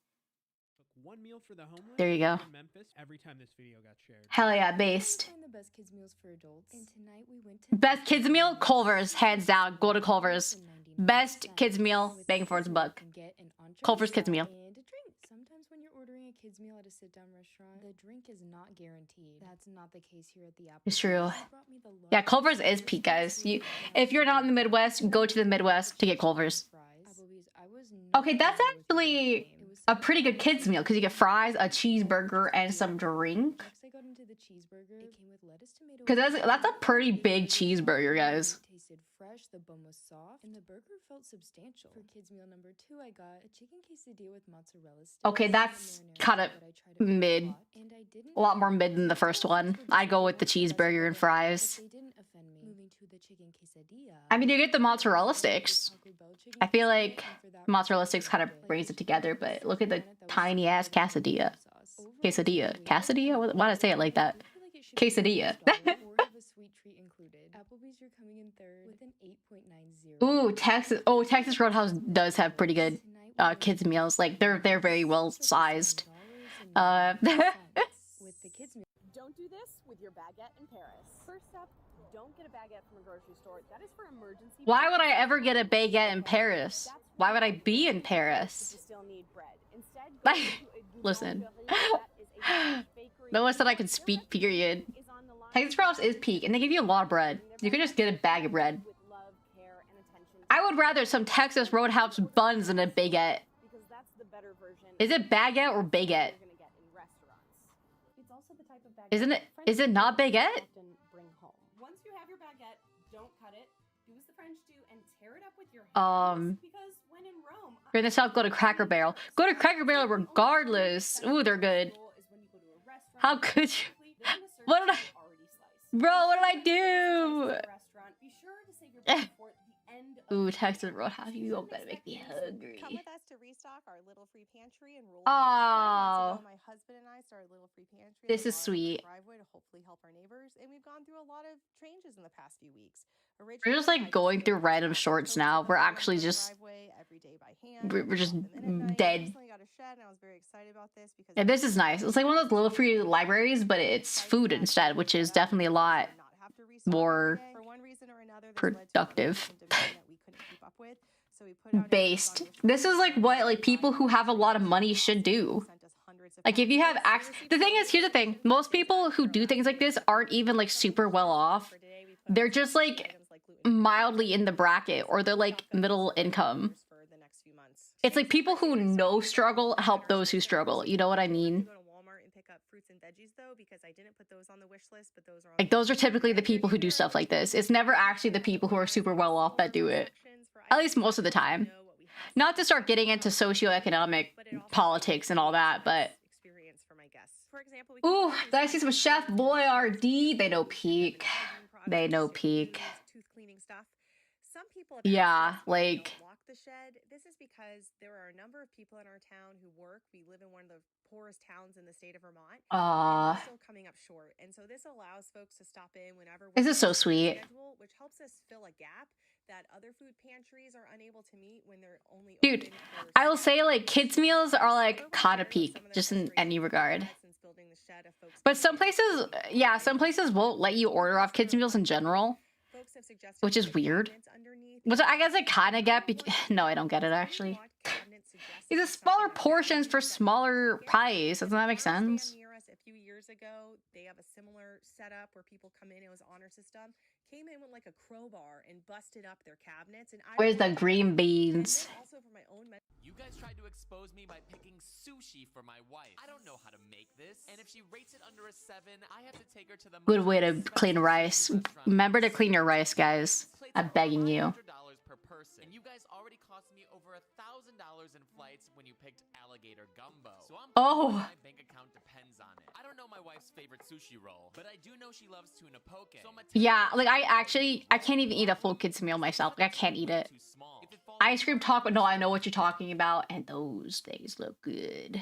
One meal for the homeless. There you go. In Memphis, every time this video got shared. Hell yeah, based. The best kids meals for adults. And tonight we went to Best kids meal? Culver's, hands down. Go to Culver's. Best kids meal, bang for its buck. Culver's kids meal. And a drink. Sometimes when you're ordering a kids meal at a sit-down restaurant, the drink is not guaranteed. That's not the case here at the Apple. It's true. Yeah, Culver's is peak, guys. If you're not in the Midwest, go to the Midwest to get Culver's. Okay, that's actually a pretty good kids meal because you get fries, a cheeseburger, and some drink. Because that's a pretty big cheeseburger, guys. Fresh, the bun was soft, and the burger felt substantial. For kids meal number 2, I got a chicken quesadilla with mozzarella sticks. Okay, that's kind of mid. A lot more mid than the first one. I go with the cheeseburger and fries. I mean, you get the mozzarella sticks. I feel like mozzarella sticks kind of brings it together, but look at the tiny ass quesadilla. Quesadilla. Quesadilla? Why did I say it like that? Quesadilla. Applebee's, you're coming in third with an 8.90. Ooh, Texas. Oh, Texas Roadhouse does have pretty good kids meals. Like they're very well sized. Don't do this with your baguette in Paris. First up, don't get a baguette from a grocery store. That is for emergency. Why would I ever get a baguette in Paris? Why would I be in Paris? You still need bread. Instead, listen. No one said I could speak, period. Texas Roadhouse is peak, and they give you a lot of bread. You can just get a bag of bread. I would rather some Texas Roadhouse buns than a baguette. Is it baguette or baguette? Isn't it? Is it not baguette? Once you have your baguette, don't cut it. Use the French do and tear it up with your hands. Because when in Rome, You're in the South, go to Cracker Barrel. Go to Cracker Barrel regardless. Ooh, they're good. How could you? What did I? Bro, what did I do? Ooh, Texas Roadhouse, you better make me hungry. Come with us to restock our little free pantry and roll. Oh, my husband and I started a little free pantry. This is sweet. Driveway to hopefully help our neighbors, and we've gone through a lot of changes in the past few weeks. We're just like going through random shorts now. We're actually just we're just dead. And this is nice. It's like one of those little free libraries, but it's food instead, which is definitely a lot more productive. Based. This is like what like people who have a lot of money should do. Like if you have access. The thing is, here's the thing. Most people who do things like this aren't even like super well off. They're just like mildly in the bracket, or they're like middle income. It's like people who know struggle help those who struggle. You know what I mean? Like those are typically the people who do stuff like this. It's never actually the people who are super well off that do it. At least most of the time. Not to start getting into socioeconomic politics and all that, but For example, we Ooh, did I see some Chef Boy RD? They know peak. They know peak. Tooth cleaning stuff. Some people have Yeah, asked us why we like don't walk the shed. This is because there are a number of people in our town who work. We live in one of the poorest towns in the state of Vermont. And we're still coming up short. And so this allows folks to stop in whenever this we're is so on a sweet. schedule, which helps us fill a gap that other food pantries are unable to meet when they're only Dude, open for I will say like kids meals are like Folks kind of share peak, some of the just in any frustrations regard. we've had since building the shed of folks But coming some in places, and yeah, some places won't let you order off kids meals in general, folks have suggested which is putting weird. cabinets underneath. Which I guess I kind of get. No, I don't get it actually. These are smaller portions for smaller price. Doesn't that make sense? Near us a few years ago, they have a similar setup where people come in. It was honor system. Came in with like a crowbar and busted up their cabinets. And I Where's the wanted green that. beans? And then also for my own You guys tried to expose me by picking sushi for my wife. I don't know how to make this, and if she rates it under a 7, I have to take her to the Good most way to expensive clean sushi rice. restaurant Remember to in the clean your city. rice, guys. Plates I'm are begging you. $500 per person, and you guys already cost me over $1,000 in flights when you picked alligator gumbo. So I'm Oh. my bank account depends on it. I don't know my wife's favorite sushi roll, but I do know she loves tuna poke. So Yeah, like I can't even eat a full kids meal myself. Like I can't eat it. Ice cream taco. No, I know what you're talking about, and those things look good.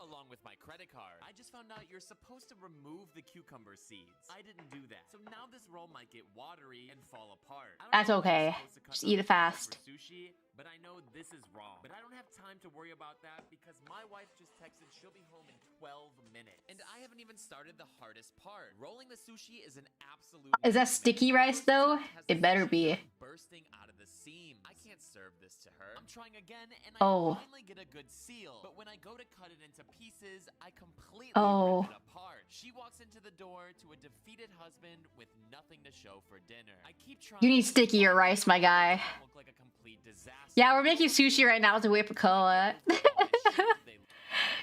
Along with my credit card. I just found out you're supposed to remove the cucumber seeds. I didn't do that. So now this roll might get watery and fall apart. I don't That's know if I'm okay. supposed to cut Just the eat it cucumber fast. for sushi, but I know this is wrong. But I don't have time to worry about that because my wife just texted she'll be home in 12 minutes. And I haven't even started the hardest part. Rolling the sushi is an absolute Is that nightmare. sticky rice though? Has It the better sushi be. bursting out of the seam. I can't serve this to her. I'm trying again and Oh. I finally get a good seal. But when I go to cut it into pieces, I completely Oh. rip it apart. She walks into the door to a defeated husband with nothing to show for dinner. I keep trying. You need stickier rice, my guy. Look like a complete disaster. Yeah, we're making sushi right now to wait for COA.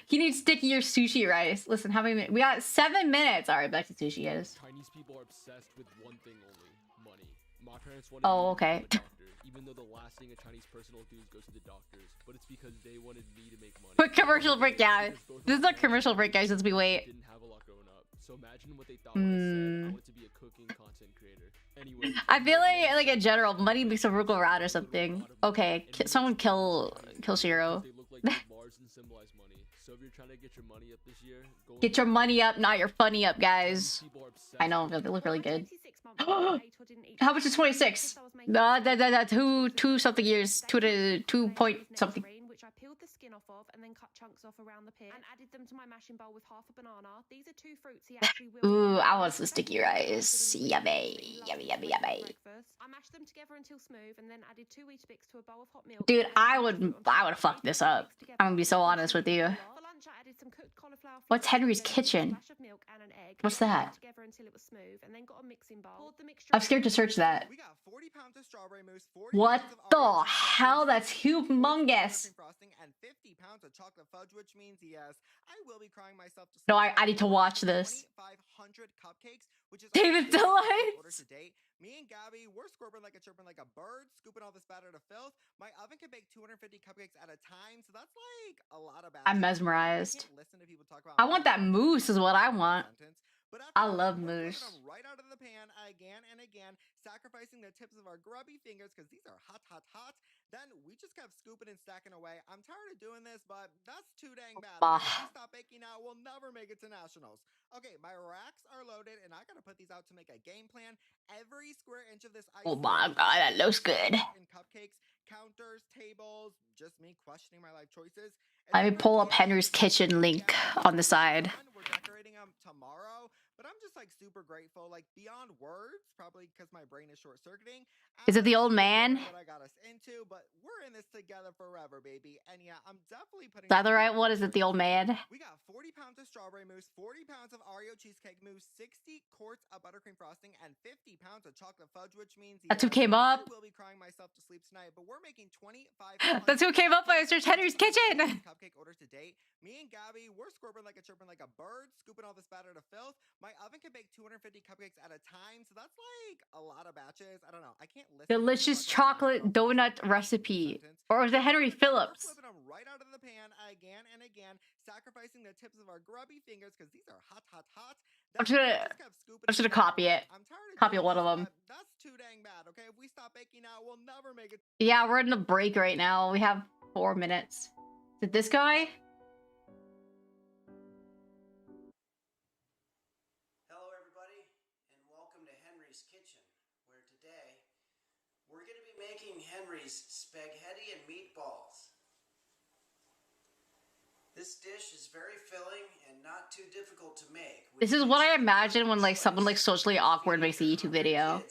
He needs stickier sushi rice. Listen, how many minutes? We got 7 minutes. All right, back to sushi, guys. Chinese people are obsessed with one thing only: money. My parents wanted Oh, me to become okay. a doctor, even though the last thing a Chinese person will do is go to the doctors. But it's because they wanted me to make money. Quick commercial break, yeah. Because both This is my a commercial break, guys, as we wait. didn't have a lot growing up. So imagine what they thought when I said I wanted to be a cooking content creator. Anyway, I feel like in general, money makes a Rugal rat or something. Okay, someone kill Shiro. they look like good bars and symbolize money. So if you're trying to get your money up this year, go Get your money up, not your funny up, guys. people are obsessed I know, they look really good. How much is 26? Two something years. 2 point something. Which I peeled the skin off of and then cut chunks off around the pit and added them to my mashing bowl with half a banana. These are 2 fruits he actually will. Ooh, I want some sticky rice. Yummy, yummy, yummy, yummy. I mashed them together until smooth and then added 2 Weetabix to a bowl of hot milk. Dude, I would fuck this up. I'm gonna be so honest with you. For lunch, I added some cooked cauliflower. What's Henry's kitchen? What's that? Together until it was smooth and then got a mixing bowl. Poured the mixture I'm scared to search that. We got 40 pounds of strawberry mousse, 40 What pounds of the Oreo cheesecake hell? mousse, That's 40 pounds of humongous. cream frosting, and 50 pounds of chocolate fudge, which means yes, I will be crying myself to sleep. No, I need to watch this. 2,500 cupcakes, which is David our Delight. order to date. Me and Gabby, we're scorping like a chirping like a bird, scooping all this batter to filth. My oven can bake 250 cupcakes at a time, so that's like a lot of batches. I'm mesmerized. I can't listen to people talk about I want that mousse is what I want. but I after love that, we're mousse. flipping them right out of the pan again and again, sacrificing the tips of our grubby fingers because these are hot, hot, hot. Then we just kept scooping and stacking away. I'm tired of doing this, but that's too dang bad. Bah. If we stop baking now, we'll never make it to nationals. Okay, my racks are loaded, and I gotta put these out to make a game plan. Every square inch of this ice. Oh my god, that looks good. And cupcakes, counters, tables, just me questioning my life choices. Let me pull up Henry's kitchen link on the side. We're decorating them tomorrow, but I'm just like super grateful, like beyond words, probably because my brain is short circuiting. Is it the old man? What I got us into, but we're in this together forever, baby. And yeah, I'm definitely putting. Is that the right one? Is it the old man? We got 40 pounds of strawberry mousse, 40 pounds of Oreo cheesecake mousse, 60 quarts of buttercream frosting, and 50 pounds of chocolate fudge, which means That's who came up. I will be crying myself to sleep tonight, but we're making 25. That's who came up with Search Henry's kitchen. Cupcake order to date. Me and Gabby, we're scorping like a chirping like a bird, scooping all this batter to filth. My oven can bake 250 cupcakes at a time, so that's like a lot of batches. I don't know. I can't listen. Delicious chocolate donut recipe. Or is it Henry Phillips? right out of the pan again and again, sacrificing the tips of our grubby fingers because these are hot, hot, hot. I'm just gonna copy it. Copy one of them. That's too dang bad, okay? If we stop baking now, we'll never make it. Yeah, we're in a break right now. We have 4 minutes. Is it this guy? Hello everybody, and welcome to Henry's Kitchen, where today we're going to be making Henry's spaghetti and meatballs. This dish is very filling and not too difficult to make. This is what I imagine when like someone like socially awkward makes a YouTube video.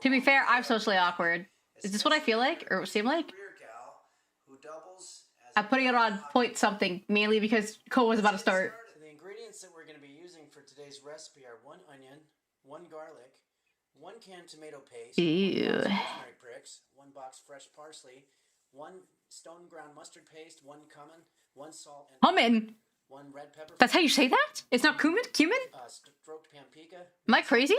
To be fair, I'm socially awkward. Is this what I feel like or seem like? I'm putting it on point something, mainly because COA was about to start. So the ingredients that we're going to be using for today's recipe are 1 onion, 1 garlic, 1 can tomato paste, 1 box rosemary pricks, 1 box fresh parsley, 1 stone ground mustard paste, 1 cumin, 1 salt, and Cumin? 1 red pepper. That's how you say that? It's not cumin? Cumin? Stroked paprika. Am I crazy?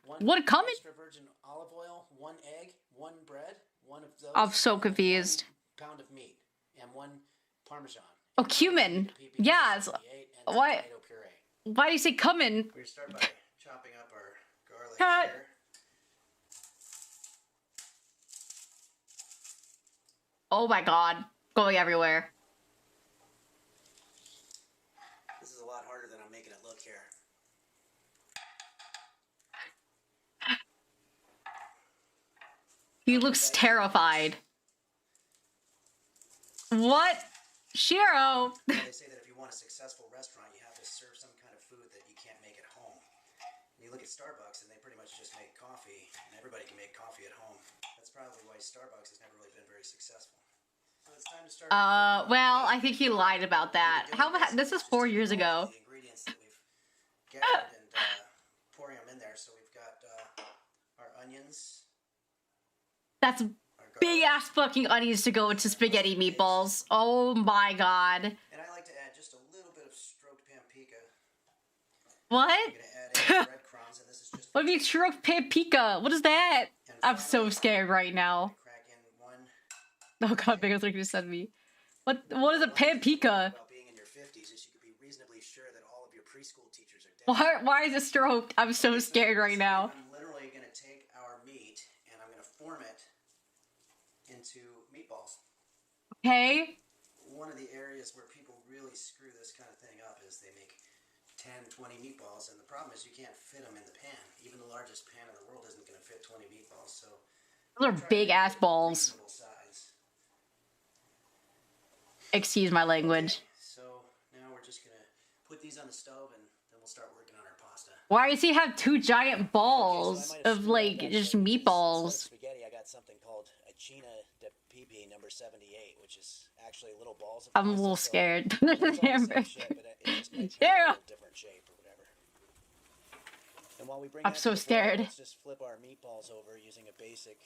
What cumin? Extra virgin olive oil, 1 egg, 1 bread, 1 of those. I'm so confused. 1 pound of meat, and 1 parmesan. Oh, cumin. Yes. Why do you say cumin? We start by chopping up our garlic here. Oh my god. Going everywhere. This is a lot harder than I'm making it look here. He looks terrified. What? Shiro! They say that if you want a successful restaurant, you have to serve some kind of food that you can't make at home. And you look at Starbucks, and they pretty much just make coffee, and everybody can make coffee at home. That's probably why Starbucks has never really been very successful. So it's time to start. Well, I think he lied about that. This is 4 years ago. The ingredients that we've gathered and pouring them in there. So we've got our onions. That's big ass fucking onions to go into spaghetti meatballs. Oh my god. And I like to add just a little bit of stroked paprika. What? I'm gonna add in breadcrumbs, and this is just. What do you mean stroked paprika? What is that? I'm so scared right now. Crack in 1. Oh god, Big looking to send me. What is a paprika? About being in your 50s is you could be reasonably sure that all of your preschool teachers are dead. Why is it stroked? I'm so scared right now. I'm literally gonna take our meat and I'm gonna form it into meatballs. Okay. One of the areas where people really screw this kind of thing up is they make 10, 20 meatballs, and the problem is you can't fit them in the pan. Even the largest pan in the world isn't going to fit 20 meatballs, so those are big ass balls. size. Excuse my language. Okay, so now we're just going to put these on the stove and then we'll start working on our pasta. Why does he have 2 giant balls of like just meatballs? Spaghetti, I got something called a China de PP number 78, which is actually little balls of I'm a little scared. I'm so scared. Let's just flip our meatballs over using a basic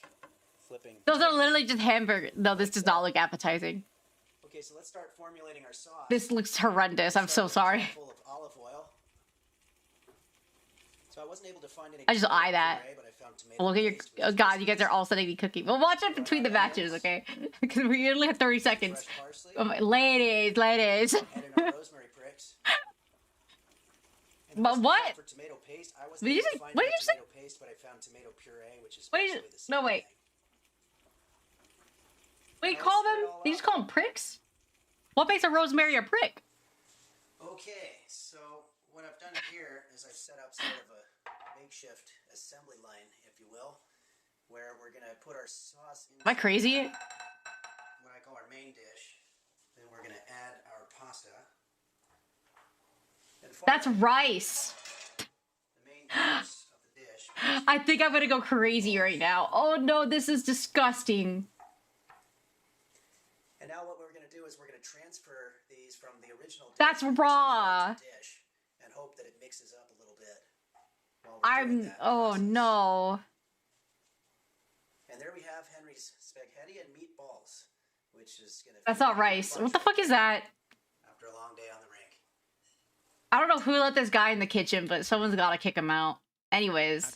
flipping. Those are literally just hamburger. No, this does not look appetizing. Okay, so let's start formulating our sauce. This looks horrendous. I'm so sorry. Full of olive oil. So I wasn't able to find any. I just eye that. But I found tomato Look at your. Oh god, you guys are all suddenly cooking. Well, watch it between the matches, okay? Because we only have 30 seconds. Oh my, ladies. Add in our rosemary pricks. But what? For tomato paste, I Did you say? What did you say? tomato paste, but I found tomato puree, which is What did you? basically the same No, wait. thing. Wait, call them? Did you just call them pricks? What makes a rosemary a prick? Okay, so what I've done here is I've set up sort of a makeshift assembly line, if you will, where we're gonna put our sauce in. Am I crazy? What I call our main dish. Then we're gonna add our pasta. That's rice. The main course of the dish. I think I'm gonna go crazy right now. Oh no, this is disgusting. And now what we're gonna do is we're gonna transfer these from the original dish That's raw. to the dish and hope that it mixes up a little bit. Oh no. And there we have Henry's spaghetti and meatballs, which is gonna. That's not rice. What the fuck is that? After a long day on the rink. I don't know who let this guy in the kitchen, but someone's gotta kick him out. Anyways.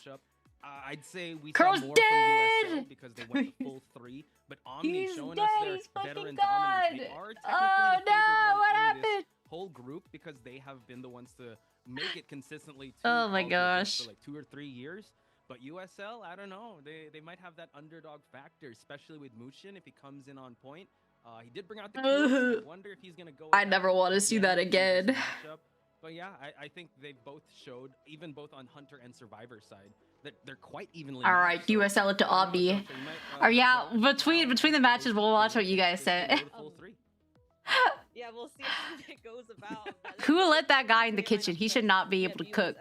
I'd say we Curl's saw more dead! from USL because they went the full 3, but Omni He's showing dead, us their he's fucking veteran gone! dominance. They are technically Oh the favored no, one what in happened? this whole group because they have been the ones to make it consistently. Oh my gosh. For like 2 or 3 years. But USL, I don't know. They might have that underdog factor, especially with Mushin if he comes in on point. He did bring out the QS. I wonder if he's gonna go. I never want to see that again. But yeah, I think they both showed, even both on Hunter and Survivor side, that they're quite evenly. All right, USL to Omni. Or yeah, between the matches, we'll watch what you guys say. Yeah, we'll see how it goes about. Who let that guy in the kitchen? He should not be able to cook.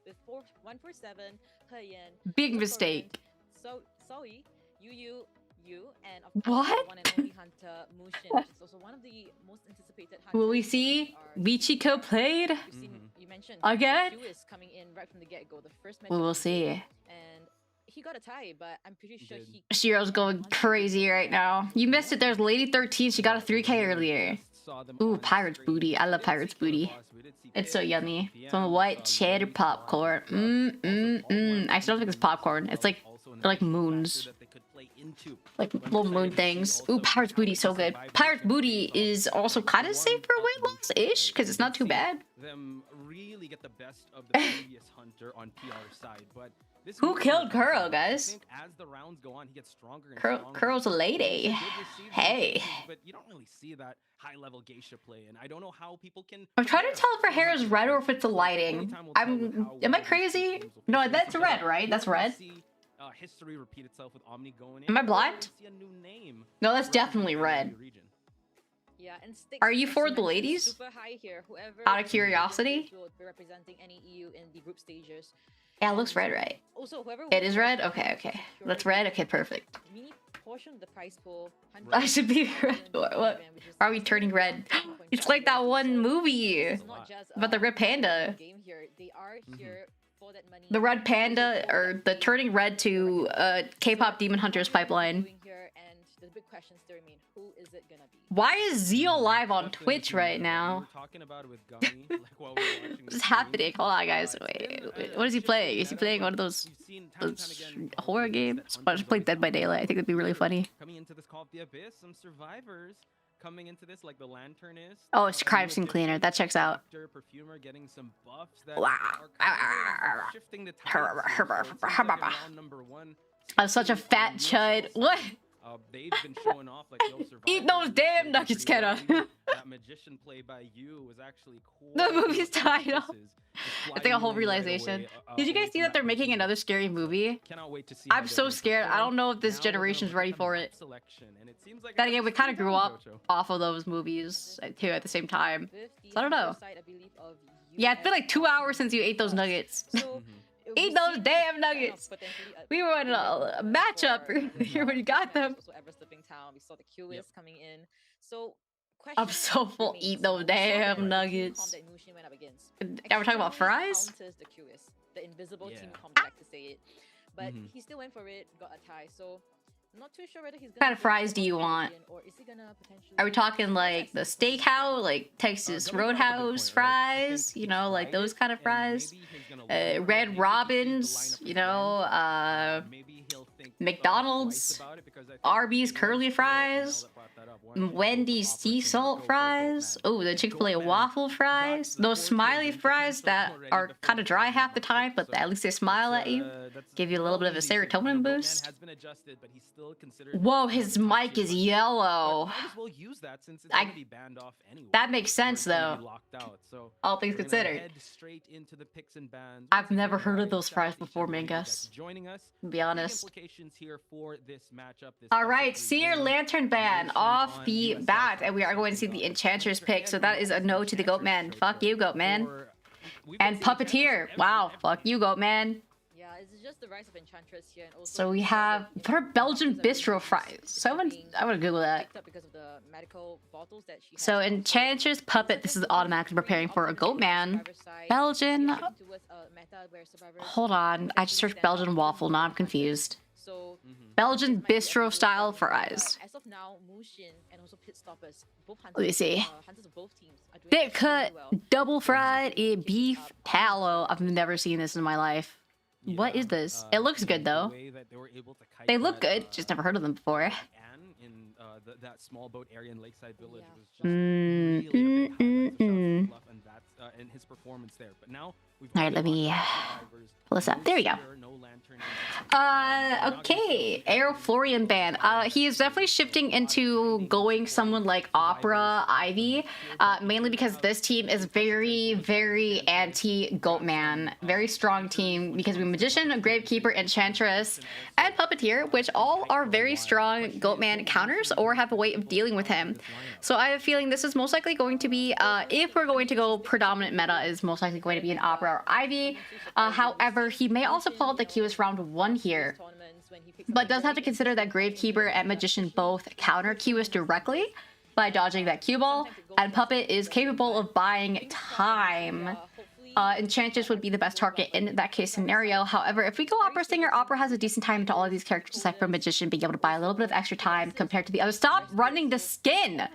With 147, Heyan, Big mistake. Zoe, you, and of What? course, the one and only Hunter Mushin, which is also one of the most anticipated hunters. Will we see Michiko played You mentioned again? Q is coming in right from the get-go. The first match We will of the game, see. and he got a tie, but I'm pretty sure he. Shiro's going crazy right now. You missed it. There's Lady 13. She got a 3K earlier. Ooh, Pirate's Booty. I love Pirate's Booty. It's so yummy. Some white cheddar popcorn. I still don't think it's popcorn. It's like moons. Like little moon things. Ooh, Pirate's Booty, so good. Pirate's Booty is also kind of safe for weight loss-ish, because it's not too bad. Them really get the best of the previous Hunter on PR side, but this Who killed Kuro, guys? I think as the rounds go on, he gets stronger and stronger. Kuro's a lady. Hey. But you don't really see that high-level geisha play, and I don't know how people can. I'm trying to tell if her hair is red or if it's the lighting. Am I crazy? No, that's red, right? That's red. History repeat itself with Omni going in. Am I blind? No, that's definitely red. Yeah, and Are you for the ladies? Super high here. Whoever Out of curiosity? will be representing NAEU in the group stages. Yeah, it looks red, right? Also, whoever It is red? Okay. That's red? Okay, perfect. Mini portion of the prize pool. I should be red. What? Are we turning red? It's like that one movie about the red panda. Game here. They are here for that money. The red panda, or the turning red to K-pop Demon Hunters pipeline. And the big questions still remain. Who is it gonna be? Why is Zeo live on Twitch right now? What's happening? Hold on, guys. Wait, what is he playing? Is he playing one of those horror games? Why don't you play Dead by Daylight? I think that'd be really funny. Coming into this Call of the Abyss, some survivors coming into this, like the Lanternist. Oh, it's Crime Scene Cleaner. That checks out. Perfumer getting some buffs that Wow. are shifting the tides. Number 1. I'm such a fat chud. What? They've been showing off like they'll survive. Eat those damn nuggets, Kenna. That magician play by you was actually cool. The movie's title. It's like a whole realization. Did you guys see that they're making another scary movie? I'm so scared. I don't know if this generation's ready for it. Then again, we kind of grew up off of those movies too at the same time. So I don't know. Yeah, it's been like 2 hours since you ate those nuggets. Eat those damn nuggets. We were in a matchup earlier when you got them. We saw the QS coming in. So I'm so full. Eat those damn nuggets. Yeah, we're talking about fries? The invisible team comp, like to say it. But he still went for it, got a tie. So not too sure whether he's gonna. What kind of fries do you want? Or is he gonna potentially... Are we talking like the steakhouse, like Texas Roadhouse fries? You know, like those kind of fries? Red Robins, you know, McDonald's, Arby's curly fries, Wendy's sea salt fries. Oh, the Chick-fil-A waffle fries. Those smiley fries that are kind of dry half the time, but at least they smile at you. Give you a little bit of a serotonin boost. Whoa, his mic is yellow. That makes sense though. All things considered. I've never heard of those fries before, Mingus. To be honest. Alright, Seer Lantern Ban off the bat, and we are going to see the Enchantress pick, so that is a no to the Goat Man. Fuck you, Goat Man. And Puppeteer. Wow, fuck you, Goat Man. Yeah, it's just the rise of Enchantress here, and also So we have her Belgian bistro fries. Someone, I want to Google that. because of the medical bottles that she So Enchantress Puppet, this is automatically preparing for a Goat Man. Belgian. Hold on, I just searched Belgian waffle. Now I'm confused. Belgian bistro style fries. As of now, Mushin and also Pit Stoppers, both hunters, Let me see. Hunters of both teams are doing Thick cut, well. double fried beef tallow. I've never seen this in my life. What is this? It looks good though. They look good, just never heard of them before. In that small boat area in Lakeside Village was just really a big highlight of Fluff and his performance there. But now we've Alright, let me pull this up. There we go. Okay, Aero Florian Band. He is definitely shifting into going someone like Opera Ivy, mainly because this team is very, very anti-Goatman. Very strong team because we have Magician, Gravekeeper, Enchantress, and Puppeteer, which all are very strong Goatman counters or have a way of dealing with him. So I have a feeling this is most likely going to be, if we're going to go predominant meta, is most likely going to be an Opera or Ivy. However, he may also pull out the QS round 1 here, but does have to consider that Gravekeeper and Magician both counter QS directly by dodging that Q ball, and Puppet is capable of buying time. Enchantress would be the best target in that case scenario. However, if we go Opera Singer, Opera has a decent time to all of these characters aside from Magician being able to buy a little bit of extra time compared to the other. Stop running the skin!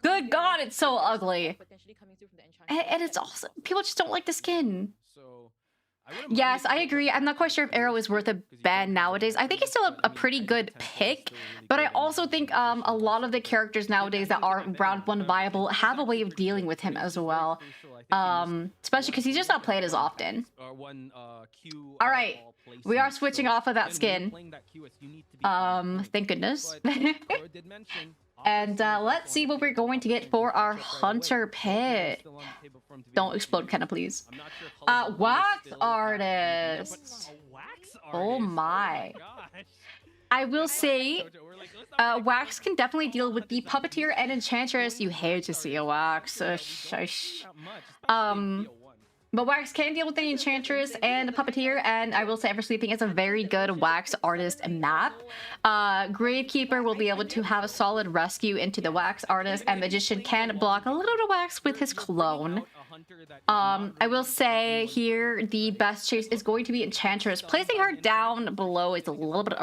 Good God, it's so ugly. And it's also, people just don't like the skin. Yes, I agree. I'm not quite sure if Arrow is worth a ban nowadays. I think he's still a pretty good pick, but I also think a lot of the characters nowadays that are round 1 viable have a way of dealing with him as well. Especially because he's just not played as often. Alright, we are switching off of that skin. Thank goodness. And let's see what we're going to get for our Hunter Pit. Don't explode, Kenna, please. Wax Artist. Oh my. I will say, Wax can definitely deal with the Puppeteer and Enchantress. You hate to see a Wax. But Wax can deal with the Enchantress and the Puppeteer, and I will say Ever Sleeping is a very good Wax Artist map. Gravekeeper will be able to have a solid rescue into the Wax Artist, and Magician can block a little bit of Wax with his clone. I will say here the best chase is going to be Enchantress. Placing her down below is a little bit,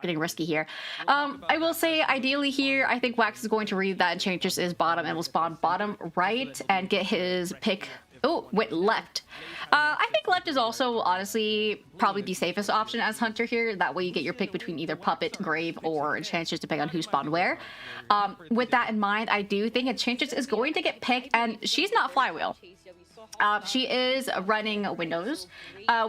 getting risky here. I will say ideally here, I think Wax is going to read that Enchantress is bottom and will spawn bottom right and get his pick. Oh, wait, left. I think left is also, honestly, probably the safest option as Hunter here. That way you get your pick between either Puppet, Grave, or Enchantress, depending on who spawned where. With that in mind, I do think Enchantress is going to get picked, and she's not Flywheel. She is running Windows.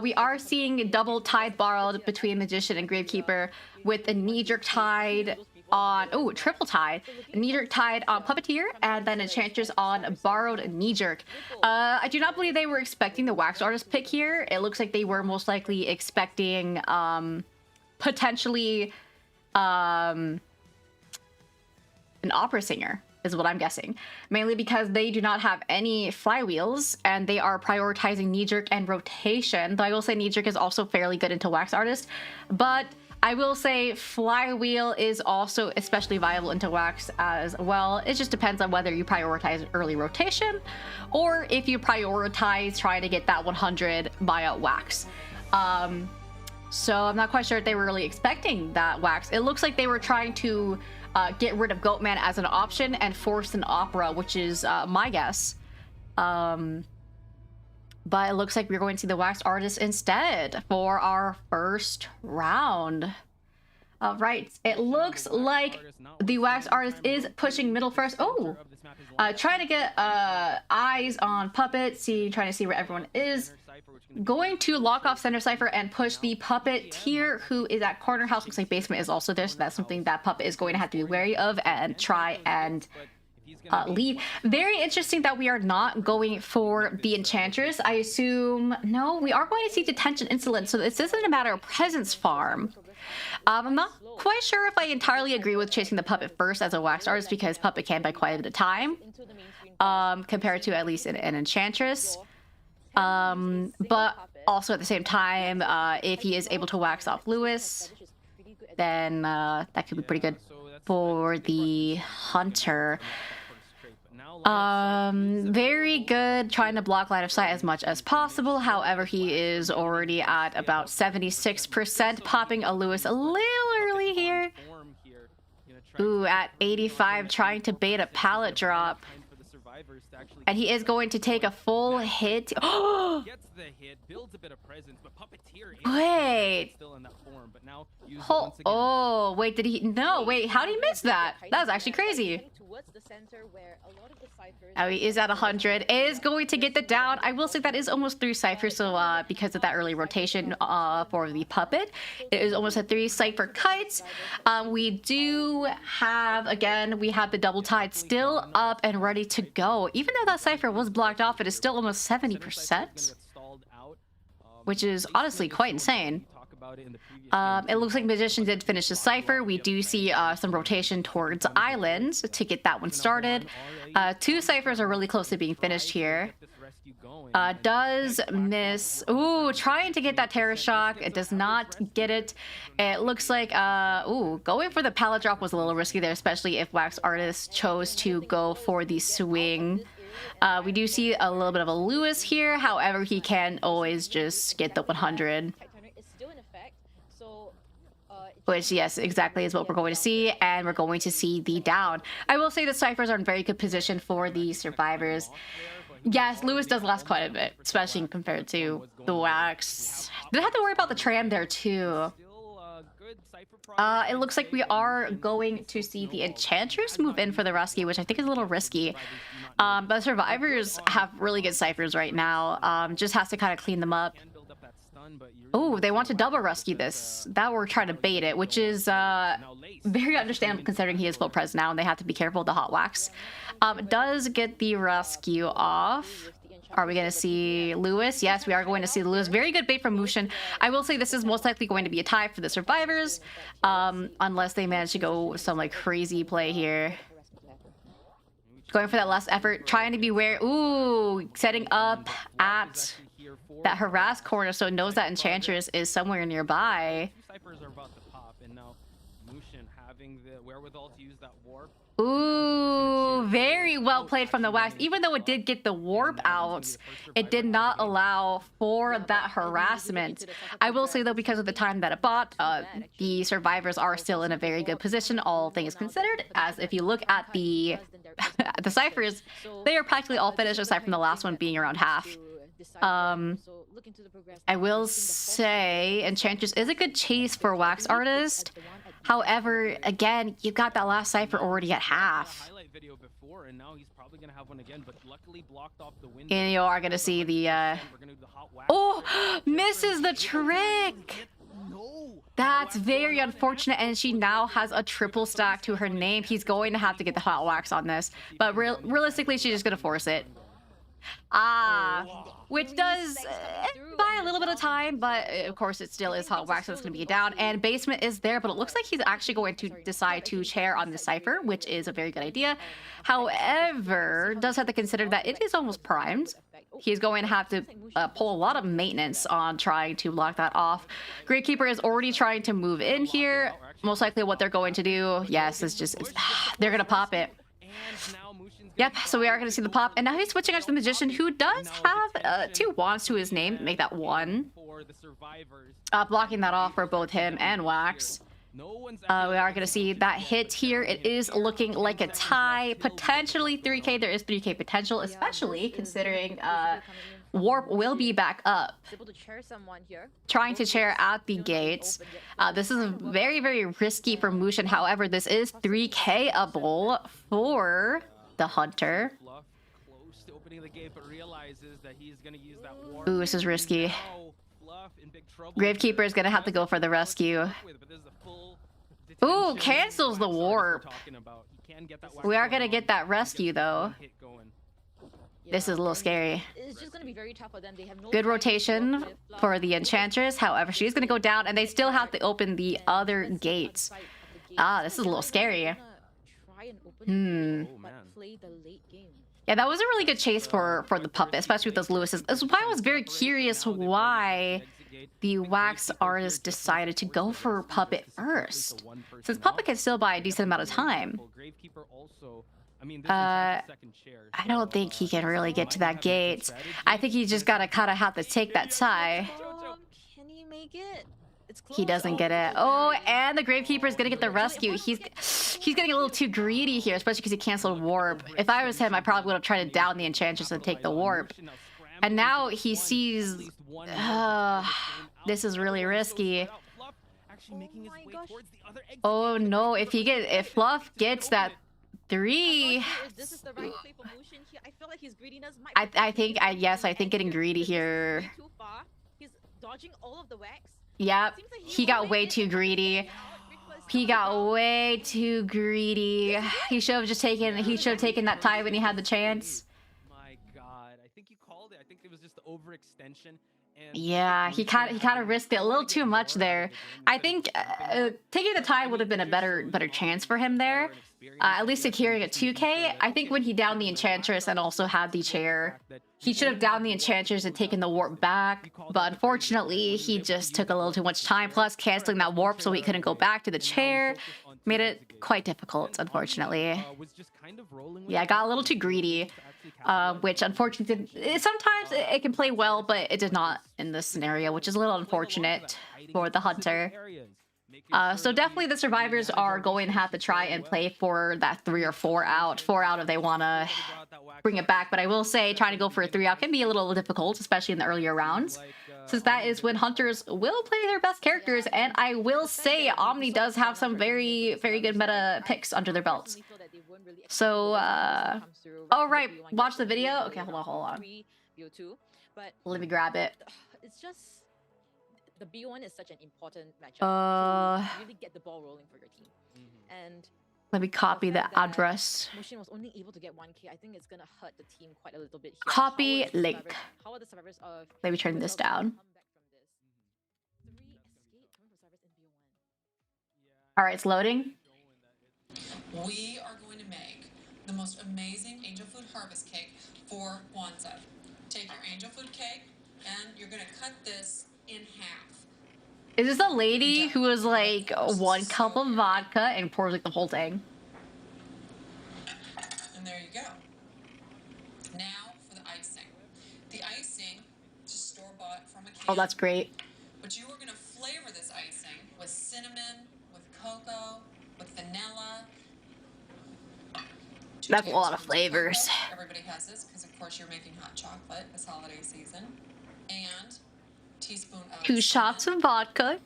We are seeing double Tide borrowed between Magician and Gravekeeper with a knee-jerk Tide on, triple Tide, knee-jerk Tide on Puppeteer, and then Enchantress on borrowed knee-jerk. I do not believe they were expecting the Wax Artist pick here. It looks like they were most likely expecting potentially an Opera Singer, is what I'm guessing. Mainly because they do not have any flywheels, and they are prioritizing knee-jerk and rotation. Though I will say knee-jerk is also fairly good into Wax Artist, but I will say Flywheel is also especially viable into Wax as well. It just depends on whether you prioritize early rotation or if you prioritize trying to get that 100 via Wax. So I'm not quite sure if they were really expecting that Wax. It looks like they were trying to get rid of Goatman as an option and force an Opera, which is my guess. But it looks like we're going to see the Wax Artist instead for our first round. All right, it looks like the Wax Artist is pushing middle first. Oh, trying to get eyes on Puppet, trying to see where everyone is. Going to lock off Center Cipher and push the Puppeteer, who is at Corner House. Looks like Basement is also there, so that's something that Puppet is going to have to be wary of and try and leave. Very interesting that we are not going for the Enchantress. I assume, no, we are going to see Detention Insolence, so this isn't a matter of presence farm. I'm not quite sure if I entirely agree with chasing the Puppet first as a Wax Artist, because Puppet can buy quite a bit of time, compared to at least an Enchantress. But also at the same time, if he is able to wax off Lewis, then that could be pretty good for the Hunter. Very good trying to block line of sight as much as possible. However, he is already at about 76%, popping a Lewis a little early here. Ooh, at 85, trying to bait a pallet drop. survivors to actually. And he is going to take a full hit. Gets the hit, builds a bit of presence, but Puppeteer is Wait. still in that form, but now uses it once again. Oh, wait, did he? No, wait, how did he miss that? That was actually crazy. Oh, he is at 100. Is going to get the down. I will say that is almost 3 ciphers, so because of that early rotation for the puppet, it is almost a 3 cipher kites. We do have, again, we have the double tide still up and ready to go. Even though that cipher was blocked off, it is still almost 70%, which is honestly quite insane. It looks like Magician did finish the cipher. We do see some rotation towards Islands to get that one started. 2 ciphers are really close to being finished here. Does miss. Ooh, trying to get that Terror Shock. It does not get it. It looks like, going for the pallet drop was a little risky there, especially if Wax Artist chose to go for the swing. We do see a little bit of a Lewis here. However, he can always just get the 100. Which, yes, exactly is what we're going to see, and we're going to see the down. I will say the ciphers are in very good position for the survivors. Yes, Lewis does last quite a bit, especially compared to the Wax. Did have to worry about the tram there, too. It looks like we are going to see the Enchantress move in for the rescue, which I think is a little risky. But survivors have really good ciphers right now. Just has to kind of clean them up. Oh, they want to double rescue this. That we're trying to bait it, which is very understandable considering he is full pres now and they have to be careful with the hot wax. Does get the rescue off. Are we going to see Lewis? Yes, we are going to see Lewis. Very good bait from Mushin. I will say this is most likely going to be a tie for the survivors, unless they manage to go with some like crazy play here. Going for that last effort, trying to be where, ooh, setting up at that harass corner so it knows that Enchantress is somewhere nearby. Ciphers are about to pop, and now Mushin having the wherewithal to use that warp. Ooh, very well played from the Wax. Even though it did get the warp out, it did not allow for that harassment. I will say though, because of the time that it bought, the survivors are still in a very good position, all things considered. As if you look at the the ciphers, they are practically all finished aside from the last one being around half. I will say Enchantress is a good chase for Wax Artist. However, again, you got that last cipher already at half. And you are going to see the... Oh! Misses the trick! That's very unfortunate, and she now has a triple stack to her name. He's going to have to get the hot wax on this. But realistically, she's just going to force it. Which does buy a little bit of time, but of course it still is hot wax, so it's going to be down. And Basement is there, but it looks like he's actually going to decide to chair on the cipher, which is a very good idea. However, does have to consider that it is almost primed. He's going to have to pull a lot of maintenance on trying to lock that off. Gravekeeper is already trying to move in here. Most likely what they're going to do, yes, is just, they're going to pop it. Yep, so we are going to see the pop. And now he's switching out to the Magician, who does have 2 wands to his name. Make that 1. Blocking that off for both him and Wax. We are going to see that hit here. It is looking like a tie. Potentially 3k. There is 3k potential, especially considering Warp will be back up. Trying to chair at the gates. This is very, very risky for Mushin. However, this is 3k-able for the Hunter. Ooh, this is risky. Gravekeeper is going to have to go for the rescue. Ooh, cancels the warp. We are going to get that rescue, though. This is a little scary. Good rotation for the Enchantress. However, she's going to go down, and they still have to open the other gates. This is a little scary. Yeah, that was a really good chase for the puppet, especially with those Lewises. That's why I was very curious why the Wax Artist decided to go for Puppet first, since Puppet can still buy a decent amount of time. I don't think he can really get to that gate. I think he just gotta kind of have to take that tie. Can he make it? He doesn't get it. Oh, and the Gravekeeper is gonna get the rescue. He's getting a little too greedy here, especially because he canceled Warp. If I was him, I probably would have tried to down the Enchantress and take the Warp. And now he sees... this is really risky. Oh no, if Fluff gets that 3... This is the right play for Mushin here. I feel like his greediness might I think getting greedy here. too far. He's dodging all of the wax. Yep, he got way too greedy. He got way too greedy. He should have just taken that time when he had the chance. My God, I think you called it. I think it was just the overextension. And Yeah, he kind of risked it a little too much there. I think taking the time would have been a better chance for him there. At least securing a 2k. I think when he downed the Enchantress and also had the chair, he should have downed the Enchantress and taken the warp back. But unfortunately, he just took a little too much time. Plus, canceling that warp so he couldn't go back to the chair made it quite difficult, unfortunately. Yeah, I got a little too greedy, which unfortunately sometimes it can play well, but it did not in this scenario, which is a little unfortunate for the hunter. So definitely the survivors are going to have to try and play for that 3 or 4 out. 4 out if they want to bring it back. But I will say trying to go for a 3 out can be a little difficult, especially in the earlier rounds, since that is when hunters will play their best characters. And I will say Omni does have some very good meta picks under their belts. So, oh right, watch the video. Okay, hold on. Let me grab it. It's just the B1 is such an important matchup to really get the ball rolling for your team. And let me copy the address. Mushin was only able to get 1k. I think it's gonna hurt the team quite a little bit here. Copy link. How are the survivors of Let me turn this down. All right, it's loading. We are going to make the most amazing angel food harvest cake for Kwanzaa. Take your angel food cake and you're going to cut this in half. Is this a lady who is like 1 cup of vodka and pours like the whole thing? And there you go. Now for the icing. The icing is store-bought from a can. Oh, that's great. But you are going to flavor this icing with cinnamon, with cocoa, with vanilla. That's a lot of flavors. Everybody has this because of course you're making hot chocolate this holiday season. And teaspoon of 2 shots of vodka.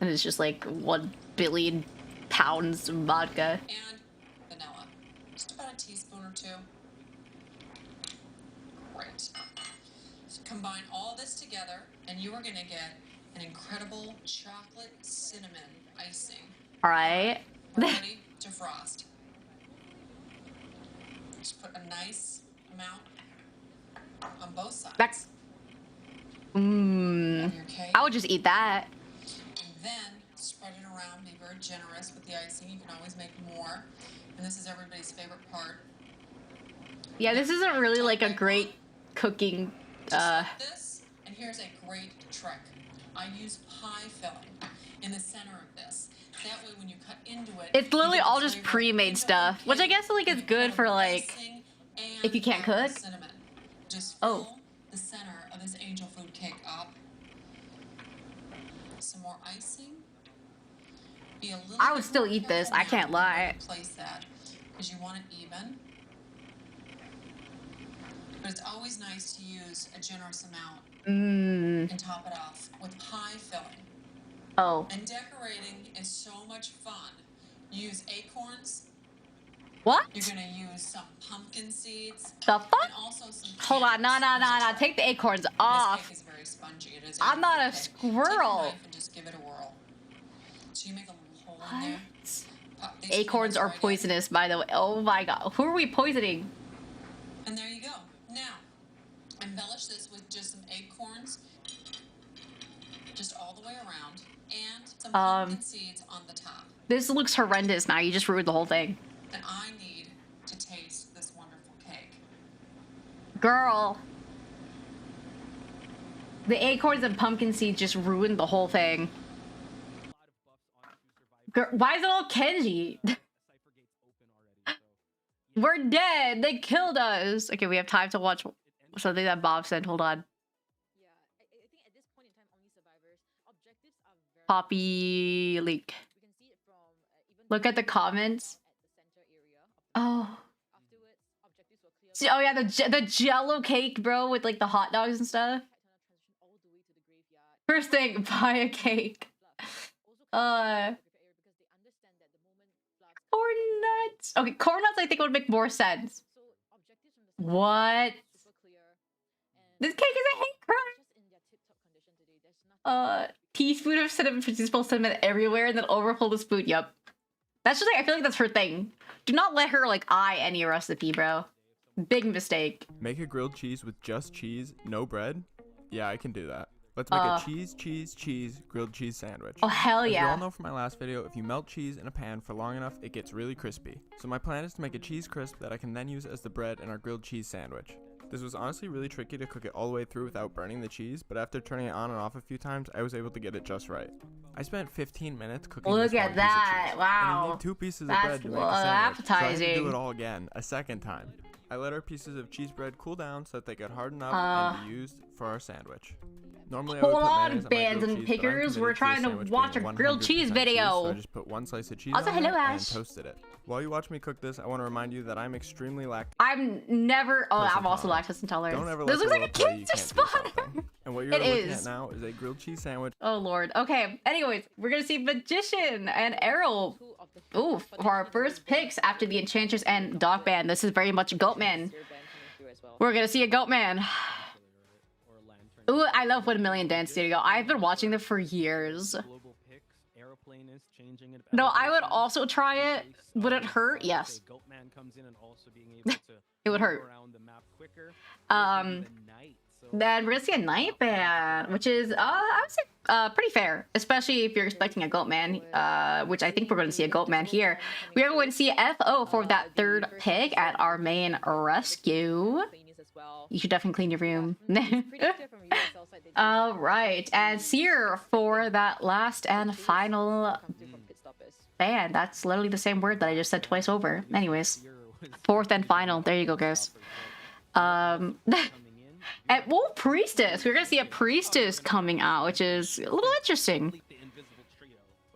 And it's just like 1 billion pounds of vodka. And vanilla. Just about a teaspoon or 2. Great. So combine all this together and you are going to get an incredible chocolate cinnamon icing. All right. Ready to frost. Just put a nice amount on both sides. That's... I would just eat that. And then spread it around. Be very generous with the icing. You can always make more. And this is everybody's favorite part. Yeah, this isn't really like a great cooking. Like this. And here's a great trick. I use pie filling in the center of this. That way, when you cut into it, It's literally all just pre-made stuff, which I guess like is good for like if you can't cook. Cinnamon. Just fill the center of this angel food cake up. Some more icing. Be a little I would still eat this. I can't lie. Place that because you want it even. But it's always nice to use a generous amount and top it off with pie filling. Oh. And decorating is so much fun. Use acorns. What? You're gonna use some pumpkin seeds. The fuck? And also some Hold on, no. Take the acorns off. This cake is very spongy. It is I'm not a Take a squirrel. knife and just give it a whirl. So you make a little hole in there. Pop these Acorns are poisonous, by the way. Oh my god. Who are we poisoning? And there you go. Now, embellish this with just some acorns, just all the way around, and some pumpkin seeds on the top. This looks horrendous now. You just ruined the whole thing. And I need to taste this wonderful cake. Girl. The acorns and pumpkin seeds just ruined the whole thing. Girl, why is it all Kenji? We're dead. They killed us. Okay, we have time to watch something that Bob sent. Hold on. Yeah, I think at this point in time, only survivors. Objectives are Poppy leak. Look at the comments. Oh. Oh yeah, the Jello cake, bro, with like the hot dogs and stuff. First thing, buy a cake. Corn nuts. Okay, corn nuts I think would make more sense. What? This cake is a hate crime. Teaspoon of cinnamon, teaspoon cinnamon everywhere, and then overfill the spoon. Yup. That's just like, I feel like that's her thing. Do not let her like eye any recipe, bro. Big mistake. Make a grilled cheese with just cheese, no bread? Yeah, I can do that. Let's make a cheese grilled cheese sandwich. Oh, hell yeah. As you all know from my last video, if you melt cheese in a pan for long enough, it gets really crispy. So my plan is to make a cheese crisp that I can then use as the bread in our grilled cheese sandwich. This was honestly really tricky to cook it all the way through without burning the cheese, but after turning it on and off a few times, I was able to get it just right. I spent 15 minutes cooking Look this at one that, piece of cheese. wow. And you need 2 pieces of bread to make a sandwich, appetizing. so I had to do it all again, a second time. I let our pieces of cheese bread cool down so that they could harden up and be used for our sandwich. Normally, I would hold put on, mayonnaise on my bands grilled and cheese, but I'm pickers. We're committed to trying this to sandwich watch a being grilled 100% cheese video. So I just put 1 slice of cheese Also, on hello, it and Ash. toasted it. While you watch me cook this, I want to remind you that I'm extremely lactose. I'm never. Oh, I'm also lactose intolerant. Don't ever This let looks like a the world tell you cancer can't do spot. something. And what you're It looking is. at now is a grilled cheese sandwich. Oh lord. Okay. Anyways, we're gonna see Magician and Arrow. Ooh, for our first picks after the Enchantress and Dog Band. This is very much Goatman. We're gonna see a Goatman. Ooh, I love 1 Million Dance Studio. I've been watching them for years. No, I would also try it. Would it hurt? Yes. It would hurt. Then we're gonna see a Night Band, which is I would say pretty fair, especially if you're expecting a Goatman, which I think we're going to see a Goatman here. We are going to see FO for that third pick at our main rescue. You should definitely clean your room. All right, and Seer for that last and final band. That's literally the same word that I just said twice over. Anyways, fourth and final. There you go, guys. And Priestess. We're gonna see a Priestess coming out, which is a little interesting.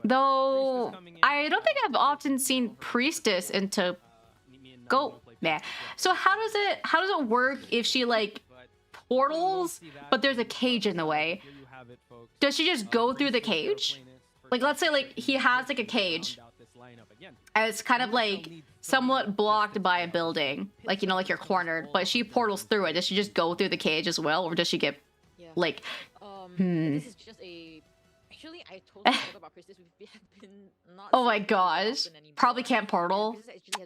Though I don't think I've often seen Priestess into Goat. Yeah. So how does it work if she like portals, but there's a cage in the way? Does she just go through the cage? Like, let's say like he has like a cage, and it's kind of like somewhat blocked by a building, like, you know, like you're cornered, but she portals through it. Does she just go through the cage as well, or does she get like This is just a actually I totally forgot about Priestess. We've been not oh my gosh, probably can't portal.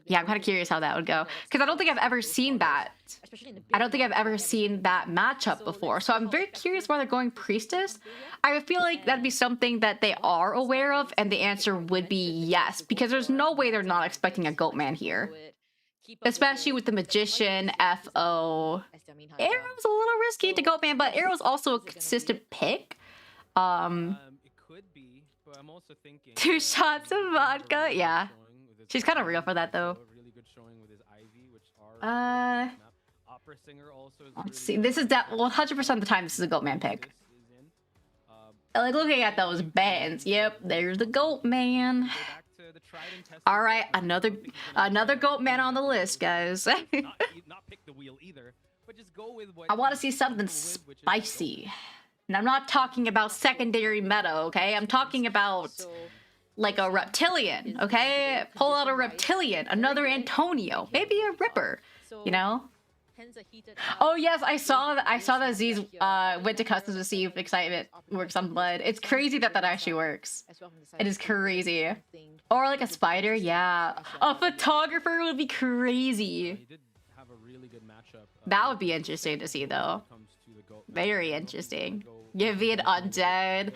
Yeah, I'm kind of curious how that would go, because I don't think I've ever seen that. I don't think I've ever seen that matchup before, so I'm very curious why they're going Priestess. I feel like that'd be something that they are aware of, and the answer would be yes, because there's no way they're not expecting a Goatman here, especially with the Magician, FO. Arrow's a little risky to Goatman, but Arrow's also a consistent pick. It could be, but I'm also thinking 2 shots of vodka. Yeah, she's kind of real for that though. Opera singer also is Let's see. This is that 100% of the time. This is a Goatman pick. Like looking at those bands. Yep, there's the Goatman. All right, another Goatman on the list, guys. not pick the wheel either, but just go with what I want to see something spicy. And I'm not talking about secondary meta, okay? I'm talking about like a reptilian, okay? Pull out a reptilian, another Antonio, maybe a Ripper, you know? Oh yes, I saw that Aziz went to customs to see if excitement works on blood. It's crazy that that actually works. It is crazy. Or like a spider, yeah. A photographer would be crazy. That would be interesting to see though. Very interesting. Give me an undead.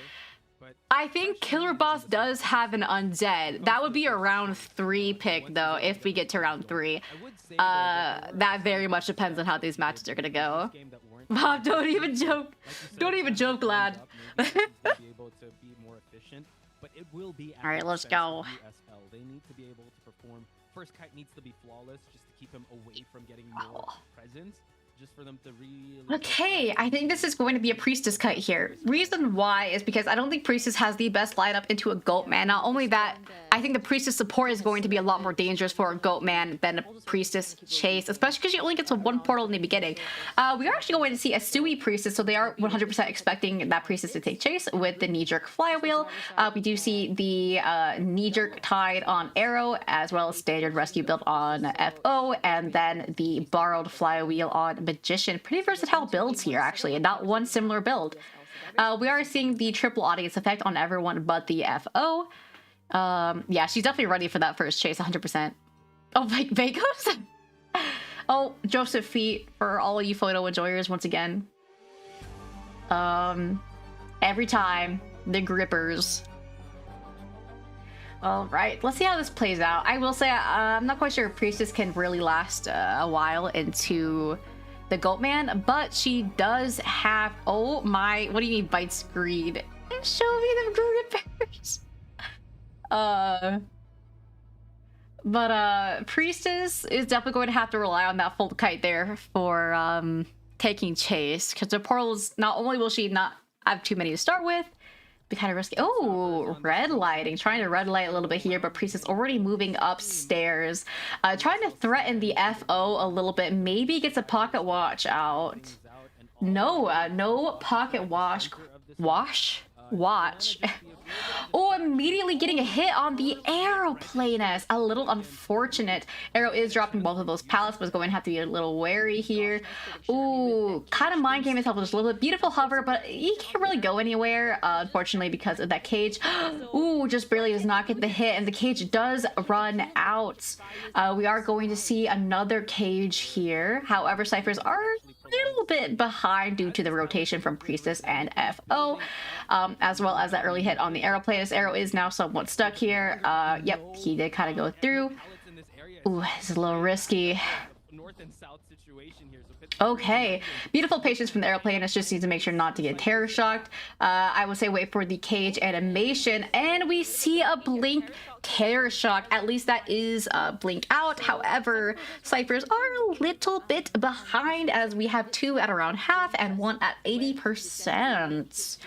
I think Killer Boss does have an undead. That would be a round 3 pick though, if we get to round 3. That very much depends on how these matches are gonna go. Bob, don't even joke. Don't even joke, lad. Alright, let's go. They need to be able to perform. First kite needs to be flawless just to keep him away from getting more presence. just for them to really... Okay, I think this is going to be a Priestess cut here. Reason why is because I don't think Priestess has the best lineup into a Goat Man. Not only that, I think the Priestess support is going to be a lot more dangerous for a Goat Man than a Priestess chase, especially because she only gets one portal in the beginning. We are actually going to see a Sui Priestess, so they are 100% expecting that Priestess to take chase with the knee-jerk flywheel. We do see the knee-jerk tied on Arrow, as well as standard rescue built on FO, and then the borrowed flywheel on Magician. Pretty versatile builds here, actually, and not one similar build. We are seeing the triple audience effect on everyone but the FO. Yeah, she's definitely ready for that first chase, 100%. Oh, Vagos? Oh, Joseph Feet for all of you photo enjoyers once again. Every time, the grippers. All right, let's see how this plays out. I will say I'm not quite sure if Priestess can really last a while into the Goatman, but she does have... Oh my, what do you mean bites greed? Show me the grippers. But Priestess is definitely going to have to rely on that full kite there for taking chase, because the portals, not only will she not have too many to start with, be kind of risky. Oh, red lighting, trying to red light a little bit here, but Priestess already moving upstairs, trying to threaten the FO a little bit. Maybe gets a pocket watch out. No, no pocket watch. Watch. Oh, immediately getting a hit on the Aeroplanus. A little unfortunate. Arrow is dropping both of those pallets, but is going to have to be a little wary here. Ooh, kind of mind game himself just a little bit. Beautiful hover, but he can't really go anywhere, unfortunately, because of that cage. Ooh, just barely does not get the hit, and the cage does run out. We are going to see another cage here. However, Cyphers are a little bit behind due to the rotation from Priestess and FO, as well as that early hit on the Aeroplanus. Arrow is now somewhat stuck here. Yep, he did kind of go through. Ooh, this is a little risky. Okay, beautiful patience from the Aeroplanus. Just needs to make sure not to get terror shocked. I would say wait for the cage animation, and we see a blink terror shock. At least that is blink out. However, Cyphers are a little bit behind, as we have 2 at around half and 1 at 80%.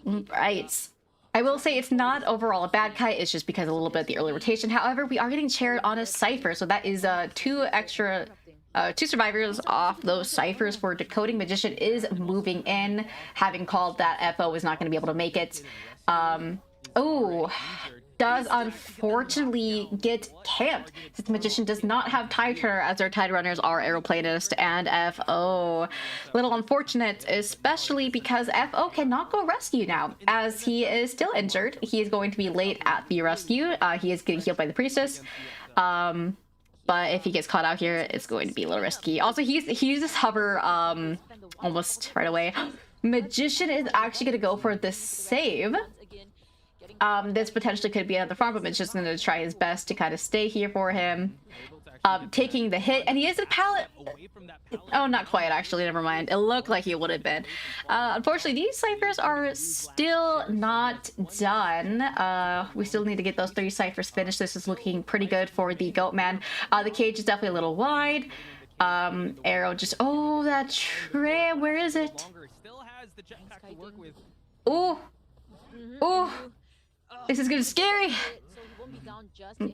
Right. I will say it's not overall a bad kite, it's just because a little bit of the early rotation. However, we are getting chaired on a Cypher, so that is 2 extra 2 survivors off those Cyphers for decoding. Magician is moving in, having called that FO is not going to be able to make it. Oh, does unfortunately get camped, since Magician does not have Tide Runner, as their Tide Runners are Aeroplanist and FO. Little unfortunate, especially because FO cannot go rescue now, as he is still injured. He is going to be late at the rescue. He is getting healed by the Priestess. But if he gets caught out here, it's going to be a little risky. Also, he uses hover almost right away. Magician is actually going to go for the save. This potentially could be another farm, but Magician's going to try his best to kind of stay here for him. Taking the hit, and he is a pallet. Oh, not quite, actually, never mind. It looked like he would have been. Unfortunately, these Cyphers are still not done. We still need to get those 3 Cyphers finished. This is looking pretty good for the Goatman. The cage is definitely a little wide. Arrow just... Oh, that tram, where is it? Oh! Oh! This is gonna be scary!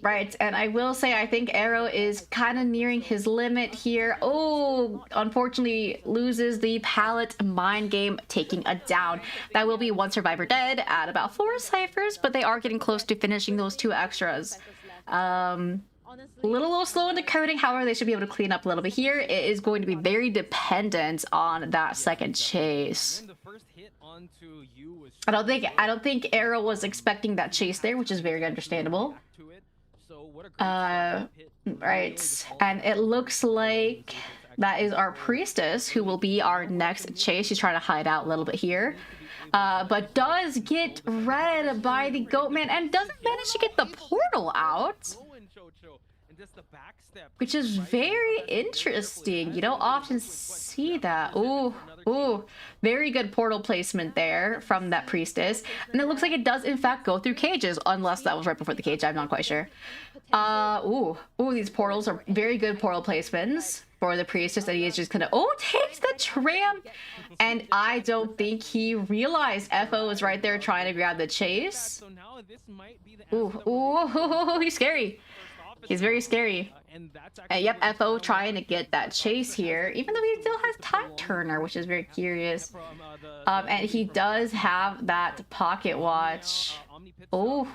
Right, and I will say I think Arrow is kind of nearing his limit here. Oh, unfortunately loses the pallet mind game, taking a down. That will be 1 survivor dead at about 4 Cyphers, but they are getting close to finishing those 2 extras. A little slow in decoding, however, they should be able to clean up a little bit here. It is going to be very dependent on that second chase. I don't think Arrow was expecting that chase there, which is very understandable. Right, and it looks like that is our Priestess, who will be our next chase. She's trying to hide out a little bit here, but does get read by the Goatman and doesn't manage to get the portal out, which is very interesting. You don't often see that. Ooh, very good portal placement there from that Priestess. And it looks like it does in fact go through cages, unless that was right before the cage. I'm not quite sure. Ooh, these portals are very good portal placements. for the priestess, and he is just gonna takes the tram, and I don't think he realized FO was right there trying to grab the chase. Ooh, he's scary. He's very scary. Yep, FO trying to get that chase here, even though he still has Time Turner, which is very curious. And he does have that pocket watch. Ooh.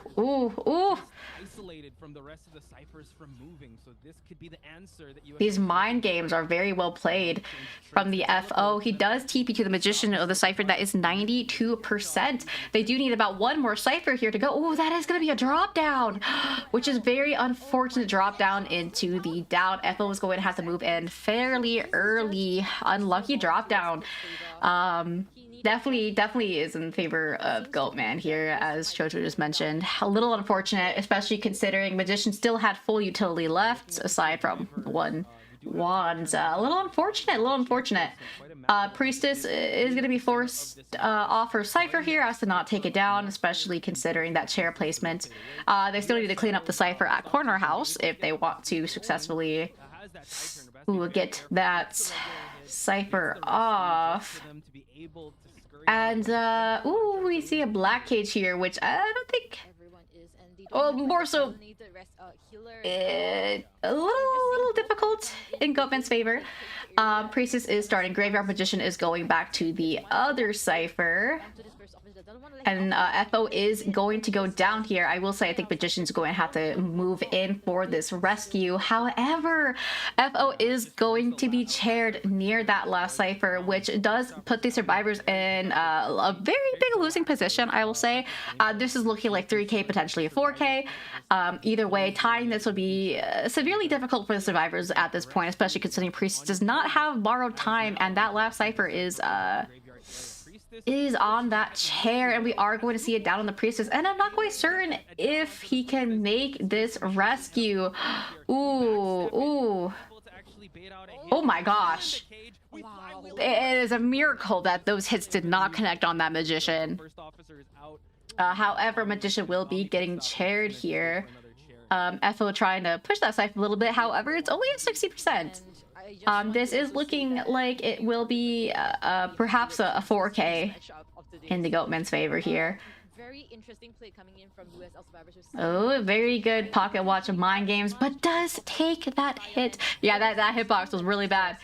Isolated from the rest of the ciphers from moving, so this could be the answer that These mind games are very well played from the FO. He does TP to the Magician of the cipher. That is 92%. They do need about one more cipher here to go. Oh, that is going to be a drop down, which is very unfortunate. Drop down into the down. FO is going to have to move in fairly early. Unlucky drop down. Definitely is in favor of Goatman here, as Chocho just mentioned. A little unfortunate, especially considering Magician still had full utility left, aside from one wand. A little unfortunate. Priestess is going to be forced off her cipher here, as to not take it down, especially considering that chair placement. They still need to clean up the cipher at Corner House if they want to successfully get that cipher off. And we see a black cage here, which I don't think. Oh, more so a little difficult in Goatman's favor. Priestess is starting. Graveyard Magician is going back to the other cipher. And FO is going to go down here. I will say I think Magician's going to have to move in for this rescue. However, FO is going to be chaired near that last cipher, which does put the survivors in a very big losing position, I will say. This is looking like 3K, potentially a 4K. Either way, tying this would be severely difficult for the survivors at this point, especially considering Priestess does not have borrowed time, and that last cipher is on that chair, and we are going to see it down on the Priestess, and I'm not quite certain if he can make this rescue. Ooh. Oh my gosh. It is a miracle that those hits did not connect on that Magician. However, Magician will be getting chaired here. FO trying to push that cipher a little bit. However, it's only at 60%. This is looking like it will be perhaps a 4K in the Goatman's favor here. Very interesting play coming in from USL survivors. Oh, very good pocket watch of mind games, but does take that hit. Yeah, that hitbox was really bad.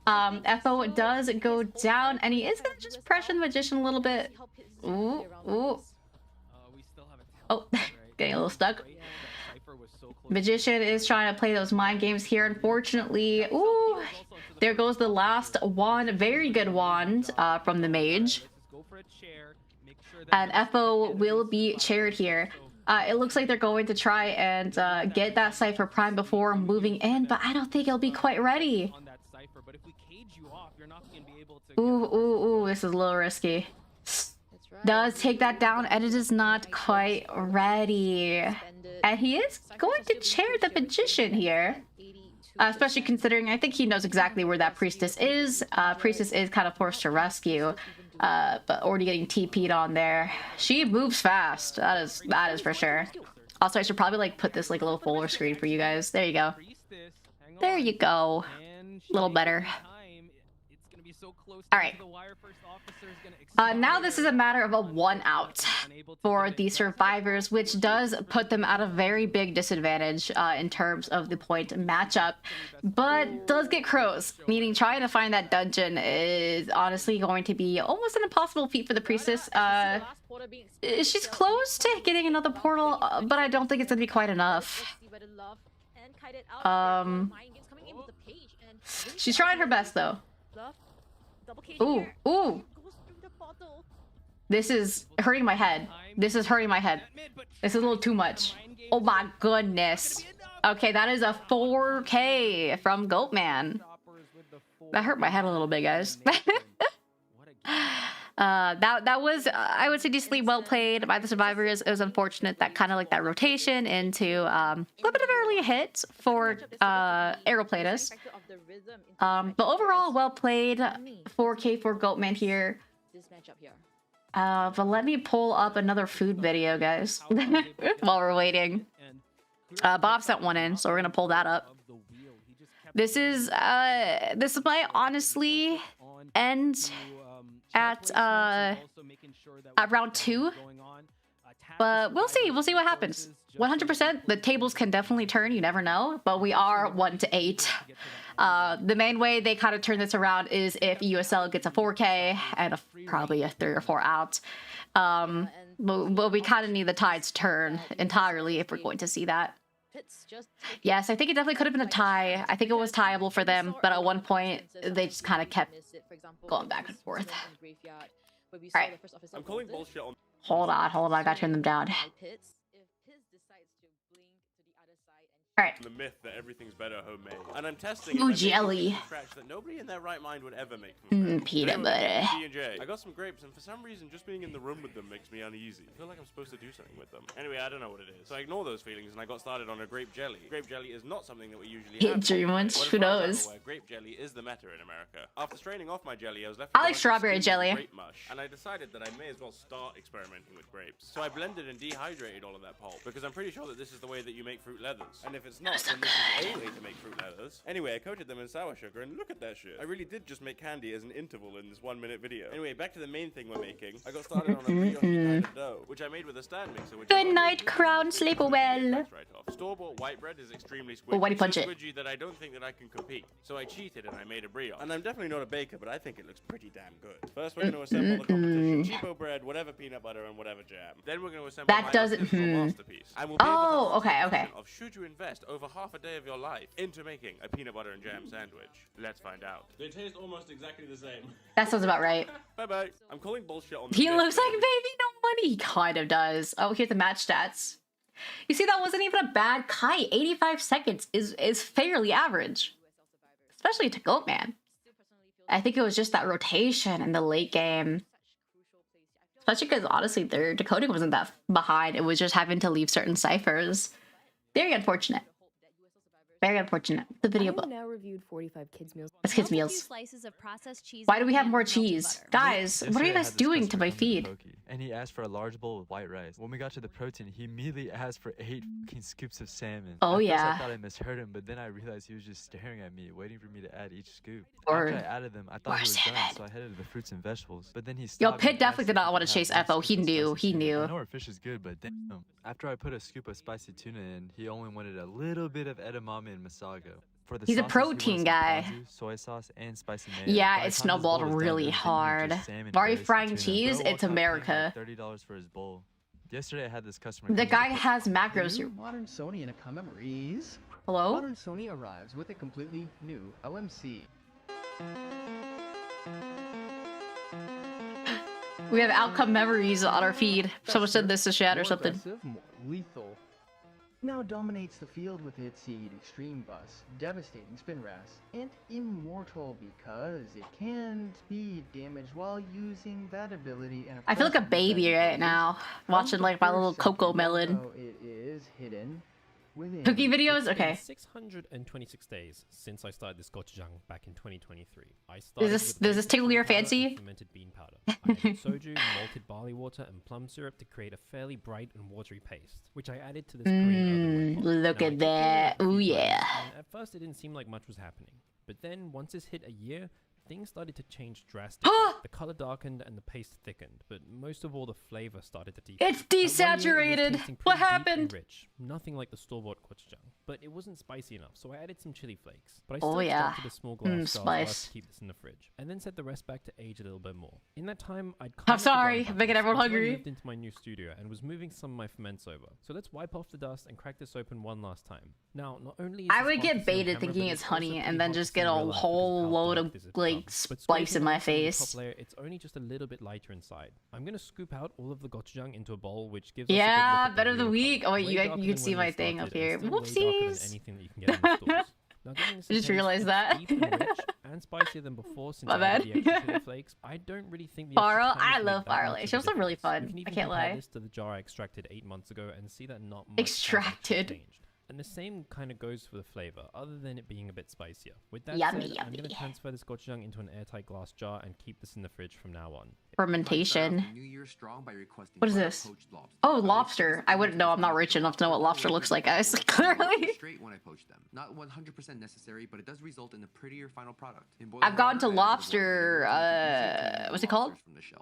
FO does go down, and he is gonna just pressure the Magician a little bit. Ooh. Oh, getting a little stuck. Magician is trying to play those mind games here. Unfortunately, ooh, there goes the last wand. Very good wand from the mage. And FO will be chaired here. It looks like they're going to try and get that cipher prime before moving in, but I don't think it'll be quite ready. Ooh, this is a little risky. Does take that down, and it is not quite ready. And he is going to chair the Magician here. Especially considering I think he knows exactly where that Priestess is. Priestess is kind of forced to rescue. But already getting TP'd on there. She moves fast. That is for sure. Also, I should probably like put this like a little fuller screen for you guys. There you go. There you go. A little better. All right. Now this is a matter of a 1 out for the survivors, which does put them at a very big disadvantage in terms of the point matchup, but does get crows, meaning trying to find that dungeon is honestly going to be almost an impossible feat for the Priestess. She's close to getting another portal, but I don't think it's gonna be quite enough. She's trying her best though. Ooh. This is hurting my head. This is hurting my head. This is a little too much. Oh my goodness. Okay, that is a 4K from Goatman. That hurt my head a little bit, guys. That was, I would say, decently well played by the survivors. It was unfortunate that kind of like that rotation into a little bit of early hits for Aeroplatus. But overall, well played. 4K for Goatman here. But let me pull up another food video, guys, while we're waiting. Bob sent one in, so we're gonna pull that up. This might honestly end at round 2. But we'll see. We'll see what happens. 100%, the tables can definitely turn. You never know. But we are 1 to 8. The main way they kind of turn this around is if USL gets a 4K and probably a 3 or 4 out. But we kind of need the tides to turn entirely if we're going to see that. Yes, I think it definitely could have been a tie. I think it was tieable for them, but at one point they just kind of kept going back and forth. All right. I'm calling bullshit on. Hold on. I gotta turn them down. Alright. The myth that everything's better homemade. And I'm testing Ooh, jelly. Scratch that nobody in their right mind would ever make. Peanut butter. D&J. I got some grapes, and for some reason, just being in the room with them makes me uneasy. I feel like I'm supposed to do something with them. Anyway, I don't know what it is. So I ignore those feelings, and I got started on a grape jelly. Grape jelly is not something that we usually have. Dream once, who knows? Grape jelly is the meta in America. After straining off my jelly, I was left I with like strawberry jelly. Grape mush, and I decided that I may as well start experimenting with grapes. So I blended and dehydrated all of that pulp, because I'm pretty sure that this is the way that you make fruit leathers. And if it's not, then this is a way to make fruit leathers. Anyway, I coated them in sour sugar, and look at that shit. I really did just make candy as an interval in this 1-minute video. Anyway, back to the main thing we're making. I got started on a brioche kind of dough, which I made with a stand mixer. Good night, Crown. Sleep well. Right off. Store-bought white bread is extremely squidgy. Oh, why do you punch so it? Squidgy that I don't think that I can compete. So I cheated and I made a brioche. And I'm definitely not a baker, but I think it looks pretty damn good. First, we're going to assemble the competition. Cheapo bread, whatever peanut butter, and whatever jam. Then we're going to assemble that doesn't. masterpiece. And we'll be able to okay. Of should you invest over half a day of your life into making a peanut butter and jam sandwich? Let's find out. They taste almost exactly the same. That sounds about right. Bye-bye. I'm calling bullshit on He looks like baby no money. He kind of does. Oh, here's the match stats. You see, that wasn't even a bad kite. 85 seconds is fairly average. Especially to Goatman. I think it was just that rotation in the late game. Especially because, honestly, their decoding wasn't that behind. It was just having to leave certain ciphers. Very unfortunate. Very unfortunate. The video book. Now reviewed 45 kids meals. That's kids meals. Why do we have more cheese? Guys, what are you guys doing to my feed? And he asked for a large bowl with white rice. When we got to the protein, he immediately asked for 8 fucking scoops of salmon. Oh, at yeah. First I thought I misheard him, but then I realized he was just staring at me, waiting for me to add each scoop. After I added them, I thought he was done, so I headed to the fruits and vegetables. But then he stopped. Yo, Pitt definitely did not want to chase FO. He knew. I know our fish is good, but damn. After I put a scoop of spicy tuna in, he only wanted a little bit of edamame and masago. For the He's a sauces, protein he wanted some guy. ponzu, soy sauce, and spicy mayo. Yeah, By the it time snowballed this bowl was done, really it was hard. just salmon, Why are you rice, and frying tuna. cheese? Bro It's walked out paying America. like $30 for his bowl. Yesterday I had this customer. The come to guy pick- has macros here. Modern Sony Inacom memories. Hello? Modern Sony arrives with a completely new OMC. We have outcome memories on our feed. Someone said this to chat or More something. aggressive, more lethal. Now dominates the field with its Seed Extreme Bus, devastating spin RAS, and immortal because it can speed damage while using that ability. And I feel like a baby right now, watching like my little cocoa melon. So it is hidden within. Cookie videos? It's been Okay. 626 days since I started this gochujang back in 2023. I started Does with this basic tickle bean your powder and fancy? fermented bean powder. I added soju, malted barley water, and plum syrup to create a fairly bright and watery paste, which I added to this Korean oven wet pot. Look Now, I at kept doing that. it a few Ooh, times, yeah. and at first, it didn't seem like much was happening, but then once this hit a year, things started to change drastically. The color darkened and the paste thickened, but most of all, the flavor started to deepen. It's At 1 year, it was desaturated. tasting What pretty deep and happened? Rich, nothing like the store-bought gochujang, but it wasn't spicy enough, so I added some chili flakes. But I Oh, still yeah. stuck to the small glass jars spice. to keep this in the fridge, and then set the rest back to age a little bit more. In that time, I'd I'm sorry, making everyone until I hungry. moved into my new studio and was moving some of my ferments over. So let's wipe off the dust and crack this open one last time. Now, not only is I this would hard get to see on baited camera, thinking but it's also honey pretty and then hard to just see get in a real life because whole how load dark of this has like become. But spice scraping in my away some of the face. top layer, it's only just a little bit lighter inside. I'm gonna scoop out all of the gochujang into a bowl, which gives us a good look Yeah, at the better of the real week. color. Oh, wait, Way you darker can than see when we my thing started, up here. and still way darker than Whoopsies. anything that you can get in the stores. Now, giving this a Just taste, realized it's that. deep and rich and spicier than before since My I added bad. the extra chili flakes. I don't really think the Farrell, extra I thymes make love that Farrell. much It's of a also really difference. fun. You can I even can't compare lie. this to the jar I extracted 8 months ago and see that not much has Extracted. actually changed. And the same kind of goes for the flavor, other than it being a bit spicier. With that Yummy, said, I'm going yummy. to transfer this gochujang into an airtight glass jar and keep this in the fridge from now on. fermentation. What is this? Oh, lobster. I wouldn't know. I'm not rich enough to know what lobster looks like, guys. Clearly. Straight when I poach them. Not 100% necessary, but it does result in a prettier final product. I've gone to lobster. What's it called?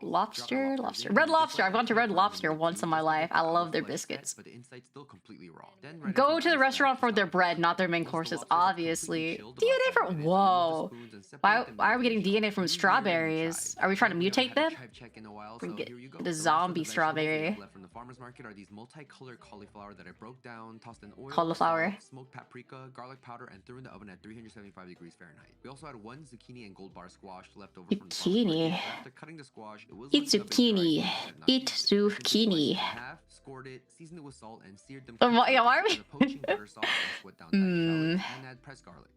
Lobster. Red Lobster. I've gone to Red Lobster once in my life. I love their biscuits. But the inside's still completely raw. Go to the restaurant for their bread, not their main courses, obviously. DNA from... Whoa. Why are we getting DNA from strawberries? Are we trying to mutate them? We get the zombie strawberry. From the farmer's market are these multicolored cauliflower that I broke down, tossed in oil, Cauliflower. smoked paprika, garlic powder, and threw in the oven at 375 degrees Fahrenheit. We also had one zucchini and gold bar squash left over from the farmer's market. After cutting the squash, it was Eat zucchini. Eat zucchini. Scored it, seasoned it with salt, and seared them. Why are we? Poaching butter sauce and sweat down and add pressed garlic.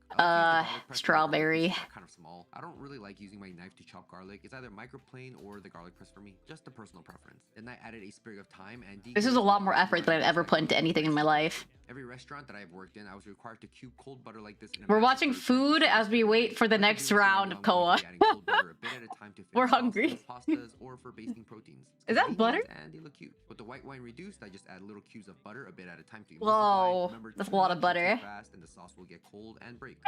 Strawberry. Kind of small. I don't really like using my knife to chop garlic. It's either microplane or the garlic press for me. Just a personal preference. Then I added a sprig of thyme and This is a lot more effort than I've ever put into anything in my life. Every restaurant that I've worked in, I was required to cube cold butter like this. We're watching food as we wait for the next round of COA. We're hungry. Or for basting proteins. Is that butter? And they look cute. With the white wine reduced, I just add little cubes of butter a bit at a time to Whoa, that's a lot of butter. Fast and the sauce will get cold and break.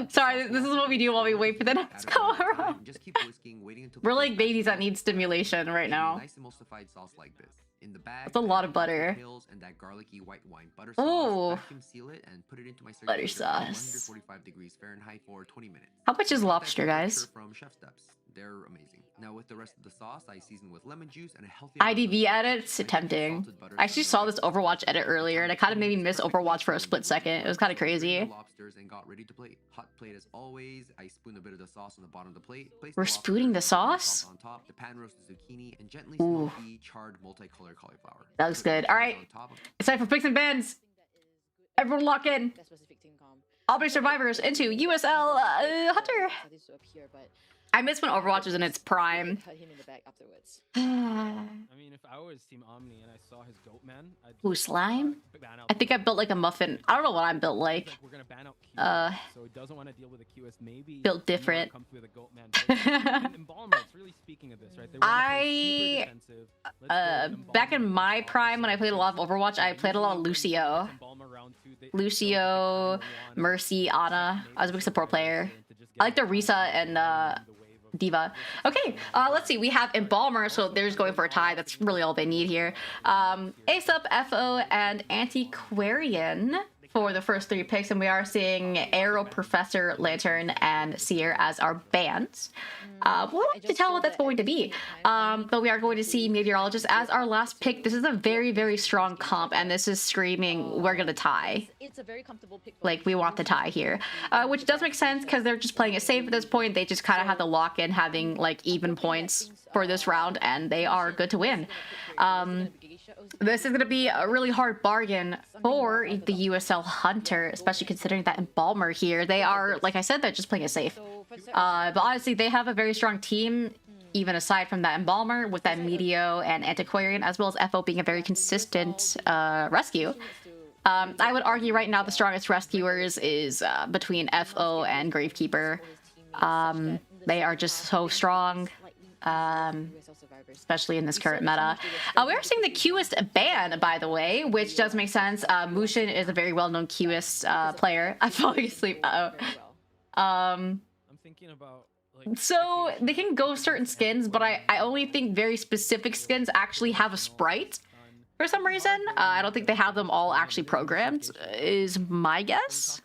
Sorry, this is what we do while we wait for the next COA round. Just keep whisking, waiting until We're like babies that need stimulation right now. Nice emulsified sauce like this. In the bag, that's a lot of butter. And that garlicky white wine butter sauce. Vacuum seal it and put it into my butter sauce. 145 degrees Fahrenheit for 20 minutes. How much is lobster, guys? From Chef Steps. They're amazing. Now with the rest of the sauce, I season with lemon juice and a healthy IDV edits, tempting. I actually saw this Overwatch edit earlier, and it kind of made me miss Overwatch for a split second. It was kind of crazy. Lobsters and got ready to plate. Hot plate as always. I spoon a bit of the sauce on the bottom of the plate. We're spooning the sauce? On top, the pan roasted zucchini and gently smoky charred multicolored cauliflower. That looks good. All right, it's time for picks and bans. Everyone lock in. All be survivors into USL Hunter. I miss when Overwatch was in its prime. I mean, if I was Team Omni and I saw his goat man, Ooh, slime? I think I built like a muffin. I don't know what I'm built like. We're gonna ban out so it doesn't want to deal with a QS. Maybe built different. Really speaking of this, right? Back in my prime when I played a lot of Overwatch, I played a lot of Lucio. Lucio, Mercy, Ana. I was a big support player. I like the Risa and Diva. Okay, let's see. We have Embalmer, so they're just going for a tie. That's really all they need here. Aesop, FO, and Antiquarian for the first 3 picks, and we are seeing Arrow, Professor, Lantern, and Seer as our bans. We'll have to tell what that's going to be. But we are going to see Meteorologist as our last pick. This is a very, very strong comp, and this is screaming, we're gonna tie. It's a very comfortable pick. Like, we want the tie here. Which does make sense, because they're just playing it safe at this point. They just kind of have to lock in having, like, even points for this round, and they are good to win. This is going to be a really hard bargain for the USL Hunter, especially considering that Embalmer here. They are, like I said, they're just playing it safe. But honestly, they have a very strong team, even aside from that Embalmer, with that Meteo and Antiquarian, as well as FO being a very consistent rescue. I would argue right now the strongest rescuers is between FO and Gravekeeper. They are just so strong. Especially in this current meta. We are seeing the Qist ban, by the way, which does make sense. Mushin is a very well-known Qist player. I'm falling asleep. I'm thinking about, like, so they can go certain skins, but I only think very specific skins actually have a sprite for some reason. I don't think they have them all actually programmed, is my guess.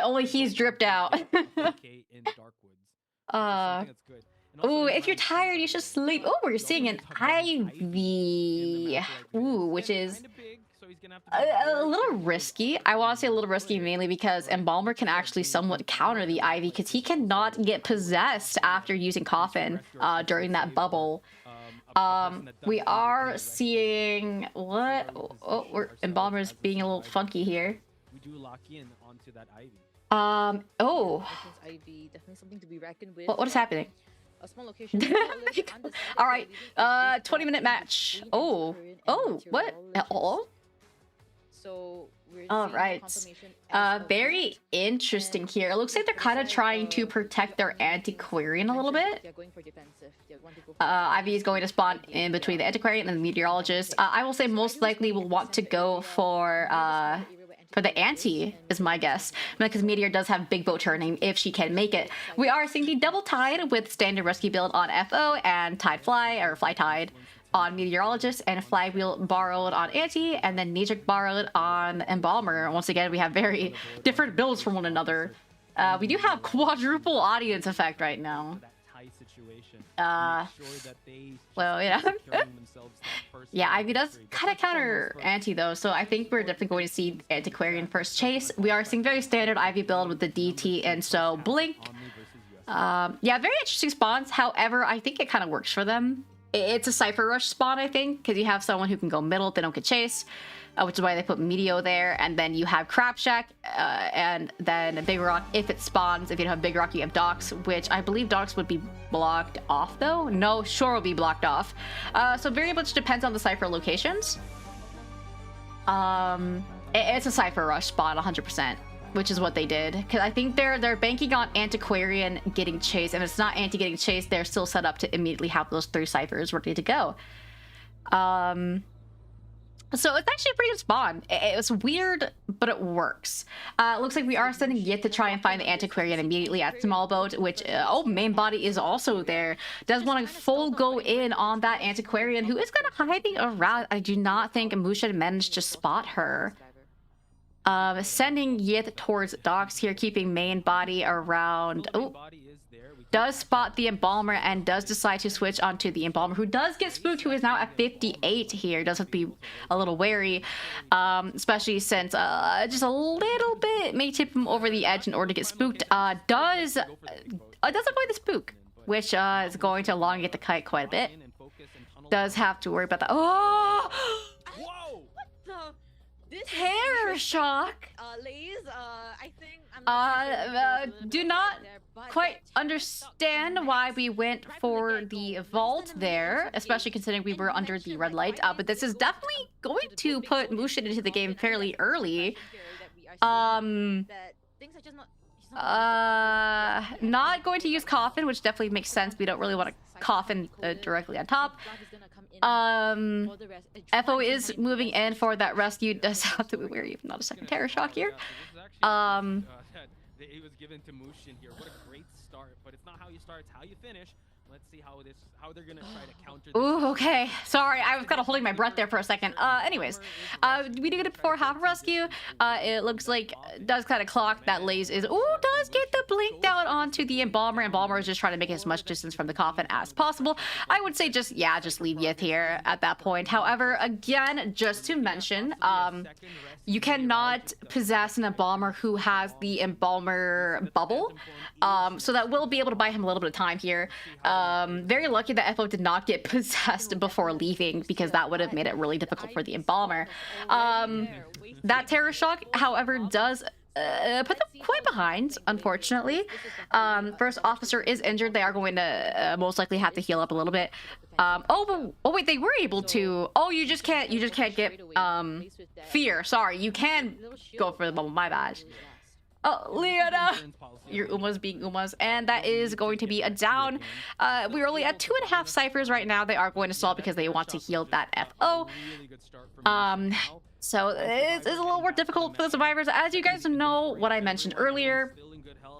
Only he's dripped out. Ooh, if you're tired, you should sleep. Oh, we're seeing an Ivy. Ooh, which is a little risky. I want to say a little risky mainly because Embalmer can actually somewhat counter the Ivy because he cannot get possessed after using Coffin during that bubble. We are seeing what? Oh, Embalmer's being a little funky here. We do lock in onto that Ivy. Oh. Ivy, definitely something to be reckoned with. What is happening? A small location. All right. 20-minute match. Oh. Oh. What? Oh. So we're All seeing right. confirmation as of Very yet. interesting here. It looks like they're kind of trying to protect their antiquarian a little bit. They're going for defensive. They want to go for Ivy is going to spawn in between the antiquarian and the meteorologist. I will say most likely will want to go for the anti, is my guess, because Meteor does have big boat turning if she can make it. We are seeing the double tide with standard rescue build on FO and tide fly or fly tide on meteorologist, and flywheel borrowed on anti, and then Nijik borrowed on embalmer. Once again, we have very different builds from one another. We do have quadruple audience effect right now. Well, yeah. Yeah, Ivy does kind of counter anti though, so I think we're definitely going to see antiquarian first chase. We are seeing very standard Ivy build with the DT and so blink. Yeah, very interesting spawns. However, I think it kind of works for them. It's a Cypher Rush spawn, I think, because you have someone who can go middle, they don't get chased, which is why they put Meteo there. And then you have Crab Shack, and then Big Rock if it spawns. If you don't have Big Rock, you have Docks, which I believe Docks would be blocked off, though. No, Shore will be blocked off. So very much depends on the Cypher locations. It's a Cypher Rush spawn, 100%. Which is what they did, because I think they're banking on antiquarian getting chased, and if it's not anti getting chased, they're still set up to immediately have those 3 ciphers ready to go. So it's actually a pretty good spawn. It's weird, but it works. Looks like we are sending Yit to try and find the antiquarian immediately at small boat, which main body is also there. Does want to full go in on that antiquarian, who is kind of hiding around. I do not think Musha managed to spot her. Sending Yith towards Docks here, keeping main body around. Oh, does spot the embalmer and does decide to switch onto the embalmer, who does get spooked, who is now at 58 here. Does have to be a little wary, especially since just a little bit may tip him over the edge in order to get spooked. Does avoid the spook, which is going to elongate the kite quite a bit. Does have to worry about that. Oh! Whoa! What the? Terror shock. Lays, I think I'm not do not quite understand why we went for the vault there, especially considering we were under the red light. But this is definitely going to put Mushin into the game fairly early. Not going to use coffin, which definitely makes sense. We don't really want to coffin directly on top. FO is moving in for that rescue. Does have to be wary if not a second terror shock here. It was given to Mushin here. What a great start, but it's not how you start, it's how you finish. Let's see how they're gonna try to counter this. Ooh, okay. Sorry, I was kind of holding my breath there for a second. Anyways, we do get it before half rescue. It looks like does kind of clock that Lays is. Ooh, does get the blink down onto the embalmer. Embalmer is just trying to make as much distance from the coffin as possible. I would say just leave Yith here at that point. However, again, just to mention, you cannot possess an embalmer who has the embalmer bubble. So that will be able to buy him a little bit of time here. Very lucky that FO did not get possessed before leaving, because that would have made it really difficult for the embalmer. That terror shock, however, does put them quite behind, unfortunately. First officer is injured. They are going to most likely have to heal up a little bit. Oh wait, they were able to. Oh, you just can't get fear. Sorry, you can go for the bubble. My bad. Oh, Leona! Your Umas being Umas, and that is going to be a down. We're only at 2.5 ciphers right now. They are going to stall because they want to heal that FO. So it's a little more difficult for the survivors. As you guys know, what I mentioned earlier,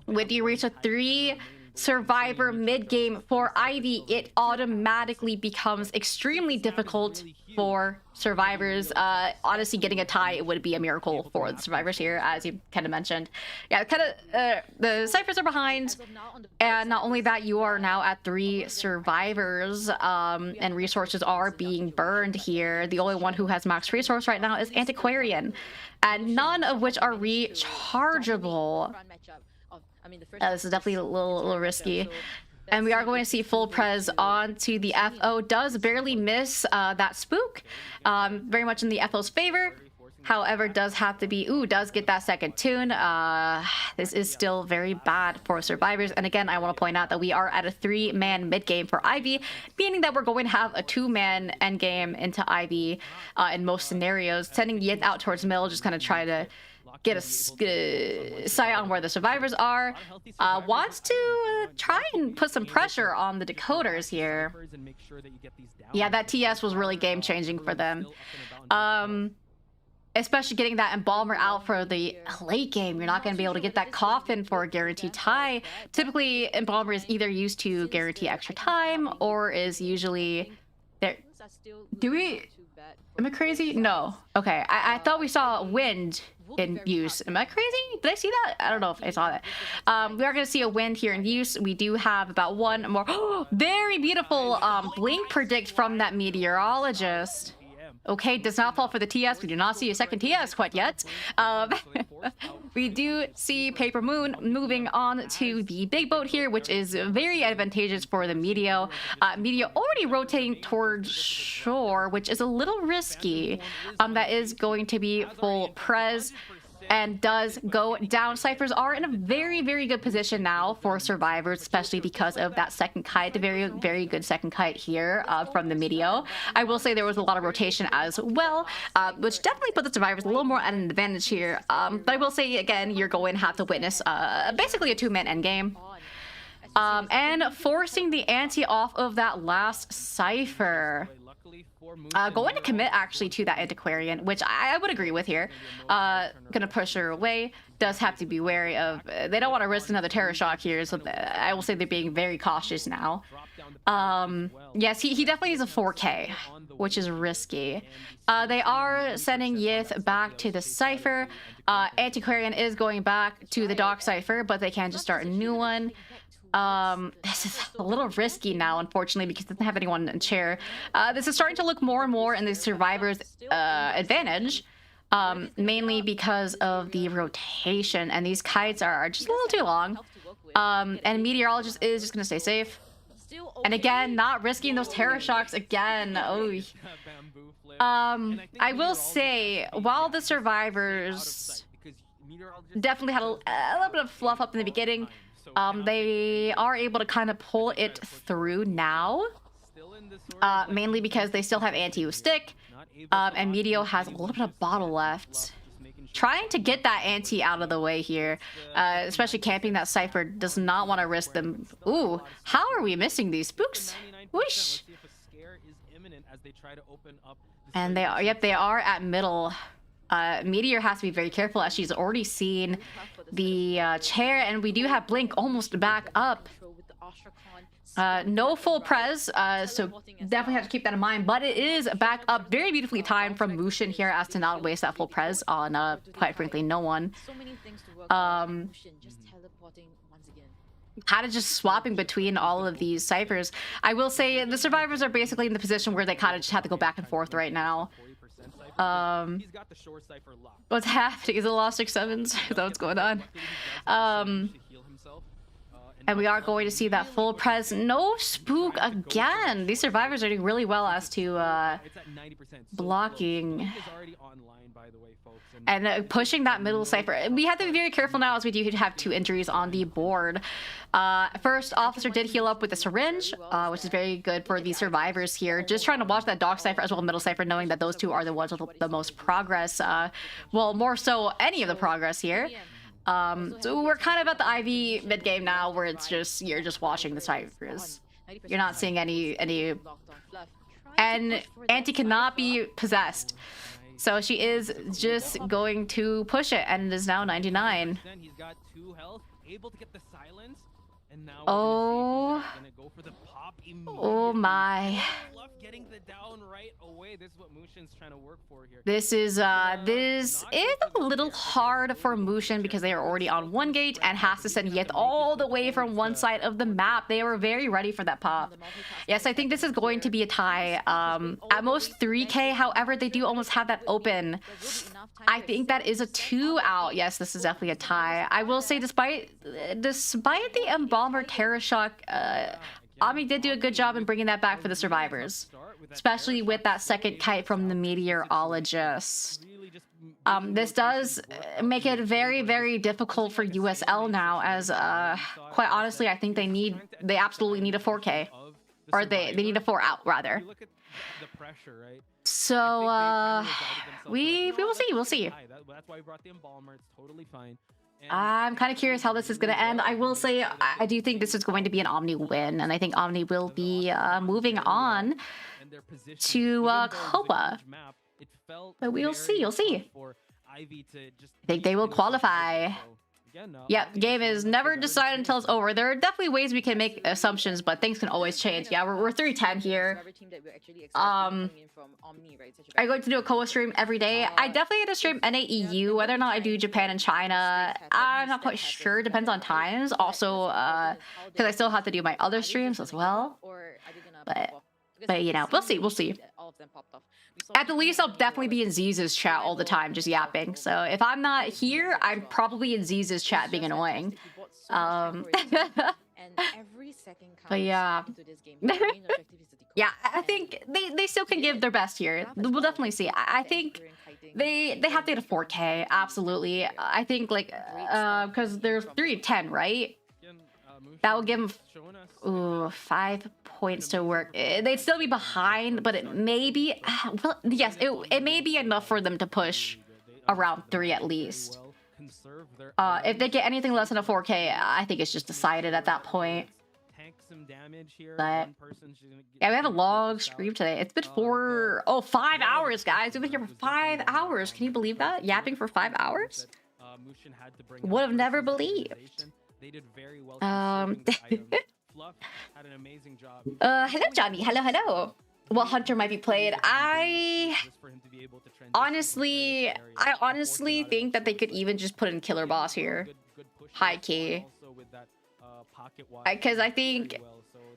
when you reach a 3 survivor mid-game for Ivy, it automatically becomes extremely difficult for survivors. Honestly, getting a tie, it would be a miracle for the survivors here, as you kind of mentioned. Yeah, the ciphers are behind, and not only that, you are now at 3 survivors, and resources are being burned here. The only one who has max resource right now is Antiquarian, and none of which are rechargeable. This is definitely a little risky. And we are going to see full pres onto the FO. Does barely miss that spook. Very much in the FO's favor. However, does have to be, does get that second tune. This is still very bad for survivors. And again, I want to point out that we are at a 3-man mid game for Ivy, meaning that we're going to have a 2-man end game into Ivy in most scenarios. Sending Yith out towards middle, just kind of try to get a sight on where the survivors are. Wants to try and put some pressure on the decoders here. Yeah, that TS was really game-changing for them. Especially getting that Embalmer out for the late game. You're not going to be able to get that Coffin for a guaranteed tie. Typically, Embalmer is either used to guarantee extra time or is usually... there. Do we... Am I crazy? No. Okay, I thought we saw Wind in use. Am I crazy? Did I see that? I don't know if I saw that. We are going to see a Wind here in use. We do have about one more... very beautiful Blink predict from that Meteorologist. Okay, does not fall for the TS. We do not see a second TS quite yet. We do see Paper Moon moving on to the big boat here, which is very advantageous for the Meteo. Meteo already rotating towards shore, which is a little risky. That is going to be full Prez. And does go down. Cyphers are in a very, very good position now for survivors, especially because of that second kite. A very, very good second kite here from the Meteo. I will say there was a lot of rotation as well, which definitely put the survivors a little more at an advantage here. But I will say, again, you're going to have to witness basically a 2-man endgame. And forcing the ante off of that last Cypher. Going to commit actually to that Antiquarian, which I would agree with here. Gonna push her away. Does have to be wary of... they don't want to risk another Terror Shock here, so I will say they're being very cautious now. Yes, he definitely is a 4K, which is risky. They are sending Yith back to the Cypher. Antiquarian is going back to the Dock Cypher, but they can just start a new one. This is a little risky now, unfortunately, because it doesn't have anyone in chair. This is starting to look more and more in the survivors' advantage, mainly because of the rotation, and these kites are just a little too long. And Meteorologist is just going to stay safe. And again, not risking those Terror Shocks again. Oh. I will say, while the survivors definitely had a little bit of fluff up in the beginning, they are able to kind of pull it through now, mainly because they still have anti-U stick, and Meteo has a little bit of bottle left. Trying to get that anti out of the way here, especially camping that Cypher, does not want to risk them. Ooh, how are we missing these spooks? Whoosh! And they are, yep, they are at middle. Meteor has to be very careful as she's already seen the chair, and we do have Blink almost back up. No full Prez, so definitely have to keep that in mind, but it is back up very beautifully timed from Mushin here as to not waste that full Prez on, quite frankly, no one. Kind of just swapping between all of these Cyphers. I will say the survivors are basically in the position where they kind of just have to go back and forth right now. What's happening? Is it lost 6-7s? Is that what's going on? And we are going to see that full Prez. No spook again. These survivors are doing really well as to blocking and pushing that middle Cypher. We have to be very careful now as we do have 2 injuries on the board. First officer did heal up with a syringe, which is very good for the survivors here. Just trying to watch that Dock Cypher as well as middle Cypher, knowing that those 2 are the ones with the most progress. Well, more so any of the progress here. So we're kind of at the IV mid game now, where it's just you're just watching the Cyphers. You're not seeing any and Auntie cannot be possessed. So she is just going to push it, and it is now 99. He's got 2 health, able to get the silence, and now oh my. Getting the down right away. This is what Mushin's trying to work for here. This is a little hard for Mushin because they are already on 1 gate and has to send Yith all the way from one side of the map. They were very ready for that pop. Yes, I think this is going to be a tie. At most 3K, however, they do almost have that open. I think that is a 2 out. Yes, this is definitely a tie. I will say, despite the Embalmer Terror Shock, Ami did do a good job in bringing that back for the survivors, especially with that second kite from the Meteorologist. Really just This does make it very, very difficult for USL now, as quite honestly, I think they absolutely need a 4K, or they need a 4 out rather. So we will see. We'll see. That's why we brought the embalmer. It's totally fine. I'm kind of curious how this is going to end. I will say I do think this is going to be an Omni win, and I think Omni will be moving on to COA. But we'll see. You'll see. I think they will qualify. Yep, game is never decided until it's over. There are definitely ways we can make assumptions, but things can always change. Yeah, we're 310 here. Are you going to do a COA stream every day? I definitely had to stream NAEU. Whether or not I do Japan and China, I'm not quite sure. Depends on times. Also, because I still have to do my other streams as well. But you know, we'll see. We'll see. At the least, I'll definitely be in Z's chat all the time, just yapping. So if I'm not here, I'm probably in Z's chat being annoying. But yeah. Yeah, I think they still can give their best here. We'll definitely see. I think they have to get a 4K, absolutely. I think, like, because there's 310, right? That will give them 5 points to work. They'd still be behind, but it may be... Well, yes, it may be enough for them to push around 3 at least. If they get anything less than a 4K, I think it's just decided at that point. But yeah, we have a long stream today. It's been 5 hours, guys. We've been here for 5 hours. Can you believe that? Yapping for 5 hours? Would have never believed. They did very well. Fluff had an amazing job. Hello, Johnny. Hello. What hunter might be played? I honestly think that they could even just put in Killer Boss here. High key. Because I think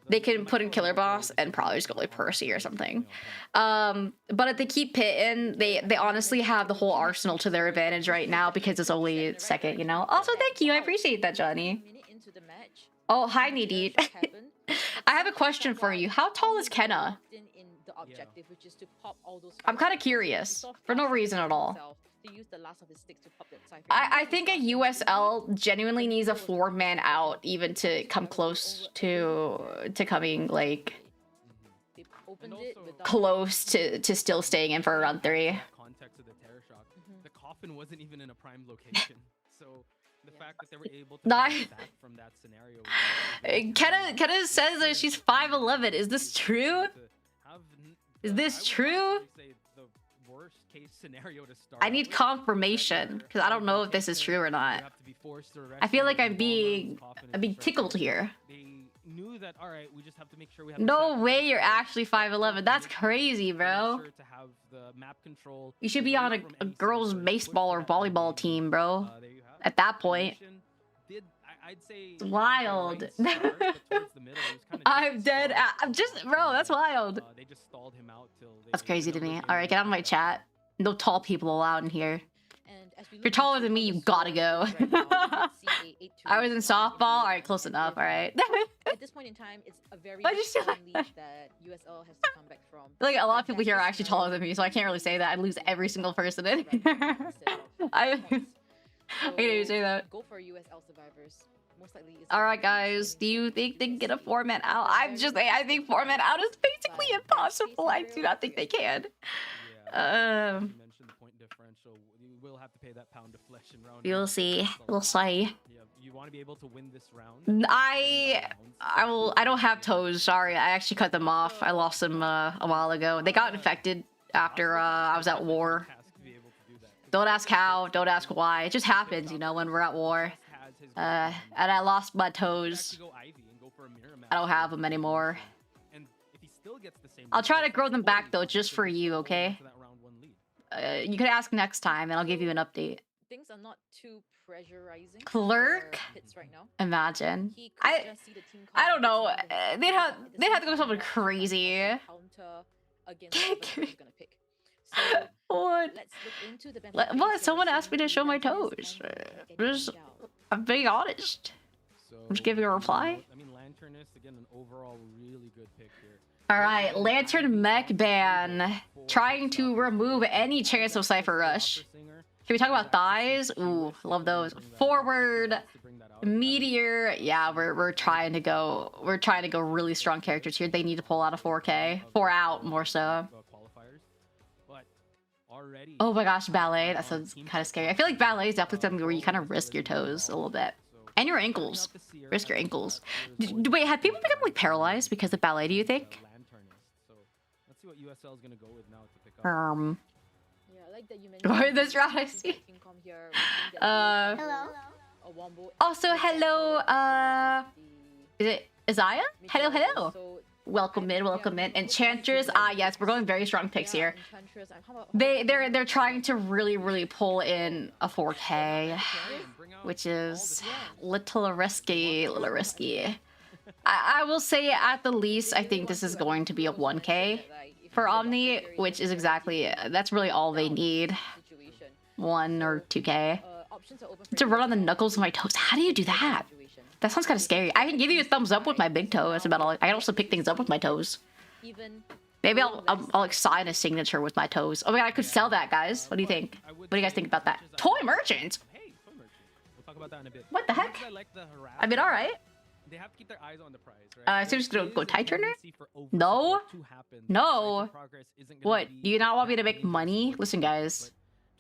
they can put in Killer Boss and probably just go like Percy or something. But if they keep Pitten, they honestly have the whole arsenal to their advantage right now because it's only second, you know? Also, thank you. I appreciate that, Johnny. Oh, hi, Needy. I have a question for you. How tall is Kenna? I'm kind of curious. For no reason at all. I think a USL genuinely needs a 4-man out even to come close to coming, like, close to still staying in for a round 3. Context of the terror shock. The coffin wasn't even in a prime location. So the fact that they were able to back from that scenario. Kenna says that she's 5'11". Is this true? Is this true? I need confirmation because I don't know if this is true or not. I feel like I'm being tickled here. No way you're actually 5'11". That's crazy, bro. You should be on a girls' baseball or volleyball team, bro. At that point. It's wild. I'm dead. I'm just, bro, that's wild. That's crazy to me. Alright, get out of my chat. No tall people allowed in here. If you're taller than me, you gotta go. I was in softball. Alright, close enough. Alright. At this point in time, it's a very lead that USL has to come back from. Like, a lot of people here are actually taller than me, so I can't really say that. I'd lose every single person in here. I can't even say that. Go for USL survivors. Alright, guys. Do you think they can get a 4-man out? I think 4-man out is basically impossible. I do not think they can. We'll see. We'll see. You want to be able to win this round? I don't have toes. Sorry, I actually cut them off. I lost them a while ago. They got infected after I was at war. Don't ask how. Don't ask why. It just happens, you know, when we're at war. And I lost my toes. I don't have them anymore. I'll try to grow them back though, just for you, okay? You could ask next time, and I'll give you an update. Things are not too pressurizing. Clerk? Right now. Imagine. I don't know. They'd have to go something crazy. What? What? Someone asked me to show my toes. I'm being honest. I'm just giving a reply. I mean, Lanternist, again, an overall really good pick here. Alright, Lantern mech ban. Trying to remove any chance of Cypher Rush. Can we talk about thighs? Ooh, love those. Forward, meteor. Yeah, we're trying to go really strong characters here. They need to pull out a 4K, 4 out more so. Oh my gosh, ballet. That sounds kind of scary. I feel like ballet is definitely something where you kind of risk your toes a little bit. And your ankles. Risk your ankles. Wait, have people become like paralyzed because of ballet, do you think? Let's see what USL is gonna go with now to pick up. Yeah, I like that you mentioned this route I see. Hello. Also, hello, is it Isaiah? Hello, hello. Welcome in, welcome in. Enchantress, yes, we're going very strong picks here. They're trying to really pull in a 4K, which is little risky, I will say at the least, I think this is going to be a 1K for Omni, which is that's really all they need. 1 or 2K. To run on the knuckles of my toes. How do you do that? That sounds kind of scary. I can give you a thumbs up with my big toe. That's about all. I can also pick things up with my toes. Maybe I'll like sign a signature with my toes. Oh my god, I could sell that, guys. What do you think? What do you guys think about that? Toy merchant? We'll talk about that in a bit. What the heck? I mean, all right. They have to keep their eyes on the prize, right? So just gonna go tie turner? No. No. What? Do you not want me to make money? Listen, guys.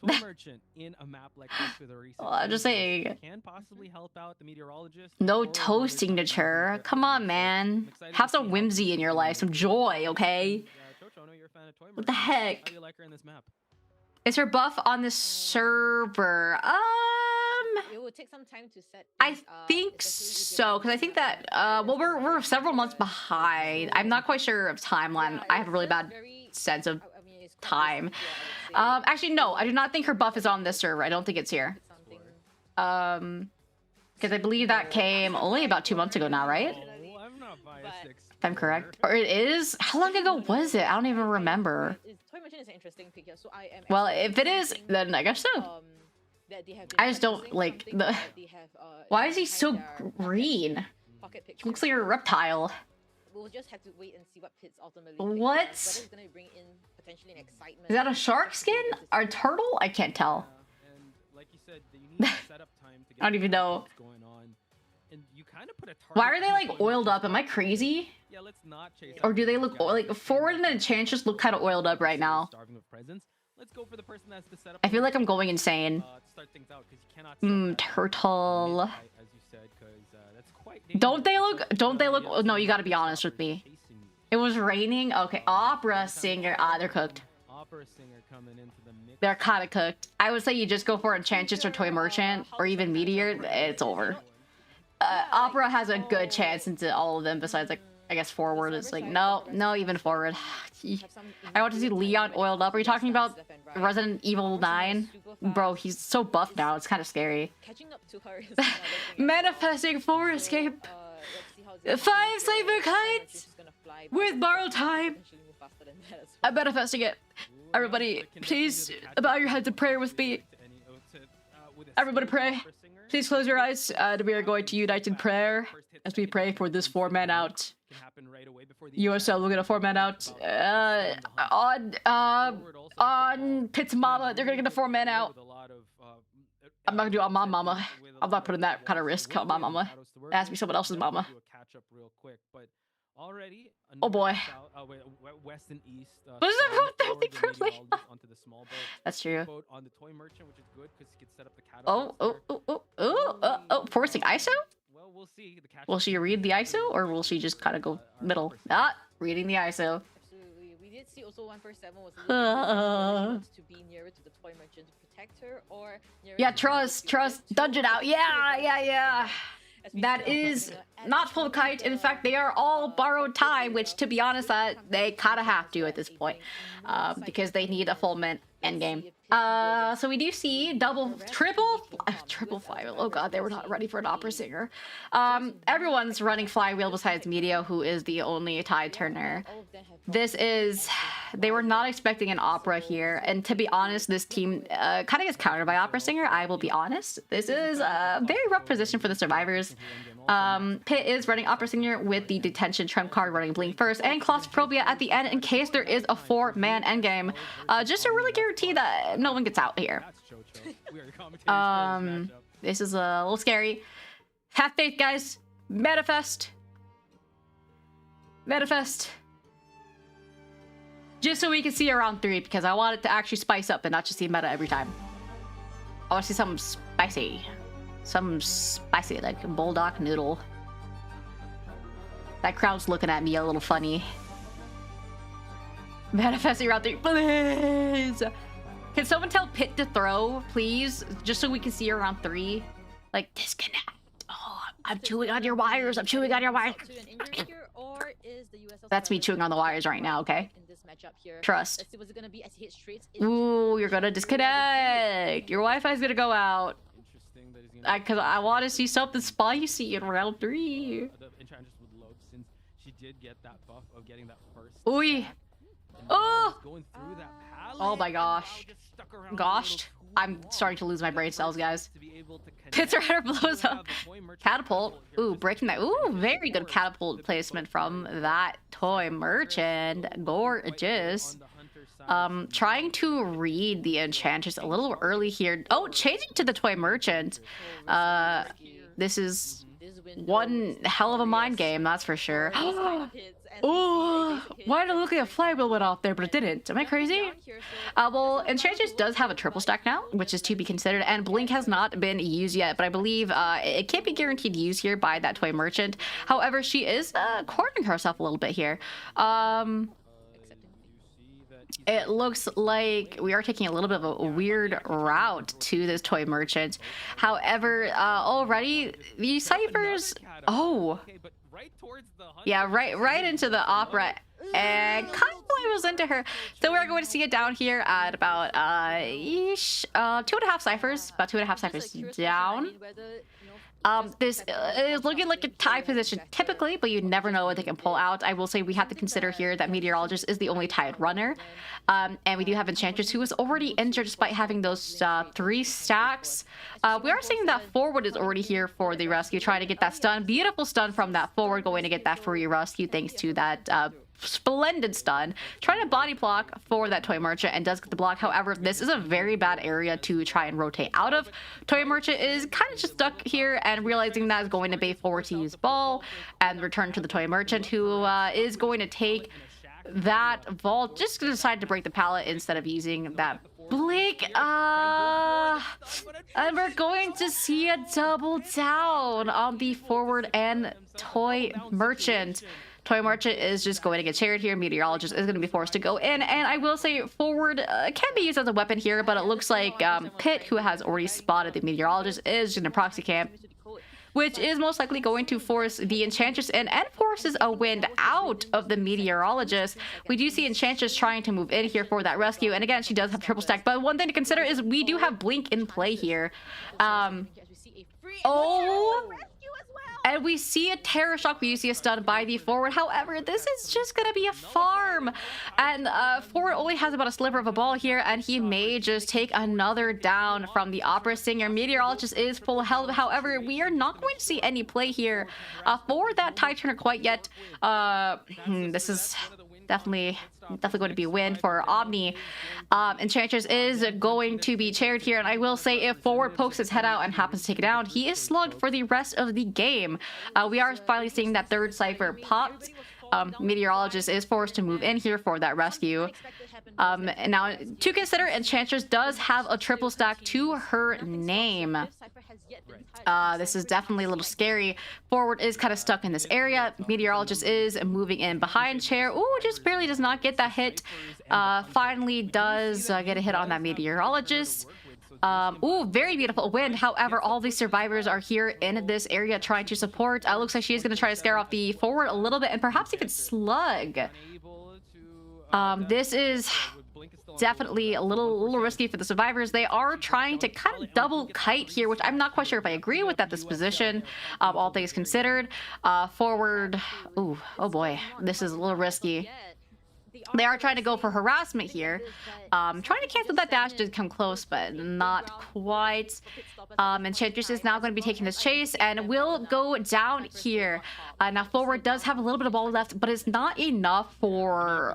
Toy merchant in a map like this with a recent I'm just saying. Can possibly help out the meteorologist. No toe signature. Come on, man. Have some whimsy in your life, some joy, okay? What the heck? How do you like her in this map? Is her buff on the server? It will take some time to set. I think so, because I think that well, we're several months behind. I'm not quite sure of timeline. I have a really bad sense of time. Actually, no, I do not think her buff is on this server. I don't think it's here. Because I believe that came only about 2 months ago now, right? If I'm correct. Or it is? How long ago was it? I don't even remember. Well, if it is, then I guess so. I just don't like the... Why is he so green? He looks like a reptile. We'll just have to wait and see what pits ultimately. What? Is that a shark skin? Or a turtle? I can't tell. And like you said, you need setup time to get I don't even know. what's going on. And you kind of put a Why are they like oiled up? Am I crazy? Yeah, let's not chase. Or do they look like Forward and Enchantress look kind of oiled up right now? Starving of presents. Let's go for the person that's the setup. I feel like I'm going insane. Start things out because you cannot. Turtle. As you said, because that's quite. Don't they look? Oh, no, you gotta be honest with me. It was raining. Okay, opera singer. They're cooked. Opera singer coming into the mix. They're kind of cooked. I would say you just go for Enchantress or Toy Merchant or even Meteor. It's over. Opera has a good chance into all of them. Besides, like, I guess Forward is like no, even Forward. I want to see Leon oiled up. Are you talking about Resident Evil 9? Bro, he's so buff now. It's kind of scary. Manifesting for escape. 5 Slaver kites with borrowed time. I'm manifesting it. Everybody, please bow your heads in prayer with me. Everybody pray. Please close your eyes. We are going to unite in prayer as we pray for this 4-man out. USL, we're gonna 4-man out. On Pit's mama, they're gonna get a 4-man out. I'm not gonna do it on my mama. I'm not putting that kind of risk on my mama. It has to be someone else's mama. Oh boy. West and east. What is that? That's true. Oh, forcing ISO? Well, we'll see. Will she read the ISO or will she just kind of go middle? Reading the ISO. Absolutely. We did see also 147 was looking to be nearer to the toy merchant to protect her or yeah, trust, dungeon out. Yeah. That is not full kite. In fact, they are all borrowed time, which to be honest, they kind of have to at this point, because they need a full mint endgame. So we do see triple flywheel. Oh god, they were not ready for an opera singer. Everyone's running flywheel besides Medio, who is the only tide turner. This is they were not expecting an opera here. And to be honest, this team kind of gets countered by opera singer. I will be honest. This is a very rough position for the survivors. Pit is running opera singer with the detention trump card running blink first and claustrophobia at the end in case there is a 4-man endgame. Just to really guarantee that no one gets out here. This is a little scary. Have faith, guys. Manifest. Manifest. Just so we can see around 3, because I want it to actually spice up and not just see meta every time. I want to see something spicy. Something spicy, like a bulldog noodle. That crowd's looking at me a little funny. Manifesting around 3, please! Can someone tell Pit to throw, please? Just so we can see around 3. Like, disconnect. Oh, I'm chewing on your wires. I'm chewing on your wires. That's me chewing on the wires right now, okay? Trust. Ooh, you're gonna disconnect. Your Wi-Fi's gonna go out. Because I want to see something spicy in round 3. Ooh. Oh! Oh my gosh. Gosh. I'm starting to lose my brain cells, guys. Pizza Rider blows up. Catapult. Ooh, breaking that. Ooh, very good catapult placement from that toy merchant. Gorgeous. Trying to read the enchantress a little early here. Oh, changing to the toy merchant. This is one hell of a mind game, that's for sure. Oh, why did it look like a flywheel went off there, but it didn't? Am I crazy? Well, Enchantress does have a triple stack now, which is to be considered, and Blink has not been used yet, but I believe it can't be guaranteed use here by that toy merchant. However, she is cornering herself a little bit here. It looks like we are taking a little bit of a weird route to this toy merchant. However, already these ciphers. Oh, yeah, right into the opera, and kind of was into her. So we're going to see it down here at about 2.5 ciphers, about 2.5 ciphers down. This is looking like a tie position typically, but you never know what they can pull out. I will say we have to consider here that Meteorologist is the only tied runner. And we do have Enchantress, who is already injured despite having those 3 stacks. We are seeing that forward is already here for the rescue, trying to get that stun. Beautiful stun from that forward, going to get that free rescue thanks to that splendid stun. Trying to body block for that toy merchant and does get the block. However, this is a very bad area to try and rotate out of. Toy merchant is kind of just stuck here and realizing that is going to be forward to use ball and return to the toy merchant, who is going to take that vault. Just gonna decide to break the pallet instead of using that blink. And we're going to see a double down on the forward and toy merchant. Toy merchant is just going to get chaired here. Meteorologist is going to be forced to go in, and I will say forward can be used as a weapon here, but it looks like Pit, who has already spotted the meteorologist, is in a proxy camp, which is most likely going to force the Enchantress in and forces a wind out of the meteorologist. We do see Enchantress trying to move in here for that rescue, and again, she does have triple stack, but one thing to consider is we do have blink in play here. And we see a terror shock, we see a stun by the forward. However, this is just gonna be a farm, and forward only has about a sliver of a ball here, and he may just take another down from the opera singer. Meteorologist is full health. However, we are not going to see any play here for that tie turner quite yet. This is definitely going to be a win for Omni. Enchantress is going to be chaired here, and I will say if forward pokes his head out and happens to take it down, he is slugged for the rest of the game. We are finally seeing that third cipher popped. Meteorologist is forced to move in here for that rescue. And now to consider, Enchantress does have a triple stack to her name. This is definitely a little scary. Forward is kind of stuck in this area. Meteorologist is moving in behind chair. Ooh, just barely does not get that hit. Finally does get a hit on that meteorologist. Ooh, very beautiful wind. However, all these survivors are here in this area trying to support. Looks like she is going to try to scare off the forward a little bit and perhaps even slug. This is definitely a little risky for the survivors. They are trying to kind of double kite here, which I'm not quite sure if I agree with at this position, all things considered. Forward, ooh, oh boy, this is a little risky. They are trying to go for harassment here. Trying to cancel that dash did come close, but not quite. Enchantress is now going to be taking this chase and will go down here. Now forward does have a little bit of ball left, but it's not enough for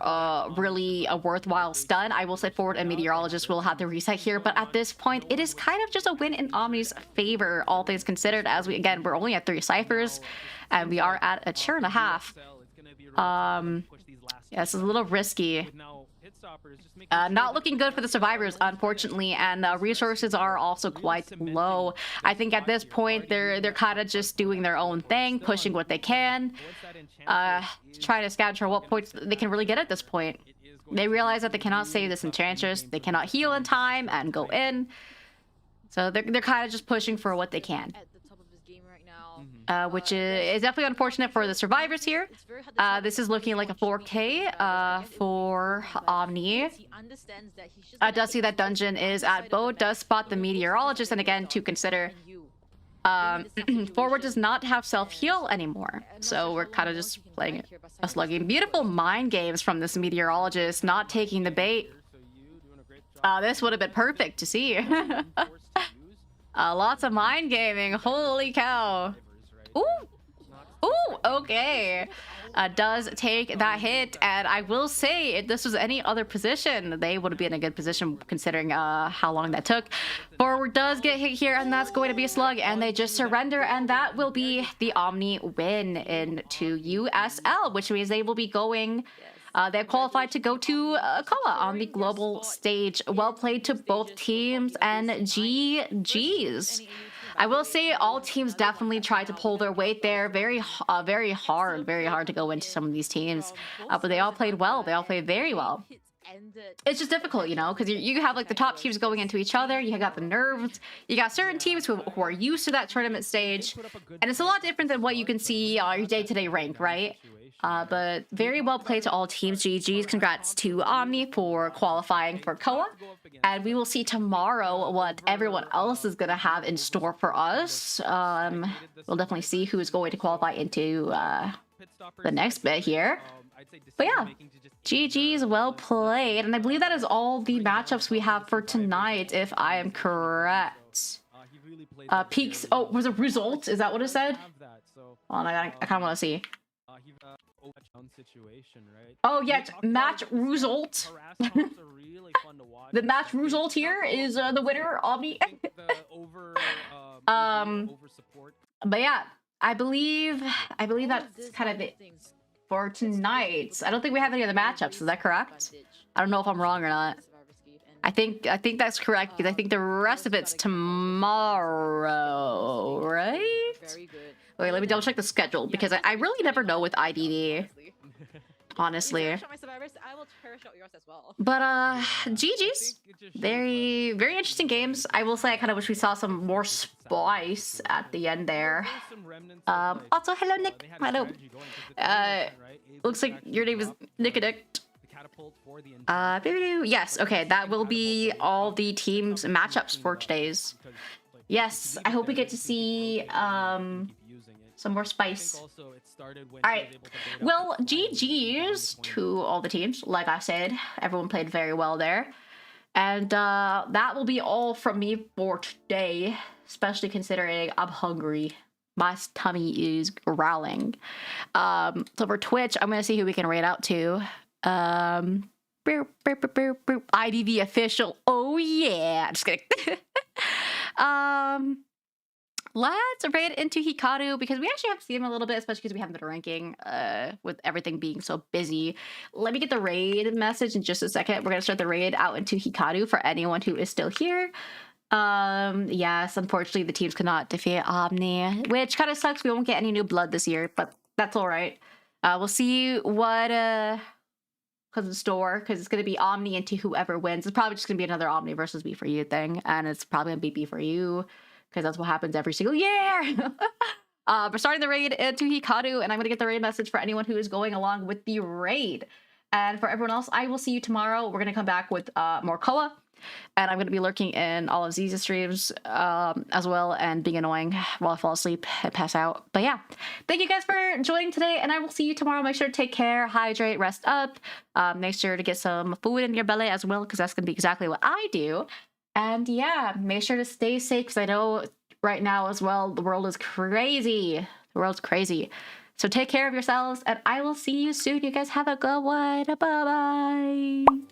really a worthwhile stun. I will say forward and Meteorologist will have to reset here, but at this point, it is kind of just a win in Omni's favor, all things considered, as we're only at 3 ciphers, and we are at a tier and a half. Yeah, this is a little risky. Not looking good for the survivors, unfortunately, and resources are also quite low. I think at this point they're kind of just doing their own thing, pushing what they can, trying to scout for what points they can really get at this point. They realize that they cannot save this Enchantress, they cannot heal in time and go in, so they're kind of just pushing for what they can. Which is definitely unfortunate for the survivors here. This is looking like a 4K for Omni. Does see that dungeon is at bow, does spot the Meteorologist, and again, to consider, forward does not have self-heal anymore. So we're kind of just playing a slugging. Beautiful mind games from this Meteorologist, not taking the bait. This would have been perfect to see. Lots of mind gaming, holy cow. Ooh! Ooh, okay. Does take that hit, and I will say, if this was any other position, they would be in a good position considering how long that took. Forward does get hit here, and that's going to be a slug, and they just surrender, and that will be the Omni win into USL, which means they will be going... they've qualified to go to COA on the global stage. Well played to both teams, and GG's. I will say all teams definitely tried to pull their weight there. Very hard to go into some of these teams. But they all played well. They all played very well. It's just difficult, you know, because you have like the top teams going into each other. You got the nerves. You got certain teams who are used to that tournament stage. And it's a lot different than what you can see on your day-to-day rank, right? But very well played to all teams. GG's. Congrats to Omni for qualifying for COA. And we will see tomorrow what everyone else is going to have in store for us. We'll definitely see who's going to qualify into the next bit here. But yeah, GG's, well played. And I believe that is all the matchups we have for tonight, if I am correct. Peaks. Oh, was it result? Is that what it said? Hold on, I kind of want to see. Oh yeah, match result. The match result here is the winner, Omni. But yeah, I believe that's kind of it for tonight. I don't think we have any other matchups. Is that correct? I don't know if I'm wrong or not. I think that's correct, because I think the rest of it's tomorrow, right? Wait, let me double check the schedule, because I really never know with IDD, honestly. But GG's, very interesting games. I will say I kind of wish we saw some more spice at the end there. Also, hello Nick. Hello. Looks like your name is Nickadict. Yes, okay, that will be all the teams matchups for today's. Yes, I hope we get to see some more spice. Alright, well, GG's to all the teams. Like I said, everyone played very well there. And that will be all from me for today, especially considering I'm hungry. My tummy is growling. So for Twitch, I'm gonna see who we can raid out to. IDV official. Oh yeah. Just kidding. Let's raid into Hikaru, because we actually have to see him a little bit, especially because we haven't been ranking with everything being so busy. Let me get the raid message in just a second. We're gonna start the raid out into Hikaru for anyone who is still here. Yes, unfortunately the teams could not defeat Omni, which kind of sucks. We won't get any new blood this year, but that's all right. We'll see what comes in store, because it's going to be Omni into whoever wins. It's probably just going to be another Omni versus B for you thing, and it's probably going to be B for you, because that's what happens every single year. We're starting the raid into Hikaru, and I'm going to get the raid message for anyone who is going along with the raid. And for everyone else, I will see you tomorrow. We're going to come back with more COA. And I'm going to be lurking in all of Z's streams as well, and being annoying while I fall asleep and pass out. But yeah, thank you guys for joining today, and I will see you tomorrow. Make sure to take care, hydrate, rest up. Make sure to get some food in your belly as well, because that's going to be exactly what I do. And yeah, make sure to stay safe, because I know right now as well, the world is crazy. The world's crazy. So take care of yourselves, and I will see you soon. You guys have a good one. Bye-bye.